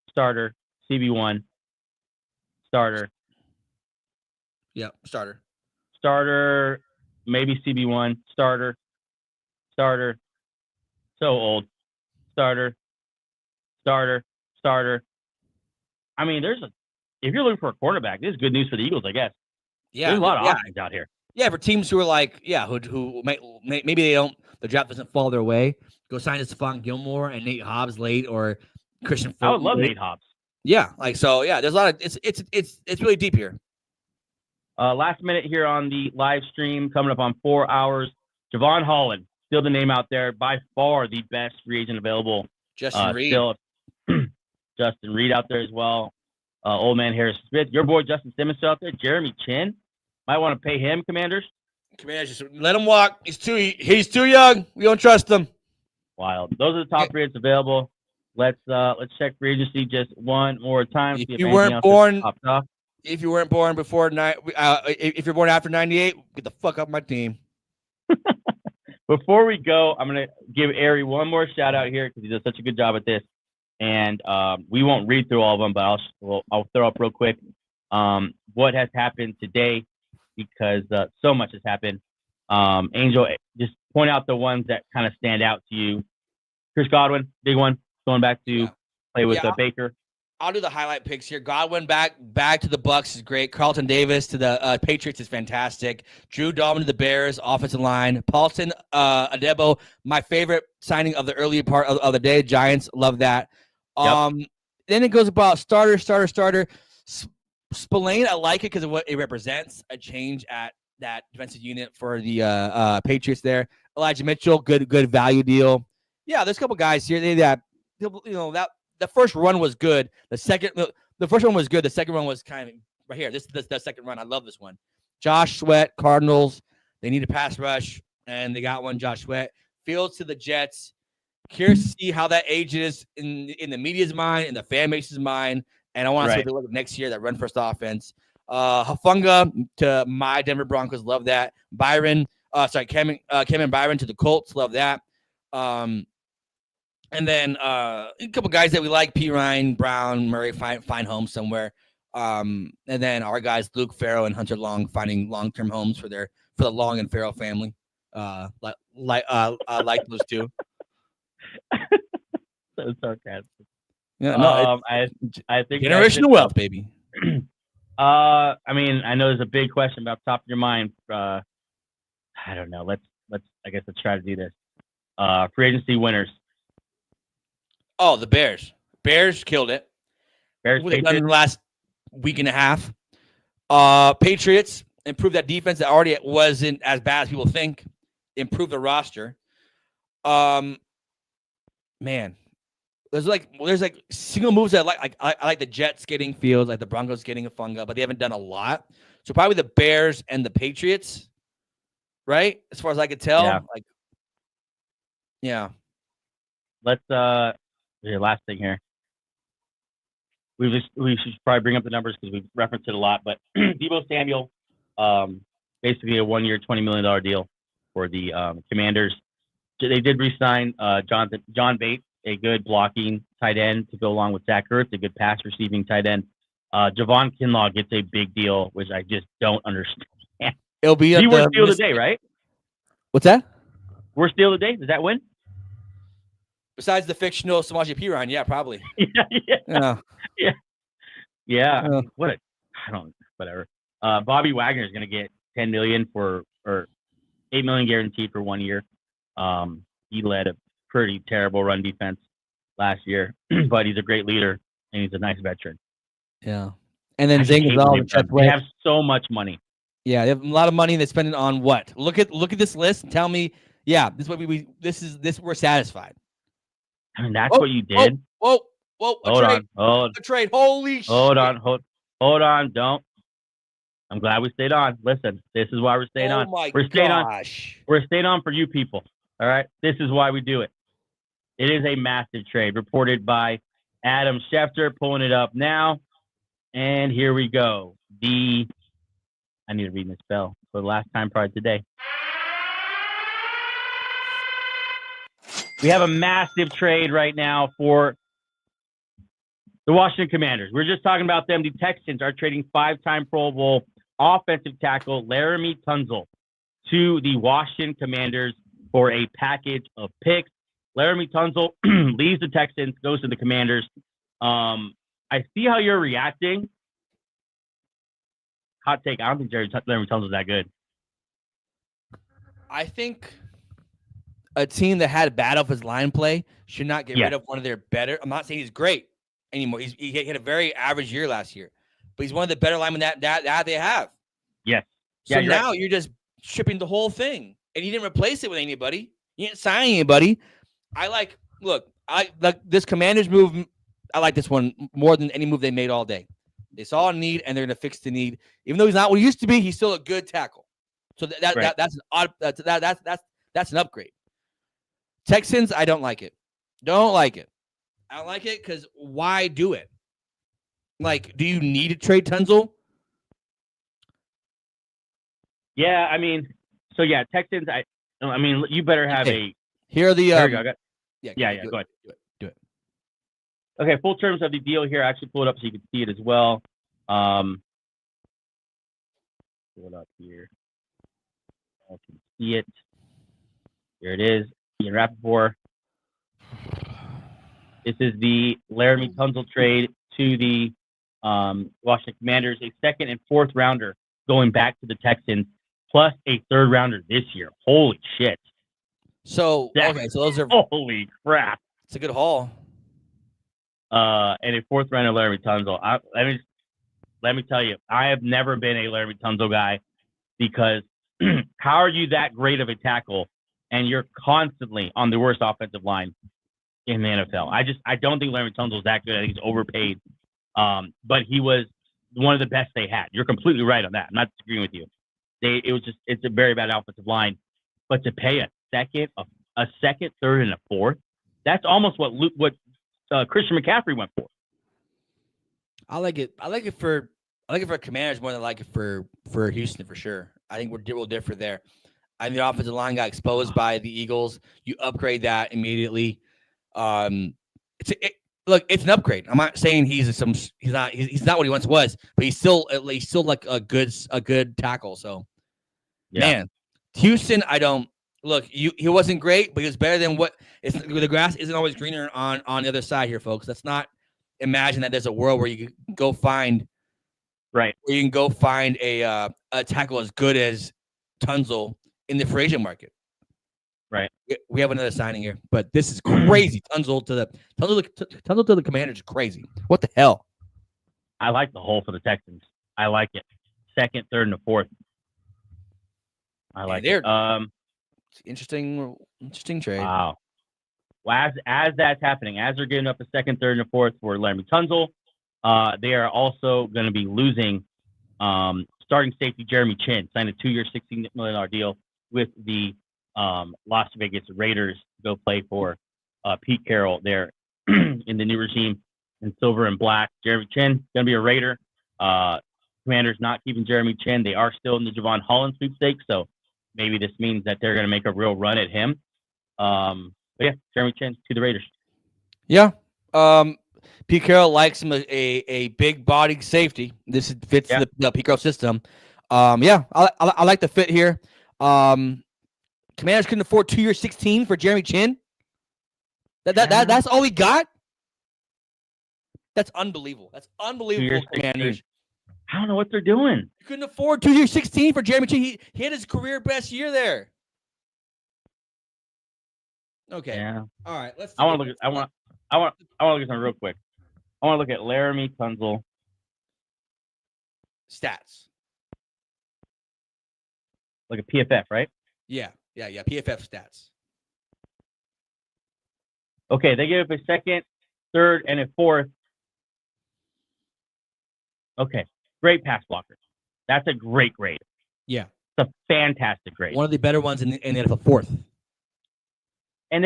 starter, CB1, starter. Yeah, starter. Starter, maybe CB1, starter. So old. Starter. I mean, if you're looking for a quarterback, this is good news for the Eagles, I guess. Yeah, there's a lot of options out here. Yeah, for teams who are like, who maybe they don't, the draft doesn't fall their way. Go sign Stephon Gilmore and Nate Hobbs late, or Christian Fulton. I would love late. Nate Hobbs. Yeah, there's a lot of it's really deep here. Last minute here on the live stream, coming up on 4 hours. Javon Holland, still the name out there, by far the best free agent available. Justin Reed. Still, Justin Reed out there as well. Old man Harris Smith. Your boy Justin Simmons still out there. Jeremy Chin. Might want to pay him, Commanders. Commanders, just let him walk. He's too young. We don't trust him. Wild. Those are the top free agents available. Let's check free agency just one more time. If you weren't born before if you're born after 98, get the fuck off my team. Before we go, I'm gonna give Ari one more shout out here because he does such a good job at this, and we won't read through all of them, but I'll throw up real quick what has happened today because so much has happened. Angel, just point out the ones that kind of stand out to you. Chris Godwin, big one, going back to play with Baker. I'll do the highlight picks here. Godwin back to the Bucs is great. Carlton Davis to the Patriots is fantastic. Drew Dalman to the Bears, offensive line. Paulson Adebo, my favorite signing of the early part of the day. Giants, love that. Then it goes about starter. Spillane, I like it because of what it represents, a change at that defensive unit for the Patriots there. Elijah Mitchell, good value deal. Yeah, there's a couple guys here. The first run was good. The first one was good. The second one was kind of right here. This is the second run. I love this one. Josh Sweat, Cardinals. They need a pass rush, and they got one. Josh Sweat. Fields to the Jets. Curious to see how that ages in the media's mind, in the fan base's mind. And I want to see what they look next year, that run first offense. Hafunga to my Denver Broncos, love that. Kevin Byron to the Colts, love that. And then a couple guys that we like: P. Ryan, Brown, Murray, find homes somewhere. And then our guys Luke Farrell and Hunter Long finding long-term homes for the Long and Farrell family. Like those two. So sarcastic. Yeah, no, I think generational wealth, baby. I mean, I know there's a big question about top of your mind. I don't know. Let's try to do this. Free agency winners. Oh, the Bears. Bears killed it. Bears What they've done in the last week and a half. Patriots improved that defense that already wasn't as bad as people think. Improved the roster. Man, there's like single moves that I like the Jets getting Fields, like the Broncos getting a Funga, but they haven't done a lot. So probably the Bears and the Patriots, right? As far as I could tell. Yeah. Yeah. Let's last thing here. We should probably bring up the numbers because we've referenced it a lot. But Deebo Samuel, basically a 1-year, $20 million deal for the Commanders. They did re-sign John Bates, a good blocking tight end to go along with Zach Ertz, a good pass receiving tight end. Javon Kinlaw gets a big deal, which I just don't understand. It'll be we're steal the day, right? What's that? We're steal the day. Does that win? Besides the fictional Samaje Perine, yeah, probably. Yeah. Whatever. Bobby Wagner is going to get $10 million or $8 million guaranteed for 1 year. He led a pretty terrible run defense last year, but he's a great leader and he's a nice veteran. Yeah. And then Zane Gonzalez. They have so much money. Yeah, they have a lot of money. They spend it on what? Look at this list and tell me, yeah, this is what we're satisfied. I mean, that's what you did. Whoa! A trade. Holy shit! Hold on. Don't. I'm glad we stayed on. Listen, this is why we're staying on. We're staying on for you people. All right, this is why we do it. It is a massive trade reported by Adam Schefter. Pulling it up now, and here we go. I need to read this bell for the last time probably today. We have a massive trade right now for the Washington Commanders. We're just talking about them. The Texans are trading 5-time Pro Bowl offensive tackle Laramie Tunzel to the Washington Commanders for a package of picks. Laramie Tunzel leaves the Texans, goes to the Commanders. I see how you're reacting. Hot take. I don't think Laramie Tunzel's that good. I think a team that had bad offensive line play should not get rid of one of their better. I'm not saying he's great anymore. He had a very average year last year, but he's one of the better linemen that they have. Yes. So now you're just shipping the whole thing, and you didn't replace it with anybody. You didn't sign anybody. I like this Commanders move. I like this one more than any move they made all day. They saw a need, and they're going to fix the need. Even though he's not what he used to be, he's still a good tackle. So that's an upgrade. Texans, I don't like it. Don't like it. I don't like it because why do it? Like, do you need to trade Tunzel? Yeah, I mean, Texans. I mean, you better have a. Here are the. There you go. Yeah. Go ahead. Do it. Okay, full terms of the deal here. I actually pull it up so you can see it as well. Pull it up here. You can see it. Here it is. Ian Rappaport. This is the Laramie Tunzel trade to the Washington Commanders. A 2nd and 4th rounder going back to the Texans, plus a 3rd rounder this year. Holy shit. So those are holy crap. It's a good haul. And a 4th rounder, Laramie Tunzel. Let me tell you, I have never been a Laramie Tunzel guy because how are you that great of a tackle and you're constantly on the worst offensive line in the NFL? I don't think Laramie Tunzel is that good. I think he's overpaid. But he was one of the best they had. You're completely right on that. I'm not disagreeing with you. It's a very bad offensive line. But to pay a second, 3rd, and a 4th, that's almost what Christian McCaffrey went for. I like it for I like it for Commanders more than I like it for Houston for sure. I think we'll differ there. I think the offensive line got exposed by the Eagles. You upgrade that immediately. Look, it's an upgrade. I'm not saying he's not what he once was, but he's still like a good tackle. So, man, Houston, I don't look. He wasn't great, but he was better than what. The grass isn't always greener on the other side here, folks. Let's not imagine that there's a world where you can go find. Right. Where you can go find a tackle as good as Tunzel in the free agent market. Right. We have another signing here, but this is crazy. Tunzel to the Commanders is crazy. What the hell? I like the hole for the Texans. I like it. Second, third, and the fourth. I like it. Interesting trade. Wow. Well, as that's happening, as they're giving up a second, third, and a fourth for Laremy Tunzel, they are also going to be losing starting safety Jeremy Chin, signed a 2-year, $16 million deal with the Las Vegas Raiders to go play for Pete Carroll there in the new regime in silver and black. Jeremy Chin going to be a Raider. Commanders not keeping Jeremy Chin. They are still in the Javon Holland sweepstakes, so maybe this means that they're going to make a real run at him. But yeah, Jeremy Chin to the Raiders. Yeah. Pete Carroll likes him a big bodied safety. This fits the Pete Carroll system. Yeah, I like the fit here. Commanders couldn't afford 2-year, $16 for Jeremy Chin. That's all we got. That's unbelievable. That's unbelievable, Commanders. I don't know what they're doing. You couldn't afford 2-year, $16 for Jeremy Chin. He had his career best year there. Okay. Yeah. All right. I want to look at something real quick. I want to look at Laremy Tunzel stats. Like a PFF, right? Yeah. PFF stats. Okay, they gave up a second, third, and a fourth. Okay, great pass blocker. That's a great grade. Yeah. It's a fantastic grade. One of the better ones in the NFL, fourth. And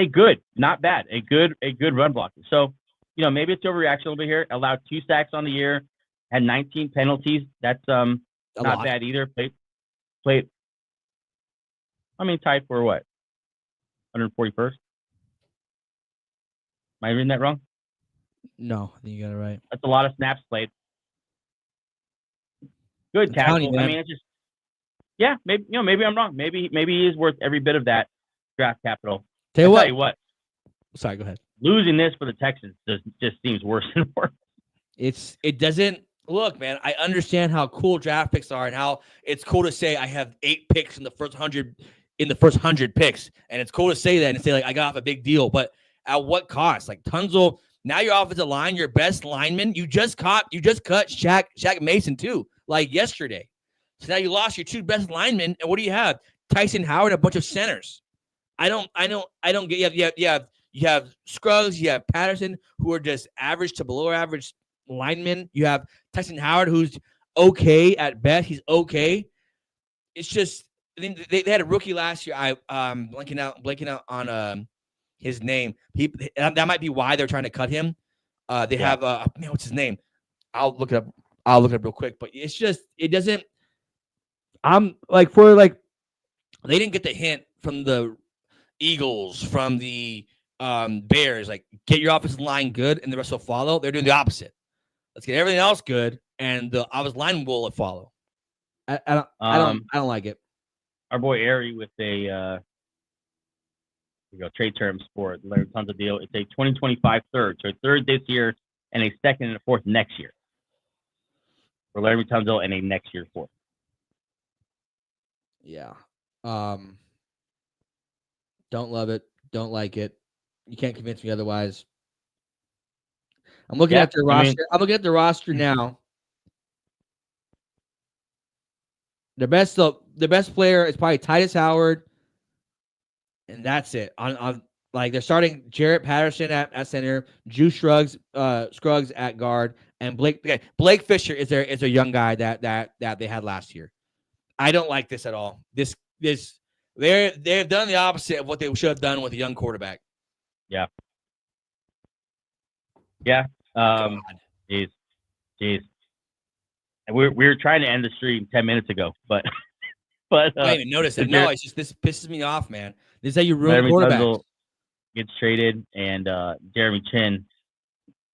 not bad. A good run blocker. So, maybe it's overreaction a little bit here. Allowed 2 sacks on the year, had 19 penalties. That's not bad either. Played. Tied for what? 141st. Am I reading that wrong? No, I think you got it right. That's a lot of snaps played. Good tackle. It's just, maybe I'm wrong. Maybe he is worth every bit of that draft capital. Tell you what. Sorry, go ahead. Losing this for the Texans just seems worse and worse. It doesn't look, man. I understand how cool draft picks are and how it's cool to say I have 8 picks in the first 100 picks, and it's cool to say that and say like I got off a big deal, but at what cost? Like Tunzel, now your offensive line, your best lineman, you just cut Shaq Mason too, like yesterday. So now you lost your 2 best linemen, and what do you have? Tyson Howard, a bunch of centers. I don't get. You have Scruggs, you have Patterson, who are just average to below average linemen. You have Tyson Howard, who's okay at best. He's okay. It's just they had a rookie last year. I'm blanking out on his name. That might be why they're trying to cut him. They have what's his name? I'll look it up. Real quick. But it's just it doesn't. I'm like they didn't get the hint from the Eagles, from the Bears. Like get your offensive line good, and the rest will follow. They're doing the opposite. Let's get everything else good, and the offensive line will follow. I don't like it. Our boy Ari with a trade terms for Larry Tunzel deal. It's a 2025 third, so a third this year and a second and a fourth next year for Larry Tunzel, and a next year fourth. Yeah. Don't love it. Don't like it. You can't convince me otherwise. I'm looking at their roster. I'm looking at the roster now. The best player is probably Titus Howard, and that's it. On like they're starting Jarrett Patterson at center, Scruggs at guard, and Blake Fisher is a young guy that they had last year. I don't like this at all. They've done the opposite of what they should have done with a young quarterback. Yeah. Yeah. Jeez. we were trying to end the stream 10 minutes ago, but I didn't even notice it. No, it's just this pisses me off, man. This is how you ruin Laremy quarterbacks. Tunsil gets traded, and Jeremy Chin.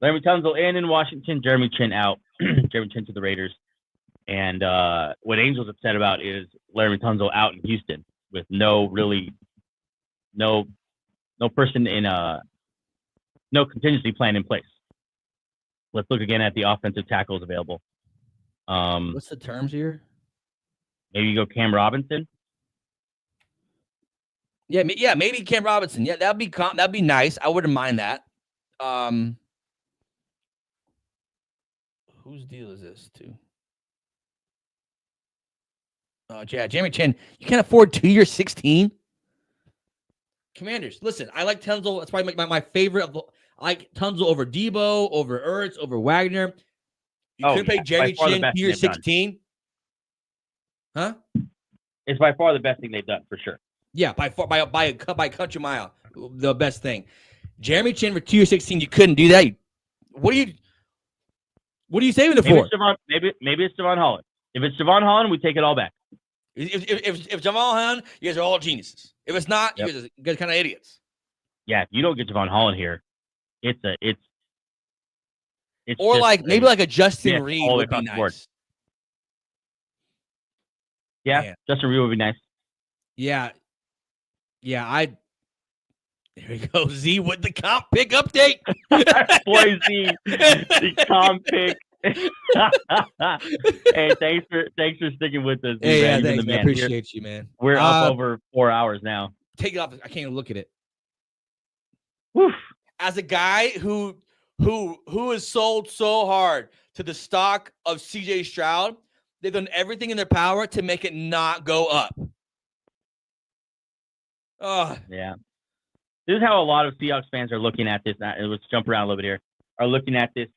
Laremy Tunsil in Washington, Jeremy Chin out. Jeremy Chin to the Raiders. And what Angel's upset about is Laremy Tunsil out in Houston with no person in no contingency plan in place. Let's look again at the offensive tackles available. What's the terms here? Maybe you go Cam Robinson. Yeah, maybe Cam Robinson. Yeah, that'd be nice. I wouldn't mind that. Whose deal is this to? Yeah, Jeremy Chin. You can't afford 2 years, 16. Commanders, listen. I like Tunsil. That's probably my favorite. I like Tunsil over Debo, over Ertz, over Wagner. You couldn't pay Jeremy Chin 2 years, 16. Huh? It's by far the best thing they've done for sure. Yeah, by a country mile, the best thing. Jeremy Chin for 2 years, 16. You couldn't do that. What are you saving it for? Maybe it's Javon Holland. If it's Javon Holland, we take it all back. If Javon Holland, you guys are all geniuses. If it's not, you guys are kind of idiots. Yeah, if you don't get Javon Holland here, it's or like maybe like a Justin Reed would be nice. Yeah, Man. Justin Reed would be nice. Yeah. There we go. Z with the comp pick update. Boy, Z, the comp pick. Hey, thanks for sticking with us. Hey, yeah, thanks, man. I appreciate you, man. We're up over 4 hours now. Take it off. I can't even look at it. Woof. As a guy who is sold so hard to the stock of CJ Stroud, they've done everything in their power to make it not go up. Oh, yeah. This is how a lot of Seahawks fans are looking at this. Let's jump around a little bit here. Are looking at this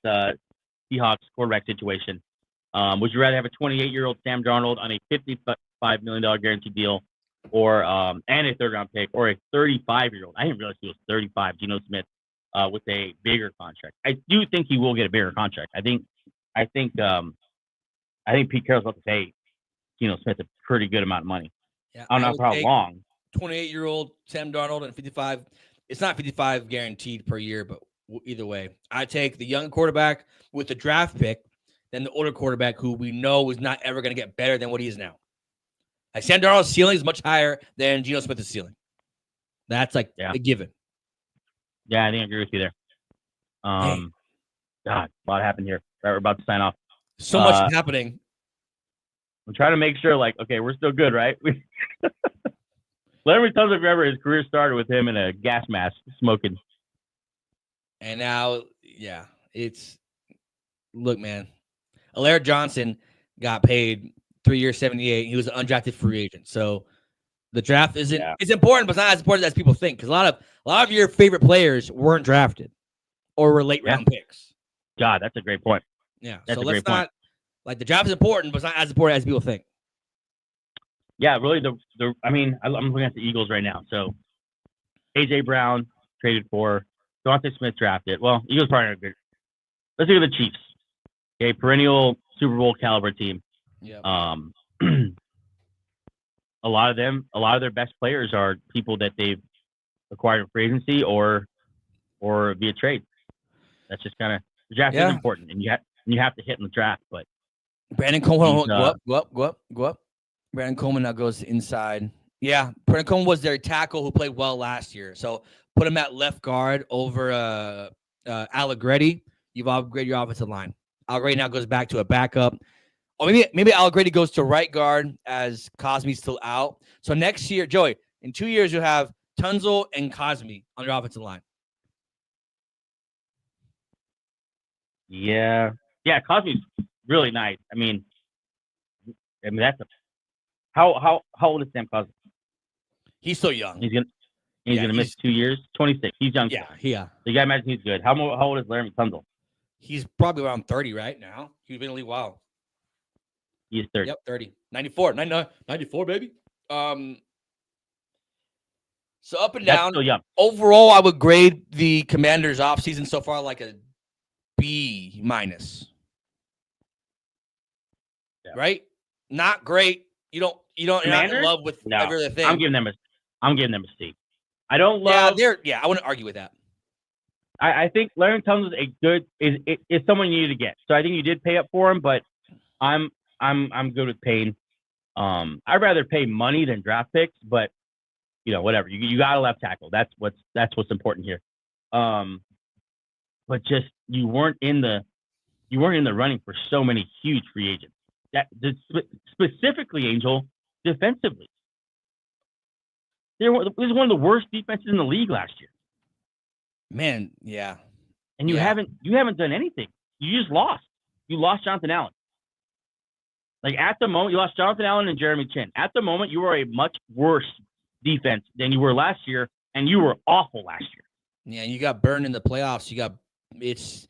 Seahawks quarterback situation. Would you rather have a 28-year-old Sam Darnold on a $55 million guaranteed deal, or and a third-round pick, or a 35-year-old? I didn't realize he was 35. Geno Smith with a bigger contract. I do think he will get a bigger contract. I think Pete Carroll's about to pay Geno Smith a pretty good amount of money. Yeah, I don't know for how long. 28-year-old Sam Darnold and 55. It's not 55 guaranteed per year, but either way, I take the young quarterback with the draft pick than the older quarterback who we know is not ever going to get better than what he is now. Like Sam Darnold's ceiling is much higher than Geno Smith's ceiling. That's like a given. Yeah, I think I agree with you there. God, a lot happened here. Right, we're about to sign off. So much happening. I'm trying to make sure, we're still good, right? Laremy Tunsil, remember, his career started with him in a gas mask smoking. And now, look, man. Alaire Johnson got paid 3 years, 78. He was an undrafted free agent. So the draft it's important, but it's not as important as people think. Because a lot of your favorite players weren't drafted or were late round picks. God, that's a great point. Yeah. So let's not the draft is important, but it's not as important as people think. Yeah, really. I'm looking at the Eagles right now. So AJ Brown traded for, Devontae Smith drafted. Well, Eagles probably are good. Let's look at the Chiefs. Okay, perennial Super Bowl caliber team. Yeah. A lot of their best players are people that they've acquired in free agency or via trade. That's just kind of the draft is important, and you have to hit in the draft. But Brandon Coleman, go up. Brandon Coleman now goes inside. Yeah, Brandon Coleman was their tackle who played well last year. So put him at left guard over Allegretti. You've upgraded your offensive line. Allegretti now goes back to a backup. Or maybe Allegretti goes to right guard as Cosme's still out. So next year, Joey, in 2 years, you'll have Tunsil and Cosme on your offensive line. Yeah, Cosme's really nice. I mean that's how old is Sam Cosme? He's so young. He's gonna miss 2 years. 26. He's young. Yeah. So you gotta imagine he's good. How old is Laremy Tunsil? He's probably around 30 right now. He's been in the league a while. He's 30. Yep, 30. 94. 94, baby. So up and down. Still young. Overall, I would grade the Commanders offseason so far like a B-. right? Not great. You're not in Commanders? love with No, every other thing. I'm giving them a C. I don't love. I wouldn't argue with that. I think Larry Tunsil is someone you need to get. So I think you did pay up for him, but I'm good with paying. I'd rather pay money than draft picks, but whatever. You got a left tackle. That's what's important here. But just you weren't in the running for so many huge free agents. Specifically, Angel, defensively. It was one of the worst defenses in the league last year. Man, yeah. And you haven't done anything. You just lost. You lost Jonathan Allen. Like at the moment, you lost Jonathan Allen and Jeremy Chin. At the moment, you were a much worse defense than you were last year, and you were awful last year. Yeah, you got burned in the playoffs. It's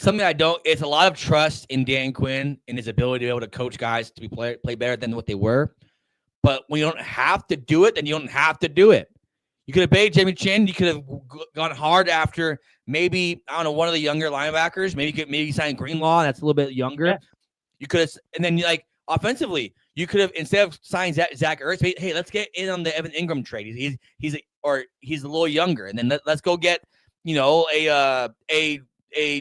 something it's a lot of trust in Dan Quinn and his ability to be able to coach guys to play better than what they were. But when you don't have to do it, then you don't have to do it. You could have paid Jeremy Chin. You could have gone hard after maybe, I don't know, one of the younger linebackers. Maybe sign Greenlaw. That's a little bit younger. Yeah. You could have, and then offensively, you could have, instead of signing Zach Ertz, hey, let's get in on the Evan Ingram trade. He's a little younger, and then let's go get a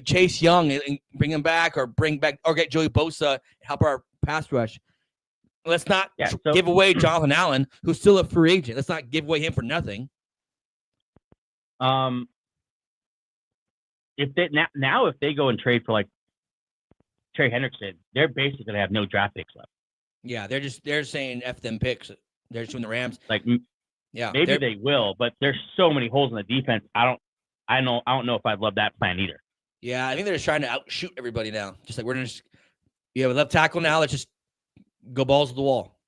Chase Young and bring him back, or get Joey Bosa, help our pass rush. Let's not give away Jonathan Allen, who's still a free agent. Let's not give away him for nothing. If they go and trade for Trey Hendrickson, they're basically gonna have no draft picks left. Yeah, they're saying F them picks. They're just doing the Rams. Maybe they will, but there's so many holes in the defense. I don't know if I'd love that plan either. Yeah, I think they're just trying to outshoot everybody now. Just like we have a left tackle now. Let's just go balls to the wall.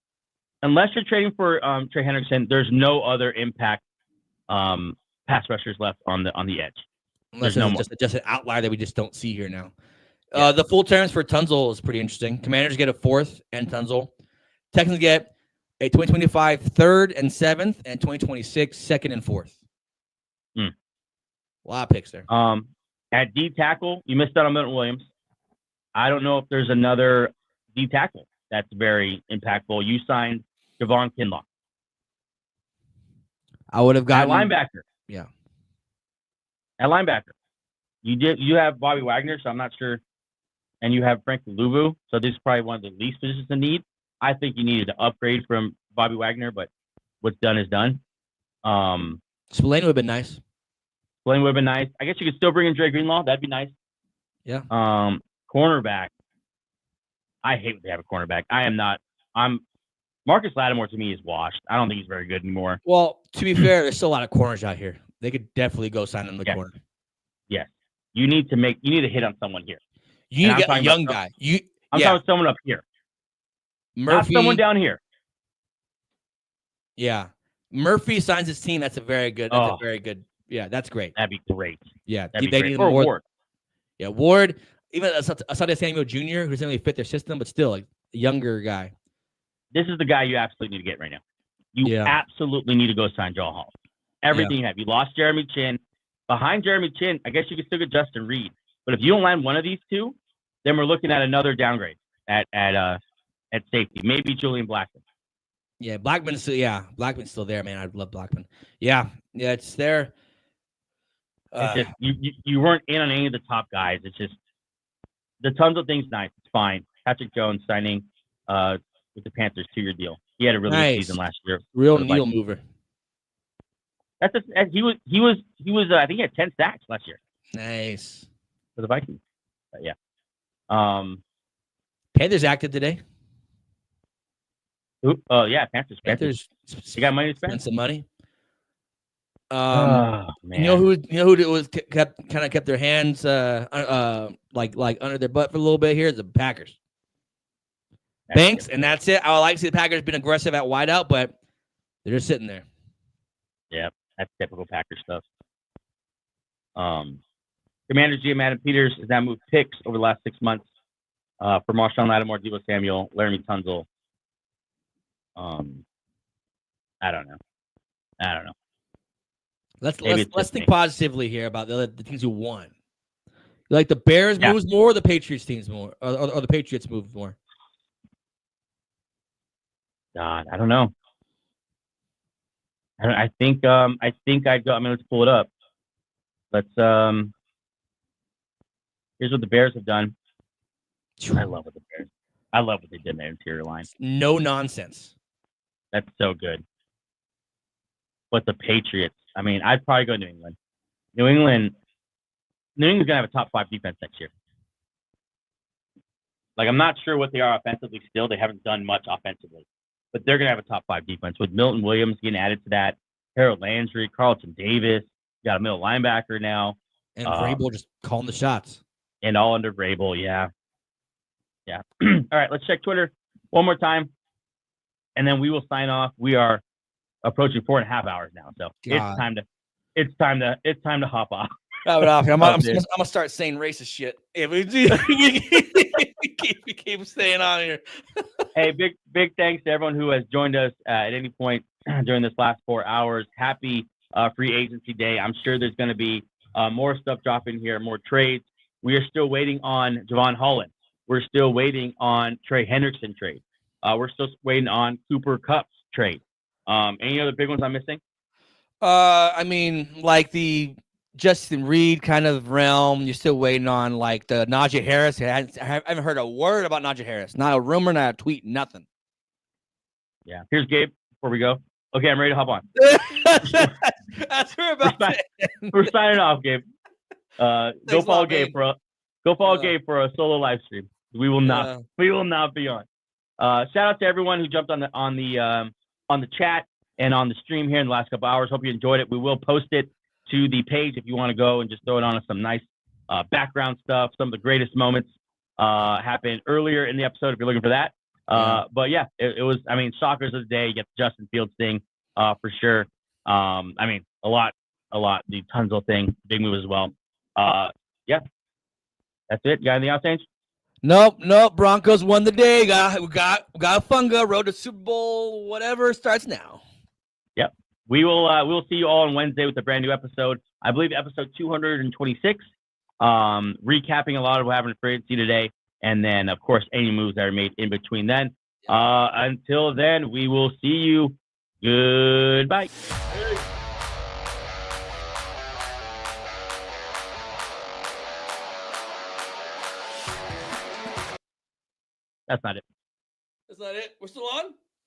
Unless you're trading for Trey Hendrickson, there's no other impact pass rushers left on the edge. Unless it's just an outlier that we just don't see here now. Yeah. The full terms for Tunsil is pretty interesting. Commanders get a 4th and Tunsil. Texans get a 2025 3rd and 7th, and 2026 2nd and 4th. A lot of picks there. At D tackle, you missed out on Milton Williams. I don't know if there's another D tackle that's very impactful. You signed Javon Kinlaw. I would have gotten at linebacker. Yeah. At linebacker, you have Bobby Wagner, so I'm not sure, and you have Frank Luvu, so this is probably one of the least positions in need. I think you needed to upgrade from Bobby Wagner, but what's done is done. Spillane would have been nice. I guess you could still bring in Dre Greenlaw. That'd be nice. Yeah. Cornerback. I hate when they have a cornerback. Marcus Lattimore to me is washed. I don't think he's very good anymore. Well, to be fair, there's still a lot of corners out here. They could definitely go sign in the corner. Yeah. You need to hit on someone here. You need to get a young guy. I'm talking about someone up here. Murphy. Not someone down here. Yeah. Murphy signs his team. That's a very good. Yeah, that's great. That'd be great. Yeah. That'd be great. Or Ward. Yeah, Ward. Even Asante Samuel Jr., who doesn't really fit their system, but still a younger guy. This is the guy you absolutely need to get right now. You absolutely need to go sign Joe Hall. Everything you have. You lost Jeremy Chin. Behind Jeremy Chin, I guess you could still get Justin Reed. But if you don't land one of these two, then we're looking at another downgrade at safety. Maybe Julian Blackman. Yeah, Blackman's still there, man. I love Blackman. Yeah, it's there. It's just you weren't in on any of the top guys. It's just the tons of things nice. It's fine. Patrick Jones signing with the Panthers 2-year deal. He had a really good season last year. Real needle mover. He was I think he had 10 sacks last year. Nice. For the Vikings. But yeah. Panthers active today. Yeah, Panthers. They got money to spend. Some money. Man. You know who it was kept their hands like under their butt for a little bit here? The Packers. Banks, and that's it. I would like to see the Packers being aggressive at wideout, but they're just sitting there. Yeah, that's typical Packer stuff. Commander GM Adam Peters has now moved picks over the last 6 months for Marshawn Lattimore, Deebo Samuel, Laramie Tunsil. I don't know. Let's think positively here about the teams who won. Like the Bears moves more, or the Patriots teams more, or the Patriots move more. God, I don't know. I think I'd go. I mean, let's pull it up. Let's here's what the Bears have done. I love what the Bears. I love what they did in their interior line. No nonsense. That's so good. But the Patriots, I mean, I'd probably go New England. New England's gonna have a top 5 defense next year. Like, I'm not sure what they are offensively still. They haven't done much offensively. But they're gonna have a top 5 defense with Milton Williams getting added to that, Harold Landry, Carlton Davis, you got a middle linebacker now. And Vrabel just calling the shots. And all under Vrabel, yeah. Yeah. All right, let's check Twitter one more time. And then we will sign off. We are approaching 4.5 hours now. So God. it's time to hop off. I'm gonna start saying racist shit if we keep staying on here. Hey, big thanks to everyone who has joined us at any point during this last 4 hours. Happy free agency day. I'm sure there's going to be more stuff dropping here, more trades. We are still waiting on Javon Holland. We're still waiting on Trey Hendrickson trade. We're still waiting on Cooper Kupp's trade. Any other big ones I'm missing? I mean, like the Justin Reed kind of realm. You're still waiting on like the Najee Harris. I haven't heard a word about Najee Harris. Not a rumor, not a tweet, nothing. Yeah. Here's Gabe before we go. Okay, I'm ready to hop on. That's We're signing off, Gabe. Go follow Gabe for a solo live stream. We will not be on. Shout out to everyone who jumped on the chat and on the stream here in the last couple hours. Hope you enjoyed it. We will post it to the page if you want to go and just throw it on some nice background stuff. Some of the greatest moments happened earlier in the episode if you're looking for that. But yeah, it was, I mean, shockers of the day. You get the Justin Fields thing for sure. I mean, a lot. The Tunzel thing, big move as well. Yeah, that's it. You got anything else, Ainge? Nope. Broncos won the day. We got Funga. Road to Super Bowl. Whatever starts now. Yep. We'll see you all on Wednesday with a brand new episode. I believe episode 226. Recapping a lot of what happened in free agency today, and then of course any moves that are made in between then. Until then, we will see you. Goodbye. That's not it. That's not it. We're still on?